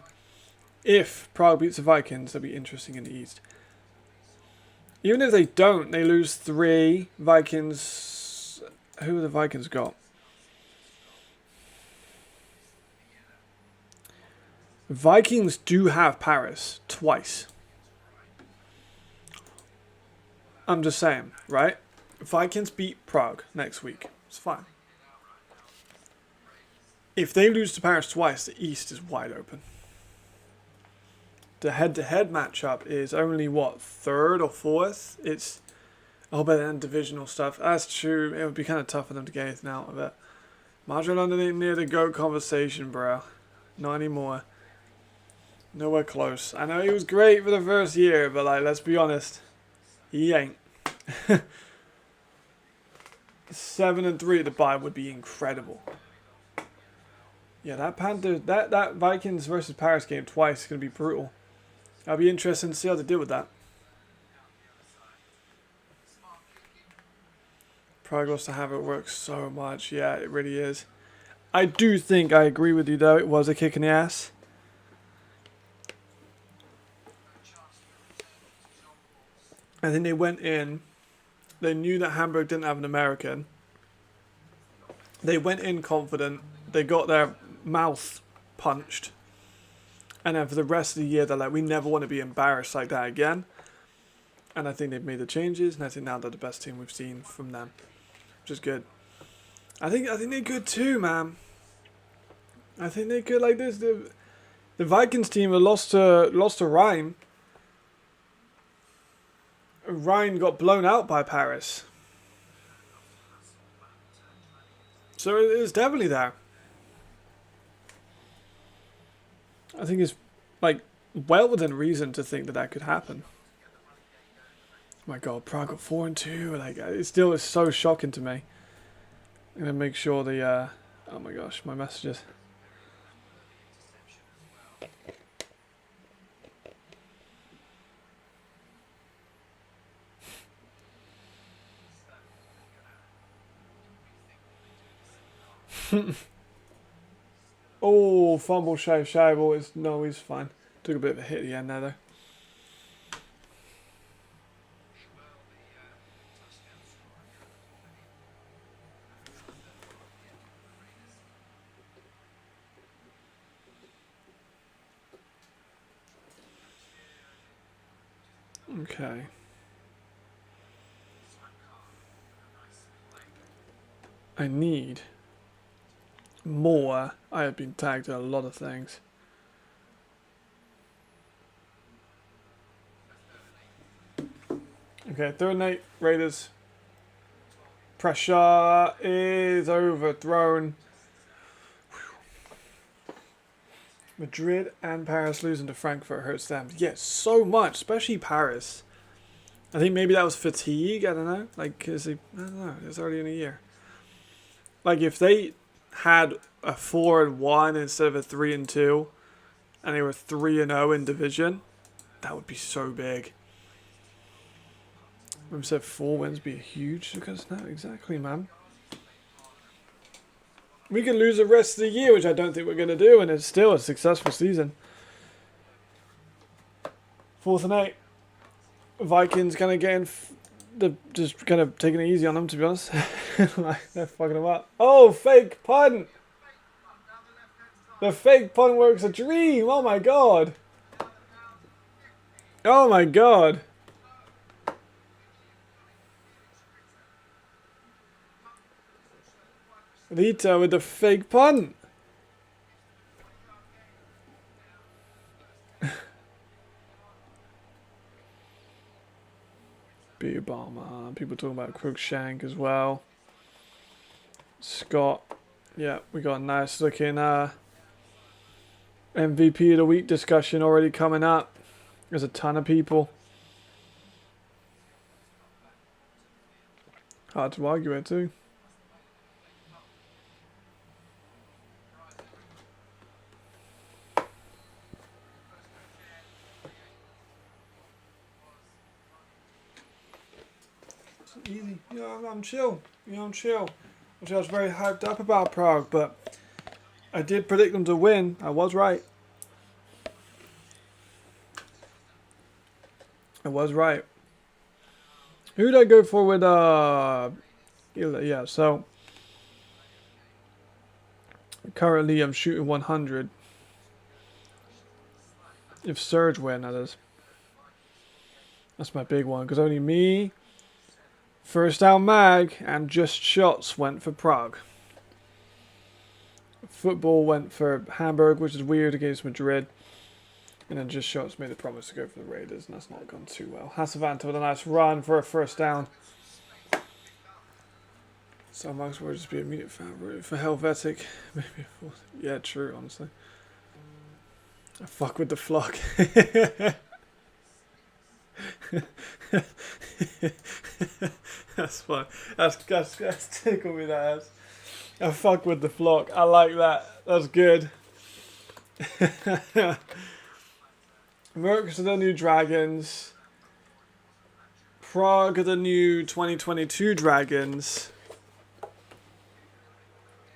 If Prague beats the Vikings, that'll be interesting in the East. Even if they don't, they lose 3. Vikings. Who have the Vikings got? Vikings do have Paris twice. I'm just saying, right? Vikings beat Prague next week. It's fine. If they lose to Paris twice, the East is wide open. The head-to-head matchup is only, what, 3rd or 4th? It's a whole bit of divisional stuff. That's true. It would be kind of tough for them to get anything out of it. Marjorie London ain't near the GOAT conversation, bro. Not anymore. Nowhere close. I know he was great for the first year, but like, let's be honest, he ain't. 7-3 at the bye would be incredible. Yeah, that Vikings versus Paris game twice is gonna be brutal. I'll be interested to see how they deal with that. Prague wants to have it work so much. Yeah, it really is. I do think I agree with you though. It was a kick in the ass. I think they went in. They knew that Hamburg didn't have an American. They went in confident. They got their mouth punched. And then for the rest of the year, they're like, we never want to be embarrassed like that again. And I think they've made the changes. And I think now they're the best team we've seen from them. Which is good. I think they're good too, man. I think they're good like this. The Vikings team have lost to Rhine. Rhine got blown out by Paris. So it's definitely there. I think it's like well within reason to think that that could happen. Oh my God, Prague got 4-2. Like, it still is so shocking to me. I'm gonna make sure the oh my gosh, my messages. Oh, fumble, shy ball is no, he's fine. Took a bit of a hit at the end there though. Okay. I need more. I have been tagged in a lot of things. Okay, 3rd and 8, Raiders. Pressure is overthrown. Madrid and Paris losing to Frankfurt hurts them. Yes, so much, especially Paris. I think maybe that was fatigue. I don't know. Like, I don't know. It's early in the year. Like, if they had a 4-1 instead of a 3-2, and they were 3-0 in division, that would be so big. Remember, said 4 wins be huge because no, exactly, man. We could lose the rest of the year, which I don't think we're gonna do, and it's still a successful season. 4th and 8. Vikings kind of getting, just kind of taking it easy on them, to be honest. Like, they're fucking them up. Oh, fake punt! The fake punt works a dream! Oh my god! Oh my god! Rita with the fake punt! Beer bomber. People talking about Crookshank as well. Scott. Yeah, we got a nice looking MVP of the week discussion already coming up. There's a ton of people. Hard to argue it too. It's easy. You know, I'm chill. You know, I'm chill. Which I was very hyped up about Prague, but I did predict them to win. I was right. I was right. Who did I go for with yeah, so currently I'm shooting 100. If Surge win, that is. That's my big one, because only me, First Down Mag, and Just Shots went for Prague. Football went for Hamburg, which is weird, against Madrid. And then Just Shots made the promise to go for the Raiders, and that's not gone too well. Hasavanta with a nice run for a first down. So might as well just be a immediate fan rooting for Helvetic. Maybe a fourth. Yeah, true, honestly. I fuck with the flock. That's fun. That's tickle me, that ass. I fuck with the flock. I like that. That's good. Mercs are the new Dragons. Prague are the new 2022 Dragons.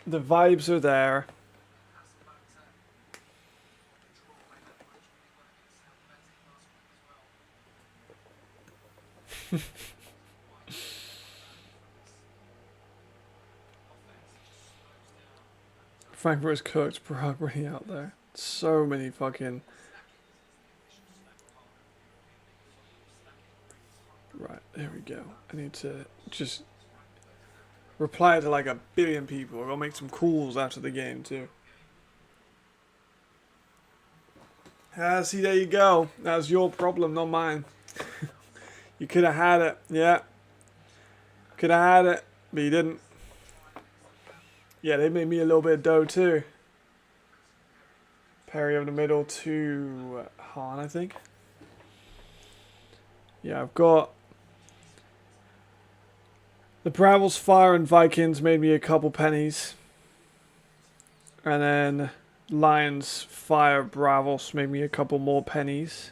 The vibes are there. Frankfurt's cooked. Prague really out there. So many fucking... Right, there we go. I need to just reply to like a billion people. I'm gonna make some calls after the game too. See, there you go. That's your problem, not mine. You could have had it, yeah. Could have had it, but you didn't. Yeah, they made me a little bit of dough too. Perry over the middle to Han, I think. Yeah, I've got the Bravos Fire and Vikings made me a couple pennies. And then Lions Fire Bravos made me a couple more pennies.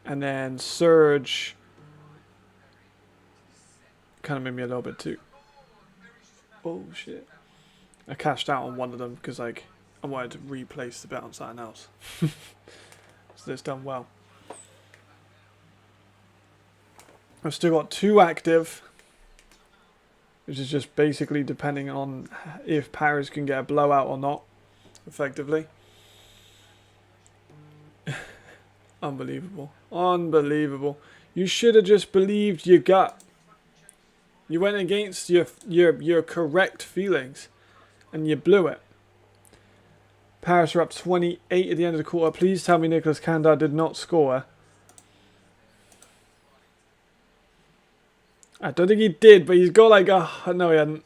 And then Surge kind of made me a little bit too. Oh shit. I cashed out on one of them because like I wanted to replace the bet on something else. So it's done well. I've still got 2 active, which is just basically depending on if Paris can get a blowout or not, effectively. Unbelievable. Unbelievable. You should have just believed your gut. You went against your correct feelings, and you blew it. Paris are up 28 at the end of the quarter. Please tell me Nicholas Kandar did not score. I don't think he did, but he's got like no, he hadn't.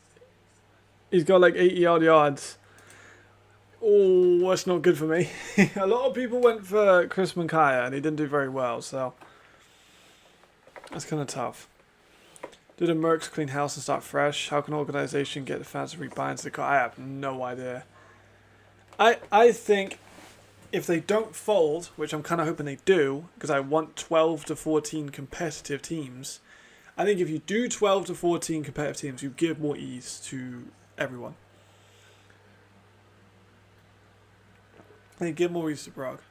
He's got like 80 odd yards. Oh, that's not good for me. A lot of people went for Chris Mankaya, and he didn't do very well, so that's kind of tough. Do the Mercs clean house and start fresh? How can an organisation get the fans to rebuy into the car? I have no idea. I think if they don't fold, which I'm kind of hoping they do, because I want 12 to 14 competitive teams. I think if you do 12 to 14 competitive teams, you give more ease to everyone. I think give more ease to Prague.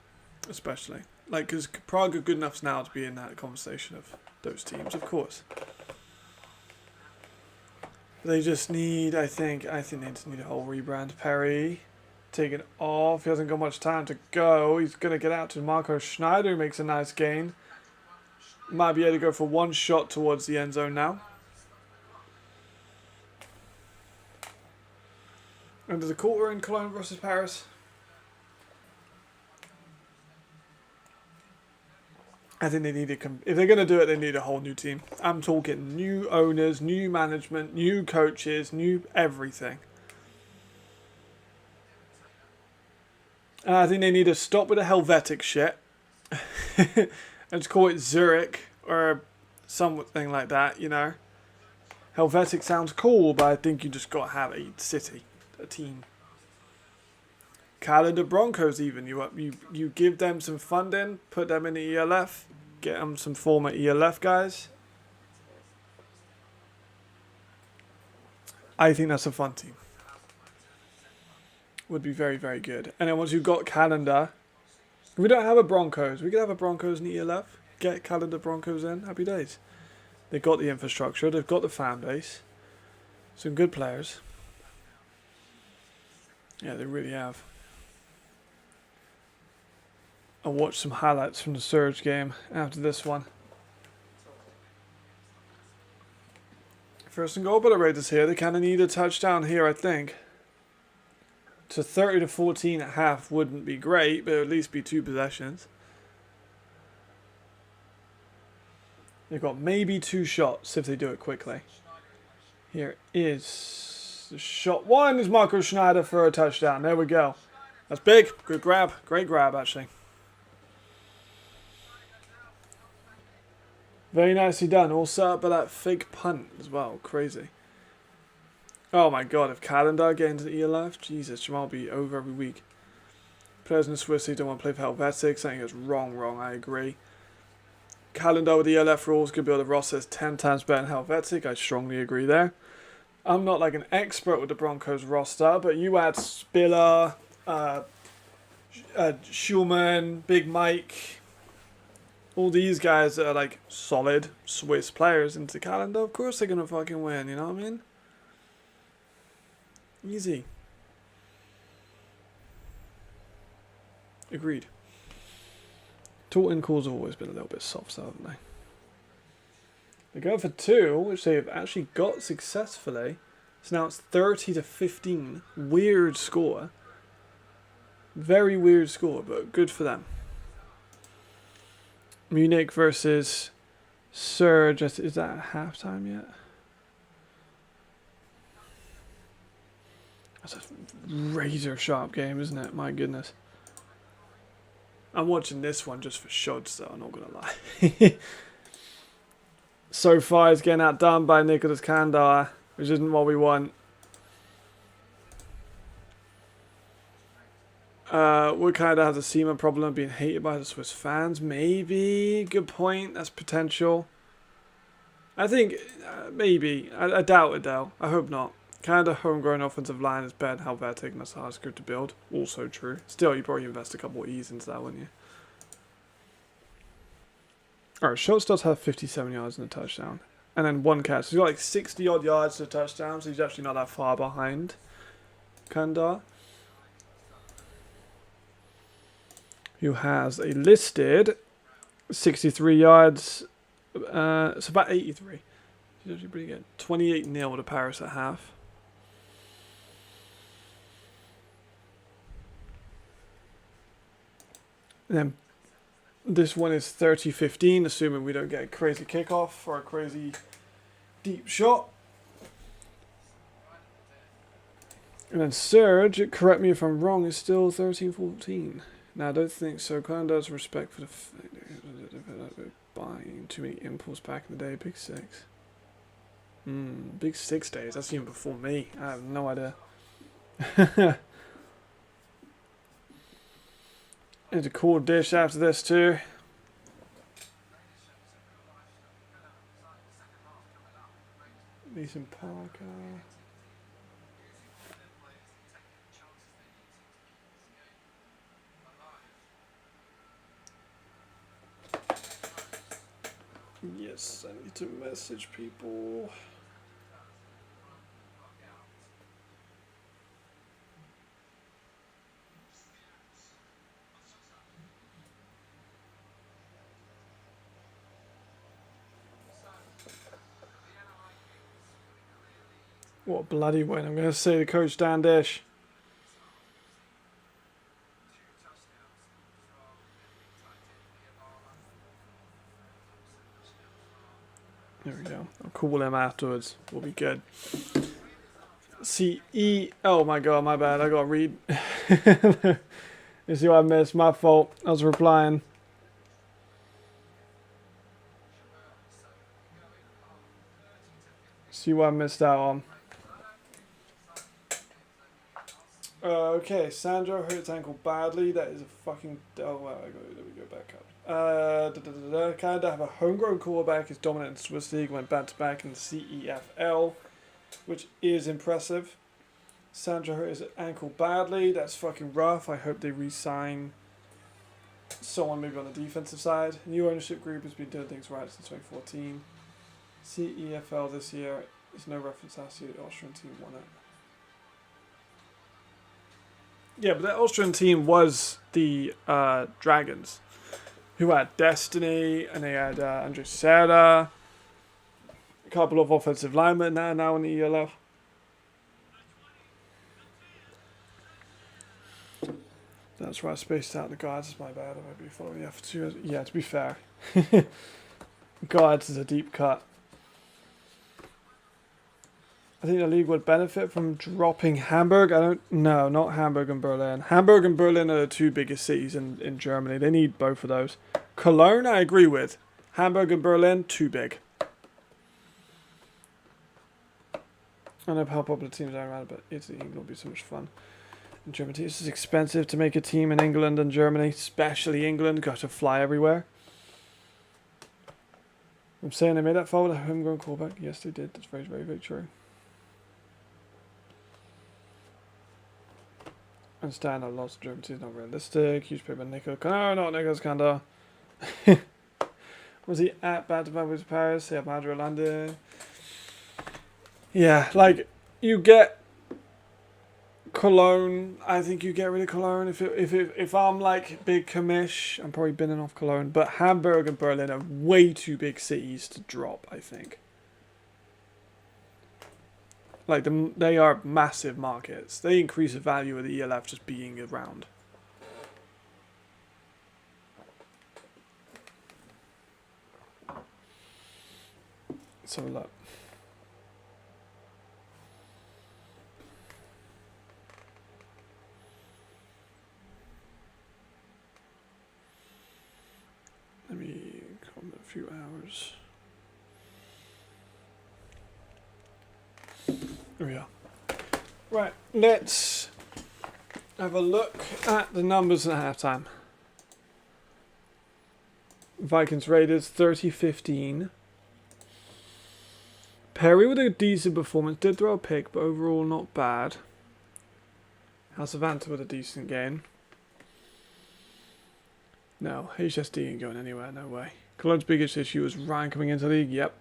especially. Like, because Prague are good enough now to be in that conversation of those teams, of course. They just need, I think they just need a whole rebrand. Perry taken off. He hasn't got much time to go. He's going to get out to Marco Schneider, who makes a nice gain. Might be able to go for one shot towards the end zone now. Under the quarter in Cologne versus Paris. I think they need to if they're going to do it, they need a whole new team. I'm talking new owners, new management, new coaches, new everything. And I think they need to stop with the Helvetic shit. And just call it Zurich or something like that, you know. Helvetic sounds cool, but I think you just got to have a city, a team. Calendar Broncos even. You give them some funding, put them in the ELF, get them some former ELF guys. I think that's a fun team. Would be very, very good. And then once you've got Calendar, we don't have a Broncos. We could have a Broncos in the ELF. Get Calendar Broncos in. Happy days. They've got the infrastructure. They've got the fan base. Some good players. Yeah, they really have. I'll watch some highlights from the Surge game after this one. First and goal, but the Raiders here. They kind of need a touchdown here, I think. So 30-14 at half wouldn't be great, but at least be 2 possessions. They've got maybe 2 shots if they do it quickly. Here is the shot. 1 is Marco Schneider for a touchdown. There we go. That's big. Good grab. Great grab, actually. Very nicely done. All set up by that fake punt as well. Crazy. Oh my god, if Calendar get into the ELF, Jesus, Jamal will be over every week. Players in the Swiss League don't want to play for Helvetics. I think it's wrong, I agree. Calendar with the ELF rules could build a roster that's 10 times better than Helvetic. I strongly agree there. I'm not like an expert with the Broncos roster, but you add Spiller, Schulman, Big Mike, all these guys that are like solid Swiss players into Calendar, of course they're going to fucking win, you know what I mean? Easy. Agreed. Taunton calls have always been a little bit soft, haven't they? They go for 2, which they've actually got successfully. So now it's 30-15. Weird score. Very weird score, but good for them. Munich versus Surge. Is that at halftime yet? That's a razor sharp game, isn't it? My goodness. I'm watching this one just for shots, though, I'm not going to lie. So far, he's getting outdone by Nicholas Kandar, which isn't what we want. Would kind of have the SEMA problem of being hated by the Swiss fans. Maybe. Good point. That's potential. I think, maybe. I doubt it, though. I hope not. Canada homegrown offensive line is better than Helvetic, and that's the hardest group to build. Also true. Still, you probably invest a couple of E's into that, wouldn't you? Alright, Schultz does have 57 yards in a touchdown. And then 1 catch. So he's got like 60 odd yards to a touchdown, so he's actually not that far behind Kandar, who has a listed 63 yards. It's about 83. He's actually pretty good. 28-0 to Paris at half. And then this one is 30-15, assuming we don't get a crazy kickoff or a crazy deep shot. And then Surge, correct me if I'm wrong, is still 13-14. Now I don't think so. Clan does respect for the buying too many impulse back in the day. Big 6. Big 6 days. That's even before me. I have no idea. There's a cool dish after this too. Mason Parker. Yes, I need to message people. What a bloody win. I'm going to say the coach Dan Dish. There we go. I'll call him afterwards. We'll be good. C-E. Oh my god, my bad. I got to read. You see what I missed? My fault. I was replying. See what I missed out on. Okay, Sandro hurts ankle badly. That is a fucking... Oh, wow. There we go. Back up. Canada have a homegrown quarterback. Is dominant in the Swiss League. Went back-to-back in the CEFL, which is impressive. Sandro hurt his ankle badly. That's fucking rough. I hope they re-sign someone maybe on the defensive side. New ownership group has been doing things right since 2014. CEFL this year is no reference last year. The Austrian team won it. Yeah, but that Austrian team was the Dragons, who had Destiny, and they had Andrew Serra, a couple of offensive linemen now in the ELF. That's why I spaced out the guards. It's my bad. I might be following the F2. Yeah, to be fair. Guards is a deep cut. I think the league would benefit from dropping Hamburg. No, not Hamburg and Berlin. Hamburg and Berlin are the two biggest cities in Germany. They need both of those. Cologne, I agree with. Hamburg and Berlin, too big. I know how popular teams are around, but Italy, England will be so much fun. In Germany, this is expensive to make a team in England and Germany, especially England. Got to fly everywhere. I'm saying they made that far with a homegrown quarterback. Yes, they did. That's very, very, very true. Understand, I've lost German team is not realistic. Huge paper, Nico. No, not Nico's Kanda. Was he at back-to-back with Paris? Yeah, Madrid, London. Yeah, like, you get Cologne. I think you get rid of Cologne. If I'm like big commish, I'm probably binning off Cologne. But Hamburg and Berlin are way too big cities to drop, I think. Like, they are massive markets. They increase the value of the ELF just being around. So look. Let me come a few hours. There we are. Right, let's have a look at the numbers at halftime. Vikings Raiders 30-15. Perry with a decent performance. Did throw a pick, but overall not bad. House of Anta with a decent game. No, HSD ain't going anywhere, no way. Cologne's biggest issue was Ryan coming into the league. Yep.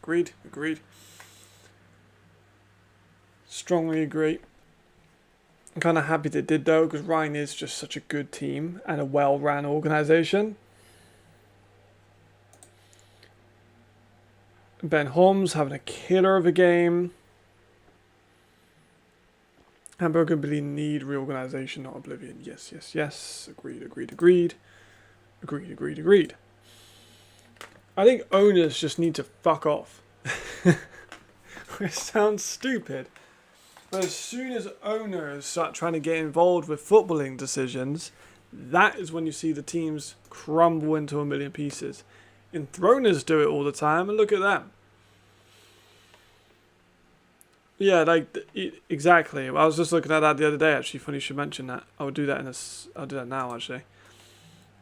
Agreed. Strongly agree. I'm kind of happy they did though, because Ryan is just such a good team and a well-run organisation. Ben Holmes having a killer of a game. Hamburg and Berlin need reorganisation, not oblivion. Yes. Agreed. I think owners just need to fuck off. It sounds stupid. But as soon as owners start trying to get involved with footballing decisions, that is when you see the teams crumble into a million pieces. Enthroners do it all the time, and look at them. Yeah, like exactly. I was just looking at that the other day. Actually, funny you should mention that. I'll do that I'll do that now. Actually,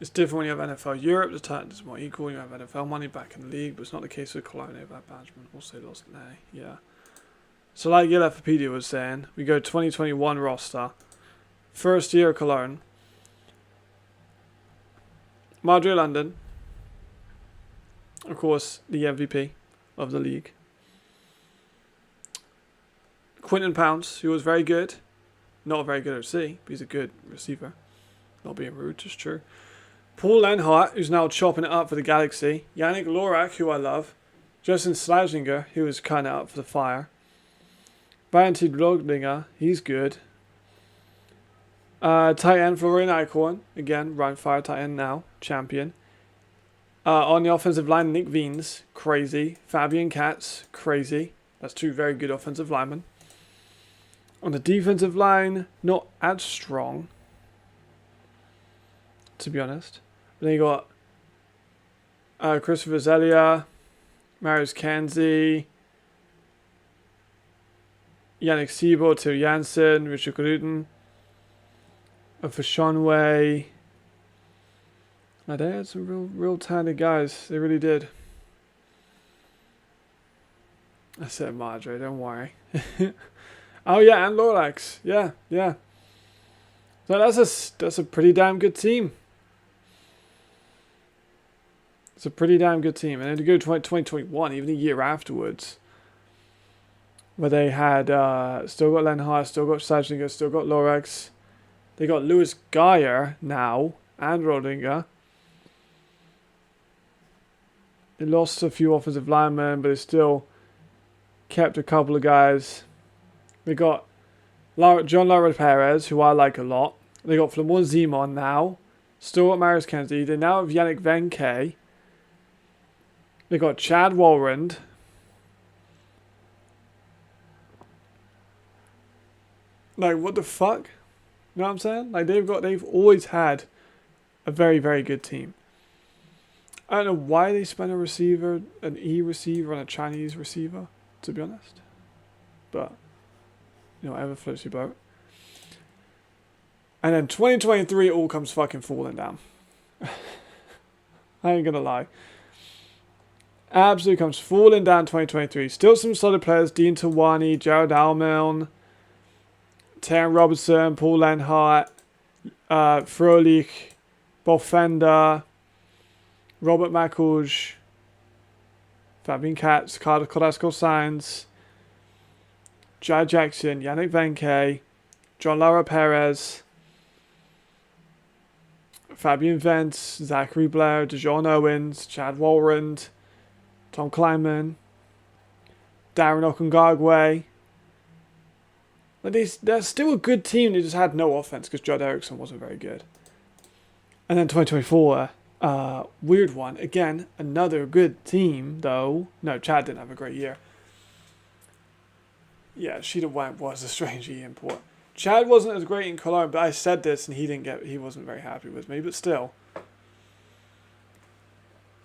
it's different when you have NFL Europe. The Titans is more equal. You have NFL money back in the league, but it's not the case with Cologne. They have that management. Also lost an A. Yeah. So like Yellowipedia was saying, we go 2021 roster. First year Cologne. Madrid, London. of course, the MVP of the league. Quinton Pounce, who was very good. Not very good at sea, but he's a good receiver. Not being rude, just true. Paul Lenhart, who's now chopping it up for the Galaxy. Yannick Lorak, who I love. Justin Slazinger, who was kind of up for the fire. Valentin Rodlinger, he's good. Tight end Florian Eichhorn, again, round fire tight end now, champion. On the offensive line, Nick Veens, crazy. Fabian Katz, crazy. That's two very good offensive linemen. On the defensive line, not as strong, to be honest. But then you got Christopher Zelia, Marius Kanzi, Yannick Siebo, Till Jansen, Richard Gruden, for Seanway. Now they had some real talented guys. They really did. I said Madre, don't worry. Oh yeah, and Lorax. Yeah. So that's a pretty damn good team. It's a pretty damn good team. And then to go to 2021, even a year afterwards, where they had still got Lenhart, still got Sajlinger, still got Lorax. They got Lewis Geyer now, and Rodinger. They lost a few offensive linemen, but they still kept a couple of guys. They got John Lara Perez, who I like a lot. They got Flamon Zimon now. Still got Marius Kennedy. They now have Yannick Venke. They got Chad Walrand. Like, what the fuck? You know what I'm saying? Like, they've always had a very, very good team. I don't know why they spent an E receiver on a Chinese receiver, to be honest. But, you know, whatever floats your boat. And then 2023 all comes fucking falling down. I ain't gonna lie. Absolutely comes falling down 2023. Still some solid players. Dean Tawani, Jared Almiln, Taron Robertson, Paul Lenhart, Froelich, Bofenda, Robert Makuj, Fabian Katz, Carrasco Sainz, Jai Jackson, Yannick Venke, John Lara Perez, Fabian Vance, Zachary Blair, DeJohn Owens, Chad Walrand, Tom Kleinman, Darren Okungagwe. They're still a good team. They just had no offense because Judd Erickson wasn't very good. And then 2024, weird one. Again, another good team, though. No, Chad didn't have a great year. Yeah, Sheeta White was a strange import. Chad wasn't as great in Cologne, but I said this and he wasn't very happy with me, but still.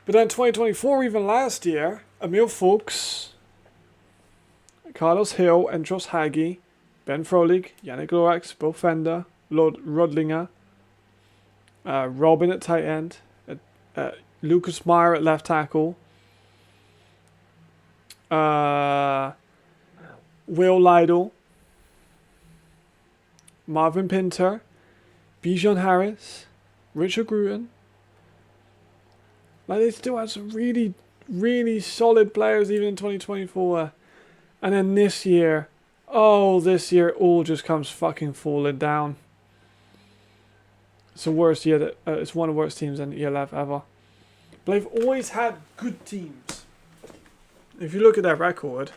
But then 2024, even last year, Emil Fuchs, Carlos Hill, Entros Hagi, Ben Froelich, Yannick Lorax, Bo Fender, Lord Rodlinger, Robin at tight end, Lucas Meyer at left tackle, Will Lytle, Marvin Pinter, Bijan Harris, Richard Gruden. Like, they still had some really, really solid players even in 2024. And then this year all just comes fucking falling down. It's the worst year it's one of the worst teams in ELF ever. But they've always had good teams. If you look at their record,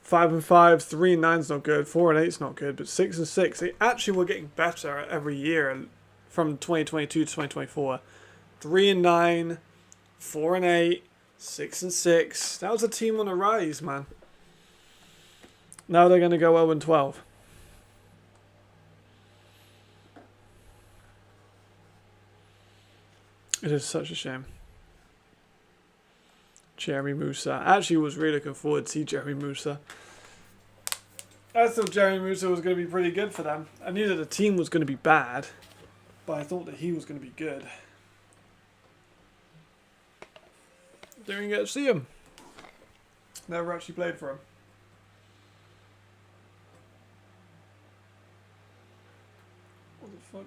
5-5, 3-9's not good, 4-8's not good, but 6-6, they actually were getting better every year from 2022 to 2024. 3-9, 4-8, 6-6. That was a team on a rise, man. Now they're going to go 0-12. It is such a shame. Jeremy Musa. I actually was really looking forward to see Jeremy Musa. I thought Jeremy Musa was going to be pretty good for them. I knew that the team was going to be bad, but I thought that he was going to be good. Didn't get to see him. Never actually played for him. What the fuck?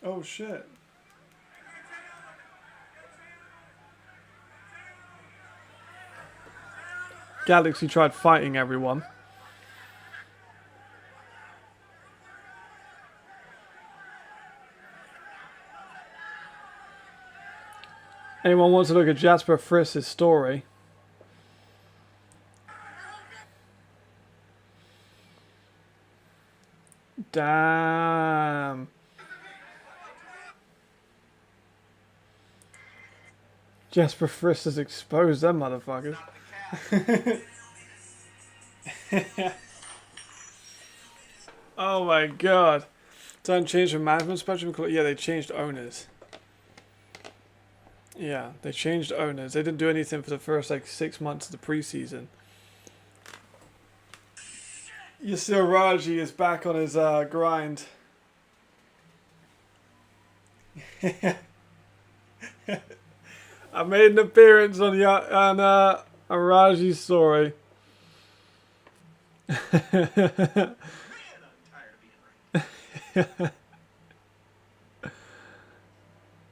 Oh shit. Galaxy tried fighting everyone. Anyone wants to look at Jasper Friss's story? Damn. Jasper Friss has exposed them motherfuckers. Oh my god. Don't change the management spectrum. Yeah, they changed owners. Yeah, they changed owners. They didn't do anything for the first like 6 months of the preseason. Yasir Raji is back on his grind. I made an appearance on Raji's story.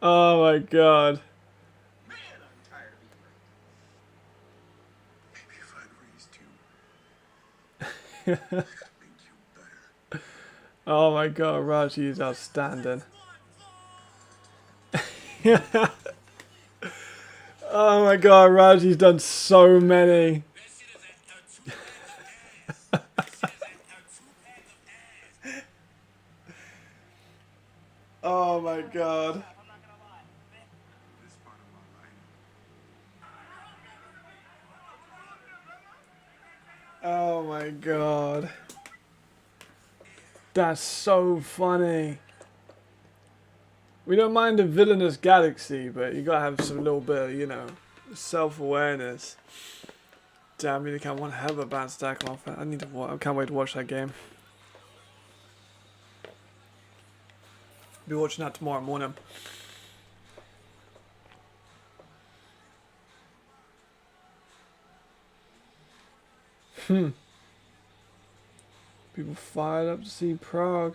Oh my god. Oh my god, Raji is outstanding. Oh my god, Raji's done so many. Oh my god. Oh my god. That's so funny. We don't mind a villainous galaxy, but you gotta have some little bit of, you know, self-awareness. Damn, you can't one hell of a bad stack off. I need to watch. I can't wait to watch that game. Be watching that tomorrow morning. People fired up to see Prague.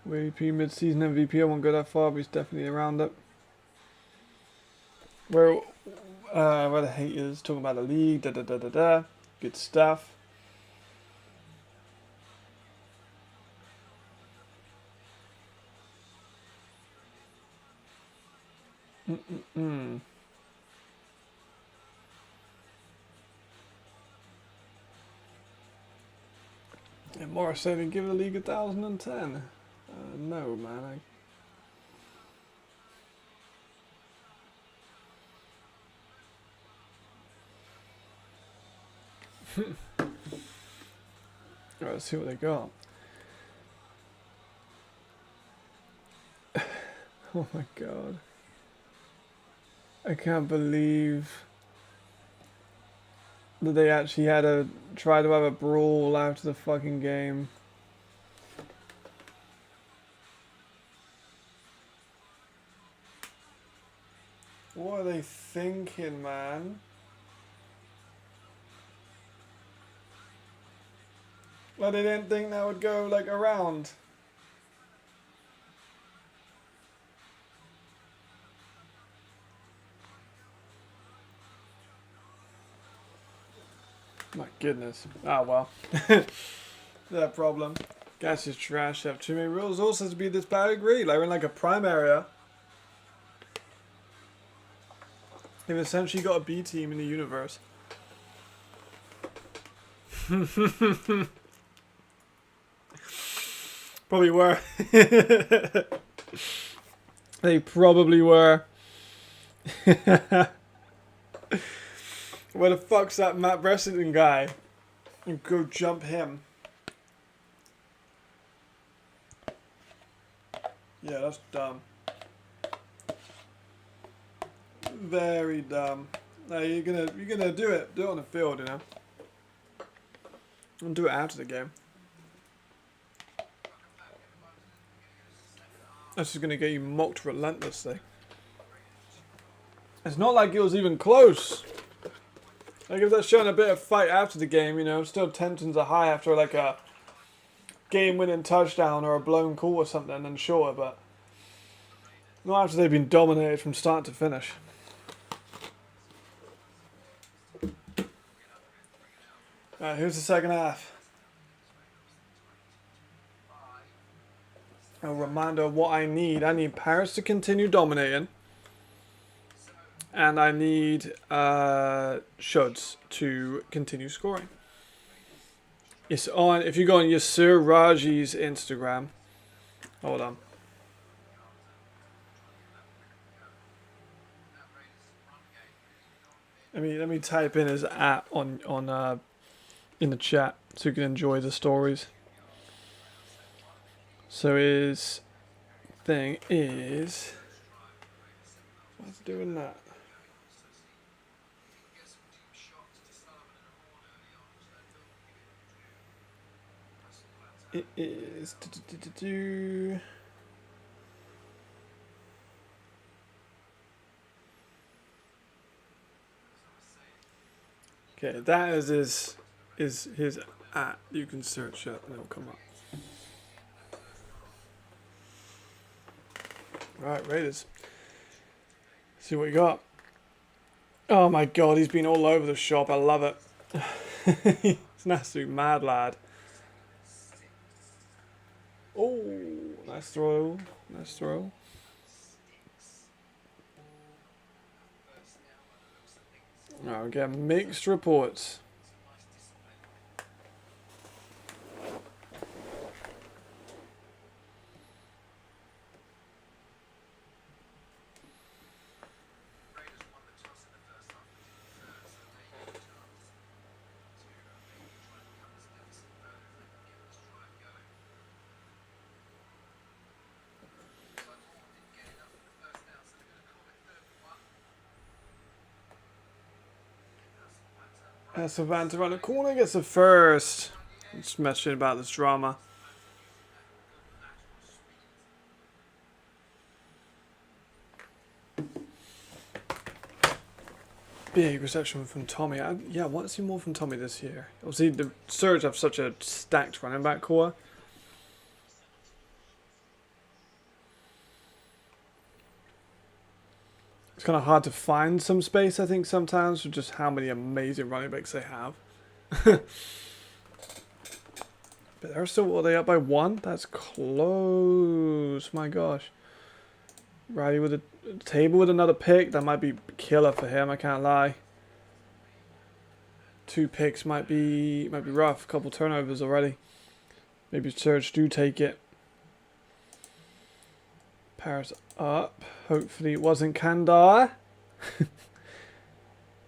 WP mid-season MVP. I won't go that far, but he's definitely around it. Where the haters talking about the league, good stuff. And Morris saying give the league 1,010. No, man. Alright, let's see what they got. Oh my god. I can't believe that they actually had to try to have a brawl after the fucking game. What are they thinking, man? Well, they didn't think that would go, like, around. My goodness. Ah, well. That problem. Gas is trash. Have too many rules. Also to be this bad. I agree. Like, we're in, like, a prime area. They've essentially got a B team in the universe. Probably were. They probably were. Where the fuck's that Matt Bressington guy? And go jump him. Yeah, that's dumb. Very dumb. No, you're gonna do it. Do it on the field, you know. And do it after the game. That's just gonna get you mocked relentlessly. It's not like it was even close. Like if they're showing a bit of fight after the game, you know, still tensions are high after like a game-winning touchdown or a blown call or something, then sure, but not after they've been dominated from start to finish. Right, here's the second half. A reminder of what I need. I need Paris to continue dominating. And I need Shods to continue scoring. It's on. If you go on Yasir Raji's Instagram. Hold on. Let me type in his @ on in the chat so you can enjoy the stories. So his thing is, what's doing that? It is okay, that is his @ you can search it and it'll come up. Right, Raiders. See what you got. Oh my god, he's been all over the shop. I love it. He's an absolute mad lad. Oh, nice throw. Nice throw. Oh, we get mixed reports. Savannah around the corner gets the first. Just mentioning about this drama. Big reception from Tommy. Yeah, I want to see more from Tommy this year. Obviously, the Surge have such a stacked running back core. It's kind of hard to find some space, I think, sometimes, for just how many amazing running backs they have. But they're still, are they up by 1? That's close. My gosh. Riley with a table with another pick. That might be killer for him, I can't lie. 2 picks might be rough. A couple turnovers already. Maybe Surge do take it. Paris up. Hopefully it wasn't Kandar.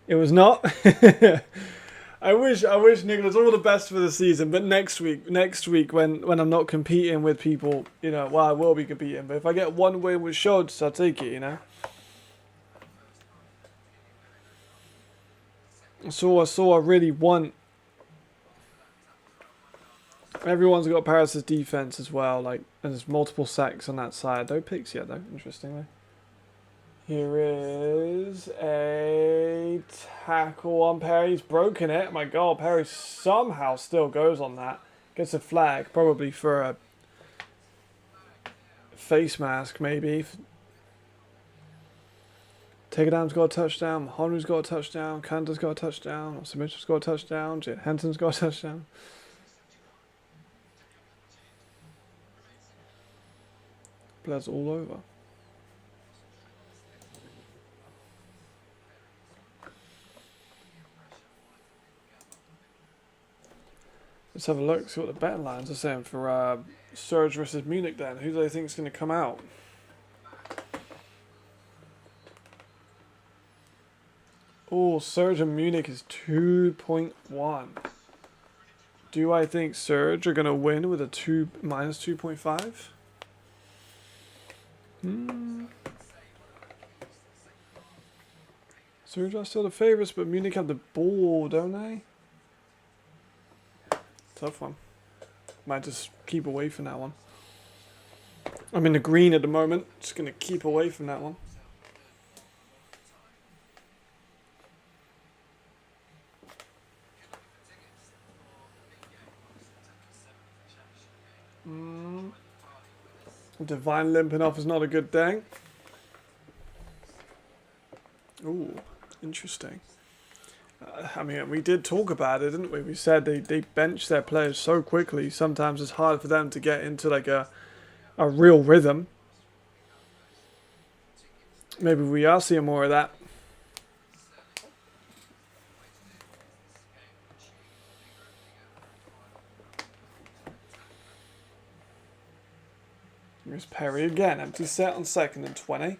It was not. I wish Nicholas all the best for the season, but next week when I'm not competing with people, you know, well, I will be competing, but if I get one win with Shods, I'll take it, you know. So I really want. Everyone's got Paris' defense as well, like, and there's multiple sacks on that side. No picks yet, though, interestingly. Here is a tackle on Perry. He's broken it. My god, Perry somehow still goes on that. Gets a flag, probably for a face mask, maybe. Takedown's got a touchdown. Henry's got a touchdown. Kanda's got a touchdown. Submission's got a touchdown. Jet Henson's got a touchdown. Blood's all over. Let's have a look, see what the betting lines are saying for Surge versus Munich then. Who do they think is going to come out? Oh, Surge and Munich is 2.1. Do I think Surge are going to win with a minus 2.5? Surge are still the favourites, but Munich have the ball, don't they? Tough one. Might just keep away from that one. I'm in the green at the moment. Just going to keep away from that one. Divine limping off is not a good thing. Ooh, interesting. I mean, we did talk about it, didn't we? We said they bench their players so quickly. Sometimes it's hard for them to get into like a real rhythm. Maybe we are seeing more of that. Here's Perry again. Empty set on second and 20.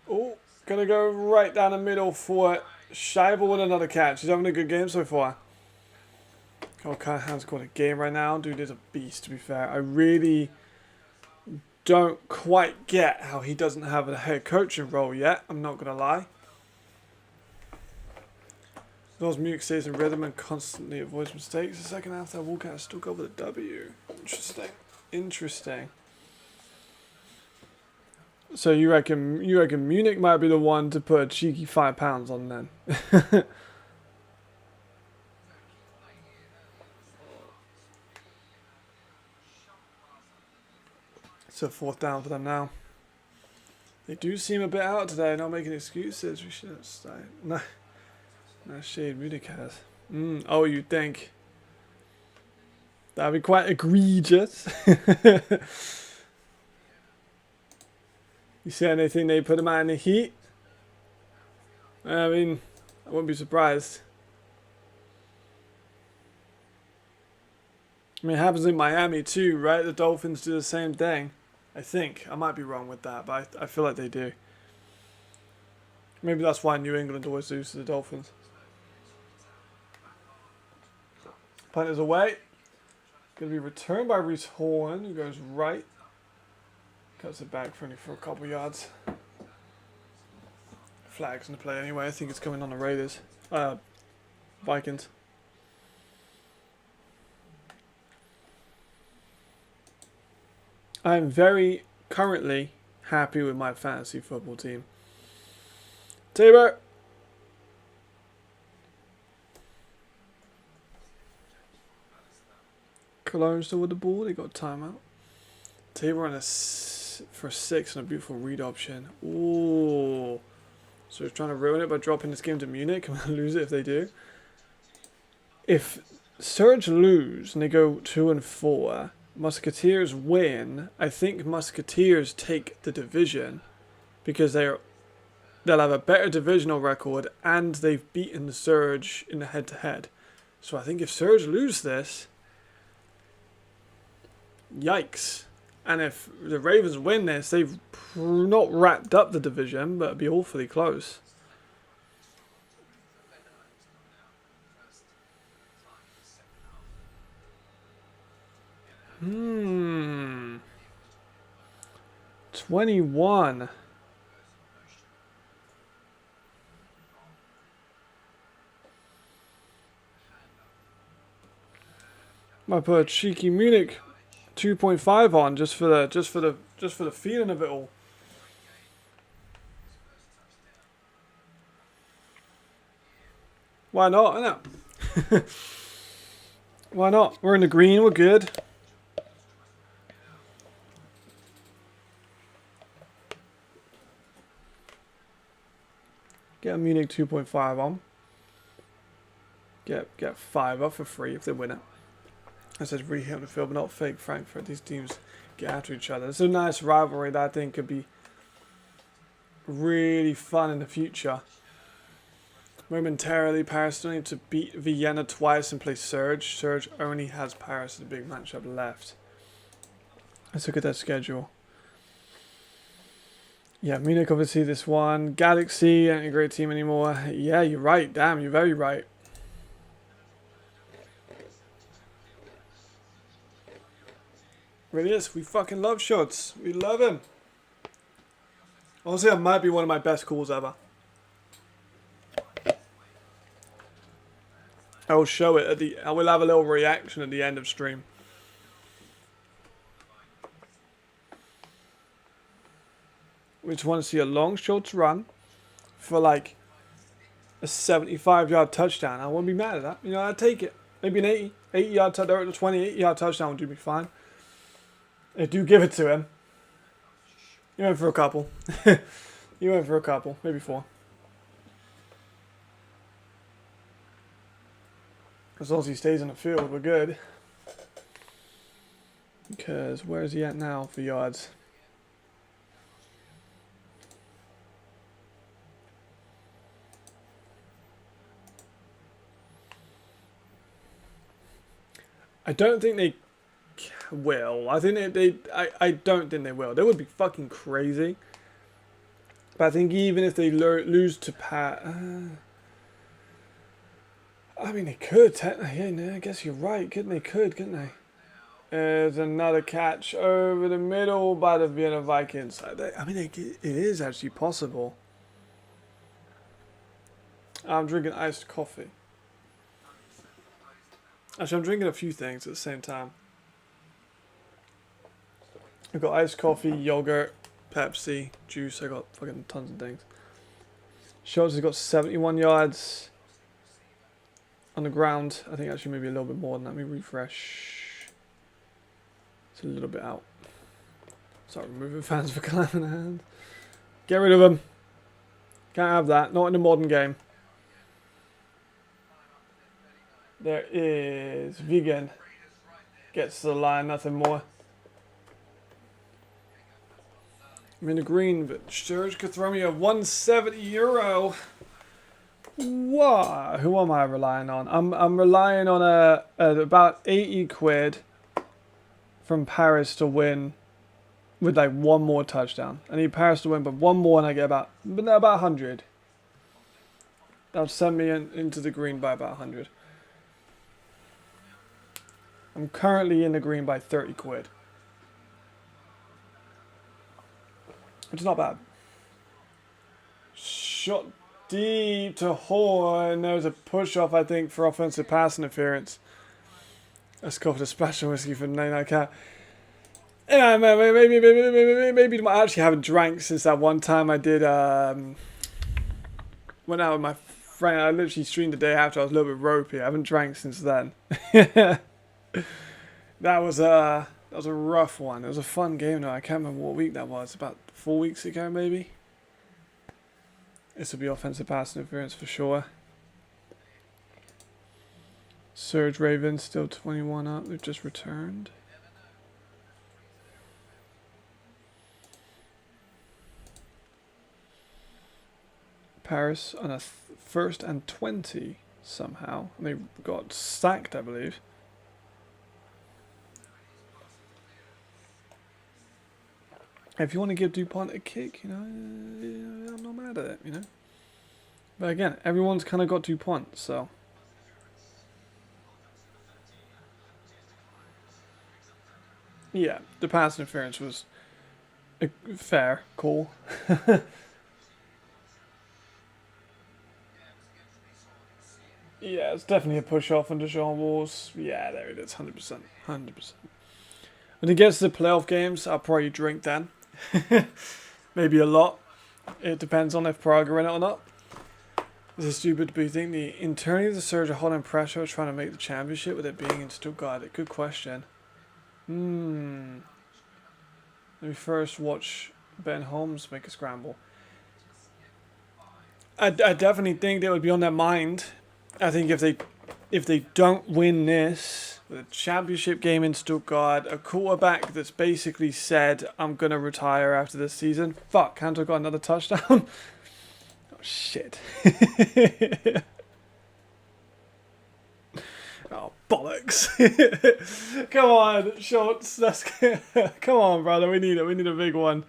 Oh, gonna go right down the middle for Scheibel with another catch. He's having a good game so far. Oh, Callahan's got a game right now. Dude is a beast, to be fair. I really don't quite get how he doesn't have a head coaching role yet. I'm not gonna lie. Those Munich stays in rhythm and constantly avoids mistakes. The second half, that walkout still go with a W. Interesting. Interesting. So you reckon Munich might be the one to put a cheeky £5 on then? So 4th down for them now. They do seem a bit out today, not making excuses. We should have started. No shade Munich has. Oh, you think? That'd be quite egregious. You see anything they put him out in the heat? I mean, I wouldn't be surprised. I mean, it happens in Miami too, right? The Dolphins do the same thing. I think. I might be wrong with that, but I feel like they do. Maybe that's why New England always lose to the Dolphins. Punt is away. Going to be returned by Reese Horn, who goes right. Cuts it back for only for a couple yards. Flags in the play anyway. I think it's coming on the Raiders. Vikings. I'm very currently happy with my fantasy football team. Tabor. Cologne still with the ball. They got timeout. Tabor on for a 6 and a beautiful read option. Ooh. So he's trying to ruin it by dropping this game to Munich. I'm going to lose it if they do. If Surge lose and they go 2-4, Musketeers win. I think Musketeers take the division because they'll have a better divisional record and they've beaten the Surge in the head-to-head. So I think if Surge lose this, yikes. And if the Ravens win this, they've not wrapped up the division, but it'd be awfully close. Hmm. 21. Might put a cheeky Munich 2.5 on just for the feeling of it all. Why not? I know. Why not? We're in the green. We're good. Get a Munich 2.5 on. Get 5 up for free if they win it. I said re-hit on the field, but not fake Frankfurt. These teams get after each other. It's a nice rivalry that I think could be really fun in the future. Momentarily, Paris still need to beat Vienna twice and play Surge. Surge only has Paris as a big matchup left. Let's look at their schedule. Yeah, Munich obviously this one. Galaxy ain't a great team anymore. Yeah, you're right. Damn, you're very right. Really is. We fucking love Schultz. We love him. Honestly, that might be one of my best calls ever. I will show it I will have a little reaction at the end of stream. We just want to see a long Schultz run for like a 75-yard touchdown. I wouldn't be mad at that. You know, I'd take it. Maybe an 80-yard touchdown, or a 28-yard touchdown would do me fine. They do give it to him. You went for a couple. You went for a couple, maybe 4. As long as he stays on the field, we're good. Because where is he at now for yards? I don't think they will. I think I don't think they will. They would be fucking crazy. But I think even if they lose to Pat, I mean they could technically. Yeah, I guess you're right. Couldn't they? There's another catch over the middle by the Vienna Vikings. I mean, it is actually possible. I'm drinking iced coffee. Actually, I'm drinking a few things at the same time. I've got iced coffee, yogurt, Pepsi, juice. I got fucking tons of things. Schultz has got 71 yards on the ground. I think actually maybe a little bit more than that. Let me refresh. It's a little bit out. Start removing fans for climbing hand. Get rid of them. Can't have that. Not in the modern game. There is Vegan. Gets to the line, nothing more. I'm in the green, but Sturge could throw me a €170. Wow. Who am I relying on? I'm relying on about 80 quid from Paris to win with like one more touchdown. I need Paris to win, but one more and I get about 100. That'll send me into the green by about 100. I'm currently in the green by 30 quid. Which is not bad. Shot deep to Horn. There was a push off, I think, for offensive pass interference. Let's go for the splash of whiskey for the 99 cap. Yeah, maybe I actually haven't drank since that one time I did. Went out with my friend. I literally streamed the day after. I was a little bit ropey. I haven't drank since then. That was a rough one. It was a fun game though. I can't remember what week that was. About 4 weeks ago, maybe. This will be offensive pass interference for sure. Surge Ravens still 21 up. They've just returned. Paris on a first and 20 somehow. And they got sacked, I believe. If you want to give DuPont a kick, you know, I'm not mad at it, you know. But again, everyone's kind of got DuPont, so. Yeah, the pass interference was a fair call. Yeah, it's definitely a push off on Deshaun Walls. Yeah, there it is, 100%. 100%. When it gets to the playoff games, I'll probably drink then. Maybe a lot. It depends on if Prague are in it or not. This is stupid, but you think the internally the Surge are holding pressure trying to make the championship with it being in Stuttgart? Good question. Let me first watch Ben Holmes make a scramble. I definitely think that would be on their mind. I think if they don't win this, the championship game in Stuttgart, a quarterback that's basically said, I'm going to retire after this season. Fuck, Cantor got another touchdown. Oh, shit. Oh, bollocks. Come on, Schultz. Come on, brother. We need it. We need a big one.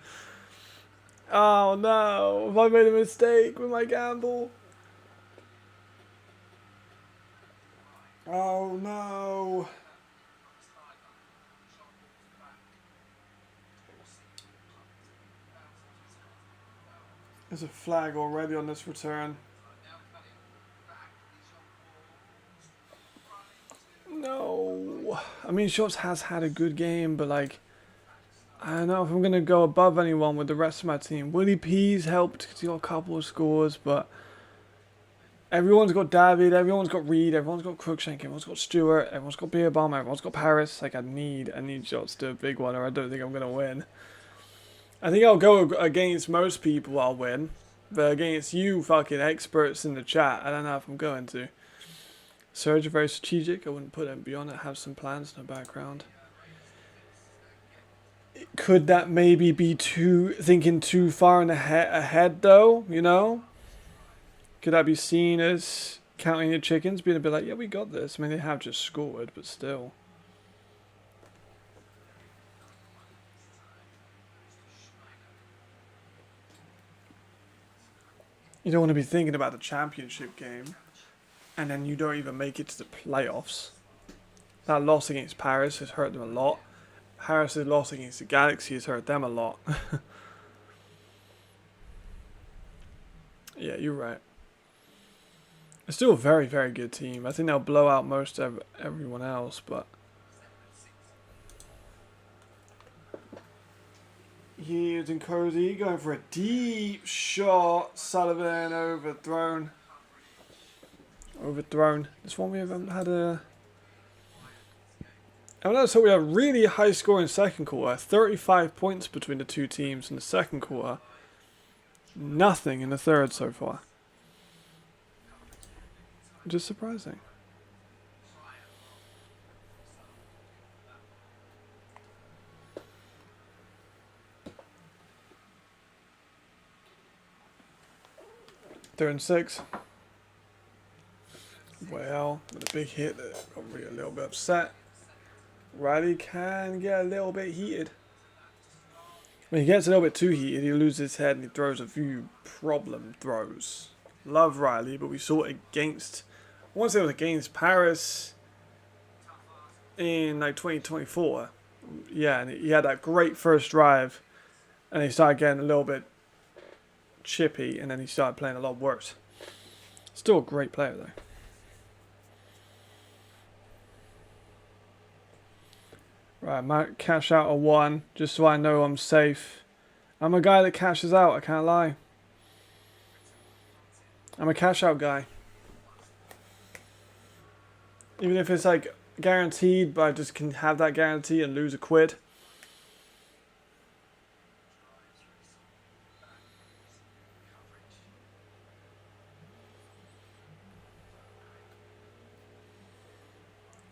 Oh, no. Have I made a mistake with my gamble? Oh no. There's a flag already on this return. No. I mean, Schultz has had a good game, but like, I don't know if I'm going to go above anyone with the rest of my team. Willie P's helped because he got a couple of scores, but everyone's got David, everyone's got Reed, everyone's got Cruikshank, everyone's got Stewart, everyone's got Beerbomb, everyone's got Paris. Like, I need Schultz to do a big one, or I don't think I'm going to win. I think I'll go against most people, I'll win. But against you fucking experts in the chat, I don't know if I'm going to. Surge are very strategic. I wouldn't put them beyond it. Have some plans in the background. Could that maybe be thinking too far in ahead though? You know, could that be seen as counting your chickens, being a bit like, yeah, we got this. I mean, they have just scored, but still. You don't want to be thinking about the championship game, and then you don't even make it to the playoffs. That loss against Paris has hurt them a lot. Paris' loss against the Galaxy has hurt them a lot. Yeah, you're right. It's still a very, very good team. I think they'll blow out most of everyone else, but... Hughes and Cozy going for a deep shot. Sullivan overthrown. This one we haven't had a... I noticed we had a really high score in second quarter. 35 points between the two teams in the second quarter. Nothing in the third so far. Just surprising. Third and 6. Well, with a big hit, that got me a little bit upset. Riley can get a little bit heated. When he gets a little bit too heated, he loses his head and he throws a few problem throws. Love Riley, but we saw it against... I want to say it was against Paris in like 2024. Yeah, and he had that great first drive, and he started getting a little bit chippy, and then he started playing a lot worse. Still a great player though. Right, I might cash out a 1 just so I know I'm safe. I'm a guy that cashes out, I can't lie. I'm a cash out guy. Even if it's like guaranteed, but I just can have that guarantee and lose a quid.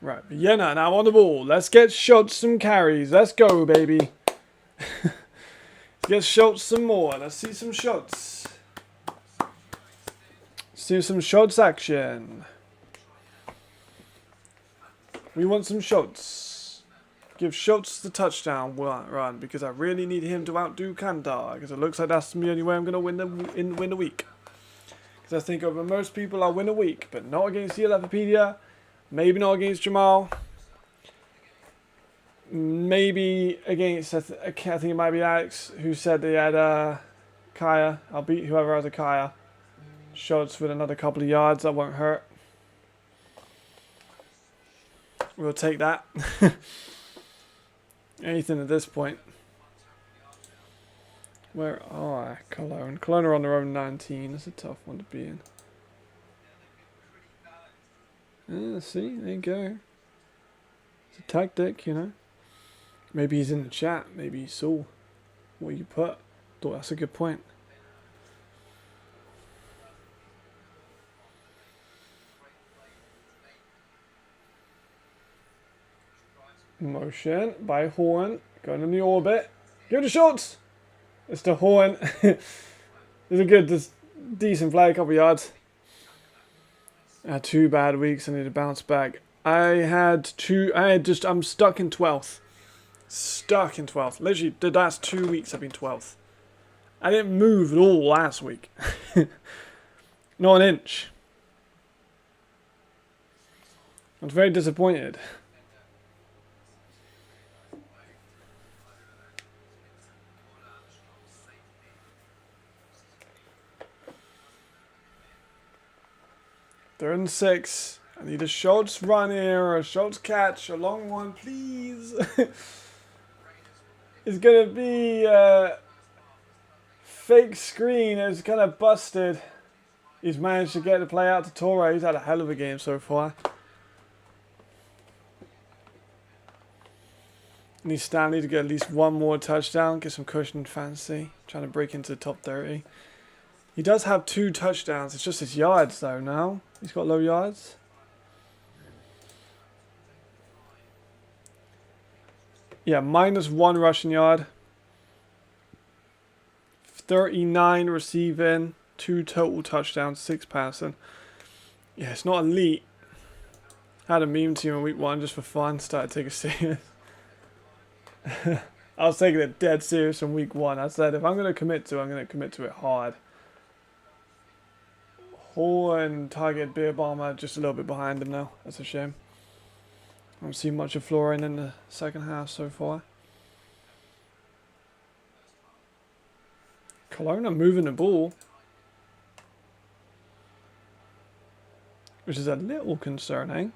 Right, Vienna now on the ball. Let's get Schultz some carries. Let's go, baby. Let's get Schultz some more. Let's see some Schultz. See some Schultz action. We want some Schultz. Give Schultz the touchdown run because I really need him to outdo Kantar because it looks like that's the only way I'm going to win the week. Because I think over most people I'll win a week, but not against the Levipedia. Maybe not against Jamal. Maybe against, I think it might be Alex, who said they had Kaya. I'll beat whoever has a Kaya. Schultz with another couple of yards. That won't hurt. We'll take that. Anything at this point. Where are Cologne? Cologne are on their own 19. That's a tough one to be in. See, there you go. It's a tactic, you know. Maybe he's in the chat. Maybe he saw what you put. Thought that's a good point. Motion by Horn. Going in the orbit. Give it a shot. It's the Horn. It's a good, decent play, a couple of yards. I had 2 bad weeks. I need to bounce back. I'm stuck in 12th. Stuck in 12th. Literally, the last 2 weeks I've been 12th. I didn't move at all last week. Not an inch. I was very disappointed. Third and 6. I need a Schultz run here or a Schultz catch. A long one, please. It's going to be a fake screen. It's kind of busted. He's managed to get the play out to Torre. He's had a hell of a game so far. Need Stanley to get at least 1 more touchdown. Get some cushion fancy. Trying to break into the top 30. He does have 2 touchdowns. It's just his yards though now. He's got low yards. Yeah, -1 rushing yard. 39 receiving. 2 total touchdowns, 6 passing. Yeah, it's not elite. Had a meme team in week 1 just for fun. Started taking it serious. I was taking it dead serious in week 1. I said, if I'm going to commit to it, I'm going to commit to it hard. Hall and Target Beer Bomber just a little bit behind him now. That's a shame. I haven't seen much of Florian in the second half so far. Kelowna moving the ball, which is a little concerning.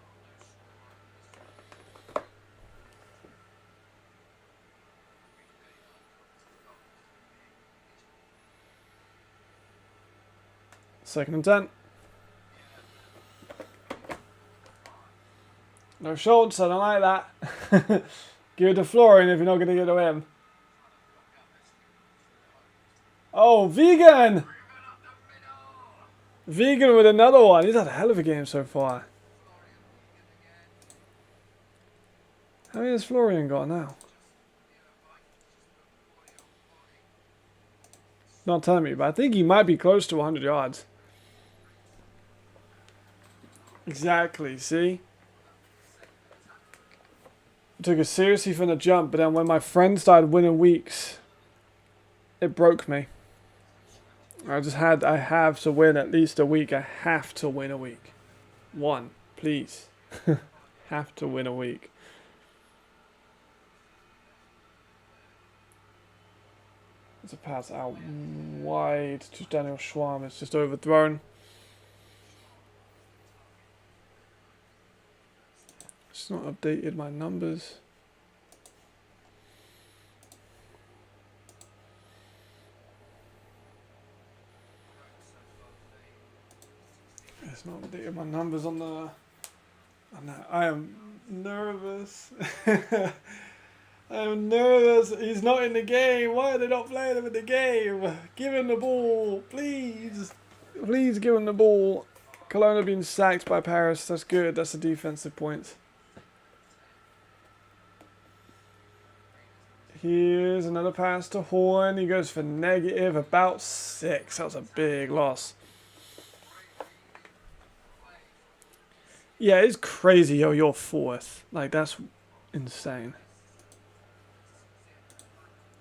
Second and 10. No Schultz, I don't like that. Give it to Florian if you're not going to get to him. Oh, Vegan! Vegan with another one. He's had a hell of a game so far. How many has Florian got now? Not telling me, but I think he might be close to 100 yards. Exactly, see? I took it seriously from the jump, but then when my friend started winning weeks, it broke me. I have to win at least a week. I have to win a week. 1, please. Have to win a week. It's a pass out wide to Daniel Schwam. It's just overthrown. It's not updated my numbers. It's not updated my numbers on the... I am nervous. I am nervous. He's not in the game. Why are they not playing him in the game? Give him the ball, please. Please give him the ball. Kelowna being sacked by Paris. That's good. That's a defensive point. Here's another pass to Horn. He goes for negative about 6. That was a big loss. Yeah, it's crazy, yo. You're 4th. Like, that's insane.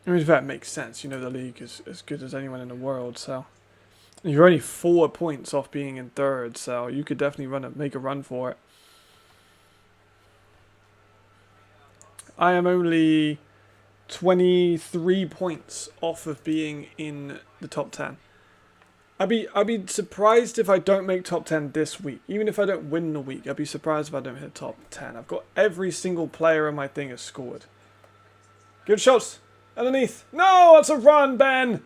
I mean, that makes sense. You know, the league is as good as anyone in the world, so. You're only 4 points off being in 3rd, so you could definitely make a run for it. I am only 23 points off of being in the top 10. I'd be surprised if I don't make top 10 this week. Even if I don't win the week, I'd be surprised if I don't hit top 10. I've got every single player in my thing has scored. Good shots. Underneath. No, it's a run, Ben.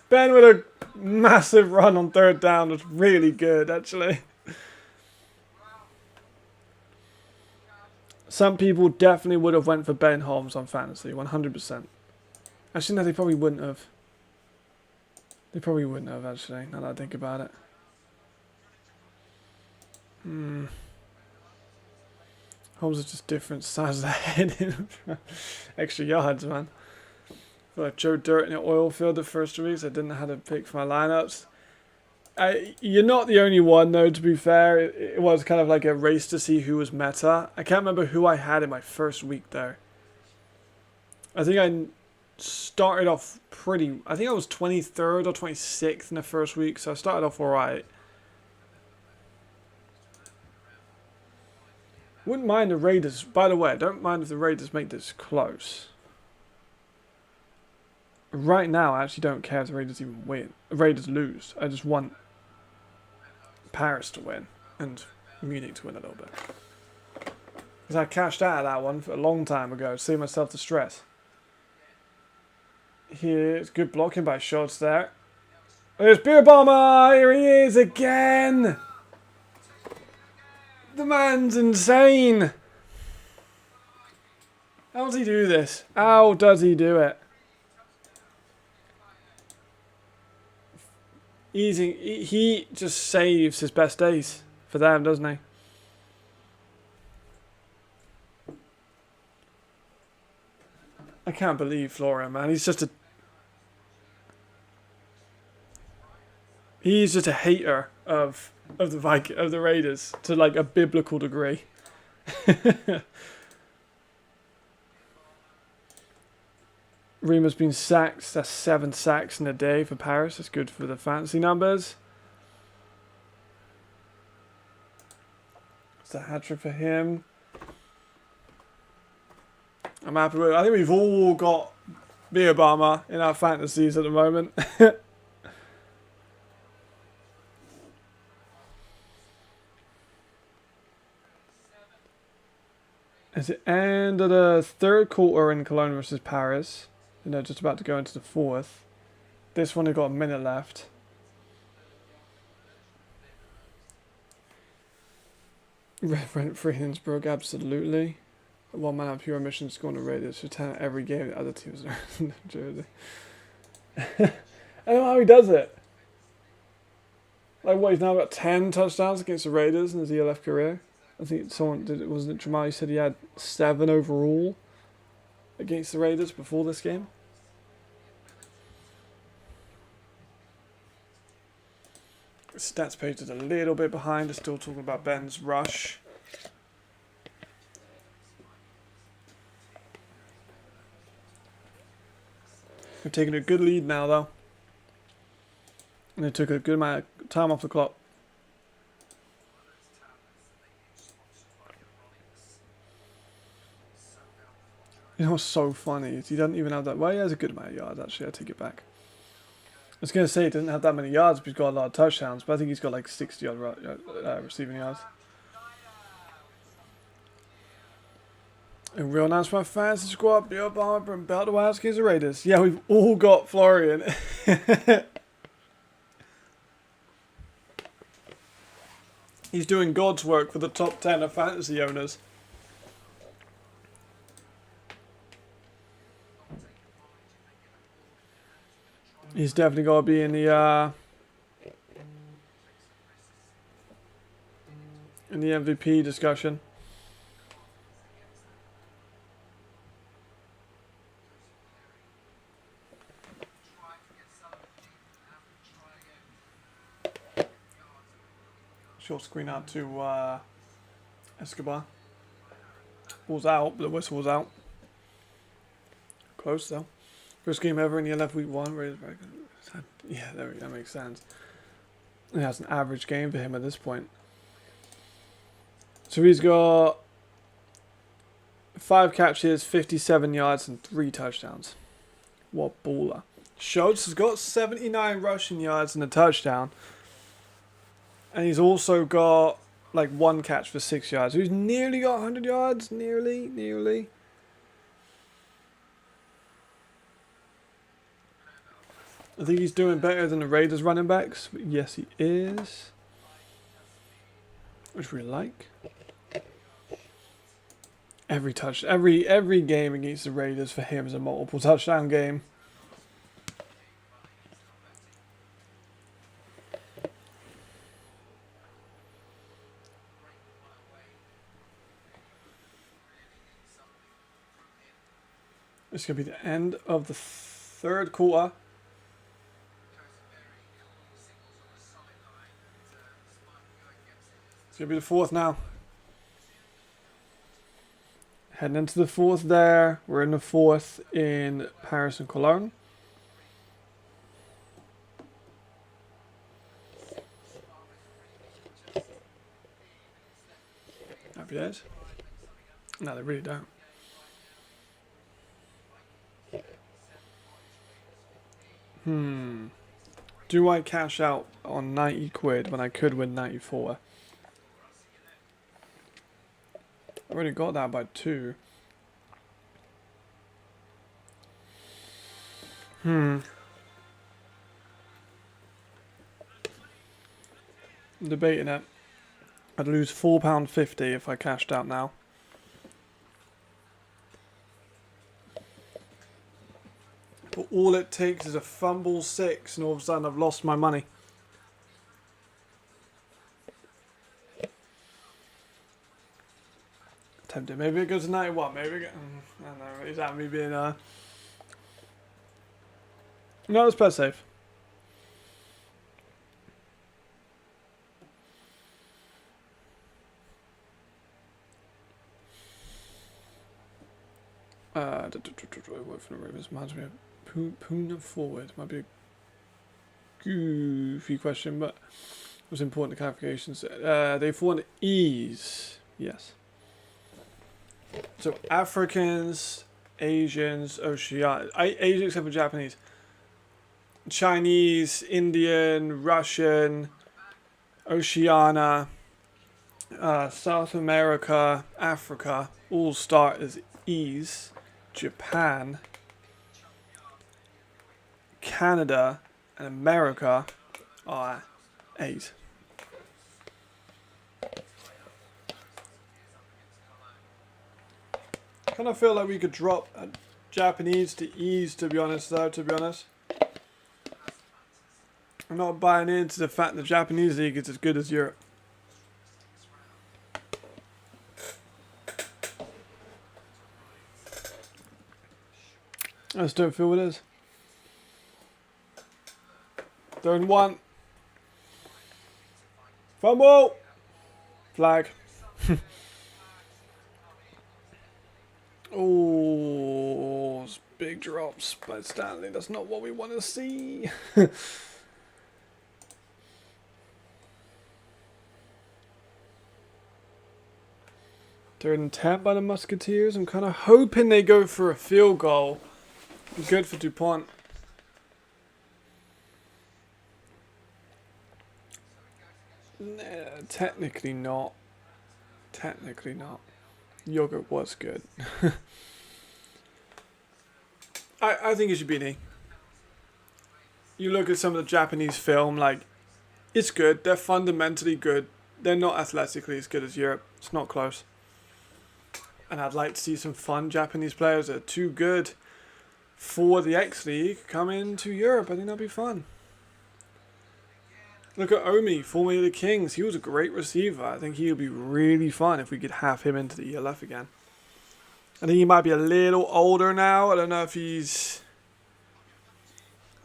Ben with a massive run on 3rd down. That's really good, actually. Some people definitely would have went for Ben Holmes on fantasy, 100%. Actually, no, they probably wouldn't have. They probably wouldn't have, actually, now that I think about it. Holmes is just different size of the head. Extra yards, man. I feel like Joe Dirt in the oil field the first 2 weeks. I didn't know how to pick for my lineups. You're not the only one, though, to be fair. It was kind of like a race to see who was meta. I can't remember who I had in my first week, though. I think I started off pretty... I think I was 23rd or 26th in the first week, so I started off alright. Wouldn't mind the Raiders. By the way, I don't mind if the Raiders make this close. Right now, I actually don't care if the Raiders even win. The Raiders lose. I just want Paris to win and Munich to win a little bit. Because I cashed out of that one for a long time ago to save myself the stress. Here's good blocking by Schultz there. There's Beer Bomber! Here he is again! The man's insane! How does he do this? How does he do it? Easy. He just saves his best days for them, doesn't he? I can't believe Florian, man. He's just a hater of the Raiders to like a biblical degree. Rima's been sacked. That's 7 sacks in a day for Paris. That's good for the fantasy numbers. It's a hat-trick for him. I'm happy with it. I think we've all got the Obama in our fantasies at the moment. It's the end of the third quarter in Cologne versus Paris. You know, just about to go into the fourth. This one, they've got a minute left. Rent for Hinsburg, absolutely. One man of pure mission scoring the Raiders for 10 every game. The other teams are in Jersey. I don't know how he does it. Like, what, he's now got 10 touchdowns against the Raiders in his ELF career? I think someone did. Wasn't it Jamal? He said he had 7 overall against the Raiders before this game. The stats page is a little bit behind. They're still talking about Ben's rush. They're taking a good lead now, though. And they took a good amount of time off the clock. You know what's so funny is he doesn't even have that. Well, he has a good amount of yards, actually. I take it back. I was going to say he doesn't have that many yards, but he's got a lot of touchdowns. But I think he's got like 60 odd receiving yards. A real nice one, fantasy squad. Bill Obama and Belt the Wild against the Raiders. Yeah, we've all got Florian. He's doing God's work for the top 10 of fantasy owners. He's definitely got to be in the MVP discussion. Short screen out to Escobar. Ball's out, but the whistle was out. Close though. First game ever in the left week 1. Yeah, there we go. That makes sense. And that's an average game for him at this point. So he's got 5 catches, 57 yards, and 3 touchdowns. What baller. Schultz has got 79 rushing yards and a touchdown. And he's also got like 1 catch for 6 yards. So he's nearly got 100 yards. Nearly. I think he's doing better than the Raiders running backs. But yes, he is. Which we like. Every game against the Raiders for him is a multiple touchdown game. It's going to be the end of the third quarter. It's going to be the fourth now. Heading into the fourth there. We're in the fourth in Paris and Cologne. Happy days? No, they really don't. Do I cash out on 90 quid when I could win 94? I already got that by 2. I'm debating it. I'd lose £4.50 if I cashed out now. But all it takes is a fumble 6 and all of a sudden I've lost my money. Tempted. Maybe it goes to 91. Maybe it goes... I don't know. Is that me being No, let's play safe. Work for the Ravens reminds me of Puna forward. Might be a goofy question, but it was important clarifications. They fall under ease. Yes. So Africans, Asians, Oceania, Asian except for Japanese, Chinese, Indian, Russian, Oceania, South America, Africa, all start as E's. Japan, Canada, and America are A's. Kind of feel like we could drop Japanese to E's, to be honest, though, I'm not buying into the fact the Japanese league is as good as Europe. I just don't feel it is. They're in one. Fumble! Flag. Oh, big drops by Stanley. That's not what we want to see. Third and 10 by the Musketeers. I'm kind of hoping they go for a field goal. Be good for DuPont. Nah, technically not. Technically not. Yogurt was good. I think it should be an E. You look at some of the Japanese film, like, it's good. They're fundamentally good. They're not athletically as good as Europe. It's not close. And I'd like to see some fun Japanese players that are too good for the X League come into Europe. I think that'd be fun. Look at Omi, formerly of the Kings. He was a great receiver. I think he would be really fun if we could have him into the ELF again. I think he might be a little older now. I don't know if he's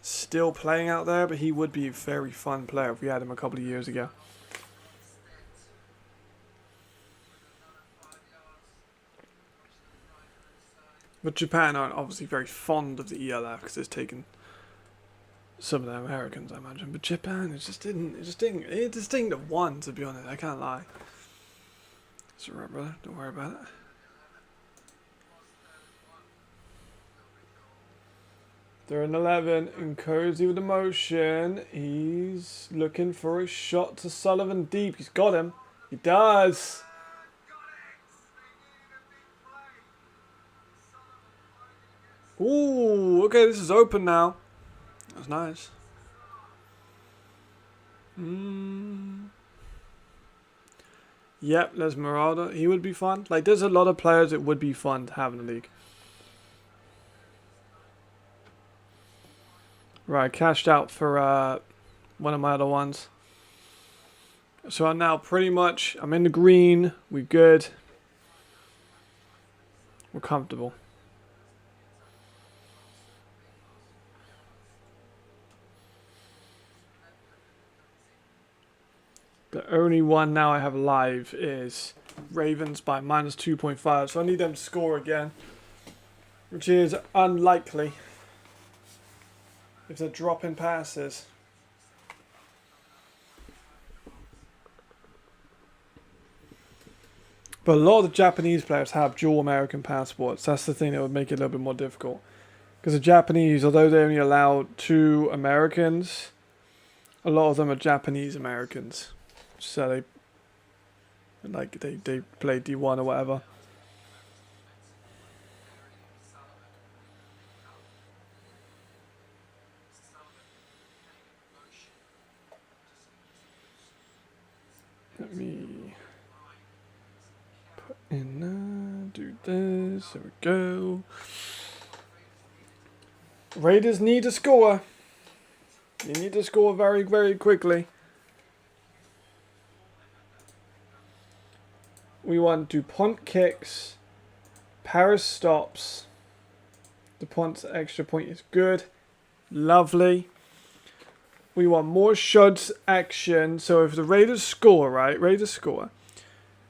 still playing out there, but he would be a very fun player if we had him a couple of years ago. But Japan aren't obviously very fond of the ELF because it's taken some of the Americans, I imagine. But Japan, it just didn't have won, to be honest. I can't lie. It's alright, brother. Don't worry about it. They're in 11, and Cozy with the motion. He's looking for a shot to Sullivan deep. He's got him. He does. Ooh, okay, this is open now. That's nice. Yep, there's Marauder. He would be fun. Like, there's a lot of players that would be fun to have in the league. Right, cashed out for one of my other ones. So I'm now pretty much, I'm in the green. We're good. We're comfortable. The only one now I have live is Ravens by minus 2.5. So I need them to score again, which is unlikely if they're dropping passes. But a lot of the Japanese players have dual American passports. That's the thing that would make it a little bit more difficult. Because the Japanese, although they only allow 2 Americans, a lot of them are Japanese Americans. So they play D1 or whatever. Let me put in do this. There we go. Raiders need to score. They need to score very, very quickly. We want DuPont kicks, Paris stops, The points extra point is good. Lovely. We want more shots action. So if the Raiders score, right? Raiders score.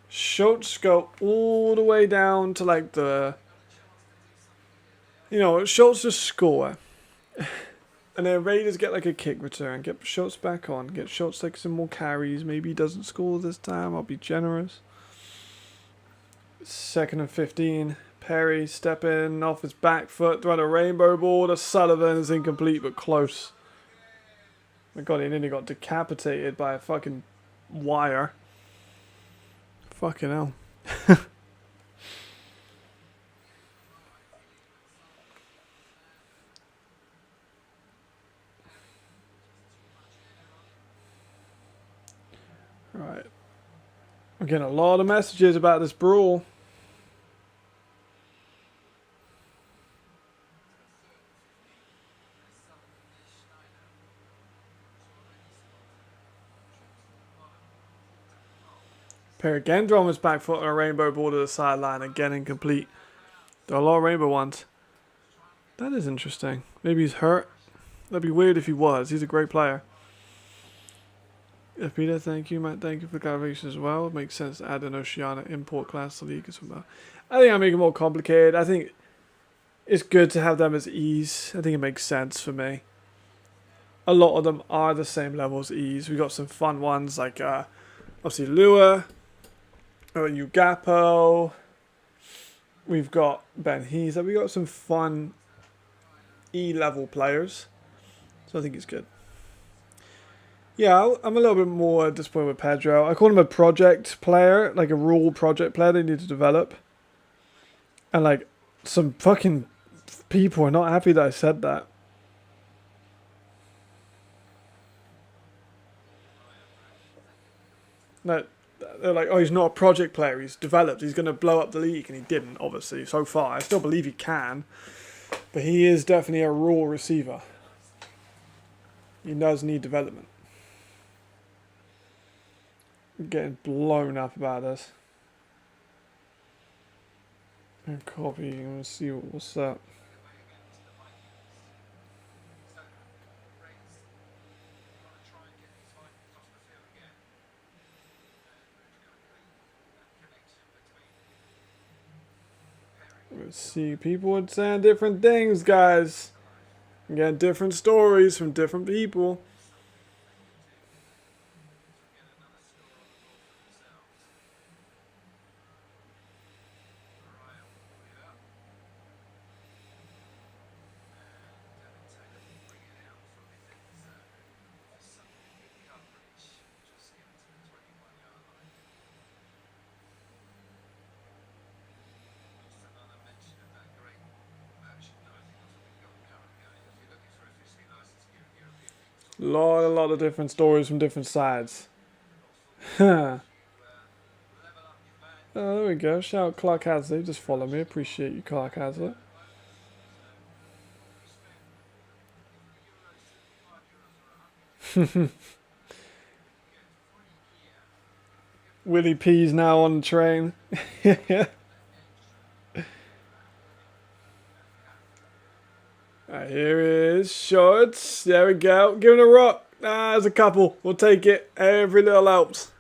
Shots go all the way down to like the... You know, Schultz just score. And then Raiders get like a kick return. Get Schultz back on. Get Schultz like some more carries. Maybe he doesn't score this time. I'll be generous. 2nd and 15. Perry step in off his back foot. Throwing a rainbow ball to Sullivan is incomplete but close. My god, he nearly got decapitated by a fucking wire. Fucking hell. Right. I'm getting a lot of messages about this brawl. Perry again throwing his back foot on a rainbow ball to the sideline. Again incomplete. There are a lot of rainbow ones. That is interesting. Maybe he's hurt. That'd be weird if he was. He's a great player. If Peter, thank you. Matt, thank you for the clarification as well. It makes sense to add an Oceania import class to the league as well. I think I make it more complicated. I think it's good to have them as E's. I think it makes sense for me. A lot of them are the same level as E's. We got some fun ones like obviously Lua, Ugapo. We've got Ben Heath. We got some fun E-level players. So I think it's good. Yeah, I'm a little bit more disappointed with Pedro. I call him a project player, like a rule project player they need to develop. And like, some fucking people are not happy that I said that. They're like, oh, he's not a project player, he's developed, he's going to blow up the league. And he didn't, obviously, so far. I still believe he can. But he is definitely a raw receiver. He does need development. I'm getting blown up about this. And copy, I'm going to see what's up. Let's see, people are saying different things, guys. I'm getting different stories from different people. A lot of different stories from different sides. Oh, there we go. Shout out Clark Hasley. Just follow me. Appreciate you, Clark Hasley. Willie P's now on the train. Right, here is Shorts. There we go. Give it a rock. Ah, there's a couple. We'll take it. Every little helps.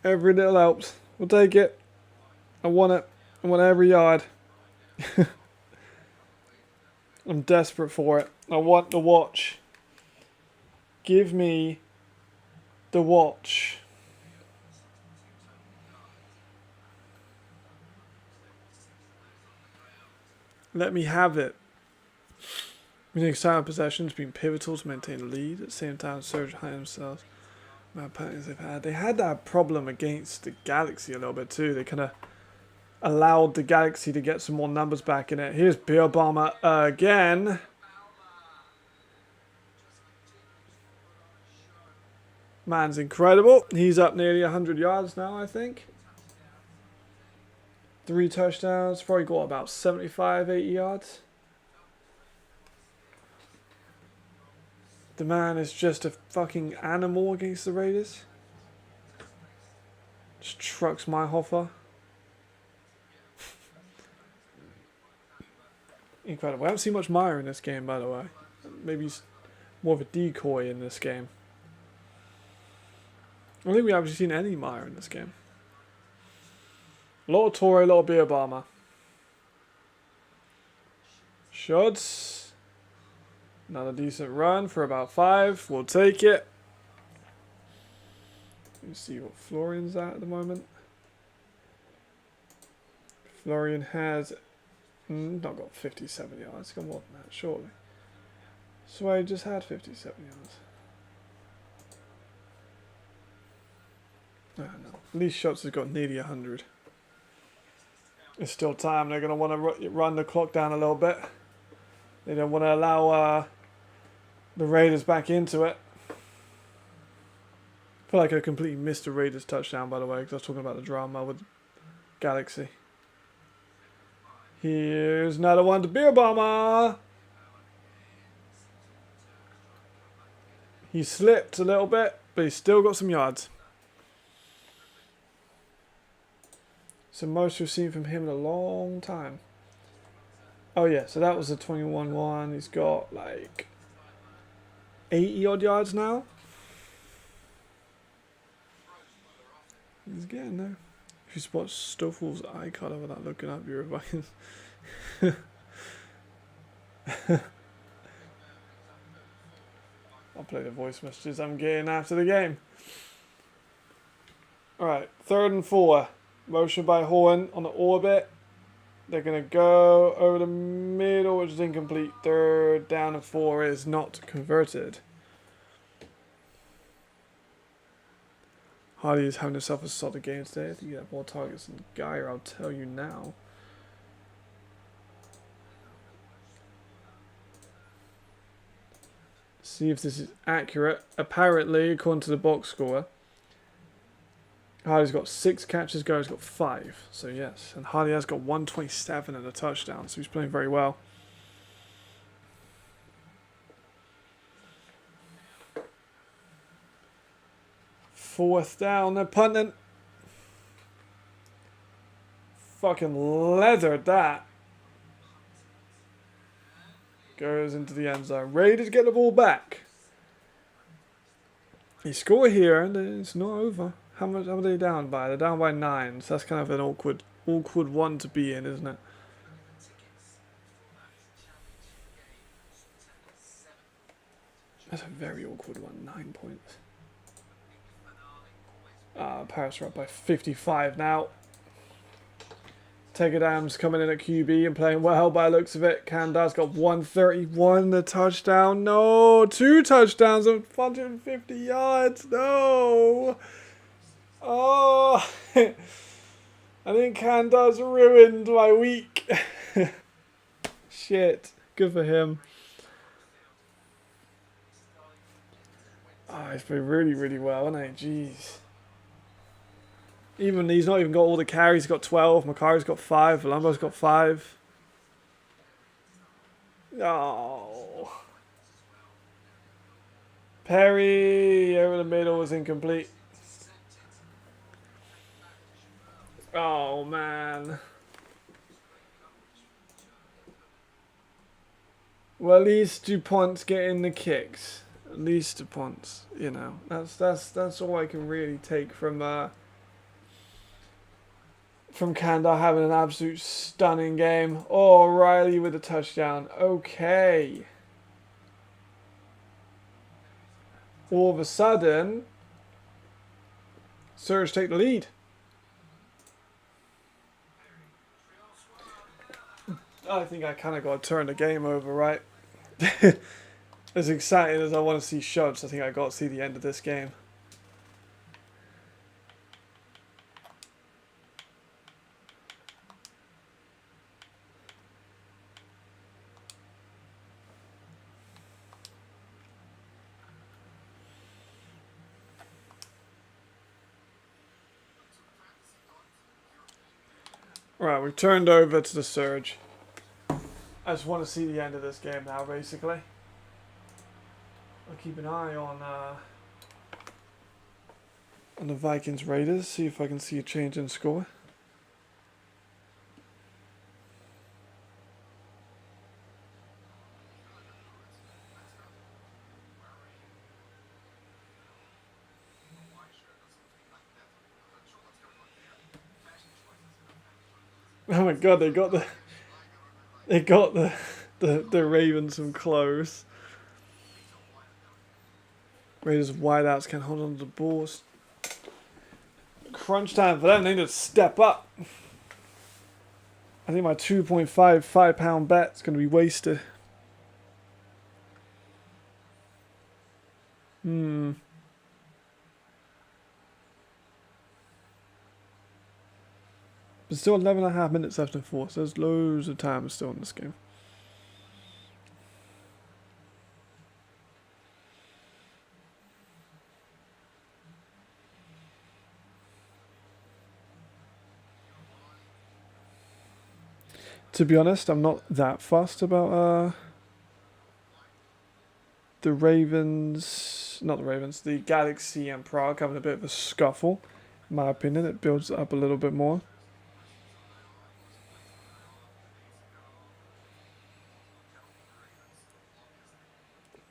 Every little helps. We'll take it. I want it. I want every yard. I'm desperate for it. I want the watch. Give me the watch. Let me have it. Winning silent possessions being pivotal to maintain the lead. At the same time, surge high themselves. Bad patterns they've had. They had that problem against the Galaxy a little bit too. They kind of allowed the Galaxy to get some more numbers back in it. Here's Beer Bomber again. Man's incredible. He's up nearly 100 yards now, I think. 3 touchdowns. Probably got about 75, 80 yards. The man is just a fucking animal against the Raiders. Just trucks my Hoffer. incredible. I haven't seen much Meyer in this game, by the way. Maybe he's more of a decoy in this game. I don't think we haven't seen any Meyer in this game. A lot of Torre, a lot of beer bomber. Shots. Another decent run for about 5. We'll take it. Let's see what Florian's at the moment. Florian has not got 57 yards. Got more than that, surely. So I just had 57 yards. I don't know. At least Shots has got nearly 100. It's still time. They're going to want to run the clock down a little bit. They don't want to allow the Raiders back into it. I feel like I completely missed the Raiders touchdown, by the way, because I was talking about the drama with Galaxy. Here's another one to Beer Bomber. He slipped a little bit, but he's still got some yards. It's the most we've seen from him in a long time. Oh yeah, so that was a 21-1. He's got like 80 odd yards now. He's getting there. If you spot Stoffel's eye colour without looking up, you're a Vikings. I'll play the voice messages I'm getting after the game. Alright, 3rd and 4. Motion by Horn on the orbit. They're going to go over the middle, which is incomplete. 3rd down and 4 is not converted. Hardy is having himself a solid game today. I think he had more targets than Geyer, I'll tell you now. See if this is accurate. Apparently, according to the box score, Hardy's got 6 catches, Geyer's got 5. So yes, and Hardy has got 127 and a touchdown, so he's playing very well. Fourth down, they're punting. Fucking leathered that. Goes into the end zone. Ready to get the ball back. He scored here and it's not over. How much are they down by? They're down by 9. So that's kind of an awkward one to be in, isn't it? That's a very awkward one. 9 points. Paris are up by 55 now. Tegadam's coming in at QB and playing well by the looks of it. Kandar's got 131, the touchdown. No, 2 touchdowns of 150 yards. No. Oh, I think Kandar's ruined my week. Shit. Good for him. Oh, he's played really, really well, hasn't he? Jeez. Even he's not even got all the carries. He's got 12. Macari's got 5. Palumbo's got 5. Oh. Perry over the middle was incomplete. Oh man. Well, at least DuPont's getting the kicks. At least DuPont's, you know. That's all I can really take from Kandar having an absolute stunning game. Oh, Riley with a touchdown. Okay. All of a sudden, Surge take the lead. I think I kind of got to turn the game over, right? As exciting as I want to see Shots, I think I got to see the end of this game. Right, we've turned over to the Surge. I just want to see the end of this game now, basically. I'll keep an eye on the Vikings Raiders, see if I can see a change in score. Oh my god, they got the Ravens from close. Raiders wideouts can hold on to the balls. Crunch time for them. They need to step up. I think my 2.55 pound bet's going to be wasted. There's still 11.5 minutes left in fourth, so there's loads of time still in this game. To be honest, I'm not that fussed about the Ravens, not the Ravens, the Galaxy and Prague having a bit of a scuffle. In my opinion, it builds it up a little bit more.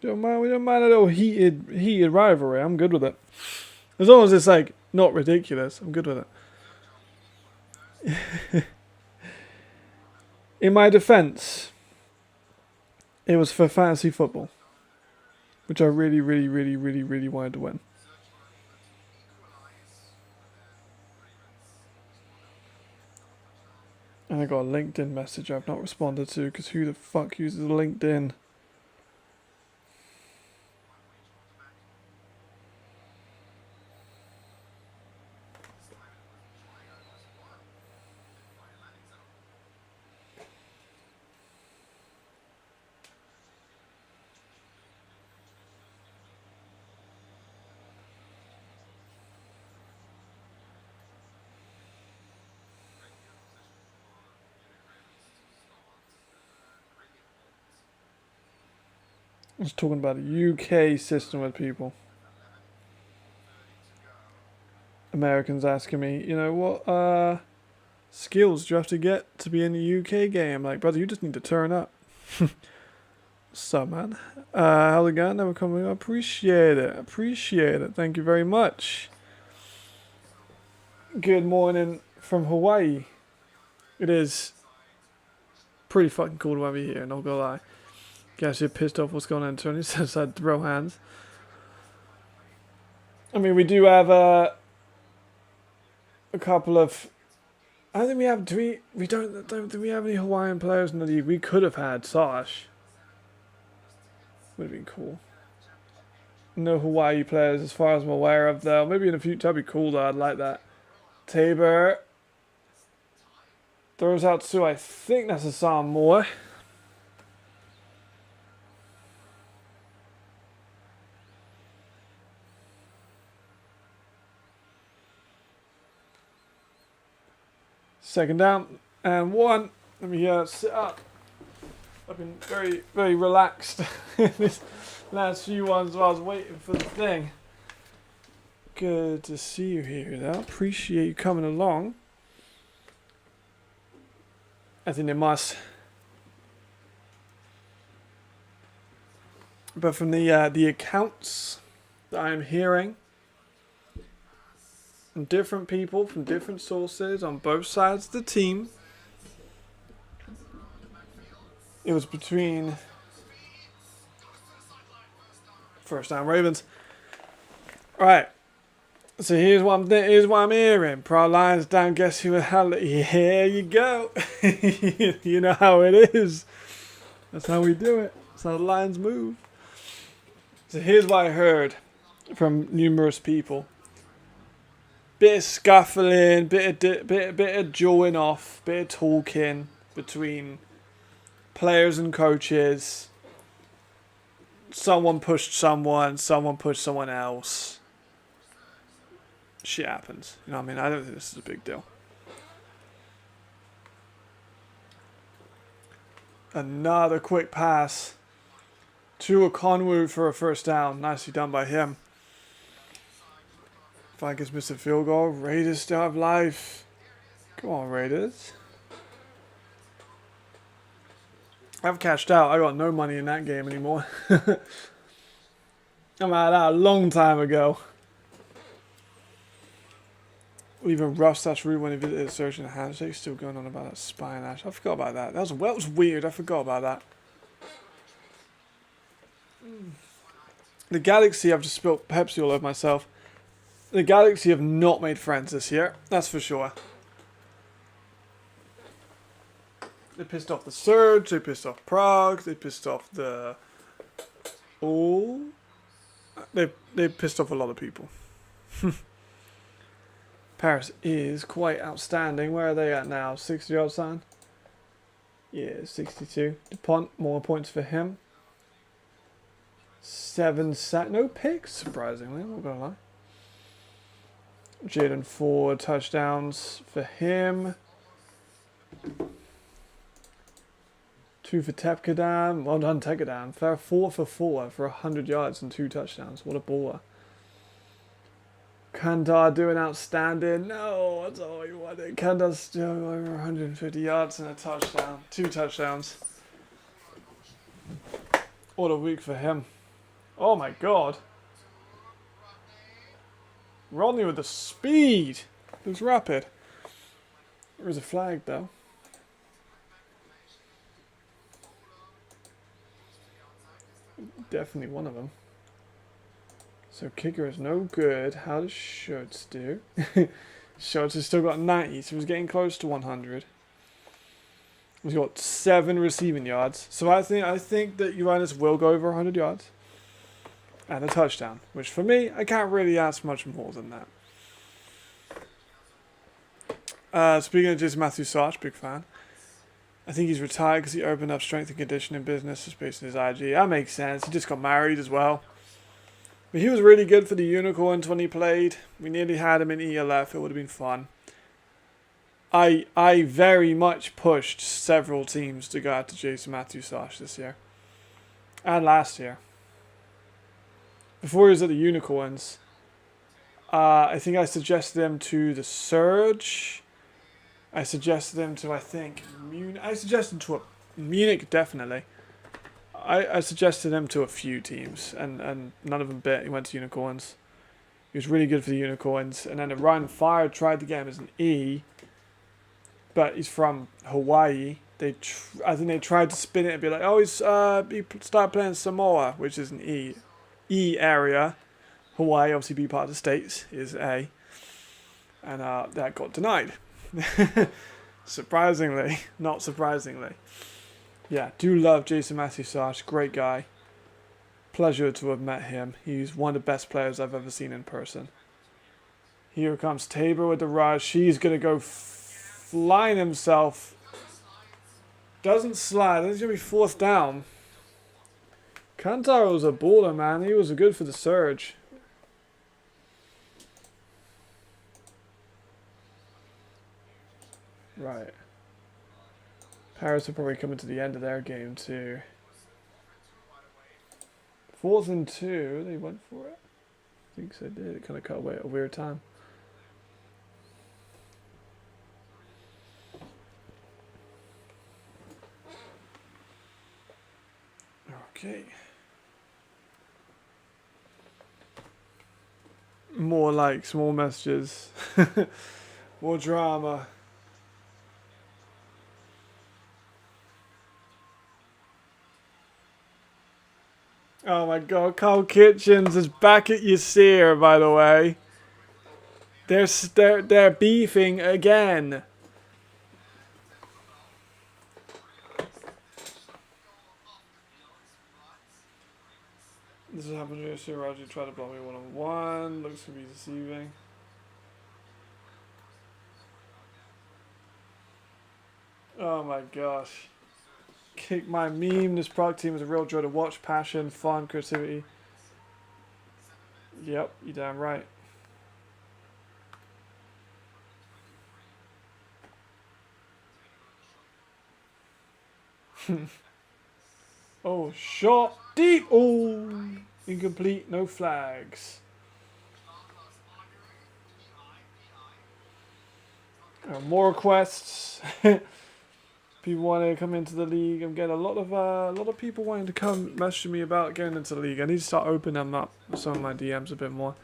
We don't mind a little heated rivalry. I'm good with it. As long as it's like not ridiculous, I'm good with it. In my defense, it was for fantasy football, which I really wanted to win. And I got a LinkedIn message I've not responded to because who the fuck uses LinkedIn? I was talking about a UK system with people. Americans asking me, you know, what skills do you have to get to be in the UK game? Like, brother, you just need to turn up. What's up, man? How's it going? Never coming. Appreciate it. Thank you very much. Good morning from Hawaii. It is pretty fucking cool to have you here, not gonna lie. Guess you're pissed off what's going on, Tony says I'd throw hands. I mean, we do have a couple of. I don't think we have. Don't think we have any Hawaiian players in the league. We could have had Sash. Would have been cool. No Hawaii players as far as I'm aware of, though. Maybe in the future, that'd be cool, though. I'd like that. Tabor throws out to, I think that's a Samoa. Second down and 1. Let me sit up. I've been very relaxed this last few ones while I was waiting for the thing. Good to see you here, though. Appreciate you coming along. I think they must. But from the accounts that I am hearing from different people, from different sources on both sides of the team, it was between first down Ravens. All right. So here's what I'm hearing. Pro Lions down. Guess who? Here you go. You know how it is. That's how we do it. That's how the Lions move. So here's what I heard from numerous people. Bit of scuffling, bit of jawing off, bit of talking between players and coaches. Someone pushed someone pushed someone else. Shit happens. You know what I mean? I don't think this is a big deal. Another quick pass to Okonwu for a first down. Nicely done by him. Vikings missed a field goal. Raiders still have life. Come on, Raiders. I've cashed out. I got no money in that game anymore. I'm out of that a long time ago. Even Rough slash Root when he visited Searching the Handshake, still going on about that Spine Ash. I forgot about that. That was weird. I forgot about that. The Galaxy, I've just spilled Pepsi all over myself. The Galaxy have not made friends this year. That's for sure. They pissed off the Surge. They pissed off Prague. They pissed off the... Oh... They pissed off a lot of people. Paris is quite outstanding. Where are they at now? 60 odd sign? Yeah, 62. DuPont, more points for him. 7 sack. No picks, surprisingly. I'm not going to lie. Jaden 4 touchdowns for him. 2 for Tepkadam. Well done, Tepkadam. 4 for 4 for 100 yards and 2 touchdowns. What a baller. Kandar doing outstanding. No, that's all you wanted. Kandar's still over 150 yards and a touchdown. 2 touchdowns. What a week for him. Oh my god. Rodney with the speed. Looks rapid. There is a flag though. Definitely one of them. So kicker is no good. How does Schultz do? Schultz has still got 90, so he's getting close to 100. He's got 7 receiving yards. So I think that Uranus will go over 100 yards. And a touchdown. Which for me, I can't really ask much more than that. Speaking of Jason Matthew Sarch, big fan. I think he's retired because he opened up strength and conditioning business just based on his IG. That makes sense. He just got married as well. But he was really good for the Unicorns when he played. We nearly had him in ELF. It would have been fun. I very much pushed several teams to go out to Jason Matthew Sarch this year. And last year. Before he was at the Unicorns, I think I suggested him to the Surge. I suggested him to, I think, Munich. I suggested him to Munich, definitely. I suggested him to a few teams, and none of them bit. He went to Unicorns. He was really good for the Unicorns. And then Ryan Fire tried to get him as an E, but he's from Hawaii. I think they tried to spin it and be like, oh, he started playing Samoa, which is an E area. Hawaii, obviously, B part of the States, is A. And that got denied. Surprisingly, not surprisingly. Yeah, do love Jason Matthew Sarch, great guy. Pleasure to have met him. He's one of the best players I've ever seen in person. Here comes Tabor with the rush. He's going to go flying himself. Doesn't slide. It's going to be 4th down. Kantar was a baller, man. He was good for the Surge. Right. Paris will probably come into the end of their game too. 4th and 2, they went for it. I think so, they did. It kind of cut away at a weird time. Okay. More likes, more messages. More drama. Oh my god, Carl Kitchens is back at Yasir, by the way. They're beefing again. This is happening to Yasir. Roger tried to block me one-on-one. Looks to be deceiving. Oh my gosh. Kick my meme. This product team is a real joy to watch. Passion, fun, creativity. Yep, you damn right. Oh, shot deep. Oh, incomplete. No flags. More requests. People wanting to come into the league. I'm getting a lot of people wanting to come message me about getting into the league. I need to start opening them up some of my DMs a bit more.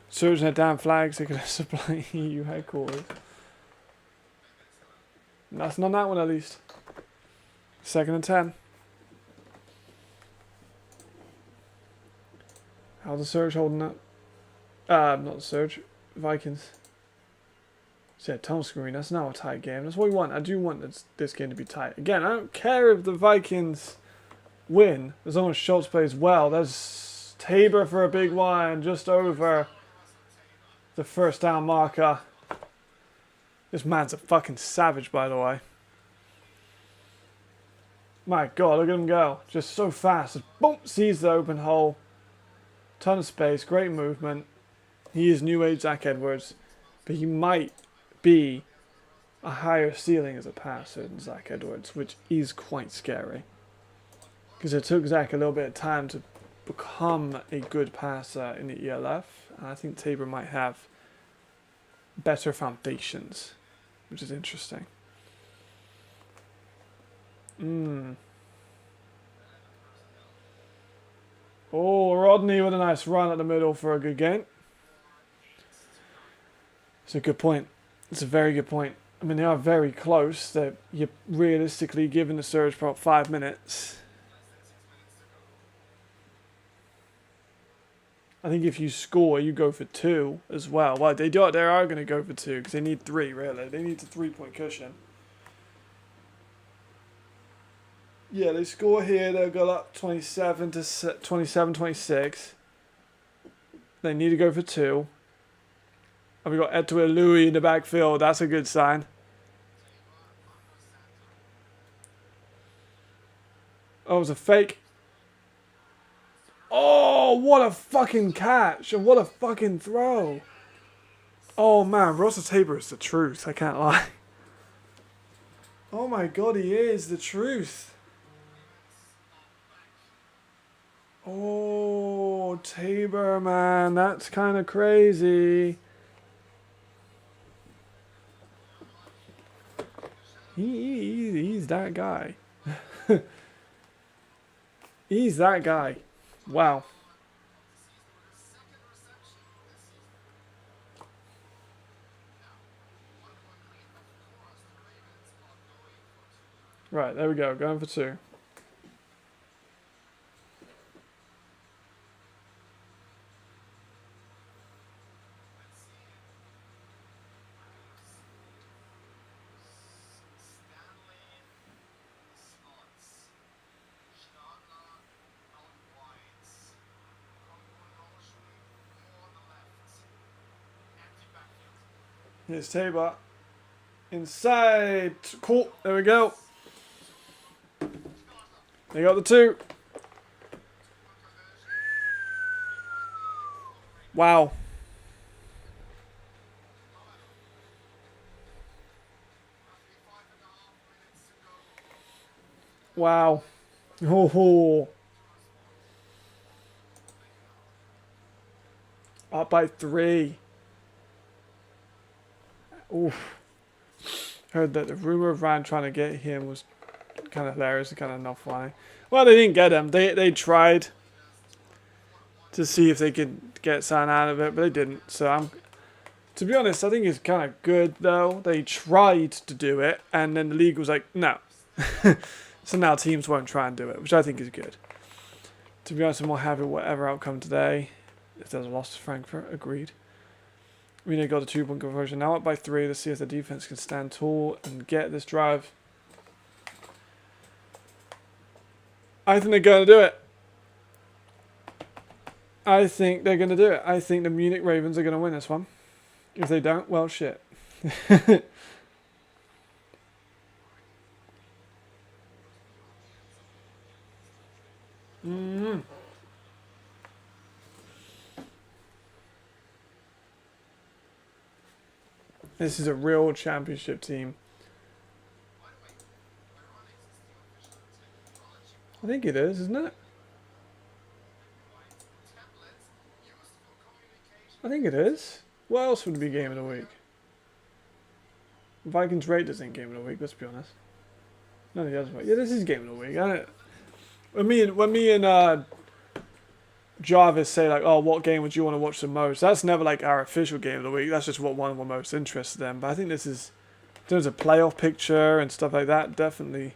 Surge their damn flags, they're going to supply EU headquarters. Nothing on that one at least. 2nd and 10. How's the Surge holding up? Not the Surge. Vikings. So yeah, tunnel screen. That's not a tight game. That's what we want. I do want this game to be tight. Again, I don't care if the Vikings win as long as Schultz plays well. There's Tabor for a big one, just over the first down marker. This man's a fucking savage, by the way. My God, look at him go. Just so fast. Just boom, sees the open hole. Ton of space, great movement. He is new age Zach Edwards, but he might be a higher ceiling as a passer than Zach Edwards, which is quite scary. Because it took Zach a little bit of time to become a good passer in the ELF, and I think Tabor might have better foundations, which is interesting. Oh, Rodney with a nice run at the middle for a good gain. It's a good point. It's a very good point. I mean, they are very close. You're realistically giving the Surge about 5 minutes. I think if you score, you go for 2 as well. Well, they are going to go for 2 because they need 3, really. They need a 3-point cushion. Yeah, they score here. They'll go up 27-26. They need to go for 2. And we got Edouard Louis in the backfield. That's a good sign. Oh, it was a fake. Oh, what a fucking catch. And what a fucking throw. Oh, man. Rosa Tabor is the truth. I can't lie. Oh, my God. He is the truth. Oh, Tabor, man. That's kind of crazy. He's that guy. He's that guy. Wow. Right, there we go. Going for 2. Here's Tabor. Inside. Cool. There we go. They got the 2. Wow. Wow. Oh. Up by 3. Oof. Heard that the rumor of Ryan trying to get him was kind of hilarious and kind of not funny. Well, they didn't get him. They tried to see if they could get something out of it, but they didn't. So to be honest, I think it's kind of good though. They tried to do it, and then the league was like, no. So now teams won't try and do it, which I think is good. To be honest, I'm more happy with whatever outcome today. If there's a loss to Frankfurt, agreed. We need to go to 2-point conversion. Now up by 3. Let's see if the defense can stand tall and get this drive. I think they're going to do it. I think they're going to do it. I think the Munich Ravens are going to win this one. If they don't, well, shit. This is a real championship team. I think it is, isn't it? I think it is. What else would be game of the week? Vikings Raiders ain't game of the week, let's be honest. None of the others. Yeah, this is game of the week. When me and Jarvis say like, oh, what game would you want to watch the most? That's never like our official game of the week. That's just what one we're most interested in. But I think this is, in terms of playoff picture and stuff like that, definitely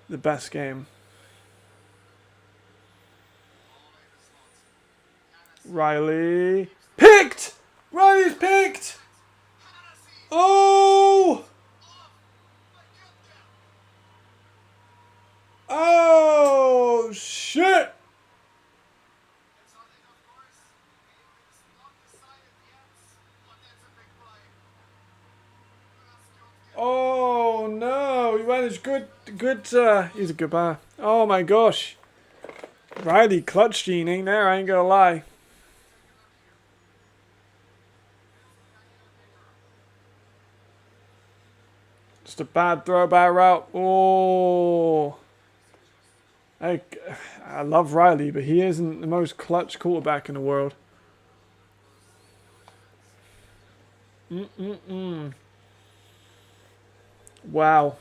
the best game. Riley picked. Riley's picked. Oh. Oh shit. Oh no, he managed good, he's a good bar. Oh my gosh. Riley clutch gene ain't there, I ain't gonna lie. Just a bad throw, bad route. Oh. I love Riley, but he isn't the most clutch quarterback in the world. Wow.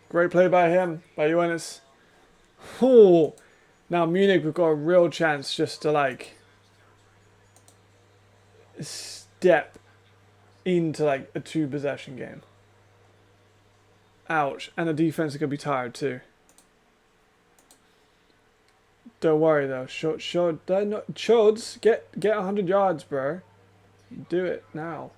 Great play by him, by Johannes. Oh. Now Munich, we've got a real chance just to like step into like a 2-possession game. Ouch. And the defense is going to be tired too. Don't worry though. Chuds, get 100 yards, bro. Do it now.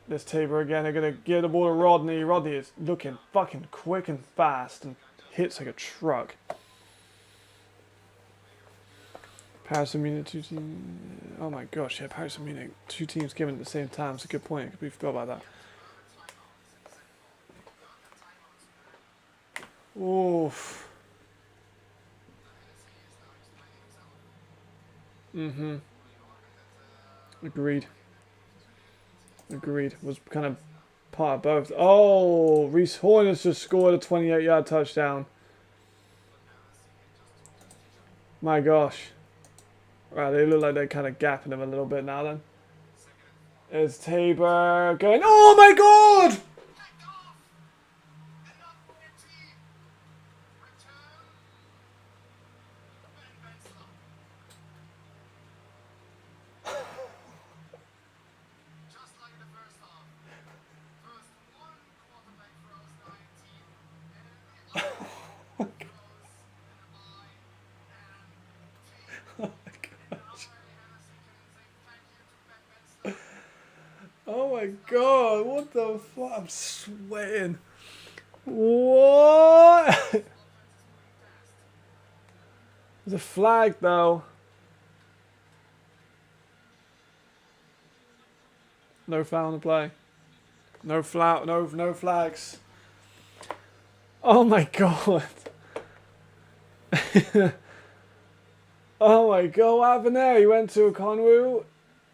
This Tabor again. They're going to give the ball to Rodney. Rodney is looking fucking quick and fast and hits like a truck. Paris and Munich, 2 teams. Oh my gosh, yeah, Paris and Munich. 2 teams given at the same time. It's a good point. I completely forgot about that. Oof. Agreed. Was kind of part of both. Oh, Reese Horn has just scored a 28-yard touchdown. My gosh. Right, they look like they're kind of gapping him a little bit now then. It's Tabor going, oh my god! Oh my god, what the fuck? I'm sweating. What? There's a flag though. No foul on the play. No flags. Oh my god. Oh my god, what happened there? He went to a Conwu.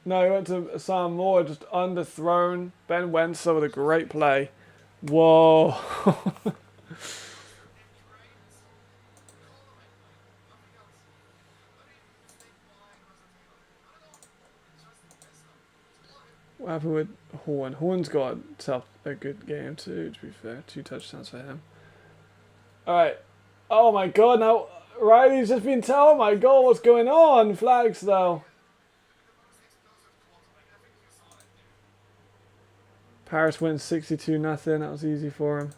No, he went to Sam Moore, just underthrown. Ben Wenzel with a great play. Whoa. What happened with Horn? Horn's got himself a good game too, to be fair. 2 touchdowns for him. Alright. Oh my god, now Riley's just been told, oh my god, what's going on? Flags though. Paris wins 62-0. That was easy for him.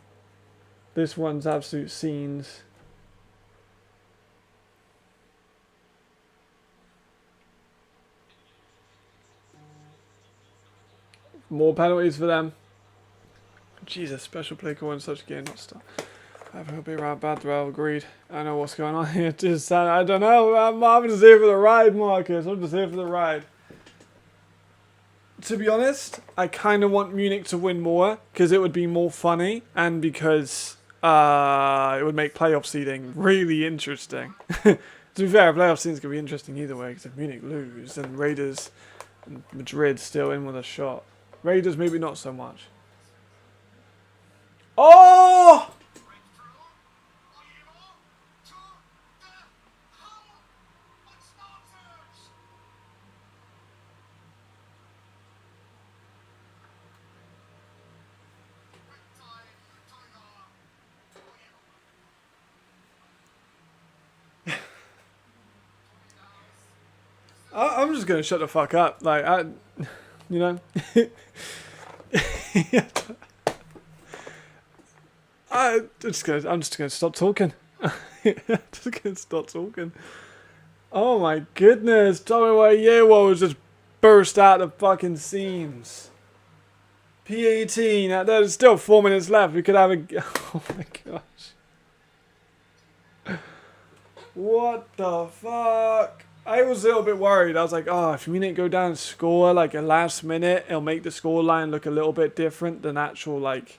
This one's absolute scenes. More penalties for them. Jesus, special play call in such a game, not stuff. I hope be around bad throw, agreed. I know what's going on here. Just I don't know. I'm just here for the ride, Marcus. I'm just here for the ride. To be honest, I kind of want Munich to win more because it would be more funny and because it would make playoff seeding really interesting. To be fair, playoff seeding is going to be interesting either way because if Munich lose, then Raiders and Madrid still in with a shot. Raiders maybe not so much. Oh! I'm just gonna shut the fuck up. Like you know. I'm just gonna stop talking. Just gonna stop talking. Oh my goodness! Tell me why was just burst out the fucking seams. P18. There's still 4 minutes left. We could have a. Oh my gosh. What the fuck? I was a little bit worried. I was like, oh, if Munich go down and score like a last minute, it'll make the scoreline look a little bit different than actual like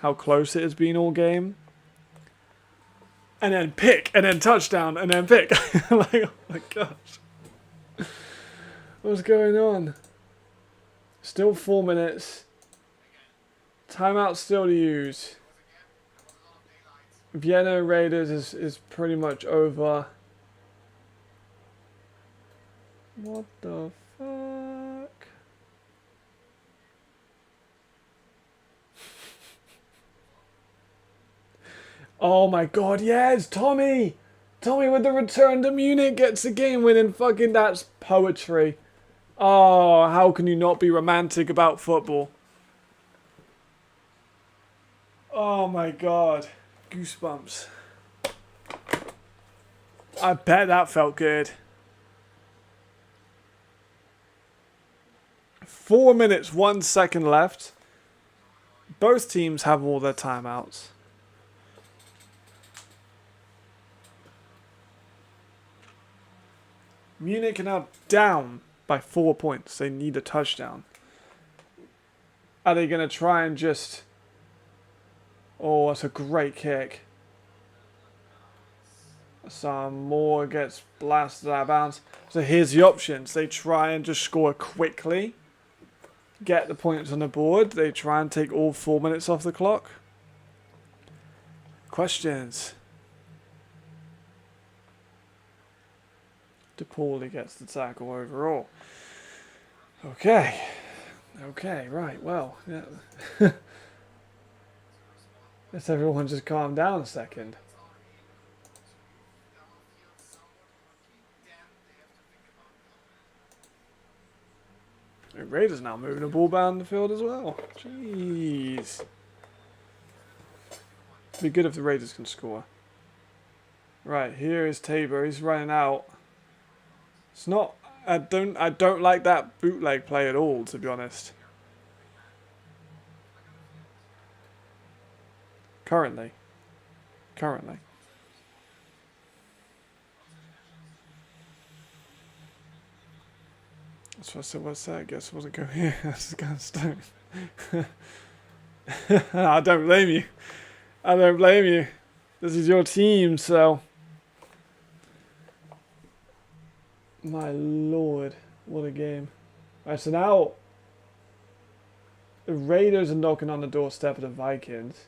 how close it has been all game. And then pick, and then touchdown, and then pick. Like, oh my gosh. What's going on? Still 4 minutes. Timeout still to use. Vienna Raiders is pretty much over. What the fuck? Oh my god, yes, Tommy! Tommy with the return to Munich gets the game winning. Fucking that's poetry. Oh, how can you not be romantic about football? Oh my god. Goosebumps. I bet that felt good. 4 minutes, 1 second left. Both teams have all their timeouts. Munich are now down by 4 points. They need a touchdown. Are they going to try and just... Oh, that's a great kick. Some more gets blasted out of bounds. So here's the options. They try and just score quickly. Get the points on the board. They try and take all 4 minutes off the clock. Questions. DePauli gets the tackle overall. Okay. Okay, right, well. Yeah. Let's everyone just calm down a second. The Raiders now moving the ball down the field as well. Jeez. Be good if the Raiders can score. Right, here is Tabor. He's running out. It's not. I don't like that bootleg play at all, to be honest. Currently. That's what I said. What's that? I guess I wasn't going here. That's just kind of stone. I don't blame you. I don't blame you. This is your team, so. My lord, what a game. Alright, so now the Raiders are knocking on the doorstep of the Vikings.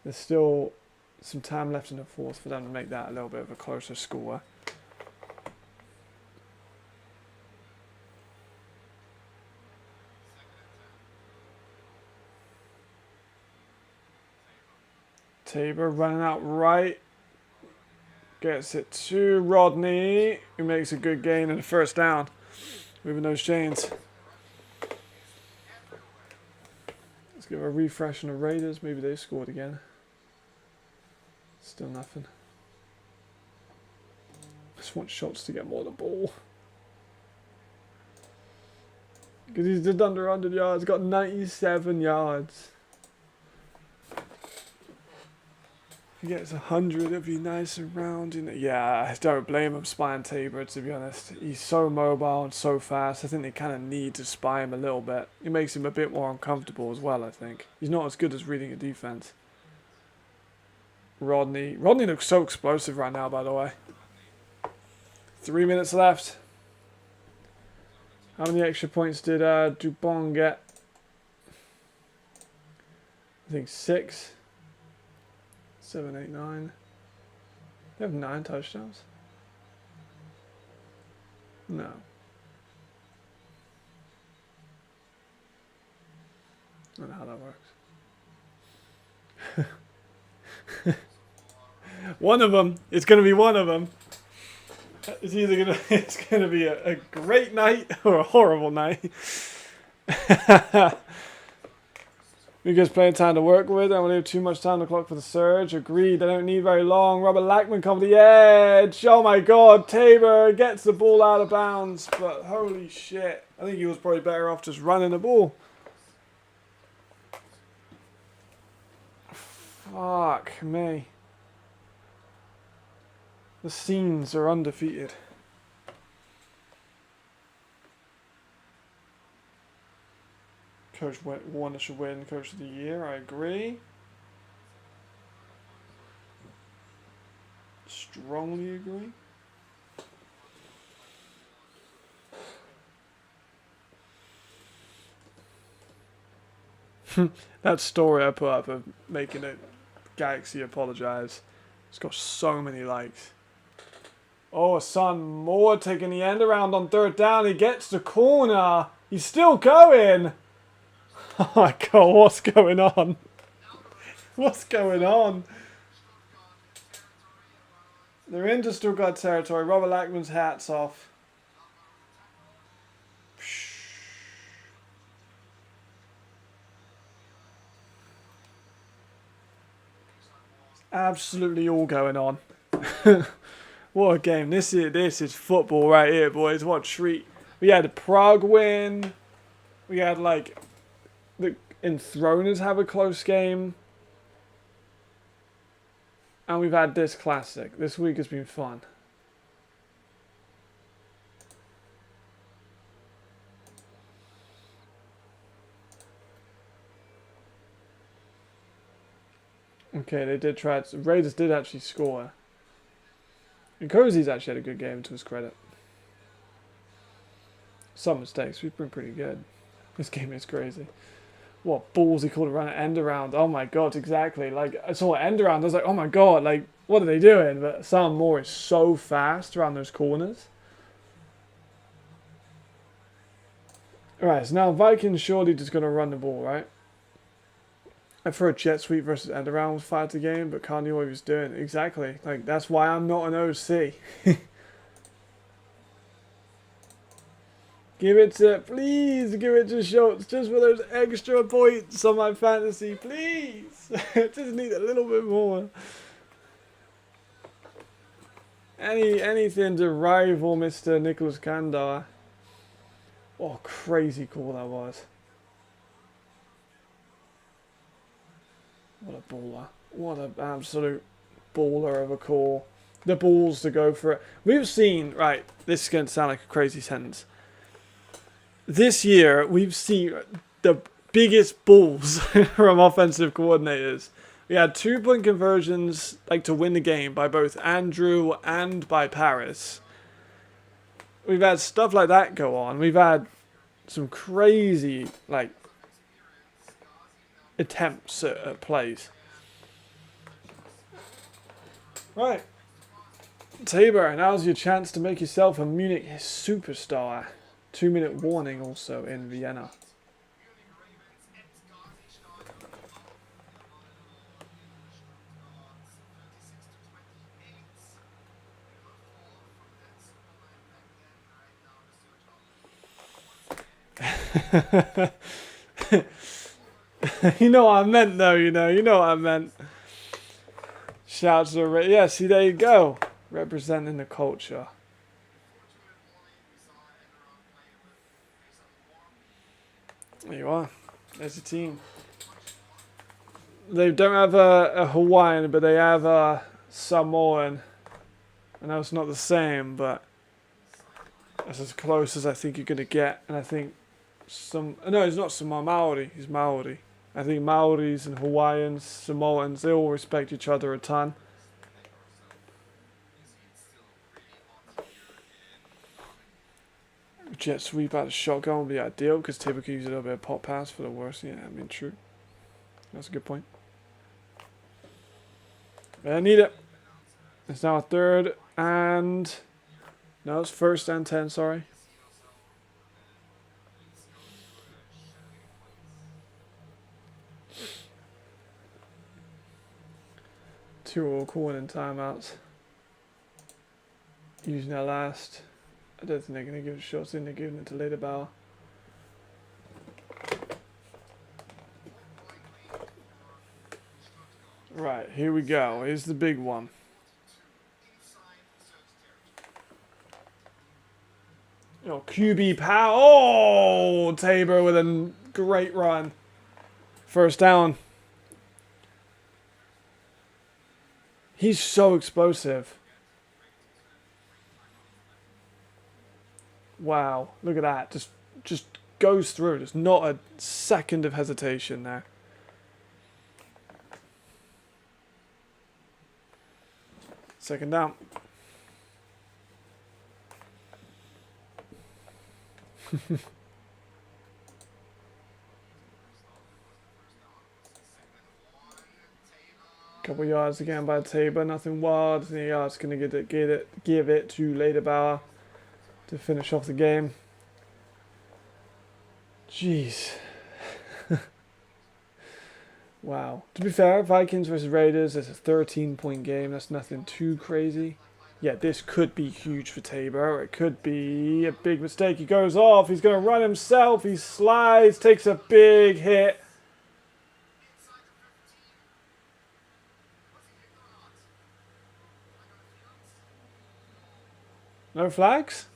There's still some time left in the fourth for them to make that a little bit of a closer score. Tabor running out right. Gets it to Rodney, who makes a good gain and a first down. Moving those chains. Let's give a refresh on the Raiders. Maybe they scored again. Still nothing. Just want Schultz to get more of the ball. Because he's just under 100 yards. Got 97 yards. If he gets 100, it'd be nice and round. Yeah, I don't blame him spying Tabor, to be honest. He's so mobile and so fast. I think they kind of need to spy him a little bit. It makes him a bit more uncomfortable as well, I think. He's not as good as reading a defense. Rodney looks so explosive right now, by the way. 3 minutes left. How many extra points did Dupont get? I think 6. 7, 8, 9. They have 9 touchdowns? No. I don't know how that works. One of them. It's going to be one of them. It's either gonna be a great night or a horrible night. Because plenty of time to work with. I don't have too much time on the clock for the surge. Agreed. They don't need very long. Robert Lackman comes to the edge. Oh my God. Tabor gets the ball out of bounds. But holy shit. I think he was probably better off just running the ball. Fuck me. The Scenes are undefeated. Coach Warner should win Coach of the Year. I agree. Strongly agree. That story I put up of making it Galaxy apologize. It's got so many likes. Oh, Son Moore taking the end around on third down. He gets the corner. He's still going. Oh my God, what's going on? What's going on? They're into Stuttgart territory. Robert Lackman's hat's off. Absolutely all going on. What a game. This is football right here, boys. What a treat. We had a Prague win. We had like the Enthroners have a close game. And we've had this classic. This week has been fun. Okay, they did try it. Raiders did actually score. And Cozy's actually had a good game to his credit. Some mistakes. We've been pretty good. This game is crazy. What balls he called a run at end around. Oh my God, exactly. Like, I saw an end around. I was like, oh my God, like, what are they doing? But Sam Moore is so fast around those corners. Alright, so now Vikings surely just going to run the ball, right? I threw a jet sweep versus end around was fired the game, but Carl knew what he was doing. Exactly. Like, that's why I'm not an OC. Give it to, please, give it to Schultz, just for those extra points on my fantasy, please. Just need a little bit more. Anything to rival Mr. Nicholas Kandar. What a crazy call that was. What a baller. What an absolute baller of a call. The balls to go for it. We've seen, right, this is going to sound like a crazy sentence. This year, we've seen the biggest balls from offensive coordinators. We had 2-point conversions like to win the game by both Andrew and by Paris. We've had stuff like that go on. We've had some crazy like attempts at plays. Right. Tabor, now's your chance to make yourself a Munich superstar. 2-minute warning also in Vienna. You know what I meant though, you know what I meant. Shouts to yeah, see there you go. Representing the culture. There you are. There's the team. They don't have a Hawaiian, but they have a Samoan. I know it's not the same, but that's as close as I think you're going to get. And I think no, he's not Maori. He's Maori. I think Maoris and Hawaiians, Samoans, they all respect each other a ton. Jet sweep out of shotgun would be ideal because typically use a little bit of pop pass for the worst. Yeah, I mean, true. That's a good point. But I need it. It's now a third and... No, it's first and 10, sorry. Two all calling in timeouts. using that last. I don't think they're going to give it a shot. I think they're giving it to Lederbauer. Right, here we go. Here's the big one. Oh, QB power. Oh, Tabor with a great run. First down. He's so explosive. Wow, look at that. Just goes through. There's not a second of hesitation there. Second down. Couple yards again by Tabor, nothing wild. The yards gonna give it to Lederbauer to finish off the game. Jeez. Wow. To be fair, Vikings versus Raiders, it's a 13-point game. That's nothing too crazy. Yeah, this could be huge for Tabor. It could be a big mistake. He goes off. He's going to run himself. He slides, takes a big hit. No flags?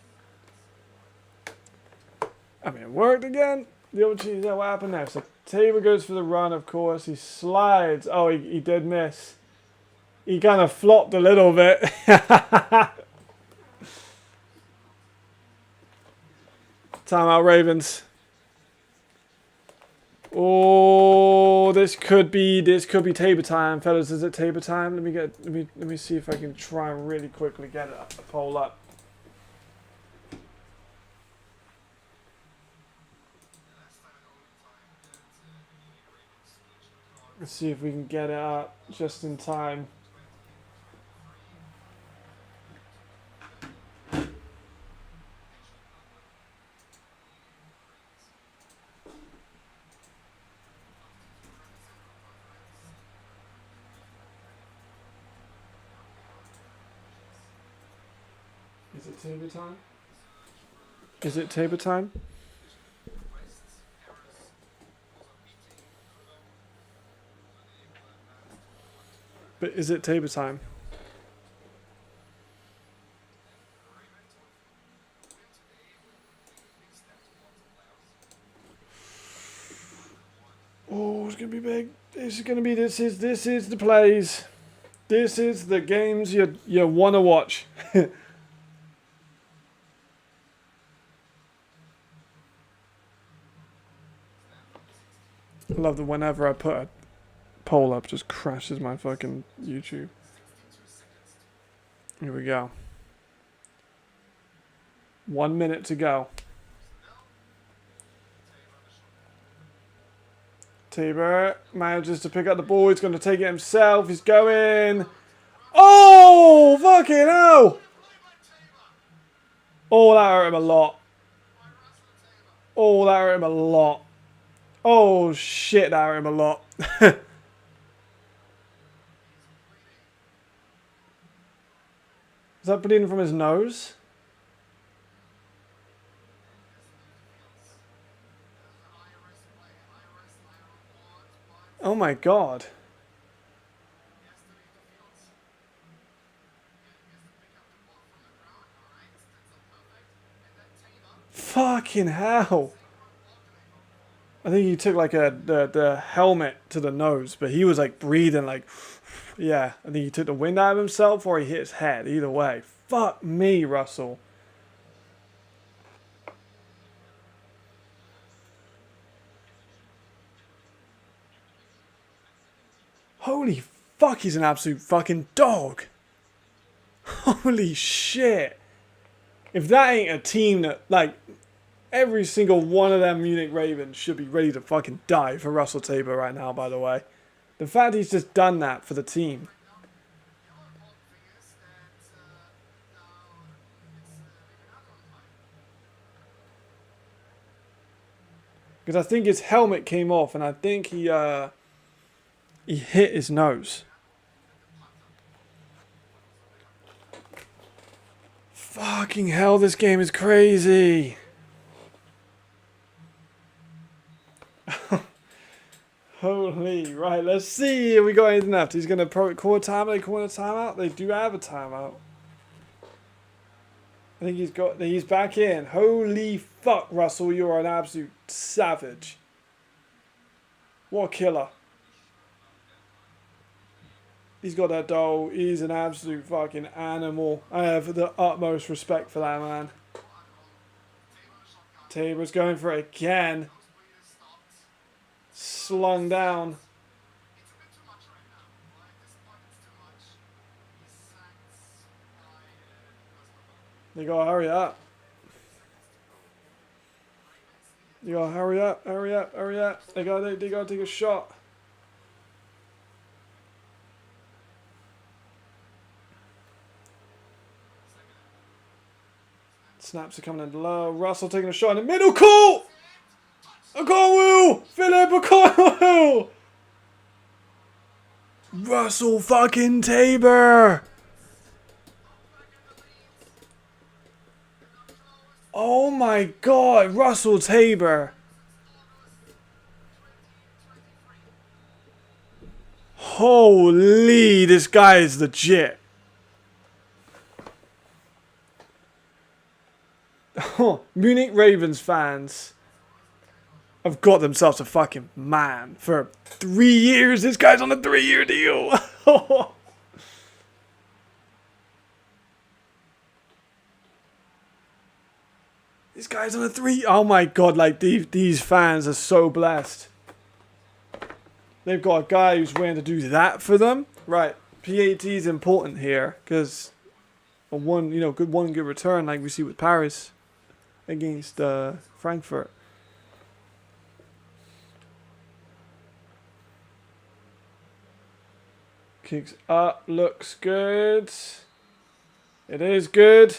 I mean, it worked again. The old cheese, what happened there? So Tabor goes for the run, of course. He slides. Oh, he did miss. He kind of flopped a little bit. Timeout, Ravens. Oh, this could be Tabor time, fellas. Is it Tabor time? Let me see if I can try and really quickly get a poll up. Let's see if we can get it up just in time. Is it Tabor time? Is it Tabor time? But is it Tabor time? Oh, it's gonna be big. This is the plays. This is the games you wanna watch. I love that whenever I put a poll up, just crashes my fucking YouTube. Here we go. 1 minute to go. Tabor manages to pick up the ball. He's going to take it himself. He's going. Oh, fucking hell. Oh, that hurt him a lot. Oh, that hurt him a lot. Oh, shit, that hurt him a lot. Is that bleeding from his nose? Oh my god. Fucking hell. I think he took like the helmet to the nose, but he was like breathing like, yeah. I think he took the wind out of himself or he hit his head. Either way. Fuck me, Russell. Holy fuck, he's an absolute fucking dog. Holy shit. If that ain't a team that, like, every single one of them Munich Ravens should be ready to fucking die for Russell Tabor right now, by the way. The fact he's just done that for the team. Because I think his helmet came off and I think he hit his nose. Fucking hell, this game is crazy. Holy, right, let's see if we got anything left. He's going to probably call a timeout. They call a timeout. They do have a timeout. I think he's back in. Holy fuck, Russell, you are an absolute savage. What a killer. He's got that doll. He's an absolute fucking animal. I have the utmost respect for that man. Tabor's going for it again. Slung down. They gotta hurry up. You gotta hurry up, hurry up, hurry up. They gotta take a shot. Snaps are coming in low. Russell taking a shot in the middle. Cool! Okowu! Philip Okowu! Russell fucking Tabor! Oh my god, Russell Tabor! Holy, this guy is legit. Munich Ravens fans have got themselves a fucking man for 3 years. This guy's on a 3-year deal. This guy's on a 3. Oh my god! Like these fans are so blessed. They've got a guy who's willing to do that for them. Right, PAT is important here because a good return like we see with Paris against Frankfurt. Kicks up, looks good. It is good.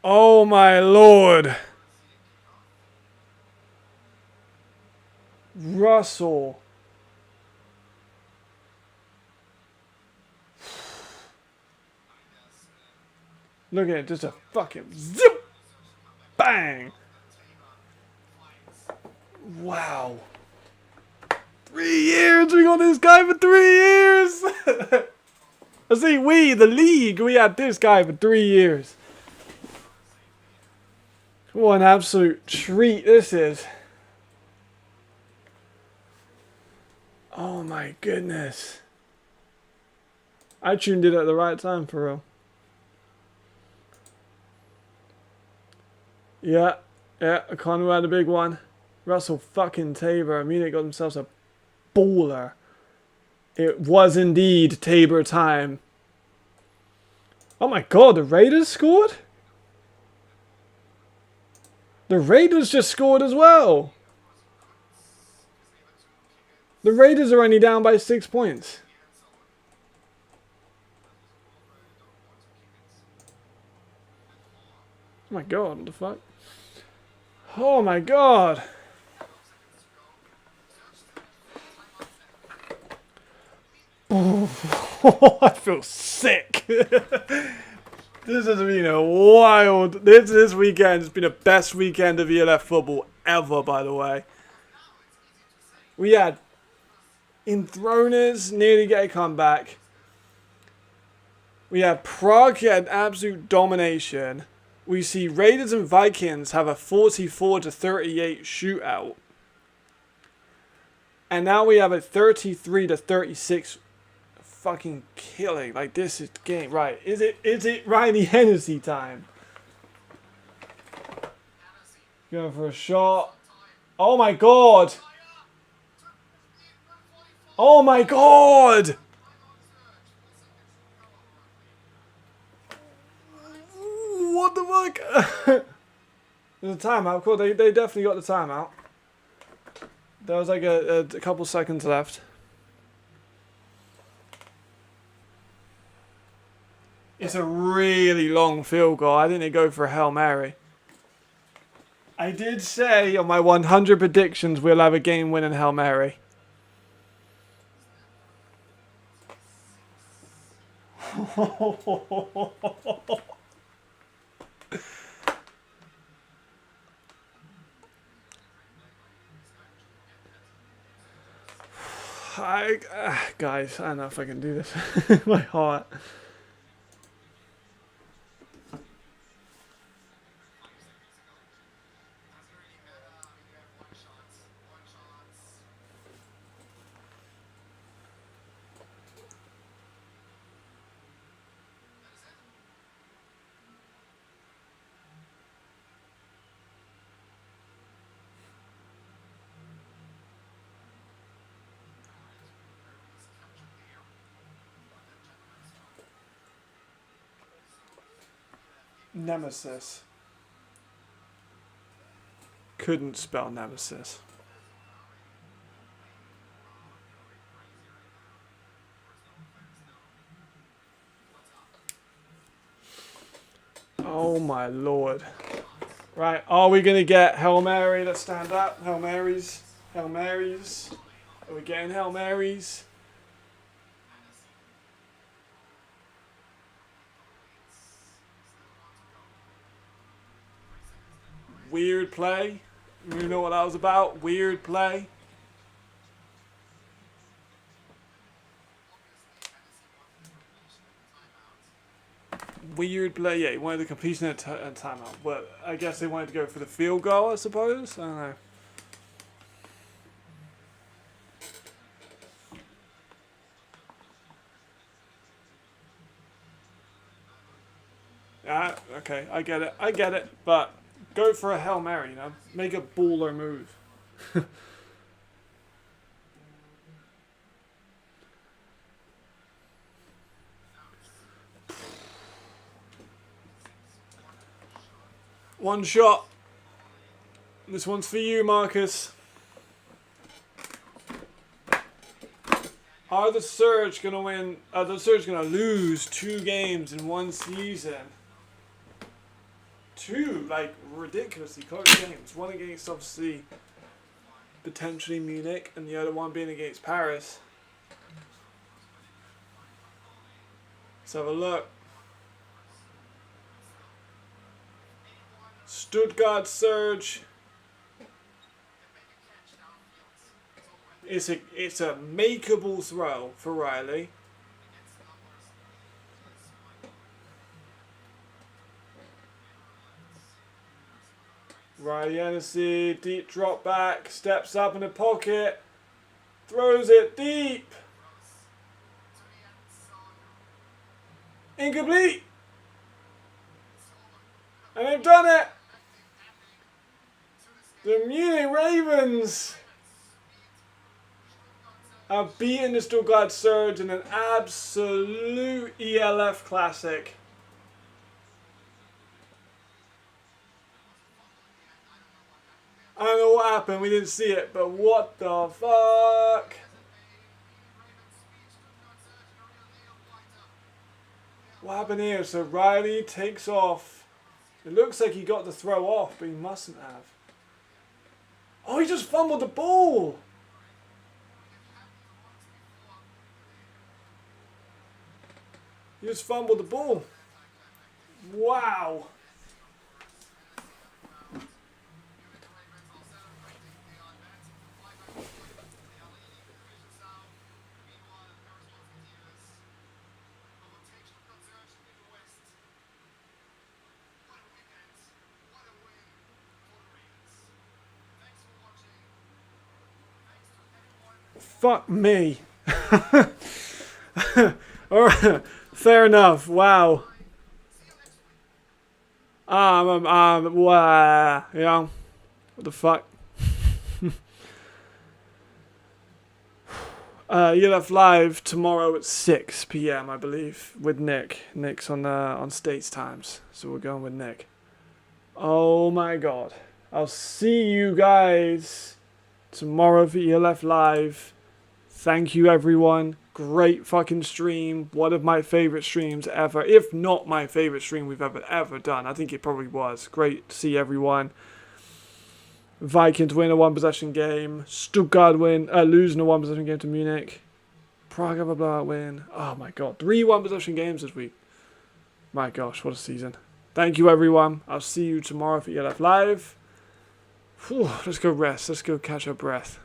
Oh my lord. Russell. Look at it, just a fucking zip. Bang. Wow. 3 years, we got this guy for 3 years. I see, the league, we had this guy for 3 years. What an absolute treat this is. Oh my goodness. I tuned in at the right time for real. Yeah, Conway had a big one. Russell fucking Tabor. Munich got themselves a baller. It was indeed Tabor time. Oh my god, the Raiders scored? The Raiders just scored as well. The Raiders are only down by 6 points. Oh my god, what the fuck? Oh my god. I feel sick. This has been a wild... This weekend has been the best weekend of ELF football ever, by the way. We had Enthroners nearly get a comeback. We had Prague get an absolute domination. We see Raiders and Vikings have a 44-38 shootout. And now we have a 33-36 fucking killing. Like, this is game. Right. Is it Riley Hennessy time? Going for a shot. Oh my god. Oh my god. What the fuck? There's a timeout. Cool. They definitely got the timeout. There was like a couple seconds left. It's a really long field goal. I think they go for a Hail Mary. I did say on my 100 predictions we'll have a game-winning Hail Mary. Guys, I don't know if I can do this. My heart. Nemesis. Couldn't spell Nemesis. Oh my lord. Right, are we gonna get Hail Mary? Let's stand up. Hail Marys. Hail Marys. Are we getting Hail Marys? Weird play. You know what that was about? Weird play. Weird play. Yeah, he wanted the completion and timeout. But I guess they wanted to go for the field goal, I suppose. I don't know. Ah, okay, I get it. But go for a Hail Mary, you know? Make a baller move. One shot. This one's for you, Marcus. Are the Surge gonna win? Are the Surge gonna lose 2 games in one season? 2, like, ridiculously close games. One against, obviously, potentially Munich, and the other one being against Paris. Let's have a look. Stuttgart Surge. It's a makeable throw for Riley. Riley Hennessy, deep drop back, steps up in the pocket, throws it deep. Incomplete. And they've done it. The Munich Ravens have beaten the Stuttgart Surge in an absolute ELF classic. I don't know what happened, we didn't see it, but what the fuck? What happened here? So Riley takes off. It looks like he got the throw off, but he mustn't have. Oh, he just fumbled the ball! He just fumbled the ball. Wow! Fuck me. Alright, fair enough. Wow. Wow. You know, what the fuck? You'll have live tomorrow at 6 p.m. I believe with Nick. Nick's on States times, so we're going with Nick. Oh my god. I'll see you guys tomorrow for ELF Live. Thank you, everyone. Great fucking stream. One of my favorite streams ever. If not my favorite stream we've ever done. I think it probably was. Great to see everyone. Vikings win a 1-possession game. Stuttgart losing a 1-possession game to Munich. Prague have a blowout win. Oh my god. 3 1-possession games this week. My gosh, what a season. Thank you, everyone. I'll see you tomorrow for ELF Live. Whew, let's go rest. Let's go catch our breath.